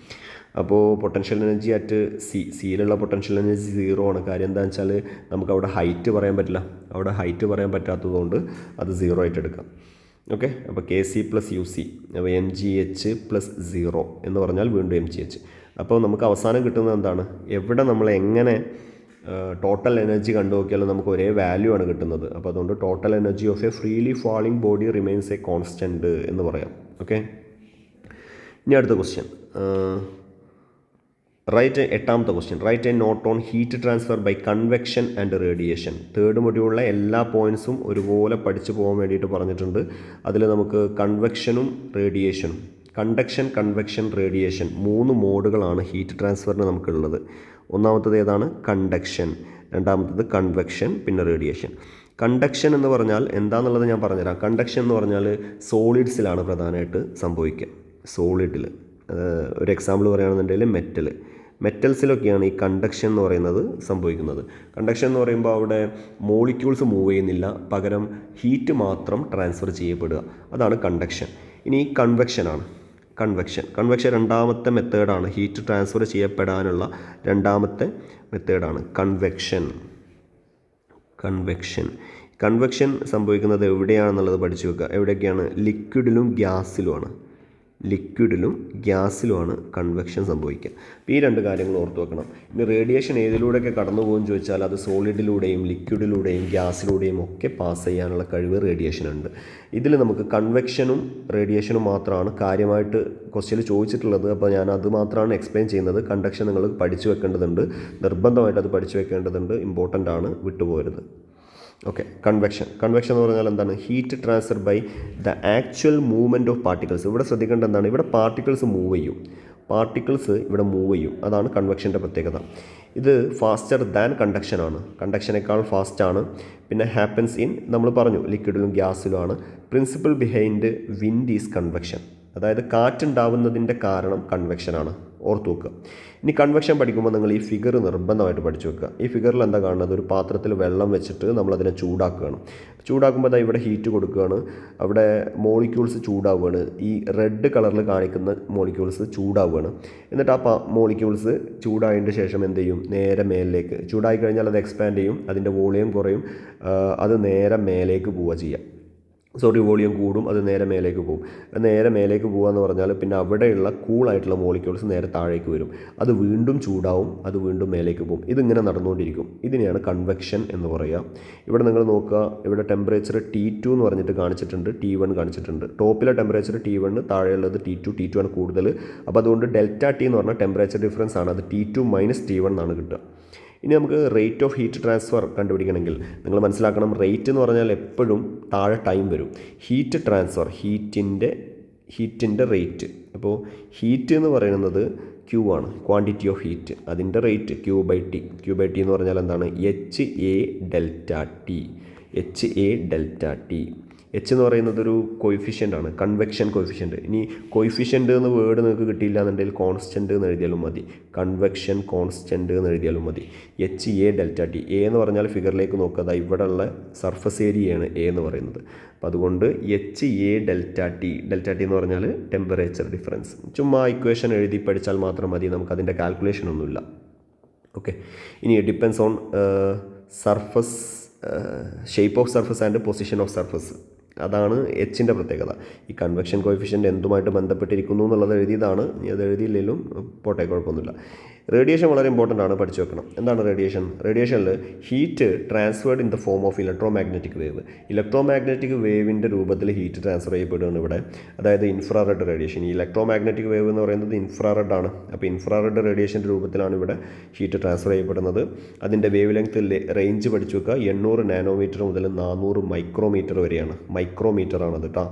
A: അപ്പോൾ പൊട്ടൻഷ്യൽ എനർജി അറ്റ് സിയിലുള്ള പൊട്ടൻഷ്യൽ എനർജി 0 ആണ്. കാര്യം എന്താണെന്ന് വെച്ചാൽ നമുക്ക് അവിടെ ഹൈറ്റ് പറയാൻ പറ്റില്ല. അവിടെ ഹൈറ്റ് പറയാൻ പറ്റാത്തതുകൊണ്ട് അത് 0 ആയിട്ട് എടുക്കാം. ഓക്കെ, അപ്പോൾ KC + UC, അപ്പോൾ mgh + 0 എന്ന് പറഞ്ഞാൽ വീണ്ടും mgh. അപ്പോൾ നമുക്ക് അവസാനം കിട്ടുന്നത് എന്താണ്? എവിടെ നമ്മൾ എങ്ങനെ ടോട്ടൽ എനർജി കണ്ടു നോക്കിയാലും നമുക്ക് ഒരേ വാല്യൂ ആണ് കിട്ടുന്നത്. അപ്പോൾ അതുകൊണ്ട് total energy of a freely falling body remains a constant എന്ന് പറയാം. ഓക്കെ, ഇനി അടുത്ത ക്വസ്റ്റ്യൻ. എട്ടാമത്തെ question. Write a note on heat transfer by convection and radiation. Third മൊഡ്യൂളിലെ എല്ലാ പോയിൻറ്റ്സും ഒരുപോലെ പഠിച്ചു പോകാൻ വേണ്ടിയിട്ട് പറഞ്ഞിട്ടുണ്ട്. അതിൽ നമുക്ക് കൺവെക്ഷനും റേഡിയേഷനും, കണ്ടക്ഷൻ, കൺവെക്ഷൻ, റേഡിയേഷൻ 3 മോഡുകളാണ് ഹീറ്റ് ട്രാൻസ്ഫറിന് നമുക്കുള്ളത്. ഒന്നാമത്തത് ഏതാണ്? കണ്ടക്ഷൻ. രണ്ടാമത്തത് കൺവെക്ഷൻ, പിന്നെ റേഡിയേഷൻ. കണ്ടക്ഷൻ എന്ന് പറഞ്ഞാൽ എന്താണെന്നുള്ളത് ഞാൻ പറഞ്ഞുതരാം. കണ്ടക്ഷൻ എന്ന് പറഞ്ഞാൽ സോളിഡ്സിലാണ് പ്രധാനമായിട്ട് സംഭവിക്കുക. സോളിഡിൽ ഒരു എക്സാമ്പിൾ പറയുകയാണെന്നുണ്ടെങ്കിൽ മെറ്റൽസിലൊക്കെയാണ് ഈ കണ്ടക്ഷൻ എന്ന് പറയുന്നത് സംഭവിക്കുന്നത്. കണ്ടക്ഷൻ എന്ന് പറയുമ്പോൾ അവിടെ മോളിക്യൂൾസ് മൂവ് ചെയ്യുന്നില്ല, പകരം ഹീറ്റ് മാത്രം ട്രാൻസ്ഫർ ചെയ്യപ്പെടുക. അതാണ് കണ്ടക്ഷൻ. ഇനി കൺവെക്ഷനാണ്. കൺവെക്ഷൻ രണ്ടാമത്തെ മെത്തേഡാണ്. ഹീറ്റ് ട്രാൻസ്ഫർ ചെയ്യപ്പെടാനുള്ള രണ്ടാമത്തെ മെത്തേഡാണ് കൺവെക്ഷൻ. കൺവെക്ഷൻ സംഭവിക്കുന്നത് എവിടെയാണെന്നുള്ളത് പഠിച്ചു വെക്കുക. എവിടെയൊക്കെയാണ്? ലിക്വിഡിലും ഗ്യാസിലുമാണ് കൺവെക്ഷൻ സംഭവിക്കുക. അപ്പോൾ ഈ രണ്ട് കാര്യങ്ങൾ ഓർത്ത് വെക്കണം. ഇനി റേഡിയേഷൻ ഏതിലൂടെയൊക്കെ കടന്നു പോകുമെന്ന് ചോദിച്ചാൽ അത് സോളിഡിലൂടെയും ലിക്വിഡിലൂടെയും ഗ്യാസിലൂടെയും ഒക്കെ പാസ് ചെയ്യാനുള്ള കഴിവ് റേഡിയേഷനുണ്ട്. ഇതിൽ നമുക്ക് കൺവെക്ഷനും റേഡിയേഷനും മാത്രമാണ് കാര്യമായിട്ട് ക്വസ്റ്റ്യനിൽ ചോദിച്ചിട്ടുള്ളത്. അപ്പോൾ ഞാൻ അത് മാത്രമാണ് എക്സ്പ്ലെയിൻ ചെയ്യുന്നത്. കണ്ടക്ഷൻ നിങ്ങൾ പഠിച്ചു വെക്കേണ്ടതുണ്ട്, നിർബന്ധമായിട്ട് അത് പഠിച്ചു വെക്കേണ്ടതുണ്ട്, ഇമ്പോർട്ടൻ്റ് ആണ്, വിട്ടുപോകരുത്. ഓക്കെ, കൺവെക്ഷൻ എന്ന് പറഞ്ഞാൽ എന്താണ്? Heat transfer by the actual movement of particles. ഇവിടെ ശ്രദ്ധിക്കേണ്ട എന്താണ്? ഇവിടെ പാർട്ടിക്കിൾസ് മൂവ് ചെയ്യും. അതാണ് കൺവെക്ഷൻ്റെ പ്രത്യേകത. ഇത് ഫാസ്റ്റർ ദാൻ കണ്ടക്ഷനാണ്, കണ്ടക്ഷനേക്കാൾ ഫാസ്റ്റാണ്. പിന്നെ ഹാപ്പൻസ് ഇൻ, നമ്മൾ പറഞ്ഞു, ലിക്വിഡിലും ഗ്യാസിലുമാണ്. Principle behind wind is convection. അതായത് കാറ്റുണ്ടാവുന്നതിൻ്റെ കാരണം കൺവെക്ഷനാണ്, ഓർത്ത് വെക്കുക. ഇനി കൺവെക്ഷൻ പഠിക്കുമ്പോൾ നിങ്ങൾ ഈ ഫിഗർ നിർബന്ധമായിട്ട് പഠിച്ചു വെക്കുക. ഈ ഫിഗറിൽ എന്താ കാണുന്നത്? ഒരു പാത്രത്തിൽ വെള്ളം വെച്ചിട്ട് നമ്മളതിനെ ചൂടാക്കുകയാണ്. ചൂടാക്കുമ്പോൾ ഇവിടെ ഹീറ്റ് കൊടുക്കുകയാണ്, അവിടെ മോളിക്യൂൾസ് ചൂടാവുകയാണ്. ഈ റെഡ് കളറിൽ കാണിക്കുന്ന മോളിക്യൂൾസ് ചൂടാവുകയാണ്. എന്നിട്ട് ആ മോളിക്യൂൾസ് ചൂടായതിൻ്റെ ശേഷം എന്ത് ചെയ്യും? നേരെ മേലിലേക്ക്, ചൂടായി കഴിഞ്ഞാൽ അത് എക്സ്പാൻഡ് ചെയ്യും, അതിൻ്റെ വോളിയം കുറയും, അത് നേരെ മേലേക്ക് പോവുക ചെയ്യുക. വോളിയം കൂടും, അത് നേരെ മേലേക്ക് പോകും. നേരെ മേലേക്ക് പോകുക എന്ന് പറഞ്ഞാൽ പിന്നെ അവിടെയുള്ള കൂളായിട്ടുള്ള മോളിക്യൂൾസ് നേരെ താഴേക്ക് വരും, അത് വീണ്ടും ചൂടാവും, അത് വീണ്ടും മേലേക്ക് പോകും. ഇതിങ്ങനെ നടന്നുകൊണ്ടിരിക്കും. ഇതിനെയാണ് കൺവെക്ഷൻ എന്ന് പറയുക. ഇവിടെ നിങ്ങൾ നോക്കുക, ഇവിടെ ടെമ്പറേച്ചർ T2 എന്ന് പറഞ്ഞിട്ട് കാണിച്ചിട്ടുണ്ട്, T1 കാണിച്ചിട്ടുണ്ട്. ടോപ്പിലെ ടെമ്പറേച്ചർ T1, താഴെയുള്ളത് T2 ആണ് കൂടുതൽ. അപ്പോൾ അതുകൊണ്ട് ΔT എന്ന് പറഞ്ഞാൽ ടെമ്പറേച്ചർ ഡിഫറൻസ് ആണ്, അത് T2 - T1 എന്നാണ് കിട്ടുക. ഇനി നമുക്ക് റേറ്റ് ഓഫ് ഹീറ്റ് ട്രാൻസ്ഫർ കണ്ടുപിടിക്കണമെങ്കിൽ നിങ്ങൾ മനസ്സിലാക്കണം, റേറ്റ് എന്ന് പറഞ്ഞാൽ എപ്പോഴും താഴെ ടൈം വരും. ഹീറ്റ് ട്രാൻസ്ഫർ, ഹീറ്റിൻ്റെ റേറ്റ്. അപ്പോൾ ഹീറ്റ് എന്ന് പറയുന്നത് Q ആണ്, ക്വാണ്ടിറ്റി ഓഫ് ഹീറ്റ്. അതിൻ്റെ റേറ്റ് Q/T എന്ന് പറഞ്ഞാൽ എന്താണ്? HA∆T. H എന്ന് പറയുന്നത് ഒരു കോയിഫിഷ്യൻ്റ് ആണ്, കൺവെക്ഷൻ കോയിഫിഷ്യൻ്റ്. ഇനി കോയിഫിഷ്യൻ്റ് എന്ന് വേർഡ് നിങ്ങൾക്ക് കിട്ടിയില്ല എന്നുണ്ടെങ്കിൽ കോൺസ്റ്റൻ്റ് എന്ന് എഴുതിയാലും മതി, കൺവെക്ഷൻ കോൺസ്റ്റൻ്റ് എന്ന് എഴുതിയാലും മതി. HA∆T. A എന്ന് പറഞ്ഞാൽ ഫിഗറിലേക്ക് നോക്കുക, അതാ ഇവിടെയുള്ള സർഫസ് ഏരിയയാണ് A എന്ന് പറയുന്നത്. അപ്പോൾ അതുകൊണ്ട് HA∆T എന്ന് പറഞ്ഞാൽ ടെമ്പറേച്ചർ ഡിഫറൻസ്. ചുമ്മാ ഇക്വേഷൻ എഴുതി പഠിച്ചാൽ മാത്രം മതി, നമുക്കതിൻ്റെ കാൽക്കുലേഷൻ ഒന്നുമില്ല. ഓക്കെ, ഇനി depends on surface, shape of surface and position of surface. അതാണ് Hൻ്റെ പ്രത്യേകത. ഈ കൺവെക്ഷൻ കോയിഫിഷ്യൻ്റ് എന്തുമായിട്ട് ബന്ധപ്പെട്ടിരിക്കുന്നു എന്നുള്ളത് എഴുതിയതാണ്, ഇനി അത് എഴുതിയില്ലെങ്കിലും പോട്ടെ, കുഴപ്പമൊന്നുമില്ല. റേഡിയേഷൻ വളരെ ഇമ്പോർട്ടൻ്റ് ആണ്, പഠിച്ചു വെക്കണം. എന്താണ് റേഡിയേഷൻ? റേഡിയേഷനിൽ heat transferred in the form of electromagnetic വേവിൻ്റെ രൂപത്തിൽ ഹീറ്റ് ട്രാൻസ്ഫർ ചെയ്യപ്പെടുകയാണ് ഇവിടെ. അതായത് ഇൻഫ്രാറെഡ് റേഡിയേഷൻ. ഈ ഇലക്ട്രോമാഗ്നറ്റിക് വേവ് എന്ന് പറയുന്നത് ഇൻഫ്രാറെഡ് ആണ്. അപ്പോൾ ഇൻഫ്രാറെഡ് റേഡിയേഷൻ്റെ രൂപത്തിലാണ് ഇവിടെ ഹീറ്റ് ട്രാൻസ്ഫർ ചെയ്യപ്പെടുന്നത്. അതിൻ്റെ വേവ് ലെങ്ത് റേഞ്ച് പഠിച്ചു വെക്കുക, 800 നാനോമീറ്റർ മുതൽ 400 മൈക്രോമീറ്റർ വരെയാണ്. മൈക്രോമീറ്ററാണത് കേട്ടോ.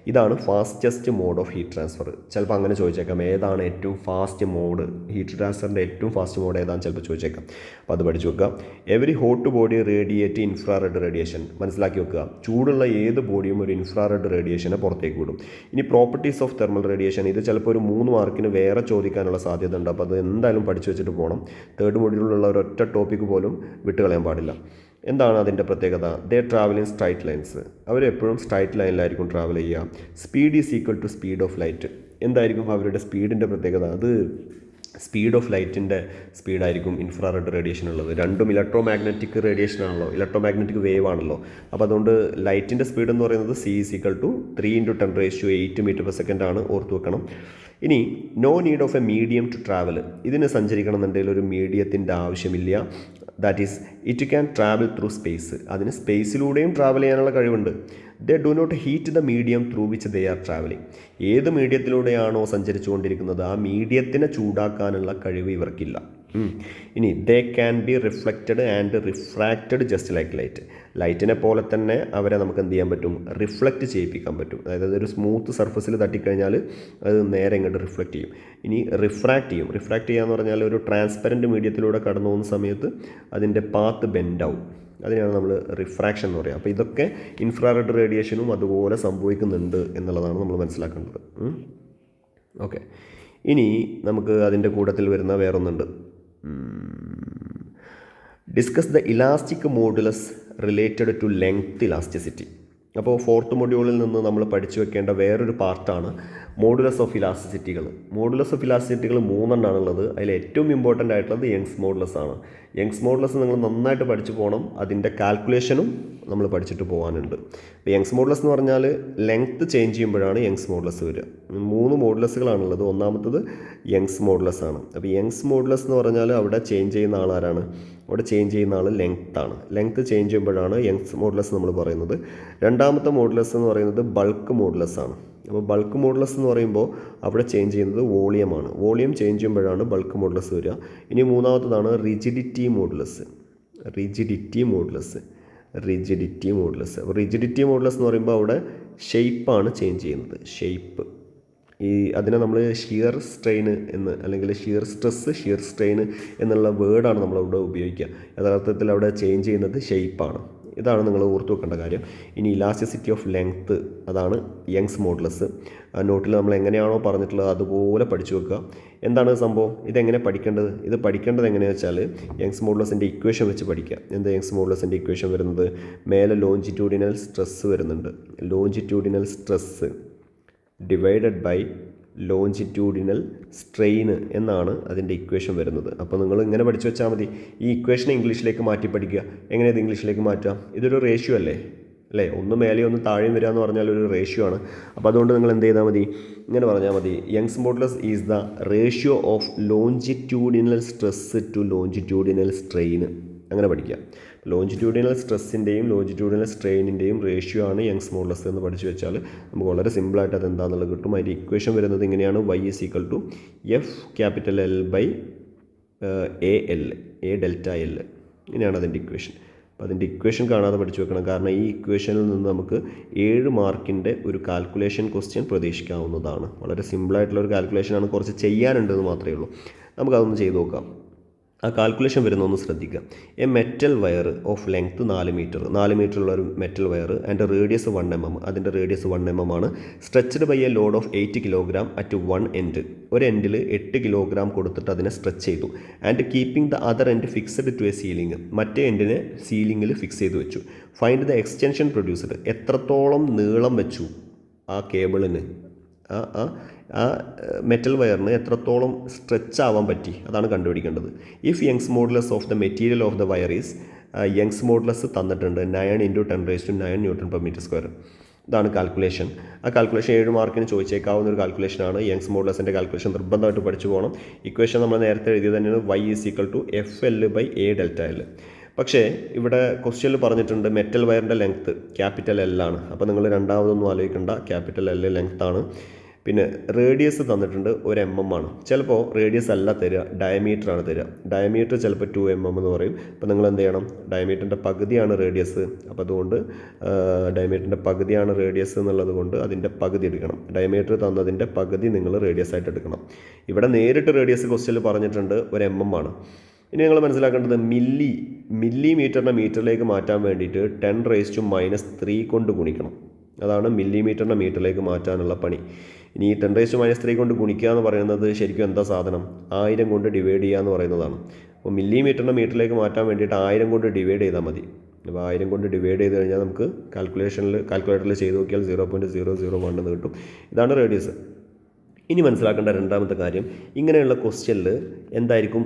A: ഇതാണ് fastest mode of heat transfer. ചിലപ്പോൾ അങ്ങനെ ചോദിച്ചേക്കാം, ഏതാണ് ഏറ്റവും ഫാസ്റ്റ് മോഡ്, ഹീറ്റ് ട്രാൻസ്ഫറിൻ്റെ ഏറ്റവും ഫാസ്റ്റ് മോഡ് ഏതാണെന്ന് ചിലപ്പോൾ ചോദിച്ചേക്കാം. അപ്പോൾ അത് പഠിച്ചു വെക്കുക. Every hot body radiate infrared radiation. മനസ്സിലാക്കി വെക്കുക, ചൂടുള്ള ഏത് ബോഡിയും ഒരു ഇൻഫ്രാറെഡ് റേഡിയേഷനെ പുറത്തേക്ക് വിടും. ഇനി പ്രോപ്പർട്ടീസ് ഓഫ് തെർമൽ റേഡിയേഷൻ, ഇത് ചിലപ്പോൾ ഒരു 3 മാർക്കിന് വേറെ ചോദിക്കാനുള്ള സാധ്യത ഉണ്ട്. അപ്പോൾ അത് എന്തായാലും പഠിച്ചു വെച്ചിട്ട് പോകണം. 3rd മൊഡ്യൂളിലുള്ള ഒരൊറ്റ ടോപ്പിക്ക് പോലും വിട്ടുകളയാൻ പാടില്ല. എന്താണ് അതിൻ്റെ പ്രത്യേകത? They travel in straight lines. അവരെപ്പോഴും സ്ട്രൈറ്റ് ലൈനിലായിരിക്കും ട്രാവൽ ചെയ്യുക. Speed is equal to speed of light. എന്തായിരിക്കും അവരുടെ സ്പീഡിൻ്റെ പ്രത്യേകത? അത് സ്പീഡ് ഓഫ് ലൈറ്റിൻ്റെ സ്പീഡായിരിക്കും ഇൻഫ്രാറെഡ് റേഡിയേഷൻ ഉള്ളത്. രണ്ടും ഇലക്ട്രോമാഗ്നറ്റിക് റേഡിയേഷൻ ആണല്ലോ, ഇലക്ട്രോമാഗ്നറ്റിക് വേവ് ആണല്ലോ. അപ്പോൾ അതുകൊണ്ട് ലൈറ്റിൻ്റെ സ്പീഡ് എന്ന് പറയുന്നത് C = 3 × 10⁸ m/s ആണ്, ഓർത്ത് വെക്കണം. ഇനി no need of a medium to travel. ഇതിന് സഞ്ചരിക്കണം എന്നുണ്ടെങ്കിൽ ഒരു മീഡിയത്തിൻ്റെ ആവശ്യമില്ല. That is it can travel through space. അതിന് സ്പേസിലൂടെയും ട്രാവൽ ചെയ്യാനുള്ള കഴിവുണ്ട്. They do not heat the medium through which they are travelling. ഏത് മീഡിയത്തിലൂടെയാണോ സഞ്ചരിച്ചുകൊണ്ടിരിക്കുന്നത് ആ മീഡിയത്തിനെ ചൂടാക്കാനുള്ള കഴിവ് ഇവർക്കില്ല. ഇനി they can be reflected and refracted just like light. ലൈറ്റിനെ പോലെ തന്നെ അവരെ നമുക്ക് എന്ത് ചെയ്യാൻ പറ്റും? റിഫ്ലക്റ്റ് ചെയ്യിപ്പിക്കാൻ പറ്റും. അതായത് ഒരു സ്മൂത്ത് സർഫസിൽ തട്ടിക്കഴിഞ്ഞാൽ അത് നേരെ ഇങ്ങോട്ട് റിഫ്ലക്റ്റ് ചെയ്യും. ഇനി റിഫ്രാക്റ്റ് ചെയ്യുക എന്ന് പറഞ്ഞാൽ ഒരു ട്രാൻസ്പെറൻറ്റ് മീഡിയത്തിലൂടെ കടന്നു പോകുന്ന സമയത്ത് അതിൻ്റെ പാത്ത് ബെൻഡാവും. അതിനാണ് നമ്മൾ റിഫ്രാക്ഷൻ എന്ന് പറയുക. അപ്പോൾ ഇതൊക്കെ ഇൻഫ്രാറെഡ് റേഡിയേഷനും അതുപോലെ സംഭവിക്കുന്നുണ്ട് എന്നുള്ളതാണ് നമ്മൾ മനസ്സിലാക്കേണ്ടത്. ഓക്കെ, ഇനി നമുക്ക് അതിൻ്റെ കൂട്ടത്തിൽ വരുന്ന വേറൊന്നുണ്ട്. Discuss the elastic modulus related to length elasticity. അപ്പോൾ 4th മൊഡ്യൂളിൽ നിന്ന് നമ്മൾ പഠിച്ചു വെക്കേണ്ട വേറൊരു പാർട്ടാണ് മോഡുലസ് ഓഫ് ഇലാസ്റ്റിസിറ്റികൾ. മോഡുലസ് ഓഫ് ഇലാസ്റ്റിസിറ്റികൾ 3 ഉള്ളത്. അതിൽ ഏറ്റവും ഇമ്പോർട്ടൻ്റ് ആയിട്ടുള്ളത് യങ്സ് മോഡുലസ് ആണ്. യങ്സ് മോഡുലസ് നിങ്ങൾ നന്നായിട്ട് പഠിച്ചു പോകണം. അതിൻ്റെ കാൽക്കുലേഷനും നമ്മൾ പഠിച്ചിട്ട് പോകാനുണ്ട്. അപ്പോൾ യങ്സ് മോഡുലസ് എന്ന് പറഞ്ഞാൽ ലെങ്ത്ത് ചേഞ്ച് ചെയ്യുമ്പോഴാണ് യങ്സ് മോഡുലസ് വരിക. 3 മോഡുലസുകളാണുള്ളത്. ഒന്നാമത്തത് യങ്സ് മോഡുലസ് ആണ്. അപ്പോൾ യങ്സ് മോഡുലസ് എന്ന് പറഞ്ഞാൽ അവിടെ ചേഞ്ച് ചെയ്യുന്ന ആളാരാണ്? അവിടെ ചേഞ്ച് ചെയ്യുന്ന ആൾ ലെങ്ത്താണ്. ലെങ്ത്ത് ചേഞ്ച് ചെയ്യുമ്പോഴാണ് യങ്സ് മോഡുലസ് നമ്മൾ പറയുന്നത്. രണ്ടാമത്തെ മോഡുലസ് എന്ന് പറയുന്നത് ബൾക്ക് മോഡുലസ് ആണ്. അപ്പോൾ ബൾക്ക് മോഡുലസ് എന്ന് പറയുമ്പോൾ അവിടെ ചേഞ്ച് ചെയ്യുന്നത് വോളിയമാണ്. വോളിയം ചേഞ്ച് ചെയ്യുമ്പോഴാണ് ബൾക്ക് മോഡുലസ് വരിക. ഇനി മൂന്നാമത്തതാണ് റിജിഡിറ്റി മോഡുലസ്. റിജിഡിറ്റി മോഡുലസ് അപ്പോൾ റിജിഡിറ്റി മോഡുലസ് എന്ന് പറയുമ്പോൾ അവിടെ ഷേപ്പാണ് ചേഞ്ച് ചെയ്യുന്നത്. ഷേപ്പ് അതിനെ നമ്മൾ ഷിയർ സ്ട്രെയിൻ എന്ന് അല്ലെങ്കിൽ ഷിയർ സ്ട്രെസ്, ഷിയർ സ്ട്രെയിൻ എന്നുള്ള വേർഡാണ് നമ്മളവിടെ ഉപയോഗിക്കുക. യഥാർത്ഥത്തിൽ അവിടെ ചേഞ്ച് ചെയ്യുന്നത് ഷേപ്പാണ്. ഇതാണ് നിങ്ങൾ ഓർത്ത് വെക്കേണ്ട കാര്യം. ഇനി ഇലാസ്റ്റിസിറ്റി ഓഫ് ലെങ്ത്ത്, അതാണ് യങ്സ് മോഡുലസ്. നോട്ടിൽ നമ്മൾ എങ്ങനെയാണോ പറഞ്ഞിട്ടുള്ളത് അതുപോലെ പഠിച്ചു വെക്കുക. എന്താണ് സംഭവം? ഇതെങ്ങനെ പഠിക്കേണ്ടത്? ഇത് പഠിക്കേണ്ടത് എങ്ങനെയാണെന്ന് വെച്ചാൽ യങ്സ് മോഡുലസിൻ്റെ ഇക്വേഷൻ വെച്ച് പഠിക്കുക. എന്താ യങ്സ് മോഡുലസിൻ്റെ ഇക്വേഷൻ വരുന്നത്? മേലെ ലോഞ്ചിറ്റ്യൂഡിനൽ സ്ട്രെസ് വരുന്നുണ്ട്. Longitudinal stress divided by longitudinal strain എന്നാണ് അതിൻ്റെ ഇക്വേഷൻ വരുന്നത്. അപ്പോൾ നിങ്ങൾ ഇങ്ങനെ പഠിച്ചു വെച്ചാൽ മതി. ഈ ഇക്വേഷനെ ഇംഗ്ലീഷിലേക്ക് മാറ്റി പഠിക്കുക. എങ്ങനെയത് ഇംഗ്ലീഷിലേക്ക് മാറ്റാം? ഇതൊരു റേഷ്യോ അല്ലേ? ഒന്ന് മേലെ ഒന്ന് താഴെയും വരിക എന്ന് പറഞ്ഞാൽ ഒരു റേഷ്യോ ആണ്. അപ്പോൾ അതുകൊണ്ട് നിങ്ങൾ എന്ത് ചെയ്താൽ മതി? ഇങ്ങനെ പറഞ്ഞാൽ മതി, Young's modulus is the ratio of longitudinal stress to longitudinal strain. അങ്ങനെ പഠിക്കുക. ലോഞ്ചിറ്റ്യൂഡിനൽ സ്ട്രെസ്സിൻ്റെയും ലോഞ്ചിറ്റ്യൂഡിനൽ സ്ട്രെയിനിൻ്റെയും റേഷ്യോ ആണ് യങ്സ് മോഡുലസ് എന്ന് പഠിച്ചു വെച്ചാൽ നമുക്ക് വളരെ സിമ്പിളായിട്ട് അത് എന്താണെന്നുള്ളത് കിട്ടും. അതിൻ്റെ ഇക്വേഷൻ വരുന്നത് ഇങ്ങനെയാണ്: y = F L/A delta L. ഇങ്ങനെയാണ് അതിൻ്റെ ഇക്വേഷൻ. അപ്പോൾ അതിൻ്റെ ഇക്വേഷൻ കാണാതെ പഠിച്ചു വെക്കണം. കാരണം ഈ ഇക്വേഷനിൽ നിന്ന് നമുക്ക് 7 മാർക്കിൻ്റെ ഒരു കാൽക്കുലേഷൻ ക്വസ്റ്റ്യൻ പ്രതീക്ഷിക്കാവുന്നതാണ്. വളരെ സിമ്പിളായിട്ടുള്ളൊരു കാൽക്കുലേഷനാണ്. കുറച്ച് ചെയ്യാനുണ്ടെന്ന് മാത്രമേ ഉള്ളൂ. നമുക്കതൊന്ന് ചെയ്ത് നോക്കാം. ആ കാൽക്കുലേഷൻ വരുന്നൊന്ന് ശ്രദ്ധിക്കുക. A metal wire of length 4 മീറ്ററുള്ള ഒരു metal wire and radius 1 mm. അതിൻ്റെ റേഡിയസ് 1 mm ആണ്. Stretched by a load of 8 kg at one end. ഒരു എൻഡിൽ 8 kg കൊടുത്തിട്ട് അതിനെ സ്ട്രെച്ച് ചെയ്തു. And keeping the other end fixed to a ceiling. മറ്റേ എൻഡിനെ സീലിംഗിൽ ഫിക്സ് ചെയ്ത് വെച്ചു. Find the extension produced. എത്രത്തോളം നീളം വെച്ചു ആ കേബിളിന്, ആ മെറ്റൽ വയറിന് എത്രത്തോളം സ്ട്രെച്ച് ആവാൻ പറ്റി, അതാണ് കണ്ടുപിടിക്കേണ്ടത്. If Young's modulus of the material of the wire is, Young's modulus തന്നിട്ടുണ്ട് 9 × 10⁻⁹ Nm². ഇതാണ് കാൽക്കുലേഷൻ. ആ കാൽക്കുലേഷൻ 7 മാർക്കിന് ചോദിച്ചേക്കാവുന്ന ഒരു കാൽക്കുലേഷനാണ്. യങ്സ് മോഡുലസിൻ്റെ കാൽക്കുലേഷൻ നിർബന്ധമായിട്ട് പഠിച്ചു പോകണം. ഇക്വേഷൻ നമ്മൾ നേരത്തെ എഴുതിയത് തന്നെയാണ്. y = FL/A delta L. പക്ഷേ ഇവിടെ ക്വസ്റ്റ്യനിൽ പറഞ്ഞിട്ടുണ്ട് മെറ്റൽ വയറിൻ്റെ ലെങ്ത്ത് L ആണ്. അപ്പോൾ നിങ്ങൾ രണ്ടാമതൊന്നും ആലോചിക്കേണ്ട, L ലെങ്ത് ആണ്. പിന്നെ റേഡിയസ് തന്നിട്ടുണ്ട് 1 mm ആണ്. ചിലപ്പോൾ റേഡിയസ് അല്ല തരിക, ഡയമീറ്ററാണ് തരിക. ഡയമീറ്റർ ചിലപ്പോൾ 2 mm എന്ന് പറയും. അപ്പോൾ നിങ്ങൾ എന്ത് ചെയ്യണം? ഡയമീറ്ററിൻ്റെ പകുതിയാണ് റേഡിയസ്. അപ്പോൾ അതുകൊണ്ട് ഡയമീറ്ററിൻ്റെ പകുതിയാണ് റേഡിയസ് എന്നുള്ളത് കൊണ്ട് അതിൻ്റെ പകുതി എടുക്കണം. ഡയമീറ്റർ തന്നതിൻ്റെ പകുതി നിങ്ങൾ റേഡിയസ് ആയിട്ട് എടുക്കണം. ഇവിടെ നേരിട്ട് റേഡിയസ് ക്വസ്റ്റ്യനിൽ പറഞ്ഞിട്ടുണ്ട് 1 mm ആണ്. ഇനി നിങ്ങൾ മനസ്സിലാക്കേണ്ടത് മില്ലിമീറ്ററിനെ മീറ്ററിലേക്ക് മാറ്റാൻ വേണ്ടിയിട്ട് 10⁻³ കൊണ്ട് ഗുണിക്കണം. അതാണ് മില്ലിമീറ്ററിനെ മീറ്ററിലേക്ക് മാറ്റാനുള്ള പണി. ഇനി 10⁻³ കൊണ്ട് ഗുണിക്കുക എന്ന് പറയുന്നത് ശരിക്കും എന്താ സാധനം? 1000 കൊണ്ട് ഡിവൈഡ് ചെയ്യുക എന്ന് പറയുന്നതാണ്. അപ്പോൾ മില്ലിമീറ്ററിനെ മീറ്ററിലേക്ക് മാറ്റാൻ വേണ്ടിയിട്ട് 1000 കൊണ്ട് ഡിവൈഡ് ചെയ്താൽ മതി. അപ്പോൾ 1000 കൊണ്ട് ഡിവൈഡ് ചെയ്ത് കഴിഞ്ഞാൽ നമുക്ക് കാൽക്കുലേറ്ററിൽ ചെയ്ത് നോക്കിയാൽ 0.001 എന്ന് കിട്ടും. ഇതാണ് റേഡിയസ്. ഇനി മനസ്സിലാക്കേണ്ട രണ്ടാമത്തെ കാര്യം, ഇങ്ങനെയുള്ള ക്വസ്റ്റ്യനിൽ എന്തായിരിക്കും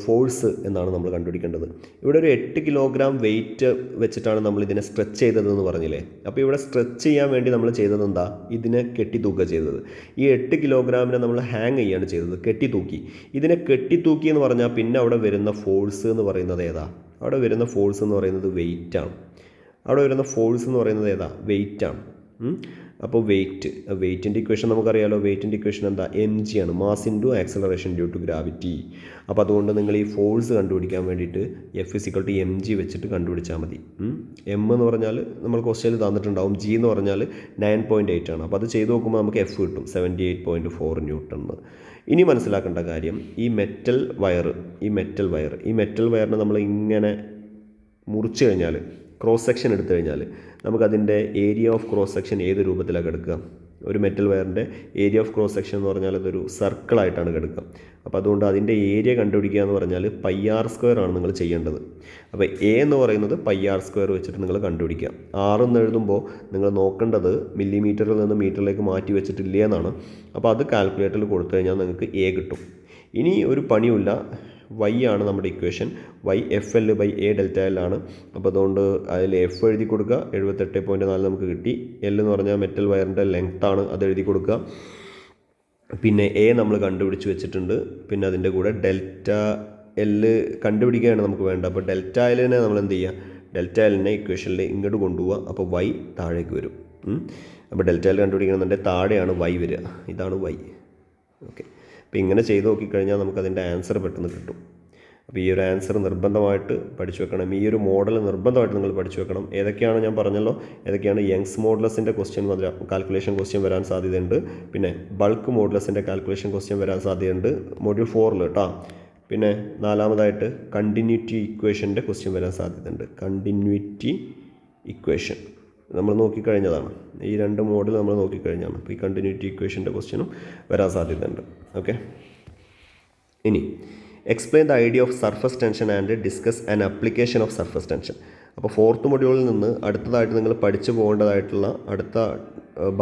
A: ഫോഴ്സ് എന്നാണ് നമ്മൾ കണ്ടുപിടിക്കേണ്ടത്. ഇവിടെ ഒരു 8 kg വെയിറ്റ് വെച്ചിട്ടാണ് നമ്മൾ ഇതിനെ സ്ട്രെച്ച് ചെയ്തതെന്ന് പറഞ്ഞില്ലേ. അപ്പോൾ ഇവിടെ സ്ട്രെച്ച് ചെയ്യാൻ വേണ്ടി നമ്മൾ ചെയ്തത് എന്താ? ഇതിനെ കെട്ടിത്തൂക്കുക ചെയ്തത്. ഈ 8 kg നമ്മൾ ഹാങ് ചെയ്യാണ് ചെയ്തത്, കെട്ടിത്തൂക്കി. ഇതിനെ കെട്ടിത്തൂക്കി എന്ന് പറഞ്ഞാൽ പിന്നെ അവിടെ വരുന്ന ഫോഴ്സ് എന്ന് പറയുന്നത് ഏതാ? അവിടെ വരുന്ന ഫോഴ്സ് എന്ന് പറയുന്നത് വെയിറ്റാണ്. അപ്പോൾ വെയിറ്റിൻ്റെ ഇക്വേഷൻ നമുക്കറിയാലോ. വെയിറ്റിൻ്റെ ഇക്വേഷൻ എന്താ? mg ആണ്, mass into acceleration due to gravity. അപ്പോൾ അതുകൊണ്ട് നിങ്ങൾ ഈ ഫോഴ്സ് കണ്ടുപിടിക്കാൻ വേണ്ടിയിട്ട് F = mg വെച്ചിട്ട് കണ്ടുപിടിച്ചാൽ മതി. m എന്ന് പറഞ്ഞാൽ നമ്മൾ ക്വസ്റ്റ്യനിൽ തന്നിട്ടുണ്ടാവും. g എന്ന് പറഞ്ഞാൽ 9.8 ആണ്. അപ്പോൾ അത് ചെയ്ത് നോക്കുമ്പോൾ നമുക്ക് F കിട്ടും 78.4 Newton. ഇനി മനസ്സിലാക്കേണ്ട കാര്യം, ഈ മെറ്റൽ വയറിനെ നമ്മൾ ഇങ്ങനെ മുറിച്ച് കഴിഞ്ഞാൽ, ക്രോസ് സെക്ഷൻ എടുത്തു കഴിഞ്ഞാൽ നമുക്കതിൻ്റെ ഏരിയ ഓഫ് ക്രോസ് സെക്ഷൻ ഏത് രൂപത്തിലാണ് എടുക്കുക? ഒരു മെറ്റൽ വയറിൻ്റെ ഏരിയ ഓഫ് ക്രോസ് സെക്ഷൻ എന്ന് പറഞ്ഞാൽ അതൊരു സർക്കിളായിട്ടാണ് കിടക്കുക. അപ്പോൾ അതുകൊണ്ട് അതിൻ്റെ ഏരിയ കണ്ടുപിടിക്കുക എന്ന് പറഞ്ഞാൽ πr² ആണ് നിങ്ങൾ ചെയ്യേണ്ടത്. അപ്പോൾ എ എന്ന് പറയുന്നത് πr² വെച്ചിട്ട് നിങ്ങൾ കണ്ടുപിടിക്കുക. 6 എന്ന് എഴുതുമ്പോൾ നിങ്ങൾ നോക്കേണ്ടത് മില്ലിമീറ്ററിൽ നിന്ന് മീറ്ററിലേക്ക് മാറ്റി വെച്ചിട്ടില്ല എന്നാണ്. അപ്പോൾ അത് കാൽക്കുലേറ്ററിൽ കൊടുത്തു കഴിഞ്ഞാൽ നിങ്ങൾക്ക് എ കിട്ടും. ഇനി ഒരു പണിയില്ല, y ആണ് നമ്മുടെ ഇക്വേഷൻ. y FL/A∆L ആണ്. അപ്പോൾ അതുകൊണ്ട് അതിൽ എഫ് എഴുതി കൊടുക്കുക. 78.4 നമുക്ക് കിട്ടി. എൽ എന്ന് പറഞ്ഞാൽ മെറ്റൽ വയറിൻ്റെ ലെങ്ത് ആണ്, അത് എഴുതി കൊടുക്കുക. പിന്നെ എ നമ്മൾ കണ്ടുപിടിച്ച് വെച്ചിട്ടുണ്ട്. പിന്നെ അതിൻ്റെ കൂടെ ΔL കണ്ടുപിടിക്കുകയാണ് നമുക്ക് വേണ്ടത്. അപ്പോൾ ΔL നമ്മൾ എന്ത് ചെയ്യുക, ΔL ഇക്വേഷനിൽ ഇങ്ങോട്ട് കൊണ്ടുപോവുക. അപ്പോൾ y താഴേക്ക് വരും. അപ്പോൾ ΔL കണ്ടുപിടിക്കണമെന്നുണ്ടെങ്കിൽ താഴെയാണ് y വരിക. ഇതാണ് y. ഓക്കെ, അപ്പോൾ ഇങ്ങനെ ചെയ്ത് നോക്കിക്കഴിഞ്ഞാൽ നമുക്കതിൻ്റെ ആൻസർ പെട്ടെന്ന് കിട്ടും. അപ്പോൾ ഈ ഒരു ആൻസർ നിർബന്ധമായിട്ട് പഠിച്ചു വെക്കണം. ഈ ഒരു മോഡൽ നിർബന്ധമായിട്ട് നിങ്ങൾ പഠിച്ചു വെക്കണം. ഏതൊക്കെയാണ് ഞാൻ പറഞ്ഞല്ലോ, ഏതൊക്കെയാണ് യങ്സ് മോഡുലസിൻ്റെ കാൽക്കുലേഷൻ ക്വസ്റ്റ്യൻ വരാൻ സാധ്യതയുണ്ട്. പിന്നെ ബൾക്ക് മോഡുലസിൻ്റെ കാൽക്കുലേഷൻ ക്വസ്റ്റ്യൻ വരാൻ സാധ്യതയുണ്ട് മൊഡ്യൂൾ 4 കേട്ടോ. പിന്നെ 4-മതായിട്ട് കണ്ടിന്യൂറ്റി ഇക്വേഷൻ്റെ ക്വസ്റ്റ്യൻ വരാൻ സാധ്യതയുണ്ട്. കണ്ടിന്യൂറ്റി ഇക്വേഷൻ നമ്മൾ നോക്കിക്കഴിഞ്ഞതാണ്. ഈ 2 മോഡൽ നമ്മൾ നോക്കിക്കഴിഞ്ഞാണ്. അപ്പോൾ ഈ കണ്ടിന്യൂറ്റി ഇക്വേഷൻ്റെ ക്വസ്റ്റ്യനും വരാൻ സാധ്യതയുണ്ട്. ഓക്കെ, ഇനി explain the idea of surface tension and discuss an application of surface tension. അപ്പോൾ 4th മൊഡ്യൂളിൽ നിന്ന് അടുത്തതായിട്ട് നിങ്ങൾ പഠിച്ചു പോകേണ്ടതായിട്ടുള്ള അടുത്ത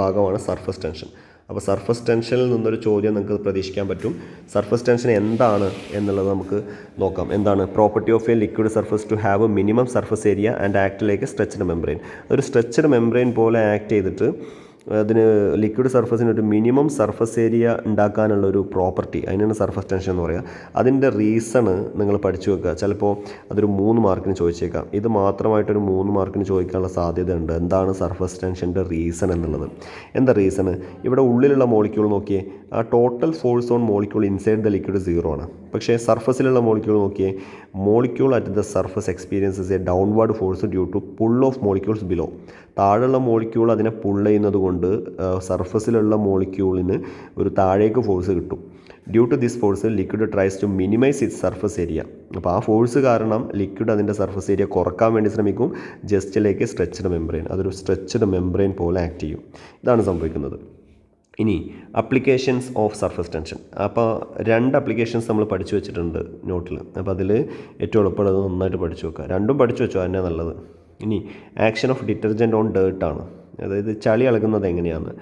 A: ഭാഗമാണ് സർഫസ് ടെൻഷൻ. അപ്പോൾ സർഫസ് ടെൻഷനിൽ നിന്നൊരു ചോദ്യം നിങ്ങൾക്ക് പ്രതീക്ഷിക്കാൻ പറ്റും. സർഫസ് ടെൻഷൻ എന്താണ് എന്നുള്ളത് നമുക്ക് നോക്കാം. എന്താണ് property of a liquid surface to have minimum surface area and act like a stretched membrane. ഒരു സ്ട്രെച്ച്ഡ് മെംബ്രെയിൻ പോലെ ആക്ട് ചെയ്തിട്ട് അതിന് ലിക്വിഡ് സർഫസിന് ഒരു മിനിമം സർഫസ് ഏരിയ ഉണ്ടാക്കാനുള്ളൊരു പ്രോപ്പർട്ടി, അതിനാണ് സർഫസ് ടെൻഷൻ എന്ന് പറയുക. അതിൻ്റെ റീസണ് നിങ്ങൾ പഠിച്ചു വെക്കുക. ചിലപ്പോൾ അതൊരു 3 മാർക്കിന് ചോദിച്ചേക്കാം. ഇത് മാത്രമായിട്ടൊരു 3 മാർക്കിന് ചോദിക്കാനുള്ള സാധ്യതയുണ്ട്. എന്താണ് സർഫസ് ടെൻഷൻ്റെ റീസൺ എന്നുള്ളത്? എന്താ റീസണ്? ഇവിടെ ഉള്ളിലുള്ള മോളിക്യൂൾ നോക്കിയേ, ആ total force on molecule inside the liquid 0 ആണ്. പക്ഷേ സർഫസിലുള്ള മോളിക്യൂൾ നോക്കിയേ, molecule at the surface experiences a downward force due to pull of molecules below. താഴെയുള്ള മോളിക്യൂൾ അതിനെ പുൾ ചെയ്യുന്നത് കൊണ്ട് സർഫസിലുള്ള മോളിക്യൂളിന് ഒരു താഴേക്ക് ഫോഴ്സ് കിട്ടും. Due to this force liquid tries to minimise its surface area. അപ്പോൾ ആ ഫോഴ്സ് കാരണം ലിക്വിഡ് അതിൻ്റെ സർഫസ് ഏരിയ കുറക്കാൻ വേണ്ടി ശ്രമിക്കും. ജസ്റ്റിലേക്ക് സ്ട്രെച്ച്ഡ് മെംബ്രെയിൻ, അതൊരു സ്ട്രെച്ച്ഡ് മെംബ്രെയിൻ പോലെ ആക്ട് ചെയ്യും. ഇതാണ് സംഭവിക്കുന്നത്. ഇനി അപ്ലിക്കേഷൻസ് ഓഫ് സർഫസ് ടെൻഷൻ. അപ്പോൾ 2 അപ്ലിക്കേഷൻസ് നമ്മൾ പഠിച്ചു വെച്ചിട്ടുണ്ട് നോട്ടിൽ. അപ്പോൾ അതിൽ ഏറ്റവും എളുപ്പമുള്ളത് നന്നായിട്ട് പഠിച്ചു വെക്കുക. 2ഉം പഠിച്ചു വെച്ചോ, തന്നെ നല്ലത്. ഇനി ആക്ഷൻ ഓഫ് ഡിറ്റർജൻറ്റ് ഓൺ ഡേർട്ടാണ്. അതായത് ചളി ഇളകുന്നത് എങ്ങനെയാണ്?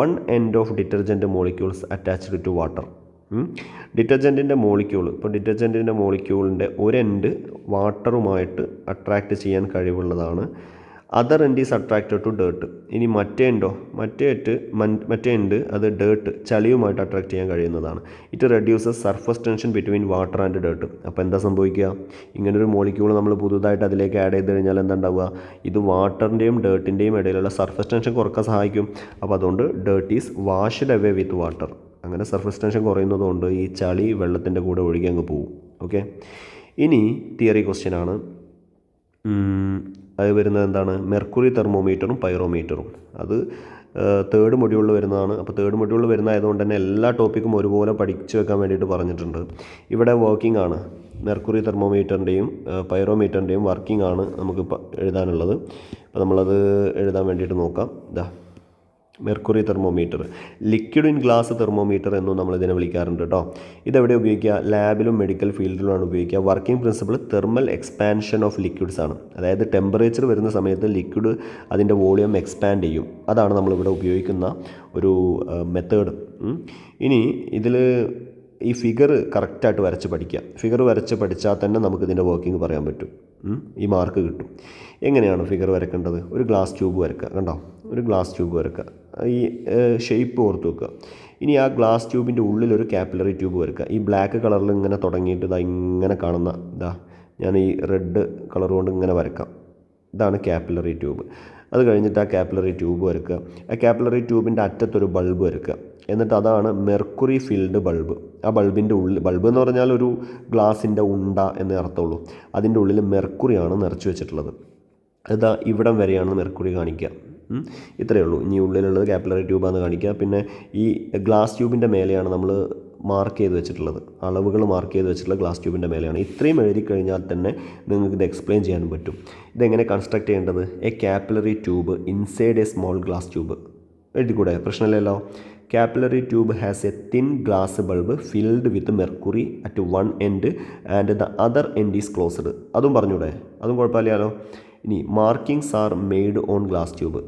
A: 1 end of detergent molecules attached to water. ഡിറ്റർജൻറ്റിൻ്റെ മോളിക്യൂൾ, ഇപ്പോൾ ഡിറ്റർജൻറ്റിൻ്റെ മോളിക്യൂളിൻ്റെ ഒരു എൻഡ് വാട്ടറുമായിട്ട് അട്രാക്റ്റ് ചെയ്യാൻ കഴിവുള്ളതാണ്. Other end is attracted to dirt. ഇനി മറ്റേ എൻഡ് അത് ഡേർട്ട്, ചളിയുമായിട്ട് അട്രാക്ട് ചെയ്യാൻ കഴിയുന്നതാണ്. It reduces surface tension between water and dirt. അപ്പോൾ എന്താ സംഭവിക്കുക? ഇങ്ങനൊരു മോളിക്യൂൾ നമ്മൾ പുതുതായിട്ട് അതിലേക്ക് ആഡ് ചെയ്ത് കഴിഞ്ഞാൽ എന്താ ഉണ്ടാവുക? ഇത് വാട്ടറിൻ്റെയും ഡേർട്ടിൻ്റെയും ഇടയിലുള്ള സർഫസ് ടെൻഷൻ കുറക്കാൻ സഹായിക്കും. അപ്പോൾ അതുകൊണ്ട് dirt is washed away with water. അങ്ങനെ സർഫസ് ടെൻഷൻ കുറയുന്നതുകൊണ്ട് ഈ ചളി വെള്ളത്തിൻ്റെ കൂടെ ഒഴുകി അങ്ങ് പോകും. ഓക്കെ, ഇനി തിയറി ക്വസ്റ്റ്യൻ ആണ്. അത് വരുന്നത് എന്താണ്? മെർക്കുറി തെർമോമീറ്ററും പൈറോമീറ്ററും. അത് 3rd മൊഡ്യൂളിൽ വരുന്നതാണ്. അപ്പോൾ 3rd മൊഡ്യൂളിൽ വരുന്നതായതുകൊണ്ട് തന്നെ എല്ലാ ടോപ്പിക്കും ഒരുപോലെ പഠിച്ചു വെക്കാൻ വേണ്ടിയിട്ട് പറഞ്ഞിട്ടുണ്ട്. ഇവിടെ വർക്കിംഗ് ആണ്, മെർക്കുറി തെർമോമീറ്ററിൻ്റെയും പൈറോമീറ്ററിൻ്റെയും വർക്കിംഗ് ആണ് നമുക്കിപ്പോൾ എഴുതാനുള്ളത്. അപ്പോൾ നമ്മളത് എഴുതാൻ വേണ്ടിയിട്ട് നോക്കാം. ഇതാ mercury thermometer, liquid in glass thermometer എന്നും നമ്മളിതിനെ വിളിക്കാറുണ്ട് കേട്ടോ. ഇതെവിടെ ഉപയോഗിക്കുക? ലാബിലും മെഡിക്കൽ ഫീൽഡിലുമാണ് ഉപയോഗിക്കുക. Working principle thermal expansion of liquids ആണ്. അതായത് ടെമ്പറേച്ചർ വരുന്ന സമയത്ത് ലിക്വിഡ് അതിൻ്റെ വോളിയം എക്സ്പാൻഡ് ചെയ്യും. അതാണ് നമ്മളിവിടെ ഉപയോഗിക്കുന്ന ഒരു മെത്തേഡ്. ഇനി ഇതിൽ ഈ ഫിഗർ കറക്റ്റായിട്ട് വരച്ച് പഠിക്കുക. ഫിഗർ വരച്ച് പഠിച്ചാൽ തന്നെ നമുക്കിതിൻ്റെ വർക്കിംഗ് പറയാൻ പറ്റും. ഈ മാർക്ക് കിട്ടും. എങ്ങനെയാണ് ഫിഗർ വരക്കേണ്ടത്? ഒരു ഗ്ലാസ് ട്യൂബ് വരക്കുക. കണ്ടോ, ഒരു ഗ്ലാസ് ട്യൂബ് വരക്കുക. ഈ ഷേപ്പ് ഓർത്ത് വെക്കുക. ഇനി ആ ഗ്ലാസ് ട്യൂബിൻ്റെ ഉള്ളിലൊരു കാപ്പിലറി ട്യൂബ് വരക്കുക. ഈ ബ്ലാക്ക് കളറിൽ ഇങ്ങനെ തുടങ്ങിയിട്ട് ഇങ്ങനെ കാണുന്ന ഞാൻ ഈ റെഡ് കളർ കൊണ്ട് ഇങ്ങനെ വരക്കാം. ഇതാണ് കാപ്പിലറി ട്യൂബ്. അത് കഴിഞ്ഞിട്ട് ആ കാപ്പിലറി ട്യൂബ് വരക്കുക. ആ കാപ്പിലറി ട്യൂബിൻ്റെ അറ്റത്തൊരു ബൾബ് വരക്കുക. എന്നിട്ട് അതാണ് മെർക്കുറി ഫിൽഡ് ബൾബ്. ആ ബൾബിൻ്റെ ഉള്ളിൽ, ബൾബ് എന്ന് പറഞ്ഞാൽ ഒരു ഗ്ലാസിൻ്റെ ഉണ്ട എന്നേ അർത്ഥമുള്ളൂ. അതിൻ്റെ ഉള്ളിൽ മെർക്കുറിയാണ് നിറച്ച് വെച്ചിട്ടുള്ളത്. ഇതാ ഇവിടം വരെയാണ് മെർക്കുറി കാണിക്കുക. ഇത്രയേ ഉള്ളൂ. ഇനി ഉള്ളിലുള്ളത് കാപ്പിലറി ട്യൂബാണെന്ന് കാണിക്കുക. പിന്നെ ഈ ഗ്ലാസ് ട്യൂബിൻ്റെ മേലെയാണ് നമ്മൾ മാർക്ക് ചെയ്ത് വെച്ചിട്ടുള്ളത്, അളവുകൾ മാർക്ക് ചെയ്ത് വെച്ചിട്ടുള്ള ഗ്ലാസ് ട്യൂബിൻ്റെ മേലെയാണ്. ഇത്രയും എഴുതി കഴിഞ്ഞാൽ തന്നെ നിങ്ങൾക്ക് ഇത് എക്സ്പ്ലെയിൻ ചെയ്യാനും പറ്റും. ഇതെങ്ങനെ കൺസ്ട്രക്ട് ചെയ്യേണ്ടത്? A capillary tube inside a small glass tube. എഴുതിക്കൂടെ? പ്രശ്നമില്ലല്ലോ. Capillary tube has a thin glass bulb filled with mercury at one end and the other end is closed. അതും പറഞ്ഞൂടെ? അതും കുഴപ്പമില്ലല്ലോ. ഇനി markings are made on glass tube.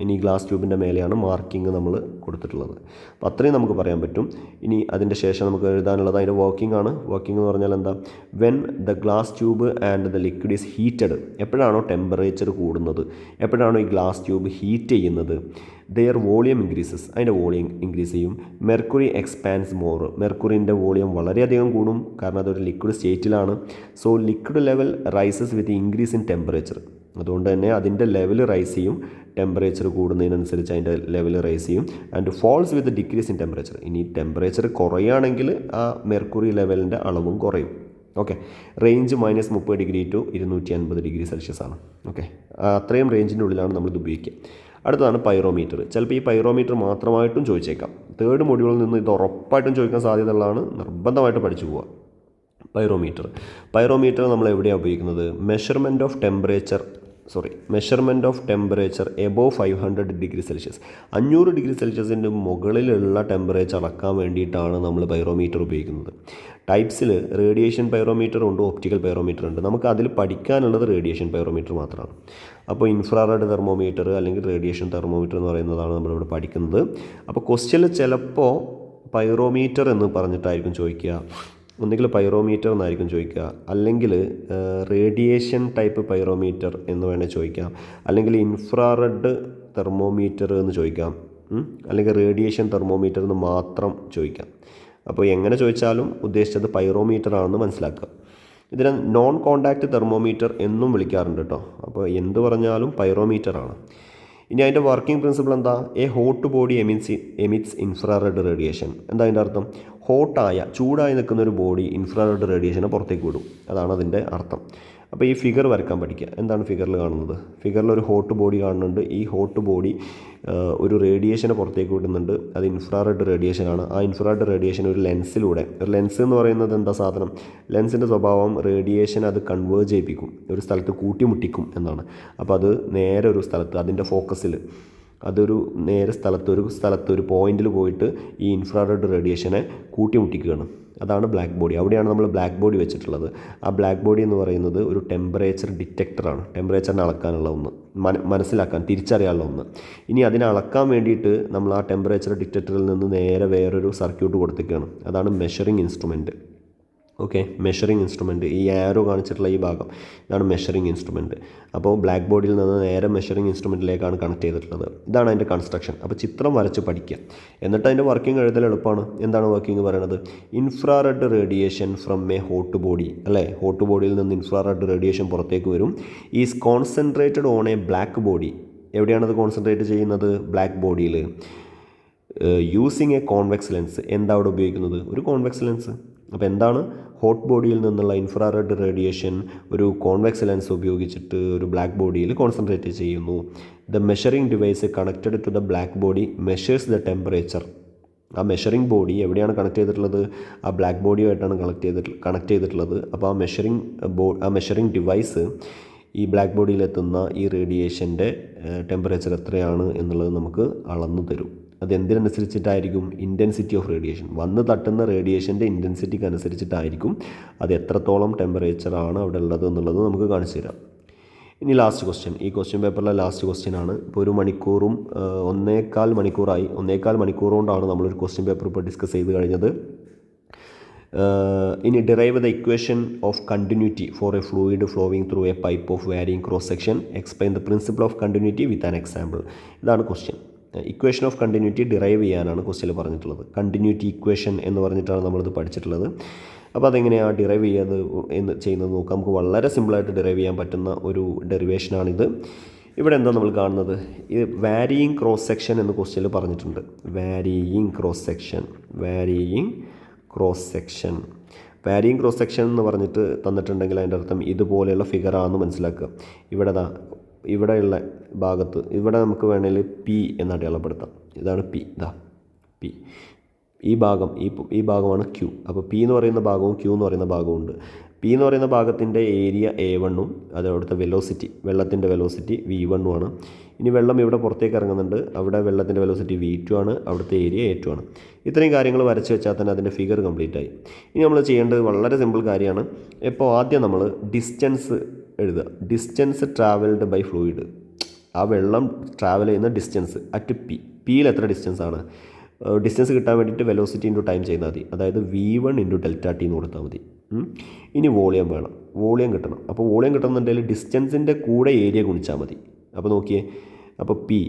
A: ഇനി glass ട്യൂബിൻ്റെ മേലെയാണ് മാർക്കിംഗ് നമ്മൾ കൊടുത്തിട്ടുള്ളത്. അപ്പോൾ അത്രയും നമുക്ക് പറയാൻ പറ്റും. ഇനി അതിൻ്റെ ശേഷം നമുക്ക് എഴുതാനുള്ളത് അതിൻ്റെ വർക്കിംഗ് ആണ്. വർക്കിംഗ് എന്ന് പറഞ്ഞാൽ എന്താ? When the glass tube and the liquid is heated. എപ്പോഴാണോ ടെമ്പറേച്ചർ കൂടുന്നത്, എപ്പോഴാണോ ഈ ഗ്ലാസ് ട്യൂബ് ഹീറ്റ് ചെയ്യുന്നത്, ദെയർ വോളിയം ഇൻക്രീസസ്, അതിൻ്റെ വോളിയം ഇൻക്രീസ് ചെയ്യും. മെർക്കുറി എക്സ്പാൻസ് മോർ, മെർക്കുറിൻ്റെ വോളിയം വളരെയധികം കൂടും, കാരണം അതൊരു ലിക്വിഡ് സ്റ്റേറ്റിലാണ്. So liquid level rises with increase in temperature. അതുകൊണ്ട് തന്നെ അതിൻ്റെ ലെവൽ റൈസ് ചെയ്യും, ടെമ്പറേച്ചർ കൂടുന്നതിനനുസരിച്ച് അതിൻ്റെ ലെവൽ റൈസ് ചെയ്യും. And falls with decrease in temperature. ഇനി ടെമ്പറേച്ചർ കുറയുകയാണെങ്കിൽ ആ മെർക്കുറി ലെവലിൻ്റെ അളവും കുറയും. Okay, range -30 degree to 250 degree Celsius ആണ്. ഓക്കെ, അത്രയും റേഞ്ചിൻ്റെ ഉള്ളിലാണ് നമ്മളിത് ഉപയോഗിക്കുക. അടുത്തതാണ് പൈറോമീറ്റർ. ചിലപ്പോൾ ഈ പൈറോമീറ്റർ മാത്രമായിട്ടും ചോദിച്ചേക്കാം. 3rd മൊഡ്യൂളിൽ നിന്ന് ഇത് ഉറപ്പായിട്ടും ചോദിക്കാൻ സാധ്യതയുള്ളതാണ്. നിർബന്ധമായിട്ട് പഠിച്ചു പോവുക. പൈറോമീറ്റർ നമ്മൾ എവിടെയാണ് ഉപയോഗിക്കുന്നത്? Measurement of temperature above 500 degree Celsius. 500 degree സെൽഷ്യസിൻ്റെ മുകളിലുള്ള ടെമ്പറേച്ചർ അളക്കാൻ വേണ്ടിയിട്ടാണ് നമ്മൾ പൈറോമീറ്റർ ഉപയോഗിക്കുന്നത്. ടൈപ്സിൽ റേഡിയേഷൻ പൈറോമീറ്റർ ഉണ്ട്, ഒപ്റ്റിക്കൽ പൈറോമീറ്റർ ഉണ്ട്. നമുക്ക് അതിൽ പഠിക്കാനുള്ളത് റേഡിയേഷൻ പൈറോമീറ്റർ മാത്രമാണ്. അപ്പോൾ ഇൻഫ്രാറെഡ് തെർമോമീറ്റർ അല്ലെങ്കിൽ റേഡിയേഷൻ തെർമോമീറ്റർ എന്ന് പറയുന്നതാണ് നമ്മളിവിടെ പഠിക്കുന്നത്. അപ്പോൾ ക്വസ്റ്റ്യനിൽ ചിലപ്പോൾ പൈറോമീറ്റർ എന്ന് പറഞ്ഞിട്ടായിരിക്കും ചോദിക്കുക, ഒന്നുകിൽ പൈറോമീറ്റർ എന്നായിരിക്കും ചോദിക്കുക, അല്ലെങ്കിൽ റേഡിയേഷൻ ടൈപ്പ് പൈറോമീറ്റർ എന്ന് വേണേൽ ചോദിക്കാം, അല്ലെങ്കിൽ ഇൻഫ്രാറെഡ് തെർമോമീറ്റർ എന്ന് ചോദിക്കാം, അല്ലെങ്കിൽ റേഡിയേഷൻ തെർമോമീറ്റർ എന്ന് മാത്രം ചോദിക്കാം. അപ്പോൾ എങ്ങനെ ചോദിച്ചാലും ഉദ്ദേശിച്ചത് പൈറോമീറ്റർ ആണെന്ന് മനസ്സിലാക്കുക. ഇതിനെ നോൺ കോണ്ടാക്റ്റ് തെർമോമീറ്റർ എന്നും വിളിക്കാറുണ്ട് കേട്ടോ. അപ്പോൾ എന്ത് പറഞ്ഞാലും പൈറോമീറ്റർ ആണ്. ഇനി അതിൻ്റെ വർക്കിംഗ് പ്രിൻസിപ്പിൾ എന്താ? A hot body emits infrared radiation. എന്താ അതിൻ്റെ അർത്ഥം? ചൂടായി നിൽക്കുന്ന ഒരു ബോഡി ഇൻഫ്രാറെഡ് റേഡിയേഷനെ പുറത്തേക്ക് വിടും. അതാണ് അതിൻ്റെ അർത്ഥം. അപ്പോൾ ഈ ഫിഗർ വരക്കാൻ പഠിക്കുക. എന്താണ് ഫിഗറിൽ കാണുന്നത്? ഫിഗറിൽ ഒരു ഹോട്ട് ബോഡി കാണുന്നുണ്ട്. ഈ ഹോട്ട് ബോഡി ഒരു റേഡിയേഷനെ പുറത്തേക്ക് വിടുന്നുണ്ട്. അത് ഇൻഫ്രാറെഡ് റേഡിയേഷനാണ്. ആ ഇൻഫ്രാറെഡ് റേഡിയേഷൻ ഒരു ലെൻസിലൂടെ, ഒരു ലെൻസ് എന്ന് പറയുന്നത് എന്താ സാധനം? ലെൻസിൻ്റെ സ്വഭാവം റേഡിയേഷൻ അത് കൺവേർജ് ചെയ്യിപ്പിക്കും, ഒരു സ്ഥലത്ത് കൂട്ടിമുട്ടിക്കും എന്നാണ്. അപ്പോൾ അത് നേരെ ഒരു സ്ഥലത്ത് അതിൻ്റെ ഫോക്കസിൽ അതൊരു നേരെ സ്ഥലത്ത് ഒരു പോയിന്റിൽ പോയിട്ട് ഈ ഇൻഫ്രാറെഡ് റേഡിയേഷനെ കൂട്ടിമുട്ടിക്കുകയാണ്. അതാണ് ബ്ലാക്ക് ബോഡി. അവിടെയാണ് നമ്മൾ ബ്ലാക്ക് ബോഡി വെച്ചിട്ടുള്ളത്. ആ ബ്ലാക്ക് ബോഡി എന്ന് പറയുന്നത് ഒരു ടെമ്പറേച്ചർ ഡിറ്റക്ടറാണ്. ടെമ്പറേച്ചറിനെ അളക്കാനുള്ള ഒന്ന്, മനസ്സിലാക്കാൻ, തിരിച്ചറിയാനുള്ള ഒന്ന്. ഇനി അതിനെ അളക്കാൻ വേണ്ടിയിട്ട് നമ്മൾ ആ ടെമ്പറേച്ചർ ഡിറ്റക്ടറിൽ നിന്ന് നേരെ വേറൊരു സർക്യൂട്ട് കൊടുത്തിരിക്കുകയാണ്. അതാണ് measuring instrument. Okay, measuring instrument, ഈ ആരോ കാണിച്ചിട്ടുള്ള ഈ ഭാഗം, ഇതാണ് മെഷറിംഗ് ഇൻസ്ട്രുമെൻറ്റ്. അപ്പോൾ ബ്ലാക്ക് ബോഡിയിൽ നിന്ന് നേരെ മെഷറിംഗ് ഇൻസ്ട്രുമെൻറ്റിലേക്കാണ് കണക്ട് ചെയ്തിട്ടുള്ളത്. ഇതാണ് അതിൻ്റെ കൺസ്ട്രക്ഷൻ. അപ്പോൾ ചിത്രം വരച്ച് പഠിക്കുക, എന്നിട്ട് അതിൻ്റെ വർക്കിംഗ് എഴുതൽ എളുപ്പമാണ്. എന്താണ് വർക്കിംഗ് പറയണത്? Infrared radiation from a hot body, അല്ലേ? ഹോട്ട് ബോഡിയിൽ നിന്ന് ഇൻഫ്രാറെഡ് റേഡിയേഷൻ പുറത്തേക്ക് വരും. Is concentrated on a black body. എവിടെയാണത് കോൺസെൻട്രേറ്റ് ചെയ്യുന്നത്? ബ്ലാക്ക് ബോഡിയിൽ. Using a convex lens. എന്താ അവിടെ ഉപയോഗിക്കുന്നത്? ഒരു കോൺവെക്സ് ലെൻസ്. അപ്പോൾ എന്താണ്? ഹോട്ട് ബോഡിയിൽ നിന്നുള്ള ഇൻഫ്രാറെഡ് റേഡിയേഷൻ ഒരു കോൺവെക്സ് ലെൻസ് ഉപയോഗിച്ചിട്ട് ഒരു ബ്ലാക്ക് ബോഡിയിൽ കോൺസെൻട്രേറ്റ് ചെയ്യുന്നു. The measuring device connected to the black body measures the temperature. ആ മെഷറിംഗ് ബോഡി എവിടെയാണ് കണക്ട് ചെയ്തിട്ടുള്ളത്? ആ ബ്ലാക്ക് ബോഡിയുമായിട്ടാണ് കണക്ട് ചെയ്തിട്ടുള്ളത്. അപ്പോൾ ആ മെഷറിംഗ് ഡിവൈസ് ഈ ബ്ലാക്ക് ബോഡിയിലെത്തുന്ന ഈ റേഡിയേഷൻ്റെ ടെമ്പറേച്ചർ എത്രയാണ് എന്നുള്ളത് നമുക്ക് അളന്നു തരും. അതെന്തിനനുസരിച്ചിട്ടായിരിക്കും? ഇൻറ്റൻസിറ്റി ഓഫ് റേഡിയേഷൻ, വന്ന് തട്ടുന്ന റേഡിയേഷൻ്റെ ഇൻറ്റൻസിറ്റിക്ക് അനുസരിച്ചിട്ടായിരിക്കും അത് എത്രത്തോളം ടെമ്പറേച്ചറാണ് അവിടെ ഉള്ളത് എന്നുള്ളത് നമുക്ക് കാണിച്ചു തരാം. ഇനി ലാസ്റ്റ് ക്വസ്റ്റ്യൻ, ഈ ക്വസ്റ്റ്യൻ പേപ്പറിലെ ലാസ്റ്റ് ക്വസ്റ്റ്യൻ ആണ്. ഇപ്പോൾ ഒരു മണിക്കൂറും 1.25 മണിക്കൂർ കൊണ്ടാണ് നമ്മളൊരു ക്വസ്റ്റ്യൻ പേപ്പർ ഇപ്പോൾ ഡിസ്കസ് ചെയ്ത് കഴിഞ്ഞത്. ഇനി derive the equation of continuity four A fluid flowing through a pipe of varying cross section. Explain the principle of continuity with an example. ഇതാണ് question. Equation of continuity derive ചെയ്യാനാണ് ക്വസ്റ്റ്യനിൽ പറഞ്ഞിട്ടുള്ളത്. Continuity equation എന്ന് പറഞ്ഞിട്ടാണ് നമ്മളിത് പഠിച്ചിട്ടുള്ളത്. അപ്പോൾ അതെങ്ങനെയാണ് ഡിറൈവ് ചെയ്യുന്നത് നോക്കാം. നമുക്ക് വളരെ സിമ്പിളായിട്ട് ഡിറൈവ് ചെയ്യാൻ പറ്റുന്ന ഒരു ഡെറിവേഷനാണിത്. ഇവിടെ എന്താ നമ്മൾ കാണുന്നത്? ഇത് വാരിയിങ് ക്രോസ് സെക്ഷൻ എന്ന് ക്വസ്റ്റ്യനിൽ പറഞ്ഞിട്ടുണ്ട്. വാരിയിങ് ക്രോസ് സെക്ഷൻ എന്ന് പറഞ്ഞിട്ട് തന്നിട്ടുണ്ടെങ്കിൽ അതിൻ്റെ അർത്ഥം ഇതുപോലെയുള്ള ഫിഗറാണെന്ന് മനസ്സിലാക്കുക. ഇവിടെയുള്ള ഭാഗത്ത് ഇവിടെ നമുക്ക് വേണമെങ്കിൽ പി എന്ന് അടയാളപ്പെടുത്താം. ഇതാണ് പി. പി. ഈ ഭാഗമാണ് ക്യൂ. അപ്പോൾ പി എന്ന് പറയുന്ന ഭാഗവും ക്യൂ എന്ന് പറയുന്ന ഭാഗവും ഉണ്ട്. പി എന്ന് പറയുന്ന ഭാഗത്തിൻ്റെ ഏരിയ A1ഉം അതവിടുത്തെ വെലോസിറ്റി, വെള്ളത്തിൻ്റെ വെലോസിറ്റി V1 ആണ്. ഇനി വെള്ളം ഇവിടെ പുറത്തേക്ക് ഇറങ്ങുന്നുണ്ട്, അവിടെ വെള്ളത്തിൻ്റെ വെലോസിറ്റി V2 ആണ്, അവിടുത്തെ ഏരിയ A2 ആണ്. ഇത്രയും കാര്യങ്ങൾ വരച്ച് വെച്ചാൽ തന്നെ അതിൻ്റെ ഫിഗർ കംപ്ലീറ്റ് ആയി. ഇനി നമ്മൾ ചെയ്യേണ്ടത് വളരെ സിമ്പിൾ കാര്യമാണ്. ഇപ്പോൾ ആദ്യം നമ്മൾ ഡിസ്റ്റൻസ് എഴുതുക. ഡിസ്റ്റൻസ് ട്രാവൽഡ് ബൈ ഫ്ലൂയിഡ്, ആ വെള്ളം ട്രാവൽ ചെയ്യുന്ന ഡിസ്റ്റൻസ് അറ്റ് പിയിൽ എത്ര ഡിസ്റ്റൻസ് ആണ്. ഡിസ്റ്റൻസ് കിട്ടാൻ വേണ്ടിയിട്ട് വെലോസിറ്റി ഇൻറ്റു ടൈം ചെയ്താൽ മതി. അതായത് V1 × ΔT എന്ന് കൊടുത്താൽ മതി. ഇനി വോളിയം വേണം, വോളിയം കിട്ടണം. അപ്പോൾ വോളിയം കിട്ടുന്നുണ്ടെങ്കിൽ ഡിസ്റ്റൻസിൻ്റെ കൂടെ ഏരിയ ഗുണിച്ചാൽ മതി. അപ്പോൾ നോക്കിയേ, അപ്പോൾ P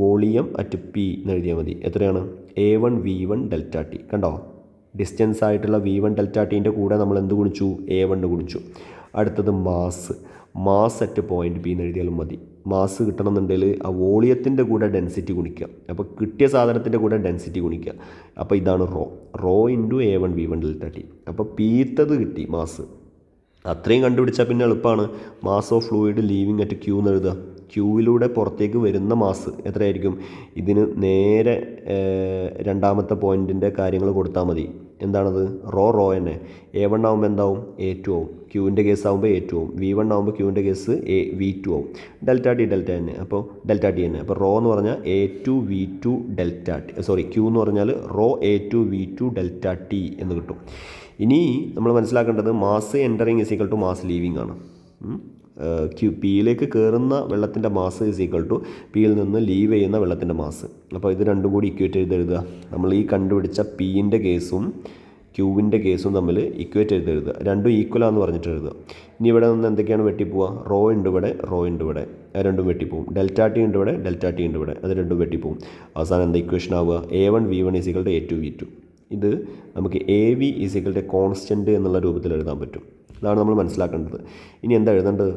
A: വോളിയം അറ്റ് P എന്ന് എഴുതിയാൽ മതി. എത്രയാണ്? A1 V1 ΔT. കണ്ടോ, ഡിസ്റ്റൻസ് ആയിട്ടുള്ള V1 ΔTൻ്റെ കൂടെ നമ്മൾ എന്ത് ഗുണിച്ചു? A1 ഗുണിച്ചു. അടുത്തത് മാസ് അറ്റ് പോയിൻറ്റ് P എന്ന് എഴുതിയാലും മതി. മാസ് കിട്ടണമെന്നുണ്ടെങ്കിൽ ആ വോളിയത്തിൻ്റെ കൂടെ ഡെൻസിറ്റി ഗുണിക്കുക. അപ്പോൾ കിട്ടിയ സാധനത്തിൻ്റെ കൂടെ ഡെൻസിറ്റി ഗുണിക്കുക. അപ്പോൾ ഇതാണ് rho into A1 V1 ΔT. അപ്പോൾ പീത്തത് കിട്ടി മാസ്. അത്രയും കണ്ടുപിടിച്ചാൽ പിന്നെ എളുപ്പമാണ്. Mass of fluid leaving at Q എന്ന് എഴുതുക. ക്യൂവിലൂടെ പുറത്തേക്ക് വരുന്ന മാസ് എത്രയായിരിക്കും? ഇതിന് നേരെ രണ്ടാമത്തെ പോയിൻറ്റിൻ്റെ കാര്യങ്ങൾ കൊടുത്താൽ മതി. എന്താണത്? റോ തന്നെ. A1 ആകുമ്പോൾ എന്താവും? A2 ആവും. ക്യൂവിൻ്റെ കേസ് ആകുമ്പോൾ A2 ആവും. V1 ആകുമ്പോൾ ക്യൂവിൻ്റെ കേസ് V2 ആവും. ΔT തന്നെ. അപ്പോൾ ΔT തന്നെ. അപ്പോൾ റോ എന്ന് പറഞ്ഞാൽ A2 V2 ΔT, sorry Q എന്ന് പറഞ്ഞാൽ റോ A2 V2 ΔT എന്ന് കിട്ടും. ഇനി നമ്മൾ മനസ്സിലാക്കേണ്ടത് mass entering is equal to mass leaving ആണ്. പിയിലേക്ക് കയറുന്ന വെള്ളത്തിൻ്റെ മാസ് ഈസ് ഈക്വൽ ടു പിയിൽ നിന്ന് ലീവ് ചെയ്യുന്ന വെള്ളത്തിൻ്റെ മാസ്. അപ്പോൾ ഇത് രണ്ടും കൂടി ഇക്വേറ്റ് ചെയ്ത് എഴുതുക. നമ്മൾ ഈ കണ്ടുപിടിച്ച പിൻ്റെ കേസും ക്യൂവിൻ്റെ കേസും തമ്മിൽ ഇക്വേറ്റ് ചെയ്ത് എഴുതുക. രണ്ടും ഈക്വലാന്ന് പറഞ്ഞിട്ട് എഴുതുക. ഇനി ഇവിടെ നിന്ന് എന്തൊക്കെയാണ് വെട്ടിപ്പോവുക? റോ ഉണ്ട് ഇവിടെ, അത് രണ്ടും വെട്ടിപ്പോവും. ΔT ഉണ്ട് ഇവിടെ, ΔT ഉണ്ട് ഇവിടെ, അത് രണ്ടും വെട്ടിപ്പോവും. അവസാനം എന്താ ഇക്വേഷൻ ആവുക? A1 V1 = A2 V2. ഇത് നമുക്ക് AV = കോൺസ്റ്റൻറ്റ് എന്നുള്ള രൂപത്തിൽ എഴുതാൻ പറ്റും. അതാണ് നമ്മൾ മനസ്സിലാക്കേണ്ടത്. ഇനി എന്താ എഴുതേണ്ടത്?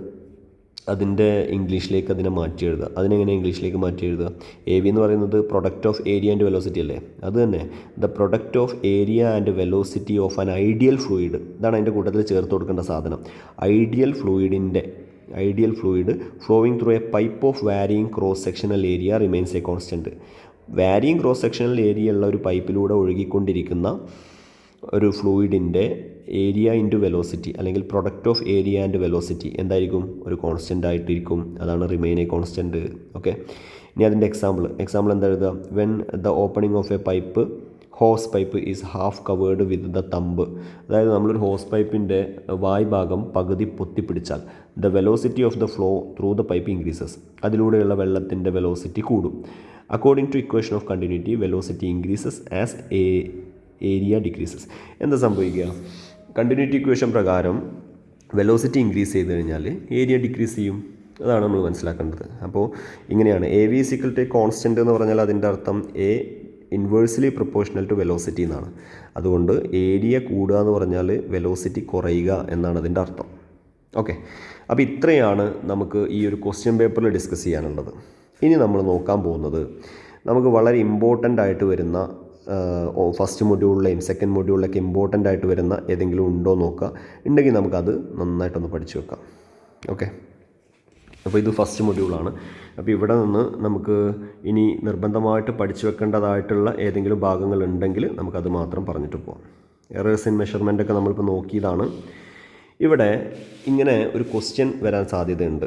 A: അതിൻ്റെ ഇംഗ്ലീഷിലേക്ക് അതിനെ മാറ്റി എഴുതുക. അതിനെങ്ങനെ ഇംഗ്ലീഷിലേക്ക് മാറ്റി എഴുതുക? AV എന്ന് പറയുന്നത് product of area and velocity അല്ലേ? അത് തന്നെ, the product of area and velocity of an ideal fluid. ഇതാണ് അതിൻ്റെ കൂട്ടത്തിൽ ചേർത്ത് കൊടുക്കേണ്ട സാധനം. Ideal fluid flowing through a pipe of varying cross sectional area remains a constant. Varying cross sectional area ഉള്ള ഒരു പൈപ്പിലൂടെ ഒഴുകിക്കൊണ്ടിരിക്കുന്ന ഒരു ഫ്ലൂയിഡിൻ്റെ ഏരിയ ഇൻറ്റു വെലോസിറ്റി അല്ലെങ്കിൽ product of area and velocity എന്തായിരിക്കും? ഒരു കോൺസ്റ്റൻ്റ് ആയിട്ടിരിക്കും. അതാണ് റിമെയിൻ എ കോൺസ്റ്റൻറ്റ്. ഓക്കെ, ഇനി അതിൻ്റെ എക്സാമ്പിൾ എന്താ എഴുതുക? When the opening of a hose pipe is half covered with the thumb. അതായത് നമ്മളൊരു ഹോസ് പൈപ്പിൻ്റെ വായ് ഭാഗം പകുതി പൊത്തിപ്പിടിച്ചാൽ the velocity of the flow through the pipe increases. അതിലൂടെയുള്ള വെള്ളത്തിൻ്റെ വെലോസിറ്റി കൂടും. According to equation of continuity velocity increases as area decreases. എന്താ സംഭവിക്കുക? കണ്ടിന്യൂറ്റി ഇക്വേഷൻ പ്രകാരം വെലോസിറ്റി ഇൻക്രീസ് ചെയ്ത് കഴിഞ്ഞാൽ ഏരിയ ഡിക്രീസ് ചെയ്യും. അതാണ് നമ്മൾ മനസ്സിലാക്കേണ്ടത്. അപ്പോൾ ഇങ്ങനെയാണ് AV = കോൺസ്റ്റൻ്റ് എന്ന് പറഞ്ഞാൽ അതിൻ്റെ അർത്ഥം A inversely proportional to velocity എന്നാണ്. അതുകൊണ്ട് ഏരിയ കൂടുക എന്ന് പറഞ്ഞാൽ വെലോസിറ്റി കുറയുക എന്നാണ് അതിൻ്റെ അർത്ഥം. ഓക്കെ, അപ്പോൾ ഇത്രയാണ് നമുക്ക് ഈ ഒരു ക്വസ്റ്റ്യൻ പേപ്പറിൽ ഡിസ്കസ് ചെയ്യാനുള്ളത്. ഇനി നമ്മൾ നോക്കാൻ പോകുന്നത് നമുക്ക് വളരെ ഇമ്പോർട്ടൻ്റ് ആയിട്ട് വരുന്ന ഫസ്റ്റ് മൊഡ്യൂളിലെയും സെക്കൻഡ് മൊഡ്യൂളിലൊക്കെ ഇമ്പോർട്ടൻ്റ് ആയിട്ട് വരുന്ന ഏതെങ്കിലും ഉണ്ടോ നോക്കുക. ഉണ്ടെങ്കിൽ നമുക്കത് നന്നായിട്ടൊന്ന് പഠിച്ചു വെക്കാം. ഓക്കെ, അപ്പോൾ ഇത് ഫസ്റ്റ് മൊഡ്യൂളാണ്. അപ്പോൾ ഇവിടെ നിന്ന് നമുക്ക് ഇനി നിർബന്ധമായിട്ട് പഠിച്ചു വെക്കേണ്ടതായിട്ടുള്ള ഏതെങ്കിലും ഭാഗങ്ങൾ ഉണ്ടെങ്കിൽ നമുക്കത് മാത്രം പറഞ്ഞിട്ട് പോകാം. എറേഴ്സ് ഇൻ മെഷർമെൻ്റൊക്കെ നമ്മളിപ്പോൾ നോക്കിയതാണ്. ഇവിടെ ഇങ്ങനെ ഒരു ക്വസ്റ്റ്യൻ വരാൻ സാധ്യതയുണ്ട്.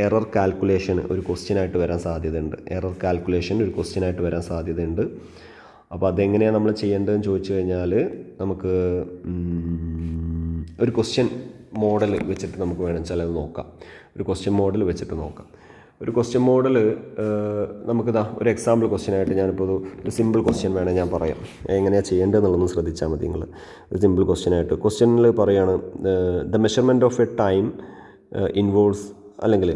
A: എറർ കാൽക്കുലേഷൻ ഒരു ക്വസ്റ്റ്യനായിട്ട് വരാൻ സാധ്യതയുണ്ട്. അപ്പോൾ അതെങ്ങനെയാണ് നമ്മൾ ചെയ്യേണ്ടതെന്ന് ചോദിച്ചു കഴിഞ്ഞാൽ നമുക്ക് ഒരു ക്വസ്റ്റ്യൻ മോഡൽ വെച്ചിട്ട് നമുക്ക് വേണമെങ്കിൽ അത് നോക്കാം. ഒരു ക്വസ്റ്റ്യൻ മോഡൽ നമുക്കിതാ ഒരു എക്സാമ്പിൾ ക്വസ്റ്റ്യനായിട്ട് ഞാനിപ്പോൾ ഒരു സിമ്പിൾ ക്വസ്റ്റ്യൻ വേണമെങ്കിൽ ഞാൻ പറയാം. എങ്ങനെയാണ് ചെയ്യേണ്ടതെന്നുള്ളതൊന്ന് ശ്രദ്ധിച്ചാൽ മതി നിങ്ങൾ. ഒരു സിമ്പിൾ ക്വസ്റ്റ്യനിൽ പറയുകയാണ് the measurement of a time involves അല്ലെങ്കിൽ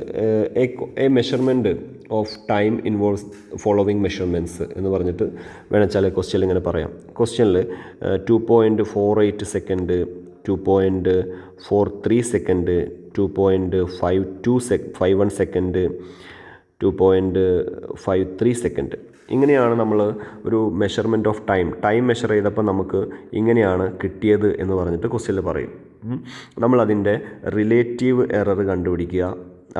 A: a measurement of time involves following measurements എന്ന് പറഞ്ഞിട്ട് വേണമെച്ചാൽ ക്വസ്റ്റ്യനിൽ ഇങ്ങനെ പറയാം. ക്വസ്റ്റ്യനിൽ 2.48 സെക്കൻഡ്, 2.43 സെക്കൻഡ്, 2.51 സെക്കൻഡ്, 2.53 സെക്കൻഡ്. ഇങ്ങനെയാണ് നമ്മൾ ഒരു മെഷർമെൻറ്റ് ഓഫ് ടൈം മെഷർ ചെയ്തപ്പോൾ നമുക്ക് ഇങ്ങനെയാണ് കിട്ടിയത് എന്ന് പറഞ്ഞിട്ട് ക്വസ്റ്റ്യനിൽ പറയും. നമ്മളതിൻ്റെ റിലേറ്റീവ് എറർ കണ്ടുപിടിക്കുക,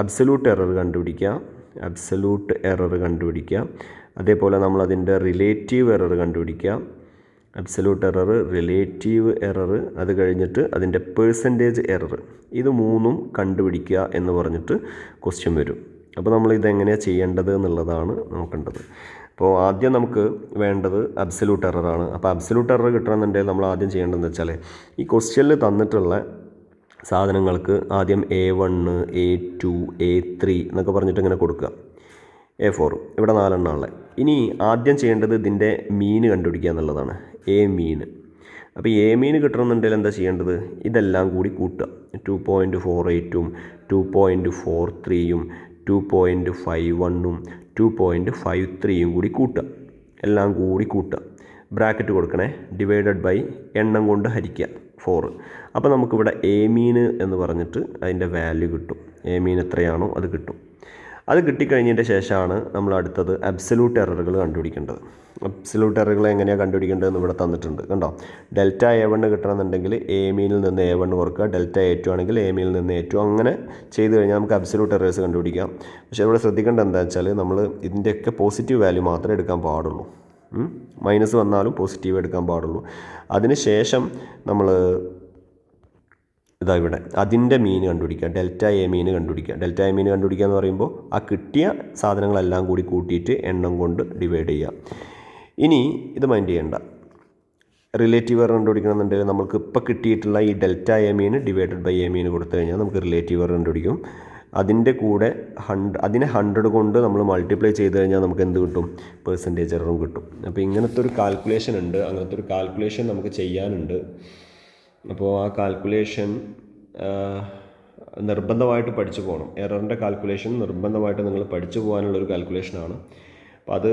A: അബ്സല്യൂട്ട് എറർ കണ്ടുപിടിക്കുക, അതേപോലെ നമ്മളതിൻ്റെ റിലേറ്റീവ് എറർ കണ്ടുപിടിക്കുക, അബ്സല്യൂട്ട് എറർ, റിലേറ്റീവ് എറർ, അത് കഴിഞ്ഞിട്ട് അതിൻ്റെ പെർസെൻറ്റേജ് എറർ, ഇത് മൂന്നും കണ്ടുപിടിക്കുക എന്ന് പറഞ്ഞിട്ട് ക്വസ്റ്റ്യൻ വരും. അപ്പോൾ നമ്മൾ ഇതെങ്ങനെയാണ് ചെയ്യേണ്ടത് എന്നുള്ളതാണ് നോക്കേണ്ടത്. അപ്പോൾ ആദ്യം നമുക്ക് വേണ്ടത് അബ്സല്യൂട്ട് എററാണ്. അപ്പോൾ അബ്സല്യൂട്ട് എറർ കിട്ടണമെന്നുണ്ടെങ്കിൽ നമ്മൾ ആദ്യം ചെയ്യേണ്ടതെന്ന് വെച്ചാൽ ഈ ക്വസ്റ്റ്യനിൽ തന്നിട്ടുള്ള സാധനങ്ങൾക്ക് ആദ്യം A1, A2, A3 എന്നൊക്കെ പറഞ്ഞിട്ട് ഇങ്ങനെ കൊടുക്കുക. A4 ഇവിടെ 4 ഉള്ളത്. ഇനി ആദ്യം ചെയ്യേണ്ടത് ഇതിൻ്റെ മീൻ കണ്ടുപിടിക്കുക എന്നുള്ളതാണ്. എ മീൻ. അപ്പോൾ എ മീൻ കിട്ടണമെന്നുണ്ടെങ്കിൽ എന്താ ചെയ്യേണ്ടത്? ഇതെല്ലാം കൂടി കൂട്ടുക. 2.48ഉം 2.43ഉം 2.51ഉം 2.53ഉം കൂടി കൂട്ടുക. എല്ലാം കൂടി കൂട്ടുക. ബ്രാക്കറ്റ് കൊടുക്കണേ. ഡിവൈഡഡ് ബൈ എണ്ണം കൊണ്ട് ഹരിക്കുക 4. അപ്പോൾ നമുക്കിവിടെ എ മീൻ എന്ന് പറഞ്ഞിട്ട് അതിൻ്റെ വാല്യൂ കിട്ടും. എ മീൻ എത്രയാണോ അത് കിട്ടും. അത് കിട്ടിക്കഴിഞ്ഞതിൻ്റെ ശേഷമാണ് നമ്മൾ അടുത്തത് അബ്സല്യൂട്ട് എററുകൾ കണ്ടുപിടിക്കേണ്ടത്. അബ്സല്യൂട്ട് എററുകൾ എങ്ങനെയാണ് കണ്ടുപിടിക്കേണ്ടതെന്ന് ഇവിടെ തന്നിട്ടുണ്ട്. കണ്ടോ, ഡെൽറ്റ A1 കിട്ടണമെന്നുണ്ടെങ്കിൽ എ മീനിൽ നിന്ന് A1 കുറക്കുക. ഡെൽറ്റ A2 ആണെങ്കിൽ എ മീനിൽ നിന്ന് A2. അങ്ങനെ ചെയ്ത് കഴിഞ്ഞാൽ നമുക്ക് അബ്സല്യൂട്ട് എറേഴ്സ് കണ്ടുപിടിക്കാം. പക്ഷേ ഇവിടെ ശ്രദ്ധിക്കേണ്ടത് എന്താ വെച്ചാൽ നമ്മൾ ഇതിൻ്റെയൊക്കെ പോസിറ്റീവ് വാല്യൂ മാത്രമേ എടുക്കാൻ പാടുള്ളൂ. മൈനസ് വന്നാലും പോസിറ്റീവ് എടുക്കാൻ പാടുള്ളൂ. അതിന് ശേഷം നമ്മൾ ഇതാ ഇവിടെ അതിൻ്റെ മീൻ കണ്ടുപിടിക്കുക. ഡെൽറ്റ എ മീൻ കണ്ടുപിടിക്കുക. ഡെൽറ്റ എ മീൻ കണ്ടുപിടിക്കുക എന്ന് പറയുമ്പോൾ ആ കിട്ടിയ സാധനങ്ങളെല്ലാം കൂടി കൂട്ടിയിട്ട് എണ്ണം കൊണ്ട് ഡിവൈഡ് ചെയ്യുക. ഇനി ഇത് മൈൻഡ് ചെയ്യേണ്ട. റിലേറ്റീവ് എറർ കണ്ടുപിടിക്കണമെന്നുണ്ടെങ്കിൽ നമുക്ക് ഇപ്പോൾ കിട്ടിയിട്ടുള്ള ഈ delta a mean divided by a mean കൊടുത്തു കഴിഞ്ഞാൽ നമുക്ക് റിലേറ്റീവ് എറർ കണ്ടുപിടിക്കും. അതിൻ്റെ കൂടെ അതിനെ 100 കൊണ്ട് നമ്മൾ മൾട്ടിപ്ലൈ ചെയ്ത് കഴിഞ്ഞാൽ നമുക്ക് എന്ത് കിട്ടും? പെർസെൻറ്റേജ് എററും കിട്ടും. അപ്പോൾ ഇങ്ങനത്തെ ഒരു കാൽക്കുലേഷൻ ഉണ്ട്. അങ്ങനത്തെ ഒരു കാൽക്കുലേഷൻ നമുക്ക് ചെയ്യാനുണ്ട്. അപ്പോൾ ആ കാൽക്കുലേഷൻ നിർബന്ധമായിട്ട് പഠിച്ചു പോകണം. എററിൻ്റെ കാൽക്കുലേഷൻ നിർബന്ധമായിട്ട് നിങ്ങൾ പഠിച്ചു പോകാനുള്ളൊരു കാൽക്കുലേഷനാണ്. അപ്പോൾ അത്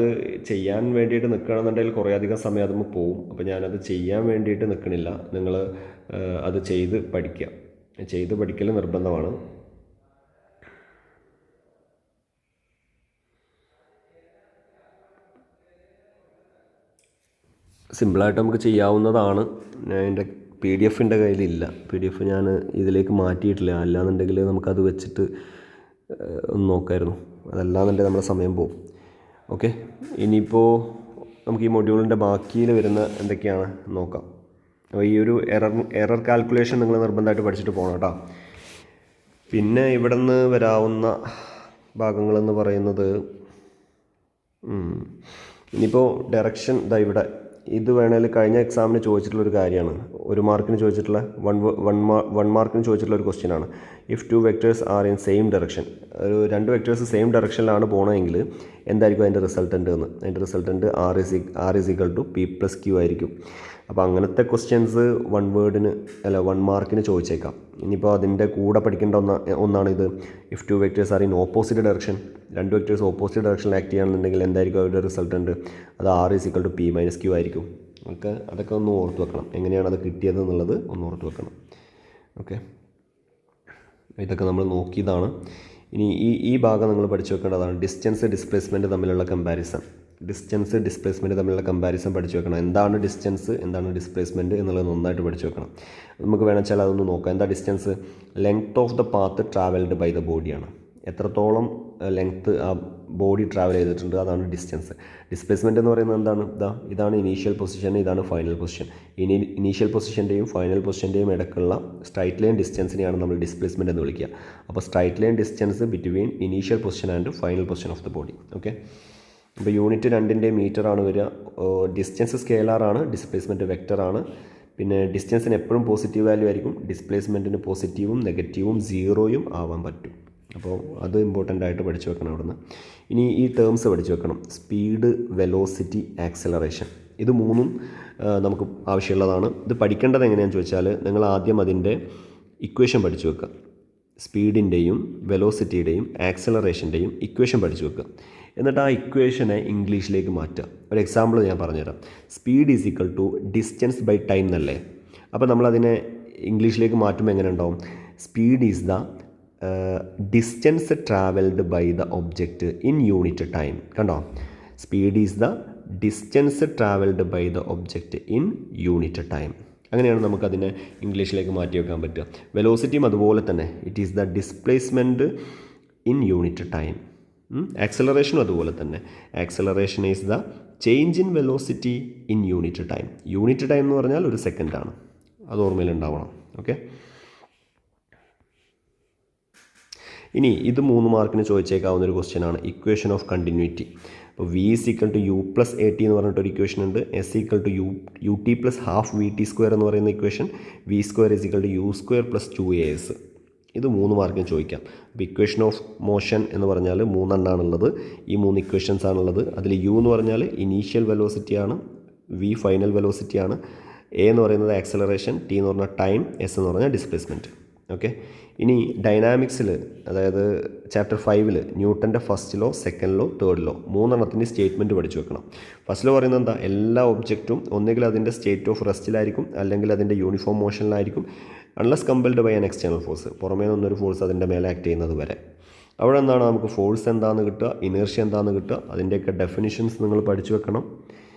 A: ചെയ്യാൻ വേണ്ടിയിട്ട് നിൽക്കുകയാണെന്നുണ്ടെങ്കിൽ കുറേ അധികം സമയം അത് പോവും. അപ്പോൾ ഞാനത് ചെയ്യാൻ വേണ്ടിയിട്ട് നിൽക്കണില്ല. നിങ്ങൾ അത് ചെയ്ത് പഠിക്കുക. ചെയ്ത് പഠിക്കൽ നിർബന്ധമാണ്. സിമ്പിളായിട്ട് നമുക്ക് ചെയ്യാവുന്നതാണ്. എൻ്റെ PDF എൻ്റെ കയ്യിലില്ല. PDF ഞാൻ ഇതിലേക്ക് മാറ്റിയിട്ടില്ല. അല്ലാന്നുണ്ടെങ്കിൽ നമുക്കത് വെച്ചിട്ട് ഒന്ന് നോക്കായിരുന്നു. അതല്ലാന്നുണ്ടെങ്കിൽ നമ്മുടെ സമയം പോകും. ഓക്കെ, ഇനിയിപ്പോൾ നമുക്ക് ഈ മൊഡ്യൂളിൻ്റെ ബാക്കിയിൽ വരുന്ന എന്തൊക്കെയാണ് നോക്കാം. അപ്പോൾ ഈ ഒരു എറർ കാൽക്കുലേഷൻ നിങ്ങൾ നിർബന്ധമായിട്ട് പഠിച്ചിട്ട് പോകണം കേട്ടോ. പിന്നെ ഇവിടെ നിന്ന് വരാവുന്ന ഭാഗങ്ങളെന്ന് പറയുന്നത് ഇനിയിപ്പോൾ ഡയറക്ഷൻ ഇതാ ഇവിടെ ഇത് വേണമെങ്കിൽ കഴിഞ്ഞ എക്സാമിന് ചോദിച്ചിട്ടുള്ളൊരു കാര്യമാണ്. 1 മാർക്കിന് ചോദിച്ചിട്ടുള്ള 1 മാർക്കിന് ചോദിച്ചിട്ടുള്ള ഒരു ക്വസ്റ്റ്യൻ ആണ്. If 2 vectors are in same direction, ഒരു 2 വെക്ടേഴ്സ് സെയിം ഡയറക്ഷനിലാണ് പോകണമെങ്കിൽ എന്തായിരിക്കും അതിൻ്റെ റിസൾട്ടൻ്റ് എന്ന്? അതിൻ്റെ resultant R is equal to P plus Q ആയിരിക്കും. അപ്പോൾ അങ്ങനത്തെ ക്വസ്റ്റ്യൻസ് 1 മാർക്കിന് ചോദിച്ചേക്കാം. ഇനിയിപ്പോൾ അതിൻ്റെ കൂടെ പഠിക്കേണ്ട ഒന്നാണ് ഇത്. If 2 vectors are in opposite direction, 2 vectors opposite ഡയറക്ഷനിൽ ആക്ട് ചെയ്യുകയാണെന്നുണ്ടെങ്കിൽ എന്തായിരിക്കും അവരുടെ റിസൾട്ടൻ്റ്? അത് R is equal to P minus Q ആയിരിക്കും. അതൊക്കെ ഒന്ന് ഓർത്ത് വെക്കണം. എങ്ങനെയാണ് അത് കിട്ടിയത് എന്നുള്ളത് ഒന്ന് ഓർത്ത് വെക്കണം. ഓക്കെ, ഇതൊക്കെ നമ്മൾ നോക്കിയതാണ്. ഇനി ഈ ഭാഗം നിങ്ങൾ പഠിച്ചു വെക്കേണ്ടതാണ്. ഡിസ്റ്റൻസ് ഡിസ്പ്ലേസ്മെൻറ്റ് തമ്മിലുള്ള കമ്പാരിസൺ. ഡിസ്റ്റൻസ് ഡിസ്പ്ലേസ്മെൻറ്റ് തമ്മിലുള്ള കമ്പാരിസൺ പഠിച്ചു വെക്കണം. എന്താണ് ഡിസ്റ്റൻസ്, എന്താണ് ഡിസ്പ്ലേസ്മെൻറ്റ് എന്നുള്ളത് നന്നായിട്ട് പഠിച്ചു വെക്കണം. നമുക്ക് വേണമെച്ചാൽ അതൊന്ന് നോക്കാം. എന്താ distance? Length of the path travelled by the ബോഡിയാണ്. എത്രത്തോളം ലെങ്ത്ത് ആ ബോഡി ട്രാവൽ ചെയ്തിട്ടുണ്ട്, അതാണ് ഡിസ്റ്റൻസ്. ഡിസ്പ്ലേസ്മെൻറ്റ് എന്ന് പറയുന്നത് എന്താണ്? ഇതാണ് ഇനീഷ്യൽ പൊസിഷൻ, ഇതാണ് ഫൈനൽ പൊസിഷൻ. ഇനീഷ്യൽ പൊസിഷൻ്റെയും ഫൈനൽ പൊസിഷൻ്റെയും ഇടയ്ക്കുള്ള സ്ട്രൈറ്റ് ലൈൻ ഡിസ്റ്റൻസിനെയാണ് നമ്മൾ ഡിസ്പ്ലേസ്മെൻറ്റ് എന്ന് വിളിക്കുക. അപ്പോൾ straight line distance between initial position and final position of the body. Okay, അപ്പോൾ യൂണിറ്റ് 2ൻ്റെ മീറ്ററാണ് വരിക. ഡിസ്റ്റൻസ് സ്കെയിലാറാണ്, ഡിസ്പ്ലേസ്മെൻറ്റ് വെക്റ്ററാണ്. പിന്നെ ഡിസ്റ്റൻസിന് എപ്പോഴും പോസിറ്റീവ് വാല്യൂ ആയിരിക്കും. ഡിസ്പ്ലേസ്മെൻറ്റിന് പോസിറ്റീവും നെഗറ്റീവും 0യും ആവാൻ പറ്റും. അപ്പോൾ അത് ഇമ്പോർട്ടൻ്റ് ആയിട്ട് പഠിച്ചു വെക്കണം അവിടുന്ന്. ഇനി ഈ ടേംസ് പഠിച്ചു വെക്കണം. സ്പീഡ്, വെലോസിറ്റി, ആക്സലറേഷൻ, ഇത് മൂന്നും നമുക്ക് ആവശ്യമുള്ളതാണ്. ഇത് പഠിക്കേണ്ടത് എങ്ങനെയാണെന്ന് ചോദിച്ചാൽ നിങ്ങൾ ആദ്യം അതിൻ്റെ ഇക്വേഷൻ പഠിച്ചു വെക്കുക. സ്പീഡിൻ്റെയും വെലോസിറ്റിയുടെയും ആക്സലറേഷൻ്റെയും ഇക്വേഷൻ പഠിച്ചു വെക്കുക. എന്നിട്ട് ആ ഇക്വേഷനെ ഇംഗ്ലീഷിലേക്ക് മാറ്റുക. ഒരു എക്സാമ്പിൾ ഞാൻ പറഞ്ഞുതരാം. Speed is equal to distance by time എന്നല്ലേ. അപ്പോൾ നമ്മളതിനെ ഇംഗ്ലീഷിലേക്ക് മാറ്റുമ്പോൾ എങ്ങനെ ഉണ്ടാവും? Speed is the distance travelled by the object in unit time. കണ്ടോ, speed is the distance travelled by the object in unit time. അങ്ങനെയാണ് നമുക്കതിനെ ഇംഗ്ലീഷിലേക്ക് മാറ്റി വെക്കാൻ പറ്റുക. വെലോസിറ്റിയും അതുപോലെ തന്നെ. It is the displacement in unit time. ആക്സലറേഷനും അതുപോലെ തന്നെ. Acceleration is the change in velocity in unit time. Unit time എന്ന് പറഞ്ഞാൽ ഒരു സെക്കൻഡാണ്, അത് ഓർമ്മയിലുണ്ടാവണം. ഓക്കെ, ഇനി ഇത് 3 മാർക്കിന് ചോദിച്ചേക്കാവുന്ന ഒരു ക്വസ്റ്റ്യനാണ് ഇക്വേഷൻ ഓഫ് കണ്ടിന്യൂറ്റി. അപ്പോൾ V is equal to U plus A T എന്ന് പറഞ്ഞിട്ടൊരു ഇക്വേഷൻ ഉണ്ട്. S equal to U T plus half V T square എന്ന് പറയുന്ന equation. V square is equal to U square plus 2as. ഇത് 3 മാർക്കിന് ചോദിക്കാം. അപ്പോൾ ഇക്വേഷൻ ഓഫ് മോഷൻ എന്ന് പറഞ്ഞാൽ 3 എണ്ണാണുള്ളത്. ഈ 3 ഇക്വേഷൻസ് ആണുള്ളത്. അതിൽ യു എന്ന് പറഞ്ഞാൽ ഇനീഷ്യൽ വെലോസിറ്റിയാണ്, വി ഫൈനൽ വെലോസിറ്റിയാണ്, എ എന്ന് പറയുന്നത് ആക്സലറേഷൻ, ടി എന്ന് പറഞ്ഞാൽ ടൈം, എസ് എന്ന് പറഞ്ഞാൽ ഡിസ്പ്ലേസ്മെൻറ്റ്. ഓക്കെ, ഇനി ഡൈനാമിക്സിൽ, അതായത് ചാപ്റ്റർ 5 ന്യൂട്ടൻ്റെ first law, second law, third law, 3 എണ്ണത്തിൻ്റെ സ്റ്റേറ്റ്മെൻറ്റ് പഠിച്ചു വെക്കണം. ഫസ്റ്റ് ലോ പറയുന്നത് എന്താ? എല്ലാ ഒബ്ജക്റ്റും ഒന്നുകിൽ അതിൻ്റെ സ്റ്റേറ്റ് ഓഫ് റെസ്റ്റിലായിരിക്കും, അല്ലെങ്കിൽ അതിൻ്റെ യൂണിഫോം മോഷനിലായിരിക്കും, unless compelled by an external force, പുറമേ നിന്നൊരു ഫോഴ്സ് അതിൻ്റെ മേലെ ആക്ട് ചെയ്യുന്നത് വരെ. അവിടെ എന്താണ് നമുക്ക് ഫോഴ്സ് എന്താണെന്ന് കിട്ടുക, ഇനേർഷ്യ എന്താണെന്ന് കിട്ടുക, അതിൻ്റെയൊക്കെ ഡെഫിനിഷൻസ് നിങ്ങൾ പഠിച്ചു വെക്കണം.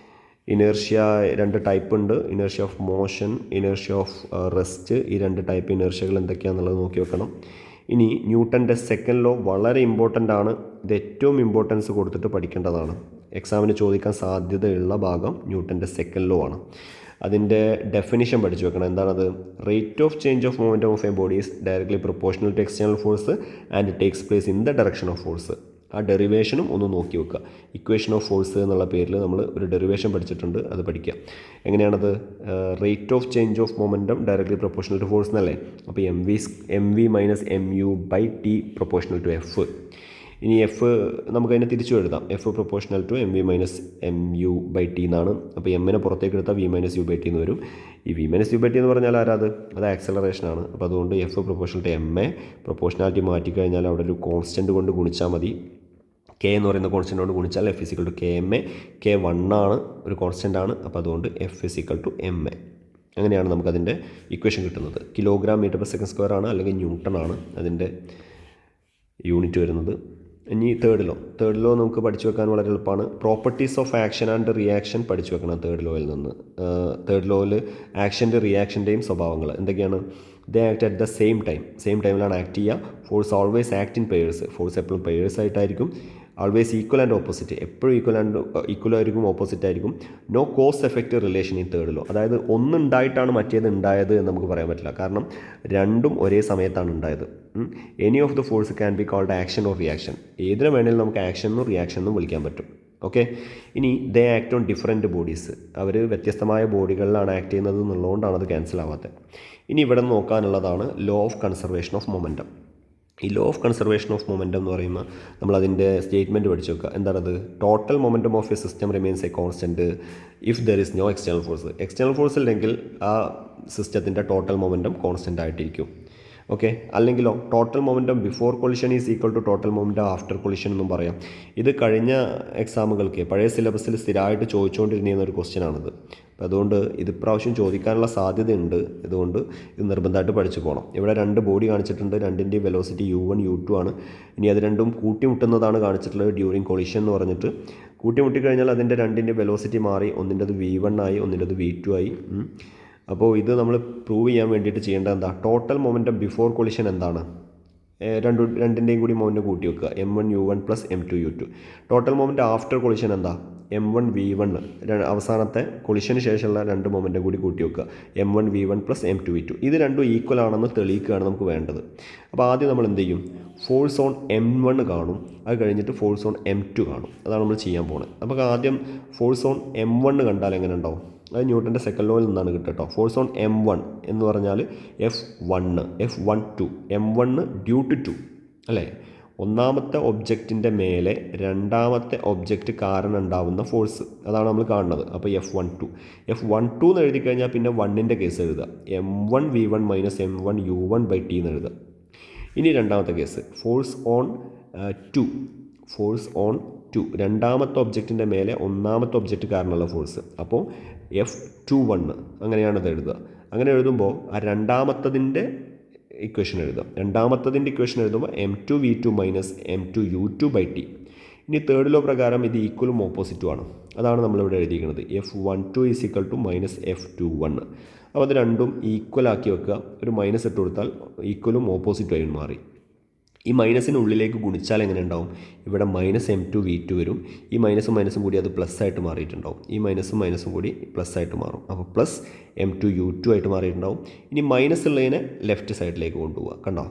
A: ഇനേർഷ്യ 2 ടൈപ്പ് ഉണ്ട്, inertia of motion, inertia of rest. ഈ 2 ടൈപ്പ് ഇനേർഷ്യകൾ എന്തൊക്കെയാണെന്നുള്ളത് നോക്കി വെക്കണം. ഇനി ന്യൂട്ടൻ്റെ സെക്കൻഡ് ലോ വളരെ ഇമ്പോർട്ടൻ്റ് ആണ്. ഇത് ഏറ്റവും ഇമ്പോർട്ടൻസ് കൊടുത്തിട്ട് പഠിക്കേണ്ടതാണ്. എക്സാമിന് ചോദിക്കാൻ സാധ്യതയുള്ള ഭാഗം ന്യൂട്ടൻ്റെ സെക്കൻഡ് ലോ ആണ്. അതിൻ്റെ ഡെഫിനിഷൻ പഠിച്ചു വെക്കണം. എന്താണത്? Rate of change of momentum of a body is directly proportional to external force and takes place in the direction of force. ആ ഡെറിവേഷനും ഒന്ന് നോക്കി വെക്കുക. ഇക്വേഷൻ ഓഫ് ഫോഴ്സ് എന്നുള്ള പേരിൽ നമ്മൾ ഒരു ഡെറിവേഷൻ പഠിച്ചിട്ടുണ്ട്, അത് പഠിക്കുക. എങ്ങനെയാണത്? Rate of change of momentum directly proportional to force എന്നല്ലേ. അപ്പോൾ M V minus M U by T proportional to F. ഇനി എഫ് നമുക്കതിനെ തിരിച്ചു എഴുതാം. F proportional to M V minus M U by T എന്നാണ്. അപ്പോൾ എമ്മിനെ പുറത്തേക്ക് എടുത്താൽ V minus U by T എന്ന് വരും. ഈ V minus U by T എന്ന് പറഞ്ഞാൽ ആരാത്? അത് ആക്സലറേഷനാണ്. അപ്പോൾ അതുകൊണ്ട് F proportional to M A, proportionality മാറ്റിക്കഴിഞ്ഞാൽ അവിടെ ഒരു കോൺസ്റ്റൻറ്റ് കൊണ്ട് ഗുണിച്ചാൽ മതി. കെ എന്ന് പറയുന്ന കോൺസ്റ്റൻ്റ് കൊണ്ട് ഗുണിച്ചാൽ F is equal to K M A. K 1 ആണ്, ഒരു കോൺസ്റ്റൻ്റ് ആണ്. അപ്പോൾ അതുകൊണ്ട് F is equal to M A. അങ്ങനെയാണ് നമുക്കതിൻ്റെ ഇക്വേഷൻ കിട്ടുന്നത്. Kilogram metre per second square ആണ്, അല്ലെങ്കിൽ ന്യൂട്ടൺ ആണ് അതിൻ്റെ യൂണിറ്റ് വരുന്നത്. ഇനി തേർഡ് ലോ നമുക്ക് പഠിച്ചു വെക്കാൻ വളരെ എളുപ്പമാണ്. Properties of action and reaction പഠിച്ചു വെക്കണം തേർഡ് ലോയിൽ നിന്ന്. തേർഡ് ലോയിൽ ആക്ഷൻ്റെ റിയാക്ഷൻ്റെയും സ്വഭാവങ്ങൾ എന്തൊക്കെയാണ്? They act at the same ടൈമിലാണ് ആക്ട് ചെയ്യുക. Force always act in pairs. Force എപ്പോഴും പെയേഴ്സ് ആയിട്ടായിരിക്കും. ആൾവേസ് ഈക്വൽ ആൻഡ് ഓപ്പോസിറ്റ്, എപ്പോഴും ഈക്വൽ ആയിരിക്കും, ഓപ്പോസിറ്റ് ആയിരിക്കും. No cause effect relation in third law. അതായത് ഒന്നുണ്ടായിട്ടാണ് മറ്റേത് ഉണ്ടായത് എന്ന് നമുക്ക് പറയാൻ പറ്റില്ല. കാരണം രണ്ടും ഒരേ സമയത്താണ് ഉണ്ടായത്. Any of the force can be called action or reaction. ഏതിനെ വേണമെങ്കിലും നമുക്ക് ആക്ഷൻ എന്നും റിയാക്ഷൻ എന്നും വിളിക്കാൻ പറ്റും. ഓക്കെ, ഇനി they act on different bodies. അവർ വ്യത്യസ്തമായ ബോഡികളിലാണ് ആക്ട് ചെയ്യുന്നത് എന്നുള്ളതുകൊണ്ടാണ് അത് ക്യാൻസൽ ആവാത്തത്. ഇനി ഇവിടെ നോക്കാനുള്ളതാണ് law of conservation of momentum. ഈ law of conservation of momentum എന്ന് പറയുമ്പോൾ നമ്മളതിൻ്റെ സ്റ്റേറ്റ്മെൻറ്റ് പഠിച്ചു വെക്കുക. എന്താണത്? Total momentum of a system remains a constant if there is no external force. External force ഇല്ലെങ്കിൽ ആ സിസ്റ്റത്തിൻ്റെ ടോട്ടൽ മൊമെൻറ്റം കോൺസ്റ്റൻ്റ് ആയിട്ടിരിക്കും. ഓക്കെ, അല്ലെങ്കിലോ total momentum before collision is equal to total momentum after collision എന്നും പറയാം. ഇത് കഴിഞ്ഞ എക്സാമുകൾക്ക് പഴയ സിലബസിൽ സ്ഥിരമായിട്ട് ചോദിച്ചുകൊണ്ടിരുന്ന ഒരു ക്വസ്റ്റ്യൻ ആണിത്. അപ്പോൾ അതുകൊണ്ട് ഇത് പ്രാവശ്യം ചോദിക്കാനുള്ള സാധ്യതയുണ്ട്. ഇതുകൊണ്ട് ഇത് നിർബന്ധമായിട്ട് പഠിച്ചു പോകണം. ഇവിടെ 2 ബോഡി കാണിച്ചിട്ടുണ്ട്. രണ്ടിൻ്റെയും വെലോസിറ്റി U1 U2 ആണ്. ഇനി അത് രണ്ടും കൂട്ടിമുട്ടുന്നതാണ് കാണിച്ചിട്ടുള്ളത് ഡ്യൂറിങ് കൊളിഷൻ എന്ന് പറഞ്ഞിട്ട്. കൂട്ടിമുട്ടിക്കഴിഞ്ഞാൽ അതിൻ്റെ രണ്ടിൻ്റെ വെലോസിറ്റി മാറി, ഒന്നിൻ്റെത് V1 ആയി, ഒന്നിൻ്റെത് V2 ആയി. അപ്പോൾ ഇത് നമ്മൾ പ്രൂവ് ചെയ്യാൻ വേണ്ടിയിട്ട് ചെയ്യേണ്ടത് എന്താ? ടോട്ടൽ മൊമെൻറ്റം ബിഫോർ കൊളിഷൻ എന്താണ്? രണ്ടിൻ്റെയും കൂടി മൊമെൻറ്റം കൂട്ടി വെക്കുക. M1 U1 plus M2 U2. Total momentum after collision എന്താ? M1 V1. അവസാനത്തെ കൊളിഷന് ശേഷമുള്ള 2 മൊമെൻറ്റം കൂടി കൂട്ടി വെക്കുക. M1 V1 plus M2 V2. ഇത് രണ്ടും ഈക്വൽ ആണെന്ന് തെളിയിക്കുകയാണ് നമുക്ക് വേണ്ടത്. അപ്പോൾ ആദ്യം നമ്മൾ എന്ത് ചെയ്യും? ഫോഴ്സ് ഓൺ M1 കാണും, അത് കഴിഞ്ഞിട്ട് ഫോഴ്സ് ഓൺ M2 കാണും. അതാണ് നമ്മൾ ചെയ്യാൻ പോകുന്നത്. അപ്പോൾ ആദ്യം ഫോഴ്സ് ഓൺ M1 കണ്ടാൽ എങ്ങനെ ഉണ്ടാവും? അത് ന്യൂട്ടൻ്റെ സെക്കൻഡ് ലോയിൽ നിന്നാണ് കിട്ടുക. ഫോഴ്സ് ഓൺ M1 എന്ന് പറഞ്ഞാൽ F12 M1 ഡ്യൂ ടു 2 അല്ലേ? ഒന്നാമത്തെ ഒബ്ജക്റ്റിൻ്റെ മേലെ രണ്ടാമത്തെ ഒബ്ജക്റ്റ് കാരണം ഉണ്ടാവുന്ന ഫോഴ്സ്, അതാണ് നമ്മൾ കാണുന്നത്. അപ്പോൾ F12 എന്ന് എഴുതി കഴിഞ്ഞാൽ പിന്നെ 1ൻ്റെ കേസ് എഴുതുക. M1 V1 minus M1 U1 by T എന്ന് എഴുതുക. ഇനി രണ്ടാമത്തെ കേസ് ഫോഴ്സ് ഓൺ 2 രണ്ടാമത്തെ ഒബ്ജക്റ്റിൻ്റെ മേലെ ഒന്നാമത്തെ ഒബ്ജക്റ്റ് കാരണമുള്ള ഫോഴ്സ്. അപ്പോൾ F21 അങ്ങനെയാണത് എഴുതുക. അങ്ങനെ എഴുതുമ്പോൾ ആ രണ്ടാമത്തതിൻ്റെ ഇക്വേഷൻ എഴുതുമ്പോൾ M2 V2 minus M2 U2 by T. ഇനി തേർഡ് ലോ പ്രകാരം ഇത് ഈക്വലും ഓപ്പോസിറ്റുമാണ്. അതാണ് നമ്മളിവിടെ എഴുതിയിരിക്കുന്നത്. F12 is equal to minus F21. അപ്പോൾ അത് രണ്ടും ഈക്വൽ ആക്കി വെക്കുക. ഒരു മൈനസ് ഇട്ട് കൊടുത്താൽ ഈക്വലും ഓപ്പോസിറ്റും ആയി മാറി. ഈ മൈനസിനുള്ളിലേക്ക് ഗുണിച്ചാൽ എങ്ങനെ ഉണ്ടാവും? ഇവിടെ -m2v2 വരും. ഈ മൈനസും കൂടി അത് പ്ലസ് ആയിട്ട് മാറിയിട്ടുണ്ടാവും. ഈ മൈനസും കൂടി പ്ലസ് ആയിട്ട് മാറും. അപ്പോൾ പ്ലസ് m2u2 ആയിട്ട് മാറിയിട്ടുണ്ടാവും. ഇനി മൈനസ് ഉള്ളതിനെ ലെഫ്റ്റ് സൈഡിലേക്ക് കൊണ്ടുപോവുക. കണ്ടോ,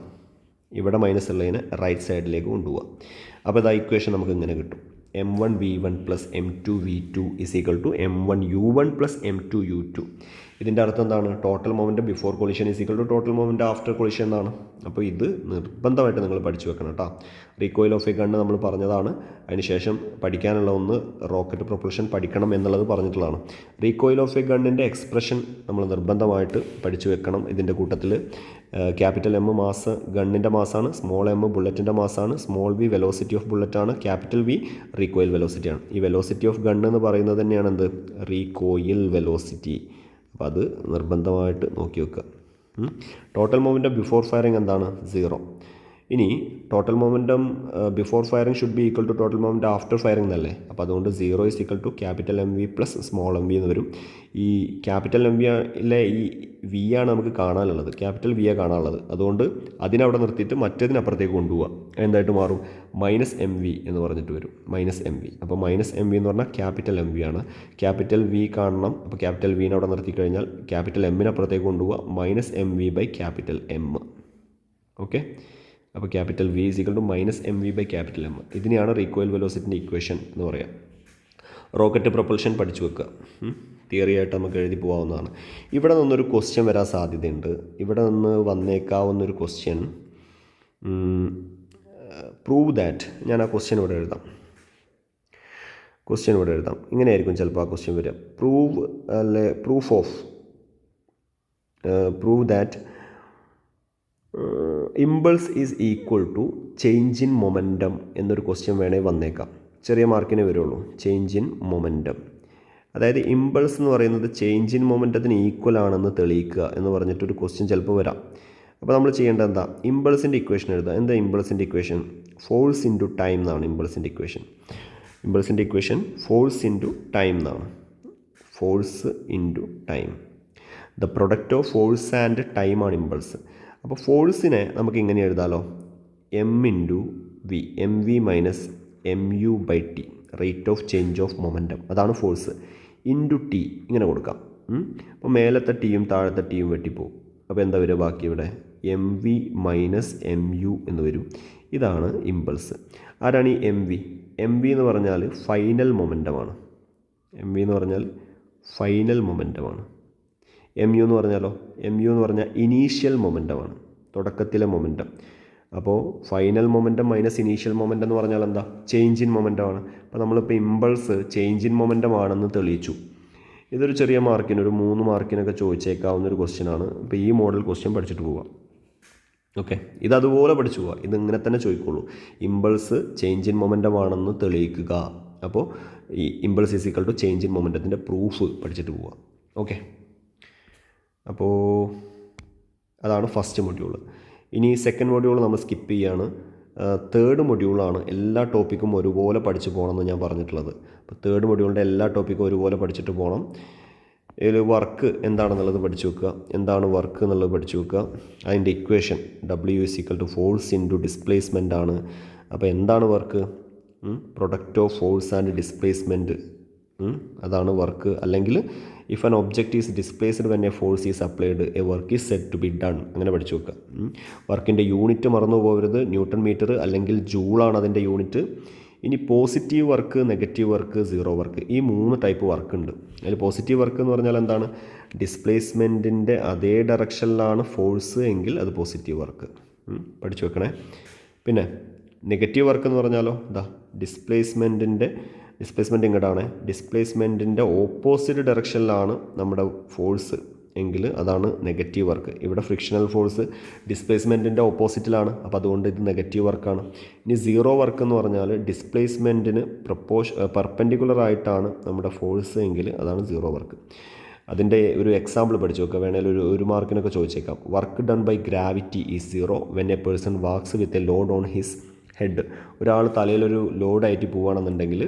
A: ഇവിടെ മൈനസ് ഉള്ളതിനെ റൈറ്റ് സൈഡിലേക്ക് കൊണ്ടുപോവുക. അപ്പോൾ ഇതാ ഇക്വേഷൻ നമുക്ക് ഇങ്ങനെ കിട്ടും. m1v1 plus m2v2 is equal to m1u1 plus m2u2. ഇതിൻ്റെ അർത്ഥം എന്താണ്? Total moment before collision is equal to total moment after collision എന്നാണ്. അപ്പോൾ ഇത് നിർബന്ധമായിട്ട് നിങ്ങൾ പഠിച്ചു വെക്കണം കേട്ടോ. റീകോയിൽ ഓഫ് എ ഗണ്ണ് നമ്മൾ പറഞ്ഞതാണ്. അതിനുശേഷം പഠിക്കാനുള്ള ഒന്ന് റോക്കറ്റ് പ്രൊപ്പൽഷൻ പഠിക്കണം എന്നുള്ളത് പറഞ്ഞിട്ടുള്ളതാണ്. റീകോയിൽ ഓഫ് എ ഗണ്ണിൻ്റെ എക്സ്പ്രഷൻ നമ്മൾ നിർബന്ധമായിട്ട് പഠിച്ചു വെക്കണം. ഇതിൻ്റെ കൂട്ടത്തിൽ ക്യാപിറ്റൽ എം മാസ് ഗണ്ണിൻ്റെ മാസാണ്, സ്മോൾ എം ബുള്ളറ്റിൻ്റെ മാസാണ്, സ്മോൾ വി വെലോസിറ്റി ഓഫ് ബുള്ളറ്റാണ്, ക്യാപിറ്റൽ വി റീകോയിൽ വെലോസിറ്റിയാണ്. ഈ വെലോസിറ്റി ഓഫ് ഗണ്ണ് എന്ന് പറയുന്നത് തന്നെയാണ് എന്ത്? Recoil velocity. അപ്പോൾ അത് നിർബന്ധമായിട്ട് നോക്കി വെക്കുക. ടോട്ടൽ മൊമെൻറ്റം ബിഫോർ ഫയറിംഗ് എന്താണ്? 0. ഇനി total momentum before firing should be equal to total momentum after firing എന്നല്ലേ? അപ്പോൾ അതുകൊണ്ട് 0 is equal to capital M V plus small M V എന്ന് വരും. ഈ ക്യാപിറ്റൽ എം വിയിലെ ഈ വി ആണ് നമുക്ക് കാണാനുള്ളത്, ക്യാപിറ്റൽ വി കാണാനുള്ളത്. അതുകൊണ്ട് അതിനവിടെ നിർത്തിയിട്ട് മറ്റേതിനപ്പുറത്തേക്ക് കൊണ്ടുപോവുക. എന്തായിട്ട് മാറും? -mv എന്ന് പറഞ്ഞിട്ട് വരും. -mv. അപ്പോൾ -mv എന്ന് പറഞ്ഞാൽ ക്യാപിറ്റൽ എം വി ആണ്. ക്യാപിറ്റൽ വി കാണണം. അപ്പോൾ ക്യാപിറ്റൽ വിനെ അവിടെ നിർത്തി കഴിഞ്ഞാൽ ക്യാപിറ്റൽ എമ്മിനപ്പുറത്തേക്ക് കൊണ്ടുപോവുക. -mv by capital M. Okay, അപ്പോൾ capital V is equal to -mv by capital M. ഇതിനെയാണ് റീകോയിൽ വെലോസിറ്റിൻ്റെ ഇക്വേഷൻ എന്ന് പറയാം. റോക്കറ്റ് പ്രൊപ്പൽഷൻ പഠിച്ചു വെക്കുക. തിയറി ആയിട്ട് നമുക്ക് എഴുതി പോകാവുന്നതാണ്. ഇവിടെ നിന്നൊരു ക്വസ്റ്റ്യൻ വരാൻ സാധ്യതയുണ്ട്. ഇവിടെ നിന്ന് വന്നേക്കാവുന്നൊരു ക്വസ്റ്റ്യൻ, പ്രൂവ് ദാറ്റ്. ഞാൻ ആ ക്വസ്റ്റ്യൻ ഇവിടെ എഴുതാം. ഇങ്ങനെയായിരിക്കും ചിലപ്പോൾ ആ ക്വസ്റ്റ്യൻ വരിക. Prove that impulse is equal to change in momentum എന്നൊരു ക്വസ്റ്റ്യൻ വേണേൽ വന്നേക്കാം. ചെറിയ മാർക്കിനെ വരുള്ളൂ. ചേഞ്ച് ഇൻ മൊമെൻറ്റം, അതായത് ഇമ്പൾസ് എന്ന് പറയുന്നത് ചേഞ്ച് ഇൻ മൊമെൻറ്റത്തിന് ഈക്വൽ ആണെന്ന് തെളിയിക്കുക എന്ന് പറഞ്ഞിട്ടൊരു ക്വസ്റ്റ്യൻ ചിലപ്പോൾ വരാം. അപ്പോൾ നമ്മൾ ചെയ്യേണ്ടത് എന്താ? ഇമ്പൾസിൻ്റെ ഇക്വേഷൻ എഴുതുക. എന്താ ഇമ്പൾസിൻ്റെ ഇക്വേഷൻ? ഫോഴ്സ് ഇൻറ്റു ടൈം എന്നാണ് ഇമ്പൾസിൻ്റെ ഇക്വേഷൻ. ഫോഴ്സ് ഇൻറ്റു ടൈം എന്നാണ്. Force into time. The product of force and ടൈമാണ് ഇമ്പൾസ്. അപ്പോൾ ഫോഴ്സിനെ നമുക്ക് ഇങ്ങനെ എഴുതാമല്ലോ, M into V, M V minus M U by T, rate of change of momentum. അതാണ് ഫോഴ്സ്. ഇൻറ്റു ടി ഇങ്ങനെ കൊടുക്കാം. അപ്പോൾ മേലത്തെ ടിയും താഴത്തെ ടിയും വെട്ടിപ്പോവും. അപ്പോൾ എന്താ വരിക ബാക്കി? ഇവിടെ M V minus M U എന്ന് വരും. ഇതാണ് ഇമ്പൾസ്. ആരാണ് ഈ എം വി? എം വി എന്ന് പറഞ്ഞാൽ ഫൈനൽ മൊമെൻറ്റമാണ്. എം യു എന്ന് പറഞ്ഞാലോ? എം യു എന്ന് പറഞ്ഞാൽ ഇനീഷ്യൽ മൊമെൻറ്റമാണ്, തുടക്കത്തിലെ മൊമെൻറ്റം. അപ്പോൾ final momentum minus initial momentum എന്ന് പറഞ്ഞാൽ എന്താ? ചേഞ്ച് ഇൻ മൊമെൻറ്റമാണ്. അപ്പോൾ നമ്മളിപ്പോൾ ഇമ്പൾസ് ചേഞ്ച് ഇൻ മൊമെൻറ്റം ആണെന്ന് തെളിയിച്ചു. ഇതൊരു ചെറിയ മാർക്കിന്, ഒരു 3 മാർക്കിനൊക്കെ ചോദിച്ചേക്കാവുന്നൊരു ക്വസ്റ്റ്യനാണ്. ഇപ്പോൾ ഈ മോഡൽ ക്വസ്റ്റ്യൻ പഠിച്ചിട്ട് പോവുക. ഓക്കെ, ഇതതുപോലെ പഠിച്ചു പോവുക. ഇതിങ്ങനെ തന്നെ ചോദിക്കുള്ളൂ. ഇമ്പൾസ് ചേഞ്ച് ഇൻ മൊമെൻറ്റം ആണെന്ന് തെളിയിക്കുക. അപ്പോൾ ഈ impulse is equal to change in മൊമെൻറ്റത്തിൻ്റെ പ്രൂഫ് പഠിച്ചിട്ട് പോവുക. ഓക്കെ, അപ്പോൾ അതാണ് ഫസ്റ്റ് മൊഡ്യൂൾ. ഇനി സെക്കൻഡ് മൊഡ്യൂൾ നമ്മൾ സ്കിപ്പ് ചെയ്യുകയാണ്. തേർഡ് മൊഡ്യൂളാണ് എല്ലാ ടോപ്പിക്കും ഒരുപോലെ പഠിച്ചു പോകണമെന്ന് ഞാൻ പറഞ്ഞിട്ടുള്ളത്. അപ്പോൾ തേർഡ് മൊഡ്യൂളിൻ്റെ എല്ലാ ടോപ്പിക്കും ഒരുപോലെ പഠിച്ചിട്ട് പോകണം. ഇതിൽ വർക്ക് എന്താണെന്നുള്ളത് പഠിച്ചു വെക്കുക. എന്താണ് വർക്ക് എന്നുള്ളത് പഠിച്ചു വെക്കുക. അതിൻ്റെ equation W is equal to force into displacement ആണ്. അപ്പോൾ എന്താണ് work? Product of force and displacement, അതാണ് വർക്ക്. അല്ലെങ്കിൽ if an object is displaced when a force is applied a work is said to be done. അങ്ങനെ പഠിച്ചു വെക്കുക. വർക്കിൻ്റെ unit മറന്നു പോകരുത്. ന്യൂട്ടൺ മീറ്റർ അല്ലെങ്കിൽ ജൂളാണ് അതിൻ്റെ യൂണിറ്റ്. ഇനി positive work, negative work, zero work, ഈ 3 ടൈപ്പ് വർക്ക് ഉണ്ട്. അതിൽ പോസിറ്റീവ് വർക്ക് എന്ന് പറഞ്ഞാൽ എന്താണ്? ഡിസ്പ്ലേസ്മെൻറ്റിൻ്റെ അതേ ഡയറക്ഷനിലാണ് ഫോഴ്സ് എങ്കിൽ അത് പോസിറ്റീവ് വർക്ക്. പഠിച്ചു വെക്കണേ. പിന്നെ നെഗറ്റീവ് വർക്ക് എന്ന് പറഞ്ഞാലോ, ഡിസ്പ്ലേസ്മെൻറ്റ് ഇങ്ങോട്ടാണ്. ഡിസ്പ്ലേസ്മെൻറ്റിൻ്റെ ഓപ്പോസിറ്റ് ഡയറക്ഷനിലാണ് നമ്മുടെ ഫോഴ്സ് എങ്കിൽ അതാണ് നെഗറ്റീവ് വർക്ക്. ഇവിടെ ഫ്രിക്ഷണൽ ഫോഴ്സ് ഡിസ്പ്ലേസ്മെൻറ്റിൻ്റെ ഓപ്പോസിറ്റിലാണ്. അപ്പോൾ അതുകൊണ്ട് ഇത് നെഗറ്റീവ് വർക്കാണ്. ഇനി സീറോ വർക്ക് എന്ന് പറഞ്ഞാൽ ഡിസ്പ്ലേസ്മെൻറ്റിന് പെർപെൻഡിക്കുലർ ആയിട്ടാണ് നമ്മുടെ ഫോഴ്സ് എങ്കിൽ അതാണ് സീറോ വർക്ക്. അതിൻ്റെ ഒരു എക്സാമ്പിൾ പഠിച്ചു നോക്കുക. വേണമെങ്കിൽ ഒരു മാർക്കിനൊക്കെ ചോദിച്ചേക്കാം. Work done by gravity is zero when a person walks with a load on his head. ഒരാൾ തലയിലൊരു ലോഡായിട്ട് പോവുകയാണെന്നുണ്ടെങ്കിൽ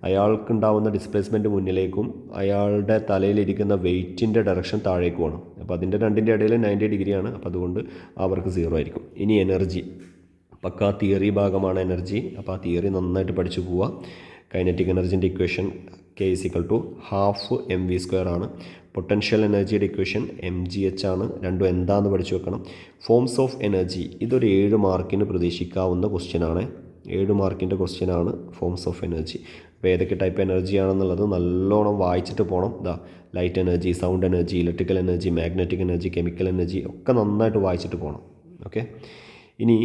A: അയാൾക്കുണ്ടാവുന്ന ഡിസ്പ്ലേസ്മെൻറ്റ് മുന്നിലേക്കും അയാളുടെ തലയിലിരിക്കുന്ന വെയ്റ്റിൻ്റെ ഡയറക്ഷൻ താഴേക്കുമാണ്. അപ്പോൾ അതിൻ്റെ രണ്ടിൻ്റെ ഇടയിൽ 90 ഡിഗ്രിയാണ്. അപ്പോൾ അതുകൊണ്ട് ആ വർക്ക് സീറോ ആയിരിക്കും. ഇനി എനർജി, പക്കാ തിയറി ഭാഗമാണ് എനർജി. അപ്പോൾ ആ തിയറി നന്നായിട്ട് പഠിച്ചു പോവുക. കൈനറ്റിക് എനർജിൻ്റെ ഇക്വേഷൻ K = ½ mv² ആണ്. പൊട്ടൻഷ്യൽ എനർജിയുടെ ഇക്വേഷൻ mgh ആണ്. രണ്ടും എന്താണെന്ന് പഠിച്ചു വെക്കണം. ഫോംസ് ഓഫ് എനർജി ഇതൊരു 7 മാർക്കിന് പ്രതീക്ഷിക്കാവുന്ന ക്വസ്റ്റ്യനാണ്. 7 മാർക്കിൻ്റെ ക്വസ്റ്റ്യനാണ് ഫോംസ് ഓഫ് എനർജി. അപ്പോൾ ഏതൊക്കെ ടൈപ്പ് എനർജി ആണെന്നുള്ളത് നല്ലോണം വായിച്ചിട്ട് പോകണം. Light energy, sound energy, electrical energy, magnetic energy, chemical energy ഒക്കെ നന്നായിട്ട് വായിച്ചിട്ട് പോകണം. ഓക്കെ. ഇനി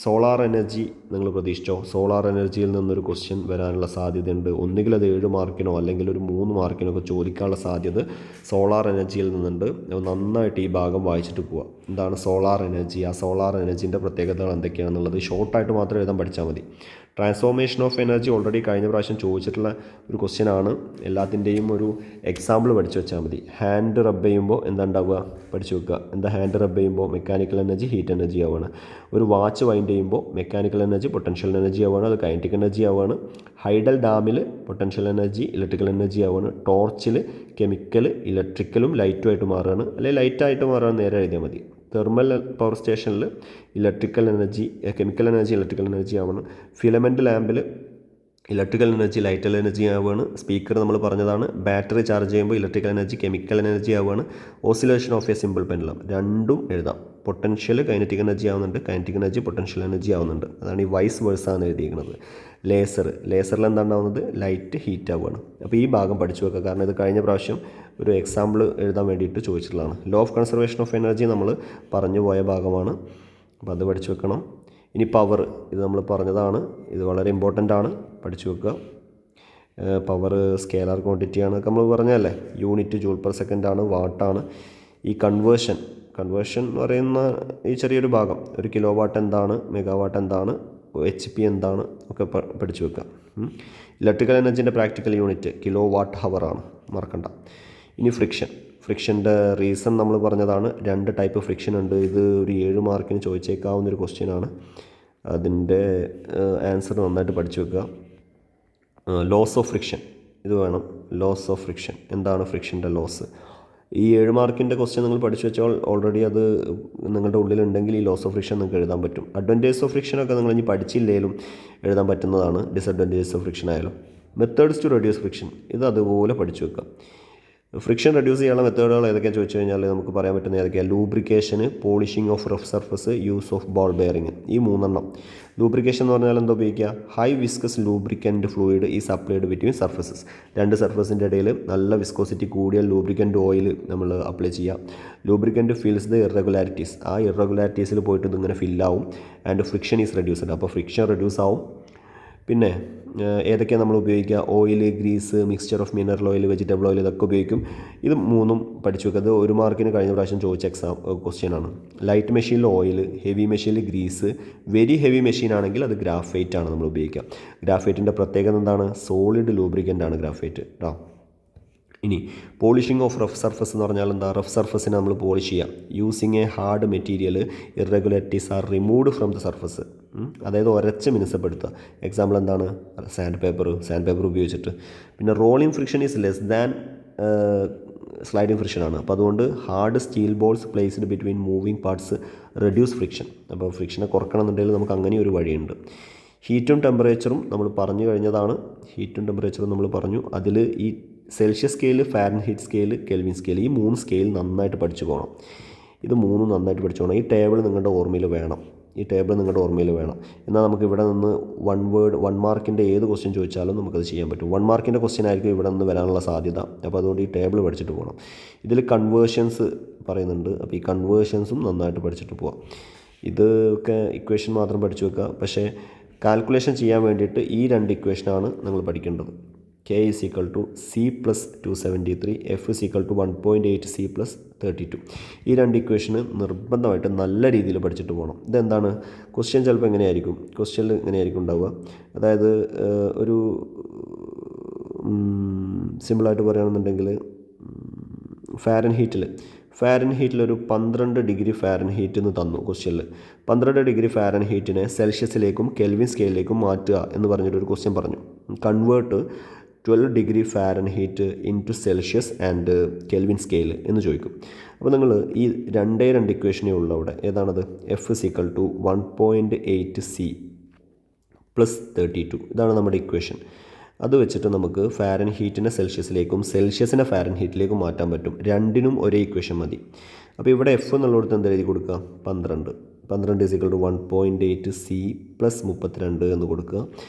A: സോളാർ എനർജി നിങ്ങൾ പ്രതീക്ഷിച്ചോ? സോളാർ എനർജിയിൽ നിന്നൊരു ക്വസ്റ്റ്യൻ വരാനുള്ള സാധ്യതയുണ്ട്. ഒന്നുകിൽ അത് 7 മാർക്കിനോ അല്ലെങ്കിൽ ഒരു 3 മാർക്കിനോ ഒക്കെ ചോദിക്കാനുള്ള സാധ്യത സോളാർ എനർജിയിൽ നിന്നുണ്ട്. നന്നായിട്ട് ഈ ഭാഗം വായിച്ചിട്ട് പോവുക. എന്താണ് സോളാർ എനർജി, ആ സോളാർ എനർജീൻ്റെ പ്രത്യേകതകൾ എന്തൊക്കെയാണെന്നുള്ളത് ഷോർട്ടായിട്ട് മാത്രം എഴുതാൻ പഠിച്ചാൽ മതി. ട്രാൻസ്ഫോർമേഷൻ ഓഫ് എനർജി ഓൾറെഡി കഴിഞ്ഞ പ്രാവശ്യം ചോദിച്ചിട്ടുള്ള ഒരു ക്വസ്റ്റ്യനാണ്. എല്ലാത്തിൻ്റെയും ഒരു എക്സാമ്പിൾ പഠിച്ചു വെച്ചാൽ മതി. ഹാൻഡ് റബ്ബ് ചെയ്യുമ്പോൾ എന്താ ഉണ്ടാവുക പഠിച്ചു വെക്കുക. എന്താ ഹാൻഡ് റബ്ബ് ചെയ്യുമ്പോൾ മെക്കാനിക്കൽ എനർജി ഹീറ്റ് എനർജി ആവുകയാണ്. ഒരു വാച്ച് വൈൻഡ് ചെയ്യുമ്പോൾ മെക്കാനിക്കൽ എനർജി പൊട്ടൻഷ്യൽ എനർജി ആവുകയാണ്, അത് കൈനറ്റിക് എനർജി ആവുകയാണ്. ഹൈഡൽ ഡാമിൽ പൊട്ടൻഷ്യൽ എനർജി ഇലക്ട്രിക്കൽ എനർജി ആവുകയാണ്. ടോർച്ചിൽ കെമിക്കൽ ഇലക്ട്രിക്കലും ലൈറ്റുമായിട്ട് മാറുകയാണ്, അല്ലെങ്കിൽ ലൈറ്റായിട്ട് മാറുകയാണ് നേരെ എഴുതിയാൽ മതി. തെർമൽ പവർ സ്റ്റേഷനിൽ electrical energy chemical energy electrical energy ആവുകയാണ്. ഫിലമെൻ്റ് ലാമ്പിൽ ഇലക്ട്രിക്കൽ എനർജി ലൈറ്റൽ എനർജി ആവുകയാണ്. സ്പീക്കർ നമ്മൾ പറഞ്ഞതാണ്. ബാറ്ററി ചാർജ് ചെയ്യുമ്പോൾ ഇലക്ട്രിക്കൽ എനർജി കെമിക്കൽ എനർജി ആവുകയാണ്. Oscillation of A simple pendulum രണ്ടും എഴുതാം. പൊട്ടൻഷ്യൽ കൈനറ്റിക് എനർജി ആവുന്നുണ്ട്, കൈനറ്റിക് എനർജി പൊട്ടൻഷ്യൽ എനർജി ആവുന്നുണ്ട്. അതാണ് ഈ വൈസ് വേഴ്സ എന്ന് എഴുതിയിരിക്കുന്നത്. ലേസറിൽ എന്താണ് ഉണ്ടാവുന്നത്? ലൈറ്റ് ഹീറ്റ് ആവുകയാണ്. അപ്പോൾ ഈ ഭാഗം പഠിച്ചു വെക്കുക, കാരണം ഇത് കഴിഞ്ഞ പ്രാവശ്യം ഒരു എക്സാമ്പിൾ എഴുതാൻ വേണ്ടിയിട്ട് ചോദിച്ചിട്ടുള്ളതാണ്. Law of conservation of energy നമ്മൾ പറഞ്ഞു പോയ ഭാഗമാണ്. അപ്പോൾ അത് പഠിച്ചു വെക്കണം. ഇനി പവർ, ഇത് നമ്മൾ പറഞ്ഞതാണ്, ഇത് വളരെ ഇമ്പോർട്ടൻ്റ് ആണ്, പഠിച്ചു വെക്കുക. പവർ സ്കേലാർ ക്വാണ്ടിറ്റിയാണ്, നമ്മൾ പറഞ്ഞതല്ലേ. യൂണിറ്റ് ജൂൾ പെർ സെക്കൻഡ് ആണ്, വാട്ടാണ്. ഈ കൺവേർഷൻ എന്ന് പറയുന്ന ഈ ചെറിയൊരു ഭാഗം, ഒരു കിലോ വാട്ട് എന്താണ്, മെഗാവാട്ട് എന്താണ്, HP എന്താണ് ഒക്കെ പഠിച്ചു വെക്കുക. ഇലക്ട്രിക്കൽ എനർജീൻ്റെ practical unit kilowatt hour ആണ്, മറക്കണ്ട. ഇനി ഫ്രിക്ഷൻ്റെ റീസൺ നമ്മൾ പറഞ്ഞതാണ്. 2 ടൈപ്പ് ഫ്രിക്ഷൻ ഉണ്ട്. ഇത് ഒരു 7 മാർക്കിന് ചോദിച്ചേക്കാവുന്നൊരു ക്വസ്റ്റ്യനാണ്. അതിൻ്റെ ആൻസർ നന്നായിട്ട് പഠിച്ചു വെക്കുക. ലോസ് ഓഫ് ഫ്രിക്ഷൻ ഇത് വേണം. ലോസ് ഓഫ് ഫ്രിക്ഷൻ എന്താണ്? ഫ്രിക്ഷൻ്റെ ലോസ്. ഈ 7 മാർക്കിൻ്റെ ക്വസ്റ്റ്യൻ നിങ്ങൾ പഠിച്ചു വെച്ചാൽ ഓൾറെഡി അത് നിങ്ങളുടെ ഉള്ളിലുണ്ടെങ്കിൽ ഈ ലോസ് ഓഫ് ഫ്രിക്ഷൻ നിങ്ങൾക്ക് എഴുതാൻ പറ്റും. അഡ്വാൻറ്റേജ് ഓഫ് ഫ്രിക്ഷനൊക്കെ നിങ്ങൾ ഇനി പഠിച്ചില്ലെങ്കിലും എഴുതാൻ പറ്റുന്നതാണ്. ഡിസഡ്വാൻറ്റേജസ് ഓഫ് ഫ്രിക്ഷൻ ആയാലും. മെത്തേഡ്സ് ടു റെഡ്യൂസ് ഫ്രിക്ഷൻ ഇത് അതുപോലെ പഠിച്ചു വെക്കുക. ഫ്രിക്ഷൻ റെഡ്യൂസ് ചെയ്യാനുള്ള മെത്തേഡുകൾ ഏതൊക്കെയാണെന്ന് ചോദിച്ചു കഴിഞ്ഞാൽ നമുക്ക് പറയാൻ പറ്റുന്ന ഏതൊക്കെയാണ്? Lubrication, polishing of rough surface, use of ball bearing. ഈ 3 ലൂബ്രിക്കേഷൻ എന്ന് പറഞ്ഞാൽ എന്താ ഉപയോഗിക്കുക? High viscous lubricant fluid is applied between surfaces. 2 സർഫസിൻ്റെ ഇടയിൽ നല്ല വിസ്കോസിറ്റി കൂടിയ ലൂബ്രിക്കൻ്റ് ഓയിൽ നമ്മൾ അപ്ലൈ ചെയ്യുക. Lubricant fills the irregularities. ആ ഇറഗുലാരിറ്റീസിൽ പോയിട്ട് ഇതിങ്ങനെ ഫില്ലാവും. And friction is reduced. അപ്പോൾ ഫ്രിക്ഷൻ റെഡ്യൂസ് ആവും. പിന്നെ ഏതൊക്കെയാണ് നമ്മൾ ഉപയോഗിക്കുക? Oil, grease, mixture of mineral oil, vegetable oil, ഇതൊക്കെ ഉപയോഗിക്കും. ഇത് 3 പഠിച്ചു വെക്കുക. അത് 1 മാർക്കിന് കഴിഞ്ഞ പ്രാവശ്യം ചോദിച്ച ക്വസ്റ്റ്യനാണ്. ലൈറ്റ് മെഷീനിൽ ഓയിൽ, ഹെവി മെഷീനിൽ ഗ്രീസ്, വെരി ഹെവി മെഷീൻ ആണെങ്കിൽ അത് ഗ്രാഫൈറ്റ് ആണ് നമ്മൾ ഉപയോഗിക്കുക. ഗ്രാഫൈറ്റിൻ്റെ പ്രത്യേകത എന്താണ്? സോളിഡ് ലൂബ്രിക്കൻ്റ് ആണ് ഗ്രാഫൈറ്റ് കേട്ടോ. ഇനി പോളിഷിംഗ് ഓഫ് റഫ് സർഫസ് എന്ന് പറഞ്ഞാൽ എന്താ? റഫ് സർഫസിനെ നമ്മൾ പോളിഷ് ചെയ്യാം. Using a hard material, irregularities are removed from the surface. അതായത് ഉരച്ച് മിനുസപ്പെടുത്തുക. എക്സാമ്പിൾ എന്താണ്? സാൻഡ് പേപ്പർ ഉപയോഗിച്ചിട്ട്. പിന്നെ rolling friction is less than sliding ഫ്രിക്ഷനാണ്. അപ്പോൾ അതുകൊണ്ട് hard steel balls placed between moving parts reduce friction. അപ്പോൾ ഫ്രിക്ഷനെ കുറക്കണമെന്നുണ്ടെങ്കിൽ നമുക്ക് അങ്ങനെ ഒരു വഴിയുണ്ട്. ഹീറ്റും ടെമ്പറേച്ചറും നമ്മൾ പറഞ്ഞു കഴിഞ്ഞതാണ്. ഹീറ്റും ടെമ്പറേച്ചറും നമ്മൾ പറഞ്ഞു. അതിൽ ഈ Celsius scale, Fahrenheit scale, kelvin scale, ഈ 3 സ്കെയിൽ നന്നായിട്ട് പഠിച്ചു പോകണം. ഇത് 3 നന്നായിട്ട് പഠിച്ചു പോകണം. ഈ ടേബിൾ നിങ്ങളുടെ ഓർമ്മയിൽ വേണം. എന്നാൽ നമുക്ക് ഇവിടെ നിന്ന് 1 മാർക്കിൻ്റെ ഏത് ക്വസ്റ്റ്യൻ ചോദിച്ചാലും നമുക്കത് ചെയ്യാൻ പറ്റും. 1 മാർക്കിൻ്റെ ക്വസ്റ്റ്യൻ ആയിരിക്കും ഇവിടെ നിന്ന് വരാനുള്ള സാധ്യത. അപ്പോൾ അതുകൊണ്ട് ഈ ടേബിൾ പഠിച്ചിട്ട് പോകണം. ഇതിൽ കൺവേർഷൻസ് പറയുന്നുണ്ട്. അപ്പോൾ ഈ കൺവേർഷൻസും നന്നായിട്ട് പഠിച്ചിട്ട് പോകാം. ഇതൊക്കെ ഇക്വേഷൻ മാത്രം പഠിച്ചു വെക്കുക. പക്ഷേ കാൽക്കുലേഷൻ ചെയ്യാൻ വേണ്ടിയിട്ട് ഈ 2 ഇക്വേഷനാണ് നിങ്ങൾ പഠിക്കേണ്ടത്. K = C + 273, F = 1.8 C + 32. ഈ 2 ഇക്വേഷന് നിർബന്ധമായിട്ട് നല്ല രീതിയിൽ പഠിച്ചിട്ട് പോകണം. ഇതെന്താണ്? ക്വസ്റ്റ്യൻ ചിലപ്പോൾ എങ്ങനെയായിരിക്കും? ക്വസ്റ്റ്യനിൽ ഇങ്ങനെയായിരിക്കും ഉണ്ടാവുക. അതായത് ഒരു സിമ്പിളായിട്ട് പറയുകയാണെന്നുണ്ടെങ്കിൽ ഫാരൻഹീറ്റിൽ ഒരു 12 ഡിഗ്രി ഫാരൻഹീറ്റ് എന്ന് തന്നു ക്വസ്റ്റ്യനിൽ. 12 ഡിഗ്രി ഫാരൻഹീറ്റിനെ സെൽഷ്യസിലേക്കും കെൽവിൻ സ്കെയിലിലേക്കും മാറ്റുക എന്ന് പറഞ്ഞിട്ടൊരു ക്വസ്റ്റ്യൻ പറഞ്ഞു. Convert 12 degree Fahrenheit into Celsius and kelvin scale എന്ന് ചോദിക്കും. അപ്പോൾ നിങ്ങൾ ഈ രണ്ട് ഇക്വേഷനേ ഉള്ളൂ അവിടെ. ഏതാണത്? F is equal to 1.8C plus 32. ഇതാണ് നമ്മുടെ ഇക്വേഷൻ. അത് വെച്ചിട്ട് നമുക്ക് ഫാരൻഹീറ്റിനെ സെൽഷ്യസിലേക്കും സെൽഷ്യസിനെ ഫാരൻഹീറ്റിലേക്കും മാറ്റാൻ പറ്റും. രണ്ടിനും ഒരേ ഇക്വേഷൻ മതി. അപ്പോൾ ഇവിടെ എഫ് എന്നുള്ളിടത്ത് എന്താ എഴുതി കൊടുക്കുക? 12 is equal to 1.8C plus 32 എന്ന് കൊടുക്കുക.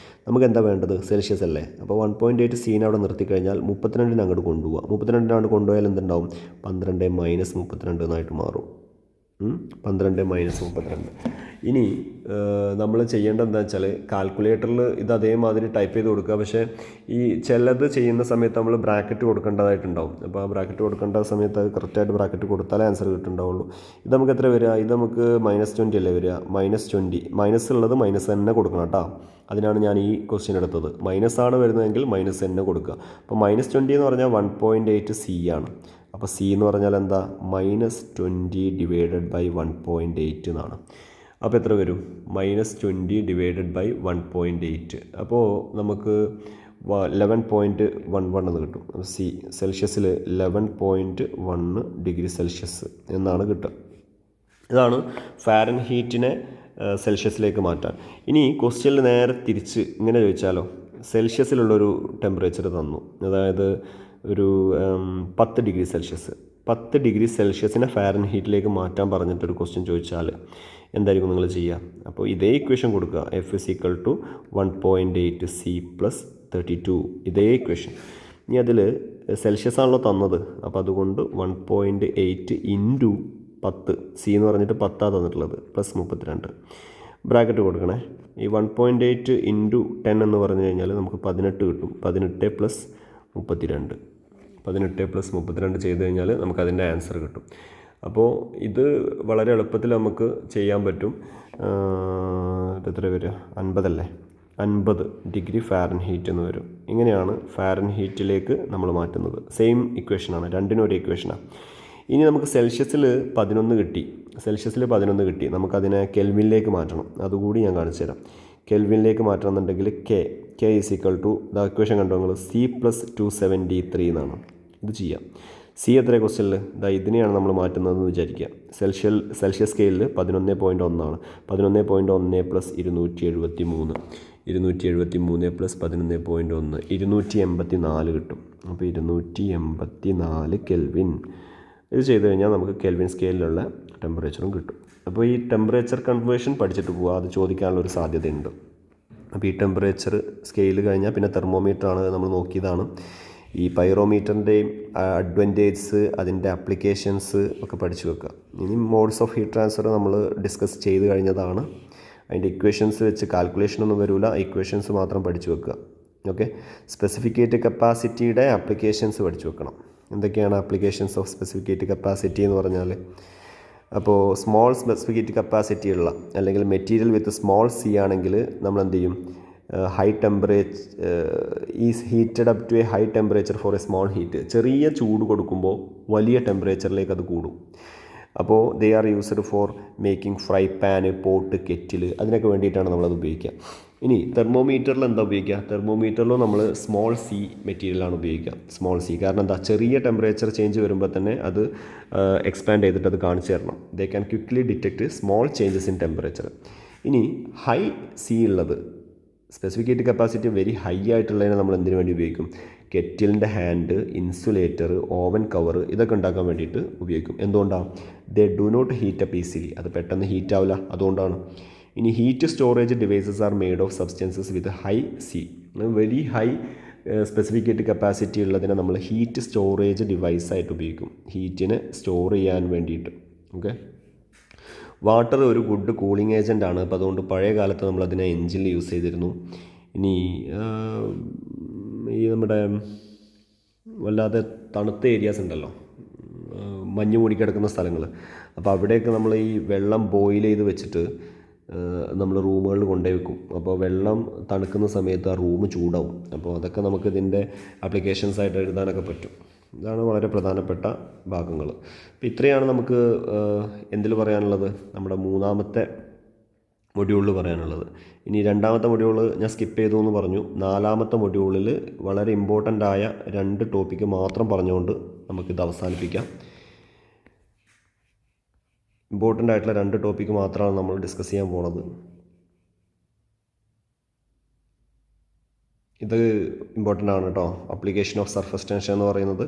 A: നമുക്ക് എന്താ വേണ്ടത്? സെൽഷ്യസ് അല്ലേ. അപ്പോൾ 1.8C അവിടെ നിർത്തിക്കഴിഞ്ഞാൽ 32 അങ്ങോട്ട് കൊണ്ടുപോകുക. 32 അങ്ങോട്ട് കൊണ്ടുപോയാൽ എന്തുണ്ടാവും? 12 മൈനസ് 32 എന്നായിട്ട് മാറും. 12 മൈനസ് 32. ഇനി നമ്മൾ ചെയ്യേണ്ടത് എന്താ വെച്ചാൽ കാൽക്കുലേറ്ററിൽ ഇത് അതേമാതിരി ടൈപ്പ് ചെയ്ത് കൊടുക്കുക. പക്ഷേ ഈ ചിലത് ചെയ്യുന്ന സമയത്ത് നമ്മൾ ബ്രാക്കറ്റ് കൊടുക്കേണ്ടതായിട്ടുണ്ടാവും. അപ്പോൾ ആ ബ്രാക്കറ്റ് കൊടുക്കേണ്ട സമയത്ത് അത് കറക്റ്റായിട്ട് ബ്രാക്കറ്റ് കൊടുത്താലേ ആൻസർ കിട്ടുന്നുണ്ടാവുള്ളൂ. ഇത് നമുക്ക് എത്ര വരിക? ഇത് നമുക്ക് -20 അല്ലേ വരിക? -20. മൈനസ് ഉള്ളത് മൈനസ് തന്നെ കൊടുക്കണം കേട്ടോ. അതിനാണ് ഞാൻ ഈ ക്വസ്റ്റ്യൻ എടുത്തത്. മൈനസ് ആണ് വരുന്നതെങ്കിൽ മൈനസ് തന്നെ കൊടുക്കുക. അപ്പോൾ -20 എന്ന് പറഞ്ഞാൽ 1.8C ആണ്. അപ്പോൾ C എന്ന് പറഞ്ഞാൽ എന്താ? -20 ഡിവൈഡഡ് ബൈ 1.8 എന്നാണ്. അപ്പോൾ എത്ര വരും? -20 ഡിവൈഡഡ് ബൈ 1.8. അപ്പോൾ നമുക്ക് 11.11 എന്ന് കിട്ടും. C സെൽഷ്യസിൽ 11.1 ഡിഗ്രി സെൽഷ്യസ് എന്നാണ് കിട്ടുക. ഇതാണ് ഫാരൻഹീറ്റിനെ സെൽഷ്യസിലേക്ക് മാറ്റാൻ. ഇനി ക്വസ്റ്റ്യനിൽ നേരെ തിരിച്ച് ഇങ്ങനെ ചോദിച്ചാലോ? സെൽഷ്യസിലുള്ളൊരു ടെമ്പറേച്ചർ തന്നു, അതായത് ഒരു 10 ഡിഗ്രി സെൽഷ്യസ്. 10 ഡിഗ്രി സെൽഷ്യസിനെ ഫാരൻഹീറ്റിലേക്ക് മാറ്റാൻ പറഞ്ഞിട്ടൊരു ക്വസ്റ്റ്യൻ ചോദിച്ചാൽ എന്തായിരിക്കും നിങ്ങൾ ചെയ്യുക? അപ്പോൾ ഇതേ ഇക്വേഷൻ കൊടുക്കുക. F is equal to 1.8C plus 32. ഇതേ ഇക്വേഷൻ. ഇനി അതിൽ സെൽഷ്യസ് ആണല്ലോ തന്നത്. അപ്പോൾ അതുകൊണ്ട് 1.8 ഇൻറ്റു 10, C എന്ന് പറഞ്ഞിട്ട് 10 തന്നിട്ടുള്ളത്, പ്ലസ് 32 ബ്രാക്കറ്റ് കൊടുക്കണേ. ഈ 1.8 ഇൻറ്റു 10 എന്ന് പറഞ്ഞു കഴിഞ്ഞാൽ നമുക്ക് 18 കിട്ടും. 18 പ്ലസ് 32 ചെയ്ത് കഴിഞ്ഞാൽ നമുക്കതിൻ്റെ ആൻസർ കിട്ടും. അപ്പോൾ ഇത് വളരെ എളുപ്പത്തിൽ നമുക്ക് ചെയ്യാൻ പറ്റും. എത്ര വരിക? 50 അല്ലേ? 50 ഡിഗ്രി ഫാരൻഹീറ്റ് എന്ന് വരും. ഇങ്ങനെയാണ് ഫാരൻഹീറ്റിലേക്ക് നമ്മൾ മാറ്റുന്നത്. സെയിം ഇക്വേഷനാണ്, രണ്ടിനും ഒരു ഇക്വേഷനാണ്. ഇനി നമുക്ക് സെൽഷ്യസിൽ 11 കിട്ടി. നമുക്കതിനെ കെൽവിനിലേക്ക് മാറ്റണം. അതുകൂടി ഞാൻ കാണിച്ചു തരാം. കെൽവിനിലേക്ക് മാറ്റണം എന്നുണ്ടെങ്കിൽ K is equal to the equation കണ്ടോ നിങ്ങൾ? C പ്ലസ് 273 എന്നാണ്. ഇത് ചെയ്യാം. C എത്ര ക്വസ്റ്റ്യനിൽ? ഇതിനെയാണ് നമ്മൾ മാറ്റുന്നതെന്ന് വിചാരിക്കുക. സെൽഷ്യസ് സ്കെയിലിൽ 11.1 ആണ്. 11.1 പ്ലസ് 273 പ്ലസ് 11.1 284 കിട്ടും. അപ്പോൾ 284 കെൽവിൻ. ഇത് ചെയ്ത് കഴിഞ്ഞാൽ നമുക്ക് കെൽവിൻ സ്കെയിലിലുള്ള ടെമ്പറേച്ചറും കിട്ടും. അപ്പോൾ ഈ ടെമ്പറേച്ചർ കൺവേർഷൻ പഠിച്ചിട്ട് പോവുക, അത് ചോദിക്കാനുള്ളൊരു സാധ്യതയുണ്ട്. അപ്പോൾ ഈ ടെമ്പറേച്ചർ സ്കെയിൽ കഴിഞ്ഞാൽ പിന്നെ തെർമോമീറ്ററാണ് നമ്മൾ നോക്കിയതാണ്. ഈ പൈറോമീറ്ററിൻ്റെയും അഡ്വാൻറ്റേജസ്, അതിൻ്റെ ആപ്ലിക്കേഷൻസ് ഒക്കെ പഠിച്ചു വെക്കുക. ഇനി മോഡ്സ് ഓഫ് ഹീറ്റ് ട്രാൻസ്ഫർ നമ്മൾ ഡിസ്കസ് ചെയ്ത് കഴിഞ്ഞതാണ്. അതിൻ്റെ ഇക്വേഷൻസ് വെച്ച് കാൽക്കുലേഷനൊന്നും വരില്ല, ഇക്വേഷൻസ് മാത്രം പഠിച്ചു വെക്കുക. ഓക്കെ. സ്പെസിഫിക് ഹീറ്റ് കപ്പാസിറ്റിയുടെ ആപ്ലിക്കേഷൻസ് പഠിച്ചു വെക്കണം. എന്തൊക്കെയാണ് applications of specific heat capacity എന്ന് പറഞ്ഞാൽ? അപ്പോൾ സ്മോൾ സ്പെസിഫിക് ഹീറ്റ് കപ്പാസിറ്റി ഉള്ള അല്ലെങ്കിൽ മെറ്റീരിയൽ വിത്ത് സ്മോൾ C ആണെങ്കിൽ നമ്മൾ എന്ത് ചെയ്യും? High temperature is heated up to a high temperature for a small heat. ചെറിയ ചൂട് കൊടുക്കുമ്പോൾ വലിയ ടെമ്പറേച്ചറിലേക്ക് അത് കൂടും. അപ്പോൾ they are used for making fry pan, pot, kettle, അതിനൊക്കെ വേണ്ടിയിട്ടാണ് നമ്മളത് ഉപയോഗിക്കുക. ഇനി തെർമോമീറ്ററിൽ എന്താ ഉപയോഗിക്കുക? തെർമോമീറ്ററിലും നമ്മൾ സ്മോൾ C മെറ്റീരിയലാണ് ഉപയോഗിക്കുക. സ്മോൾ C കാരണം എന്താ? ചെറിയ ടെമ്പറേച്ചർ ചേഞ്ച് വരുമ്പോൾ തന്നെ അത് എക്സ്പാൻഡ് ചെയ്തിട്ട് അത് കാണിച്ചു തരണം. They can quickly detect small changes in temperature. ഇനി ഹൈ C ഉള്ളത്, specific heat capacity very high ആയിട്ടുള്ളതിനെ നമ്മൾ എന്തിനു വേണ്ടി ഉപയോഗിക്കും? കെറ്റിലിൻ്റെ ഹാൻഡ്, ഇൻസുലേറ്റർ, ഓവൻ കവർ, ഇതൊക്കെ ഉണ്ടാക്കാൻ വേണ്ടിയിട്ട് ഉപയോഗിക്കും. എന്തുകൊണ്ടാണ്? They do not heat up easily. അത് പെട്ടെന്ന് ഹീറ്റ് ആവില്ല, അതുകൊണ്ടാണ്. ഇനി heat storage devices are made of substances with high C. Very high specific heat capacity ഉള്ളതിനെ നമ്മൾ ഹീറ്റ് സ്റ്റോറേജ് ഡിവൈസായിട്ട് ഉപയോഗിക്കും, ഹീറ്റിനെ സ്റ്റോർ ചെയ്യാൻ വേണ്ടിയിട്ട്. ഓക്കെ. വാട്ടർ ഒരു ഗുഡ് കൂളിംഗ് ഏജൻ്റ് ആണ്. അപ്പോൾ അതുകൊണ്ട് പഴയ കാലത്ത് നമ്മളതിനെ എഞ്ചിനിൽ യൂസ് ചെയ്തിരുന്നു. ഇനി ഈ നമ്മുടെ വല്ലാതെ തണുത്ത ഏരിയാസ് ഉണ്ടല്ലോ, മഞ്ഞ് മൂടിക്കിടക്കുന്ന സ്ഥലങ്ങൾ, അപ്പോൾ അവിടെയൊക്കെ നമ്മൾ ഈ വെള്ളം ബോയിൽ ചെയ്ത് വെച്ചിട്ട് നമ്മൾ റൂമുകളിൽ കൊണ്ടുപോയി വെക്കും. അപ്പോൾ വെള്ളം തണുക്കുന്ന സമയത്ത് ആ റൂം ചൂടാവും. അപ്പോൾ അതൊക്കെ നമുക്ക് ഇതിൻ്റെ ആപ്ലിക്കേഷൻസ് ആയിട്ട് എഴുതാനൊക്കെ പറ്റും. ഇതാണ് വളരെ പ്രധാനപ്പെട്ട ഭാഗങ്ങൾ. അപ്പോൾ ഇത്രയാണ് നമുക്ക് എന്തിൽ പറയാനുള്ളത്? നമ്മുടെ മൂന്നാമത്തെ മൊഡ്യൂളിൽ പറയാനുള്ളത്. ഇനി രണ്ടാമത്തെ മൊഡ്യൂൾ ഞാൻ സ്കിപ്പ് ചെയ്തു എന്ന് പറഞ്ഞു. നാലാമത്തെ മൊഡ്യൂളിൽ വളരെ ഇമ്പോർട്ടൻ്റ് ആയ 2 ടോപ്പിക്ക് മാത്രം പറഞ്ഞുകൊണ്ട് നമുക്കിത് അവസാനിപ്പിക്കാം. ഇമ്പോർട്ടൻ്റ് ആയിട്ടുള്ള 2 ടോപ്പിക്ക് മാത്രമാണ് നമ്മൾ ഡിസ്കസ് ചെയ്യാൻ പോണത്. ഇത് ഇമ്പോർട്ടൻ്റ് ആണ് കേട്ടോ. അപ്ലിക്കേഷൻ ഓഫ് സർഫസ് ടെൻഷൻ എന്ന് പറയുന്നത്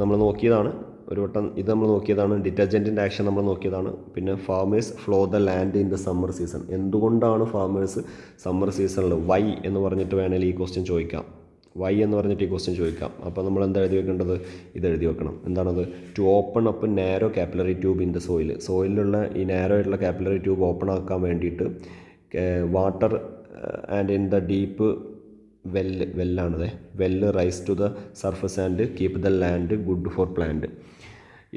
A: നമ്മൾ നോക്കിയതാണ് ഒരു വട്ടം. ഇത് നമ്മൾ നോക്കിയതാണ്. ഡിറ്റർജൻറ്റിൻ്റെ ആക്ഷൻ നമ്മൾ നോക്കിയതാണ്. പിന്നെ farmers flow the land in the summer season. എന്തുകൊണ്ടാണ് ഫാമേഴ്സ് സമ്മർ സീസണിൽ വൈ എന്ന് പറഞ്ഞിട്ട് വേണമെങ്കിൽ ഈ ക്വസ്റ്റ്യൻ ചോദിക്കാം. വൈ എന്ന് പറഞ്ഞിട്ട് ഈ ക്വസ്റ്റ്യൻ ചോദിക്കാം. അപ്പോൾ നമ്മൾ എന്താ എഴുതി വെക്കേണ്ടത്? ഇത് എഴുതി വെക്കണം. എന്താണത്? To open up narrow capillary tube in the soil. സോയിലുള്ള ഈ നാരോ ആയിട്ടുള്ള കാപ്പിലറി ട്യൂബ് ഓപ്പൺ ആക്കാൻ വേണ്ടിയിട്ട് water and in the deep വെല്ലാണത്. Well rise to the surface and keep the land good for plant.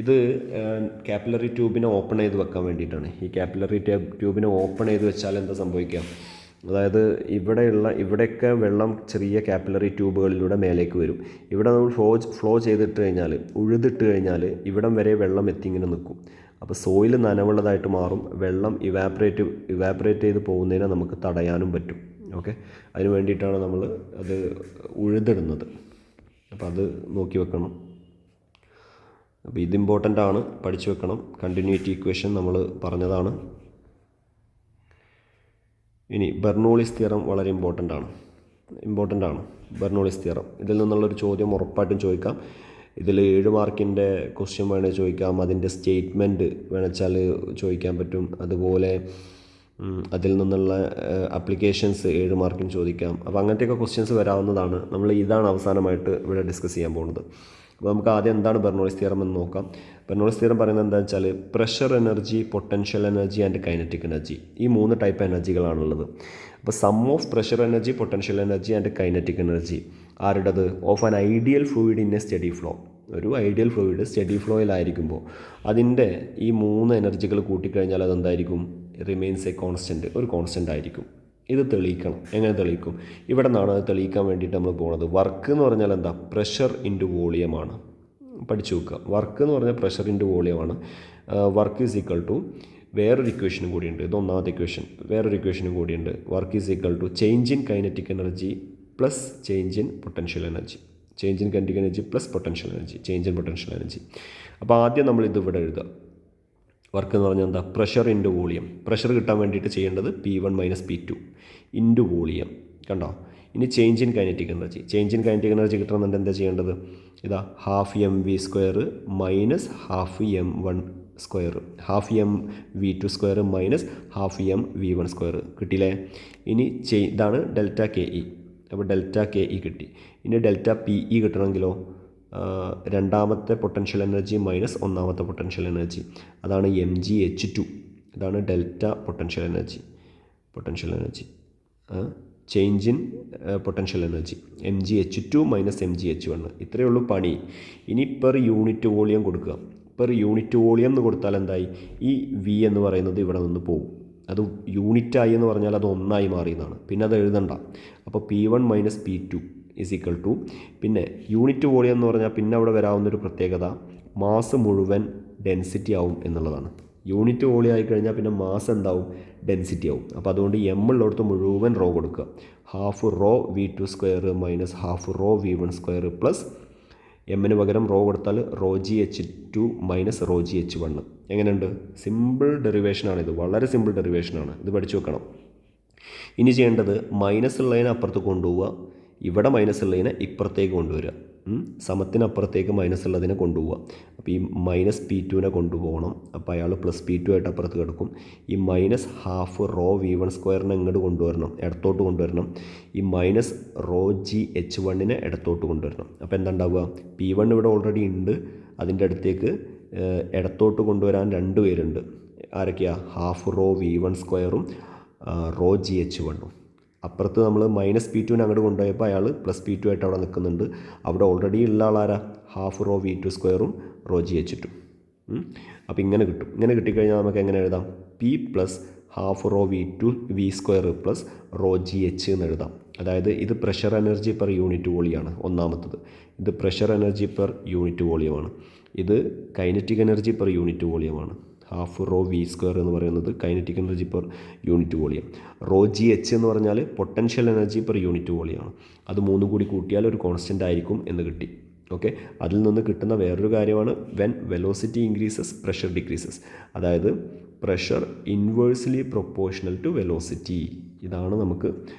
A: ഇത് കാപ്പിലറി ട്യൂബിനെ ഓപ്പൺ ചെയ്ത് വെക്കാൻ വേണ്ടിയിട്ടാണ്. ഈ കാപ്പിലറി ട്യൂബിനെ ഓപ്പൺ ചെയ്ത് വെച്ചാൽ എന്താ സംഭവിക്കുക? അതായത് ഇവിടെയൊക്കെ വെള്ളം ചെറിയ കാപ്പിലറി ട്യൂബുകളിലൂടെ മേലേക്ക് വരും. ഇവിടെ നമ്മൾ ഫ്ലോ ചെയ്തിട്ട് കഴിഞ്ഞാൽ, ഉഴുതിട്ട് കഴിഞ്ഞാൽ ഇവിടം വരെ വെള്ളം എത്തി ഇങ്ങനെ നിൽക്കും. അപ്പോൾ സോയിൽ നനവുള്ളതായിട്ട് മാറും. വെള്ളം ഇവാപ്പറേറ്റ് ചെയ്ത് പോകുന്നതിനെ നമുക്ക് തടയാനും പറ്റും. ഓക്കെ, അതിന് വേണ്ടിയിട്ടാണ് നമ്മൾ അത് ഉഴുതിടുന്നത്. അപ്പോൾ അത് നോക്കി വെക്കണം. അപ്പോൾ ഇത് ഇമ്പോർട്ടൻ്റ് ആണ്, പഠിച്ചു വെക്കണം. കണ്ടിന്യൂറ്റി ഇക്വേഷൻ നമ്മൾ പറഞ്ഞതാണ്. ഇനി ബെർണോളിസ് തിയറം വളരെ ഇമ്പോർട്ടൻ്റ് ആണ്. ബെർണോളിസ് തിയറം ഇതിൽ നിന്നുള്ളൊരു ചോദ്യം ഉറപ്പായിട്ടും ചോദിക്കാം. ഇതിൽ 7 മാർക്കിൻ്റെ ക്വസ്റ്റ്യൻ വേണേൽ ചോദിക്കാം. അതിൻ്റെ സ്റ്റേറ്റ്മെൻറ്റ് വേണമെച്ചാൽ ചോദിക്കാൻ പറ്റും. അതുപോലെ അതിൽ നിന്നുള്ള അപ്ലിക്കേഷൻസ് 7 മാർക്കിന് ചോദിക്കാം. അപ്പോൾ അങ്ങനത്തെയൊക്കെ ക്വസ്റ്റ്യൻസ് വരാവുന്നതാണ്. നമ്മൾ ഇതാണ് അവസാനമായിട്ട് ഇവിടെ ഡിസ്കസ് ചെയ്യാൻ പോകുന്നത്. അപ്പോൾ നമുക്ക് ആദ്യം എന്താണ് ബെർണോളിസ് തിയറം എന്ന് നോക്കാം. ബെർണോളിസ് തിയറം പറയുന്നത് എന്താണെന്ന് വെച്ചാൽ pressure energy, potential energy and kinetic energy, ഈ 3 ടൈപ്പ് എനർജികളാണുള്ളത്. അപ്പോൾ sum of pressure energy, potential energy and kinetic energy ആരുടേത്? Of an ideal fluid in a steady flow. ഒരു ഐഡിയൽ ഫ്ലൂയിഡ് സ്റ്റഡി ഫ്ലോയിലായിരിക്കുമ്പോൾ അതിൻ്റെ ഈ 3 എനർജികൾ കൂട്ടിക്കഴിഞ്ഞാൽ അതെന്തായിരിക്കും? റിമെയിൻസ് എ കോൺസ്റ്റൻറ്റ്, ഒരു കോൺസ്റ്റൻ്റ് ആയിരിക്കും. ഇത് തെളിയിക്കണം. എങ്ങനെ തെളിയിക്കും? ഇവിടെ നിന്നാണ് അത് തെളിയിക്കാൻ വേണ്ടിയിട്ട് നമ്മൾ പോകുന്നത്. വർക്ക് എന്ന് പറഞ്ഞാൽ എന്താ? പ്രഷർ ഇൻറ്റു വോളിയമാണ്. പഠിച്ചു വെക്കുക. വർക്ക് എന്ന് പറഞ്ഞാൽ പ്രഷർ ഇൻറ്റു വോളിയമാണ്. വർക്ക് ഈസ് ഈക്വൽ ടു വേറൊരു ഇക്വേഷനും കൂടിയുണ്ട്. ഇത് ഒന്നാമത്തെ ഇക്വേഷൻ. വേറൊരു ഇക്വേഷനും കൂടിയുണ്ട്. Work is equal to change in kinetic energy plus change in potential energy. Change in kinetic energy plus potential energy, change in potential energy. അപ്പോൾ ആദ്യം നമ്മൾ ഇത് ഇവിടെ എഴുതുക. വർക്ക് എന്ന് പറഞ്ഞാൽ എന്താ? Pressure into volume. പ്രഷർ കിട്ടാൻ വേണ്ടിയിട്ട് ചെയ്യേണ്ടത് P1 - P2 ഇൻറ്റു വോളിയം. കണ്ടോ? ഇനി change in kinetic energy. Change in kinetic energy കിട്ടണമെന്നുണ്ട് എന്താ ചെയ്യേണ്ടത്? ഇതാ ½ mv² ½ m1² ½ mv2² ½ mv1² കിട്ടിയില്ലേ? ഇനി ഇതാണ് ഡെൽറ്റ KE. അപ്പോൾ ഡെൽറ്റ KE കിട്ടി. ഇനി ഡെൽറ്റ PE കിട്ടണമെങ്കിലോ രണ്ടാമത്തെ പൊട്ടൻഷ്യൽ എനർജി മൈനസ് ഒന്നാമത്തെ പൊട്ടൻഷ്യൽ എനർജി, അതാണ് mgh2. ഇതാണ് delta potential energy. Change in potential energy mgh2 - mgh1. ഇത്രയേ ഉള്ളൂ പണി. ഇനി പെർ യൂണിറ്റ് വോളിയം കൊടുക്കുക. പെർ യൂണിറ്റ് വോളിയം എന്ന് കൊടുത്താൽ എന്തായി? ഈ V എന്ന് പറയുന്നത് ഇവിടെ നിന്ന് പോകും. അത് യൂണിറ്റായി എന്ന് പറഞ്ഞാൽ അത് 1 മാറിയെന്നാണ്. പിന്നെ അത് എഴുതണ്ട. അപ്പോൾ P1 - P2 is equal to, പിന്നെ യൂണിറ്റ് വോളിയം എന്ന് പറഞ്ഞാൽ പിന്നെ അവിടെ വരാവുന്നൊരു പ്രത്യേകത മാസ് മുഴുവൻ ഡെൻസിറ്റി ആവും എന്നുള്ളതാണ്. യൂണിറ്റ് വോളിയം ആയിക്കഴിഞ്ഞാൽ പിന്നെ മാസ് എന്താവും? ഡെൻസിറ്റി ആവും. അപ്പോൾ അതുകൊണ്ട് എം ഉള്ളിടത്ത് മുഴുവൻ റോ കൊടുക്കുക. ½ raw V2² minus ½ raw V1² plus എമ്മിന് പകരം റോ കൊടുത്താൽ ρgh2 മൈനസ് ρgh1. എങ്ങനെയുണ്ട്? സിമ്പിൾ ഡെറിവേഷനാണിത്. വളരെ സിമ്പിൾ ഡെറിവേഷനാണ്. ഇത് പഠിച്ചു വെക്കണം. ഇനി ചെയ്യേണ്ടത് മൈനസ് ഉള്ളതിനെ അപ്പുറത്ത് കൊണ്ടുപോവുക, ഇവിടെ മൈനസ് ഉള്ളതിനെ ഇപ്പുറത്തേക്ക് കൊണ്ടുവരിക. സമത്തിനപ്പുറത്തേക്ക് മൈനസ് ഉള്ളതിനെ കൊണ്ടുപോവുക. അപ്പോൾ ഈ -P2 കൊണ്ടുപോകണം. അപ്പോൾ അയാൾ +P2 ആയിട്ട് അപ്പുറത്ത് കിടക്കും. ഈ -½ റോ V1² ഇങ്ങോട്ട് കൊണ്ടുവരണം, ഇടത്തോട്ട് കൊണ്ടുവരണം. ഈ -ρgh1 ഇടത്തോട്ട് കൊണ്ടുവരണം. അപ്പോൾ എന്താ ഉണ്ടാവുക? P1 ഇവിടെ ഓൾറെഡി ഉണ്ട്. അതിൻ്റെ അടുത്തേക്ക് ഇടത്തോട്ട് കൊണ്ടുവരാൻ 2 പേരുണ്ട്. ആരൊക്കെയാണ്? ½ റോ V1² ρgh1. അപ്പുറത്ത് നമ്മൾ -P2 അങ്ങോട്ട് കൊണ്ടുപോയപ്പോൾ അയാൾ +P2 ആയിട്ട് അവിടെ നിൽക്കുന്നുണ്ട്. അവിടെ ഓൾറെഡി ഉള്ള ആളാരാ? ½ റോ V2² ρgh2. അപ്പോൾ ഇങ്ങനെ കിട്ടും. ഇങ്ങനെ കിട്ടിക്കഴിഞ്ഞാൽ നമുക്ക് എങ്ങനെ എഴുതാം? P + ½ raw V2² plus ρgh എന്ന് എഴുതാം. അതായത് ഇത് പ്രഷർ എനർജി പെർ യൂണിറ്റ് വോളിയമാണ് ഒന്നാമത്തത്. ഇത് പ്രഷർ എനർജി പെർ യൂണിറ്റ് വോളിയമാണ്. ഇത് കൈനറ്റിക് എനർജി പെർ യൂണിറ്റ് വോളിയമാണ്. ഹാഫ് റോ വി സ്ക്വയർ എന്ന് പറയുന്നത് kinetic energy per unit volume. Rho g h എന്ന് പറഞ്ഞാൽ പൊട്ടൻഷ്യൽ എനർജി പെർ യൂണിറ്റ് വോളിയമാണ്. അത് മൂന്നും കൂടി കൂട്ടിയാൽ ഒരു കോൺസ്റ്റൻ്റ് ആയിരിക്കും എന്ന് കിട്ടി. ഓക്കെ, അതിൽ നിന്ന് കിട്ടുന്ന വേറൊരു കാര്യമാണ് when velocity increases pressure decreases. അതായത് pressure inversely proportional to velocity. ഇതാണ് നമുക്ക്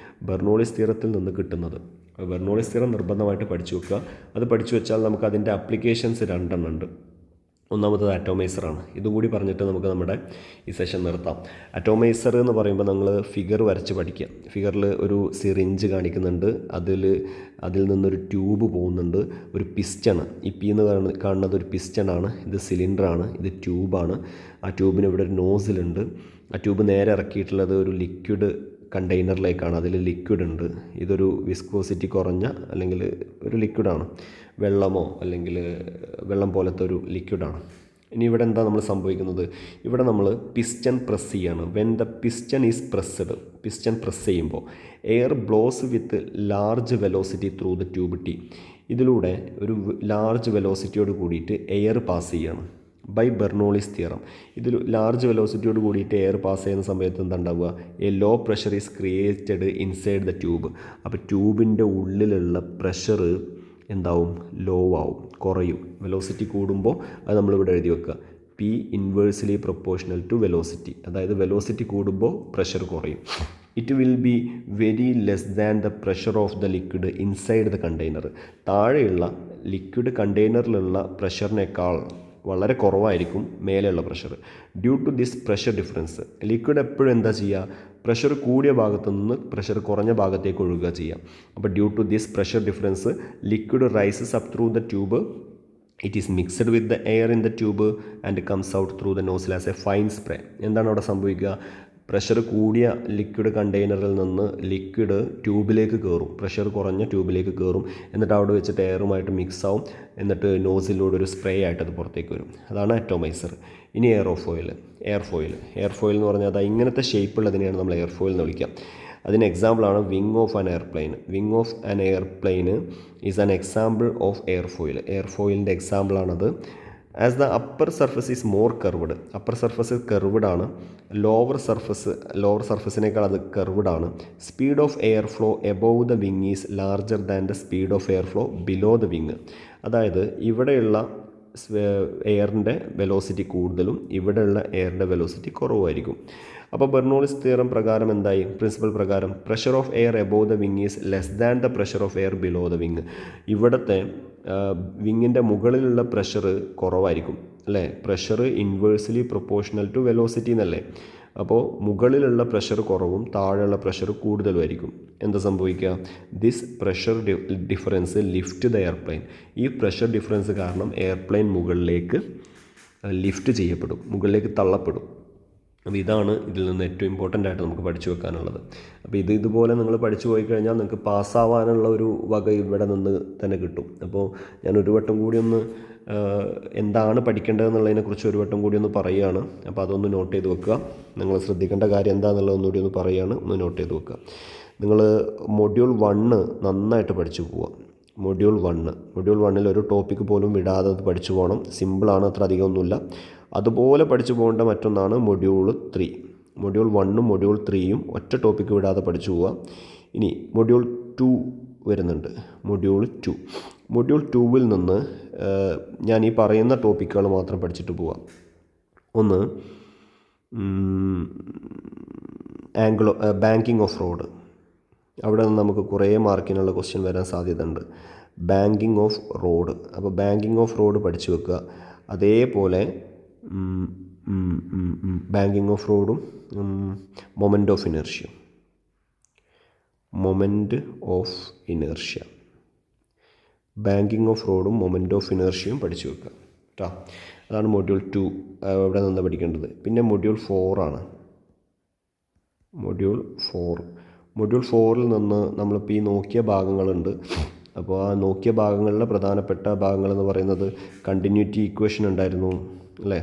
A: ബെർണോളിസ് തിയറത്തിൽ നിന്ന് കിട്ടുന്നത്. ബെർണോളിസ് തിയറം നിർബന്ധമായിട്ട് പഠിച്ചു വെക്കുക. അത് പഠിച്ചു വെച്ചാൽ നമുക്ക് അതിൻ്റെ അപ്ലിക്കേഷൻസ് 2 ഉണ്ട്. ഒന്നാമത്തത് അറ്റോമൈസറാണ്. ഇതും കൂടി പറഞ്ഞിട്ട് നമുക്ക് നമ്മുടെ ഈ സെഷൻ നിർത്താം. അറ്റോമൈസർ എന്ന് പറയുമ്പോൾ നമ്മൾ ഫിഗർ വരച്ച് പഠിക്കുക. ഫിഗറിൽ ഒരു സിറിഞ്ച് കാണിക്കുന്നുണ്ട്, അതിൽ നിന്നൊരു ട്യൂബ് പോകുന്നുണ്ട്, ഒരു പിസ്റ്റൺ. ഈ പി എന്ന് കാണുന്നത് ഒരു പിസ്റ്റണാണ്, ഇത് സിലിണ്ടറാണ്, ഇത് ട്യൂബാണ്. ആ ട്യൂബിന് ഇവിടെ ഒരു നോസിലുണ്ട്. ആ ട്യൂബ് നേരെ ഇറക്കിയിട്ടുള്ളത് ഒരു ലിക്വിഡ് കണ്ടെയ്നറിലേക്കാണ്. അതിൽ ലിക്വിഡ് ഉണ്ട്. ഇതൊരു വിസ്കോസിറ്റി കുറഞ്ഞ അല്ലെങ്കിൽ ഒരു ലിക്വിഡാണ്, വെള്ളമോ അല്ലെങ്കിൽ വെള്ളം പോലത്തെ ഒരു ലിക്വിഡാണ്. ഇനി ഇവിടെ എന്താ നമ്മൾ സംഭവിക്കുന്നത്? ഇവിടെ നമ്മൾ പിസ്റ്റൺ പ്രസ് ചെയ്യാണ്. When the piston is pressed, piston press ചെയ്യുമ്പോൾ air blows with large velocity through the tube T. ഇതിലൂടെ ഒരു ലാർജ് വെലോസിറ്റിയോട് കൂടിയിട്ട് എയർ പാസ് ചെയ്യാണ് ബൈ ബെർണോളിസ് തിയറം. ഇതിൽ ലാർജ് വെലോസിറ്റിയോട് കൂടിയിട്ട് എയർ പാസ് ചെയ്യുന്ന സമയത്ത് എന്താ ഉണ്ടാവുക? A low pressure is created inside the tube. അപ്പോൾ ട്യൂബിൻ്റെ ഉള്ളിലുള്ള പ്രഷർ എന്താവും? ലോ ആവും, കുറയും. വെലോസിറ്റി കൂടുമ്പോൾ അത് നമ്മളിവിടെ എഴുതി വെക്കുക, P inversely proportional to velocity. അതായത് വെലോസിറ്റി കൂടുമ്പോൾ പ്രഷർ കുറയും. It will be very less than the pressure of the liquid inside the container. താഴെയുള്ള ലിക്വിഡ് കണ്ടെയ്നറിലുള്ള പ്രഷറിനേക്കാൾ വളരെ കുറവായിരിക്കും മേലെയുള്ള pressure. Due to this pressure difference, liquid എപ്പോഴും എന്താ ചെയ്യുക? പ്രഷർ കൂടിയ ഭാഗത്തു നിന്ന് പ്രഷർ കുറഞ്ഞ ഭാഗത്തേക്ക് ഒഴുകുക ചെയ്യാം. അപ്പോൾ due to this pressure difference liquid rises up through the tube. It is mixed with the air in the tube and comes out through the nozzle as a fine spray. എന്താണ് അവിടെ സംഭവിക്കുക? Pressure കൂടിയ liquid കണ്ടെയ്നറിൽ നിന്ന് liquid ട്യൂബിലേക്ക് കയറും, pressure കുറഞ്ഞ ട്യൂബിലേക്ക് കയറും. എന്നിട്ട് അവിടെ വെച്ചിട്ട് എയറുമായിട്ട് മിക്സ് ആവും. എന്നിട്ട് നോസിലൂടെ ഒരു സ്പ്രേ ആയിട്ട് അത് പുറത്തേക്ക് വരും. അതാണ് അറ്റോമൈസർ. ഇനി എയർഫോയിൽ എന്ന് പറഞ്ഞാൽ അത് ഇങ്ങനത്തെ ഷേപ്പുള്ളതിനെയാണ് നമ്മൾ എയർഫോയിൽ എന്ന് വിളിക്കുക. അതിന് എക്സാമ്പിളാണ് wing of an airplane. Wing of an airplane is an example of airfoil. എയർഫോയിലിൻ്റെ എക്സാമ്പിളാണത്. As the upper surface is more curved, upper surface curved ആണ്. ലോവർ സർഫസിനേക്കാൾ അത് കർവ്ഡ് ആണ്. Speed of air flow above the wing is larger than the speed of air flow below the wing. അതായത് ഇവിടെയുള്ള എയറിൻ്റെ velocity കൂടുതലും ഇവിടെയുള്ള എയറിൻ്റെ velocity കുറവായിരിക്കും. അപ്പോൾ ബെർണോളിസ് തിയറം പ്രകാരം എന്തായി? പ്രിൻസിപ്പൽ പ്രകാരം pressure of air above the wing is less than the pressure of air below the wing. ഇവിടുത്തെ വിങ്ങിൻ്റെ മുകളിലുള്ള പ്രഷർ കുറവായിരിക്കും അല്ലേ? Pressure inversely proportional to velocity എന്നല്ലേ? അപ്പോൾ മുകളിലുള്ള പ്രഷർ കുറവും താഴെയുള്ള പ്രഷർ കൂടുതലുമായിരിക്കും. എന്താ സംഭവിക്കുക? This pressure difference lift the airplane. ഈ പ്രഷർ ഡിഫറൻസ് കാരണം എയർപ്ലെയിൻ മുകളിലേക്ക് ലിഫ്റ്റ് ചെയ്യപ്പെടും, മുകളിലേക്ക് തള്ളപ്പെടും. അപ്പോൾ ഇതാണ് ഇതിൽ നിന്ന് ഏറ്റവും ഇമ്പോർട്ടൻ്റ് ആയിട്ട് നമുക്ക് പഠിച്ചു വെക്കാനുള്ളത്. അപ്പോൾ ഇതുപോലെ നിങ്ങൾ പഠിച്ചു പോയി കഴിഞ്ഞാൽ നിങ്ങൾക്ക് പാസ്സാവാനുള്ള ഒരു വക ഇവിടെ നിന്ന് തന്നെ കിട്ടും. അപ്പോൾ ഞാൻ ഒരു വട്ടം കൂടി ഒന്ന് എന്താണ് പഠിക്കേണ്ടതെന്നുള്ളതിനെക്കുറിച്ച് ഒരു വട്ടം കൂടി ഒന്ന് പറയുകയാണ്. അപ്പോൾ അതൊന്ന് നോട്ട് ചെയ്ത് വെക്കുക. നിങ്ങൾ ശ്രദ്ധിക്കേണ്ട കാര്യം എന്താണെന്നുള്ളത് ഒന്നുകൂടി ഒന്ന് പറയുകയാണ്, ഒന്ന് നോട്ട് ചെയ്ത് വെക്കുക. നിങ്ങൾ മൊഡ്യൂൾ 1 നന്നായിട്ട് പഠിച്ചു പോവുക. മൊഡ്യൂൾ 1 ഒരു ടോപ്പിക്ക് പോലും വിടാതെ അത് പഠിച്ചു പോകണം. സിമ്പിളാണ്, അത്ര അധികമൊന്നുമില്ല. അതുപോലെ പഠിച്ചു പോകേണ്ട മറ്റൊന്നാണ് മൊഡ്യൂൾ 3. മൊഡ്യൂൾ 1ഉം മൊഡ്യൂൾ 3യും ഒറ്റ ടോപ്പിക്ക് വിടാതെ പഠിച്ചു പോവുക. ഇനി മൊഡ്യൂൾ 2 വരുന്നുണ്ട്. മൊഡ്യൂൾ 2വിൽ നിന്ന് ഞാൻ ഈ പറയുന്ന ടോപ്പിക്കുകൾ മാത്രം പഠിച്ചിട്ട് പോവാം. ഒന്ന് ബാങ്കിങ് ഓഫ് റോഡ്. അവിടെ നിന്ന് നമുക്ക് കുറേ മാർക്കിനുള്ള ക്വസ്റ്റ്യൻ വരാൻ സാധ്യതയുണ്ട്. Banking off road. അപ്പോൾ ബാങ്കിങ് ഓഫ് റോഡ് പഠിച്ചു വെക്കുക. അതേപോലെ ബാങ്കിങ് ഓഫ് റോഡും moment of inertia banking of റോഡും മൊമെൻ്റ് ഓഫ് ഇനേർഷ്യയും പഠിച്ചു വെക്കുക കേട്ടോ. അതാണ് മൊഡ്യൂൾ 2 ഇവിടെ നിന്ന് പഠിക്കേണ്ടത്. പിന്നെ മൊഡ്യൂൾ 4 ആണ്. മൊഡ്യൂൾ 4ൽ നിന്ന് നമ്മളിപ്പോൾ ഈ നോക്കിയ ഭാഗങ്ങളുണ്ട്. അപ്പോൾ ആ നോക്കിയ ഭാഗങ്ങളിലെ പ്രധാനപ്പെട്ട ഭാഗങ്ങളെന്ന് പറയുന്നത് കണ്ടിന്യൂറ്റി ഇക്വേഷൻ ഉണ്ടായിരുന്നു അല്ലേ?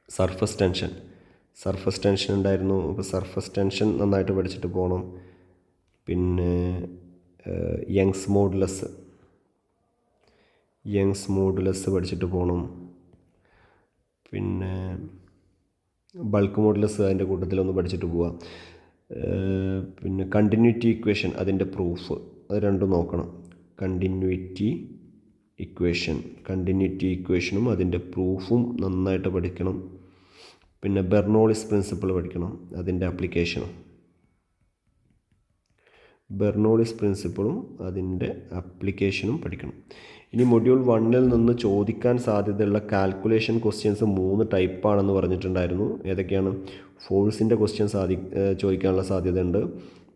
A: സർഫസ് ടെൻഷൻ ഉണ്ടായിരുന്നു. അപ്പോൾ സർഫസ് ടെൻഷൻ നന്നായിട്ട് പഠിച്ചിട്ട് പോകണം. പിന്നെ യങ്സ് മോഡുലസ് പഠിച്ചിട്ട് പോകണം. പിന്നെ ബൾക്ക് മോഡുലസ് അതിൻ്റെ കൂട്ടത്തിലൊന്ന് പഠിച്ചിട്ട് പോവാം. പിന്നെ കണ്ടിന്യൂറ്റി ഇക്വേഷൻ അതിൻ്റെ പ്രൂഫ് അത് രണ്ടും നോക്കണം. കണ്ടിന്യൂറ്റി ഇക്വേഷനും അതിൻ്റെ പ്രൂഫും നന്നായിട്ട് പഠിക്കണം. പിന്നെ ബെർണോളിസ് പ്രിൻസിപ്പിൾ പഠിക്കണം, അതിൻ്റെ ആപ്ലിക്കേഷനും പഠിക്കണം. ഇനി മൊഡ്യൂൾ 1 നിന്ന് ചോദിക്കാൻ സാധ്യതയുള്ള കാൽക്കുലേഷൻ ക്വസ്റ്റ്യൻസ് 3 ടൈപ്പാണെന്ന് പറഞ്ഞിട്ടുണ്ടായിരുന്നു. ഏതൊക്കെയാണ്? ഫോഴ്സിൻ്റെ ക്വസ്റ്റ്യൻ ചോദിക്കാനുള്ള സാധ്യതയുണ്ട്.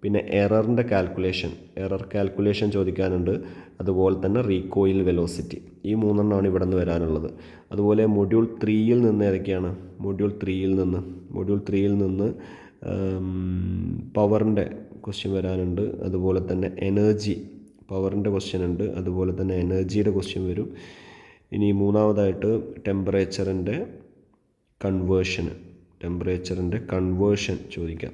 A: പിന്നെ എറർ കാൽക്കുലേഷൻ ചോദിക്കാനുണ്ട്. അതുപോലെ തന്നെ റീകോയിൽ വെലോസിറ്റി. ഈ 3 ഇവിടെ നിന്ന് വരാനുള്ളത്. അതുപോലെ മൊഡ്യൂൾ 3 നിന്ന് ഏതൊക്കെയാണ്? മൊഡ്യൂൾ 3 നിന്ന് പവറിൻ്റെ ക്വസ്റ്റ്യൻ വരാനുണ്ട്. അതുപോലെ തന്നെ പവറിൻ്റെ ക്വസ്റ്റ്യൻ ഉണ്ട്. അതുപോലെ തന്നെ എനർജിയുടെ ക്വസ്റ്റ്യൻ വരും. ഇനി മൂന്നാമതായിട്ട് ടെമ്പറേച്ചറിൻ്റെ കൺവേർഷൻ ചോദിക്കാം.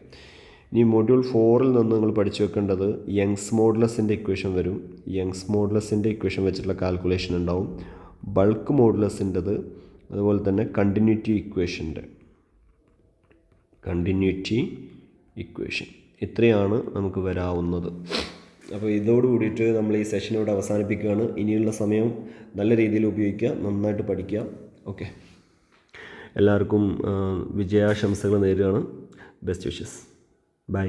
A: ഇനി മൊഡ്യൂൾ 4 നിന്ന് നിങ്ങൾ പഠിച്ചു വെക്കേണ്ടത് യങ്സ് മോഡുലസിൻ്റെ ഇക്വേഷൻ വരും. യങ്സ് മോഡുലസിൻ്റെ ഇക്വേഷൻ വെച്ചിട്ടുള്ള കാൽക്കുലേഷൻ ഉണ്ടാവും. ബൾക്ക് മോഡുലസിൻ്റെത്, അതുപോലെ തന്നെ കണ്ടിന്യൂറ്റി ഇക്വേഷൻ ഇത്രയാണ് നമുക്ക് വരാവുന്നത്. അപ്പോൾ ഇതോട് കൂടിയിട്ട് നമ്മൾ ഈ സെഷൻ ഇവിടെ അവസാനിപ്പിക്കുകയാണ്. ഇനിയുള്ള സമയം നല്ല രീതിയിൽ ഉപയോഗിക്കുക, നന്നായിട്ട് പഠിക്കുക. ഓക്കെ, എല്ലാവർക്കും വിജയാശംസകൾ നേരുകയാണ്. Best wishes. ബൈ.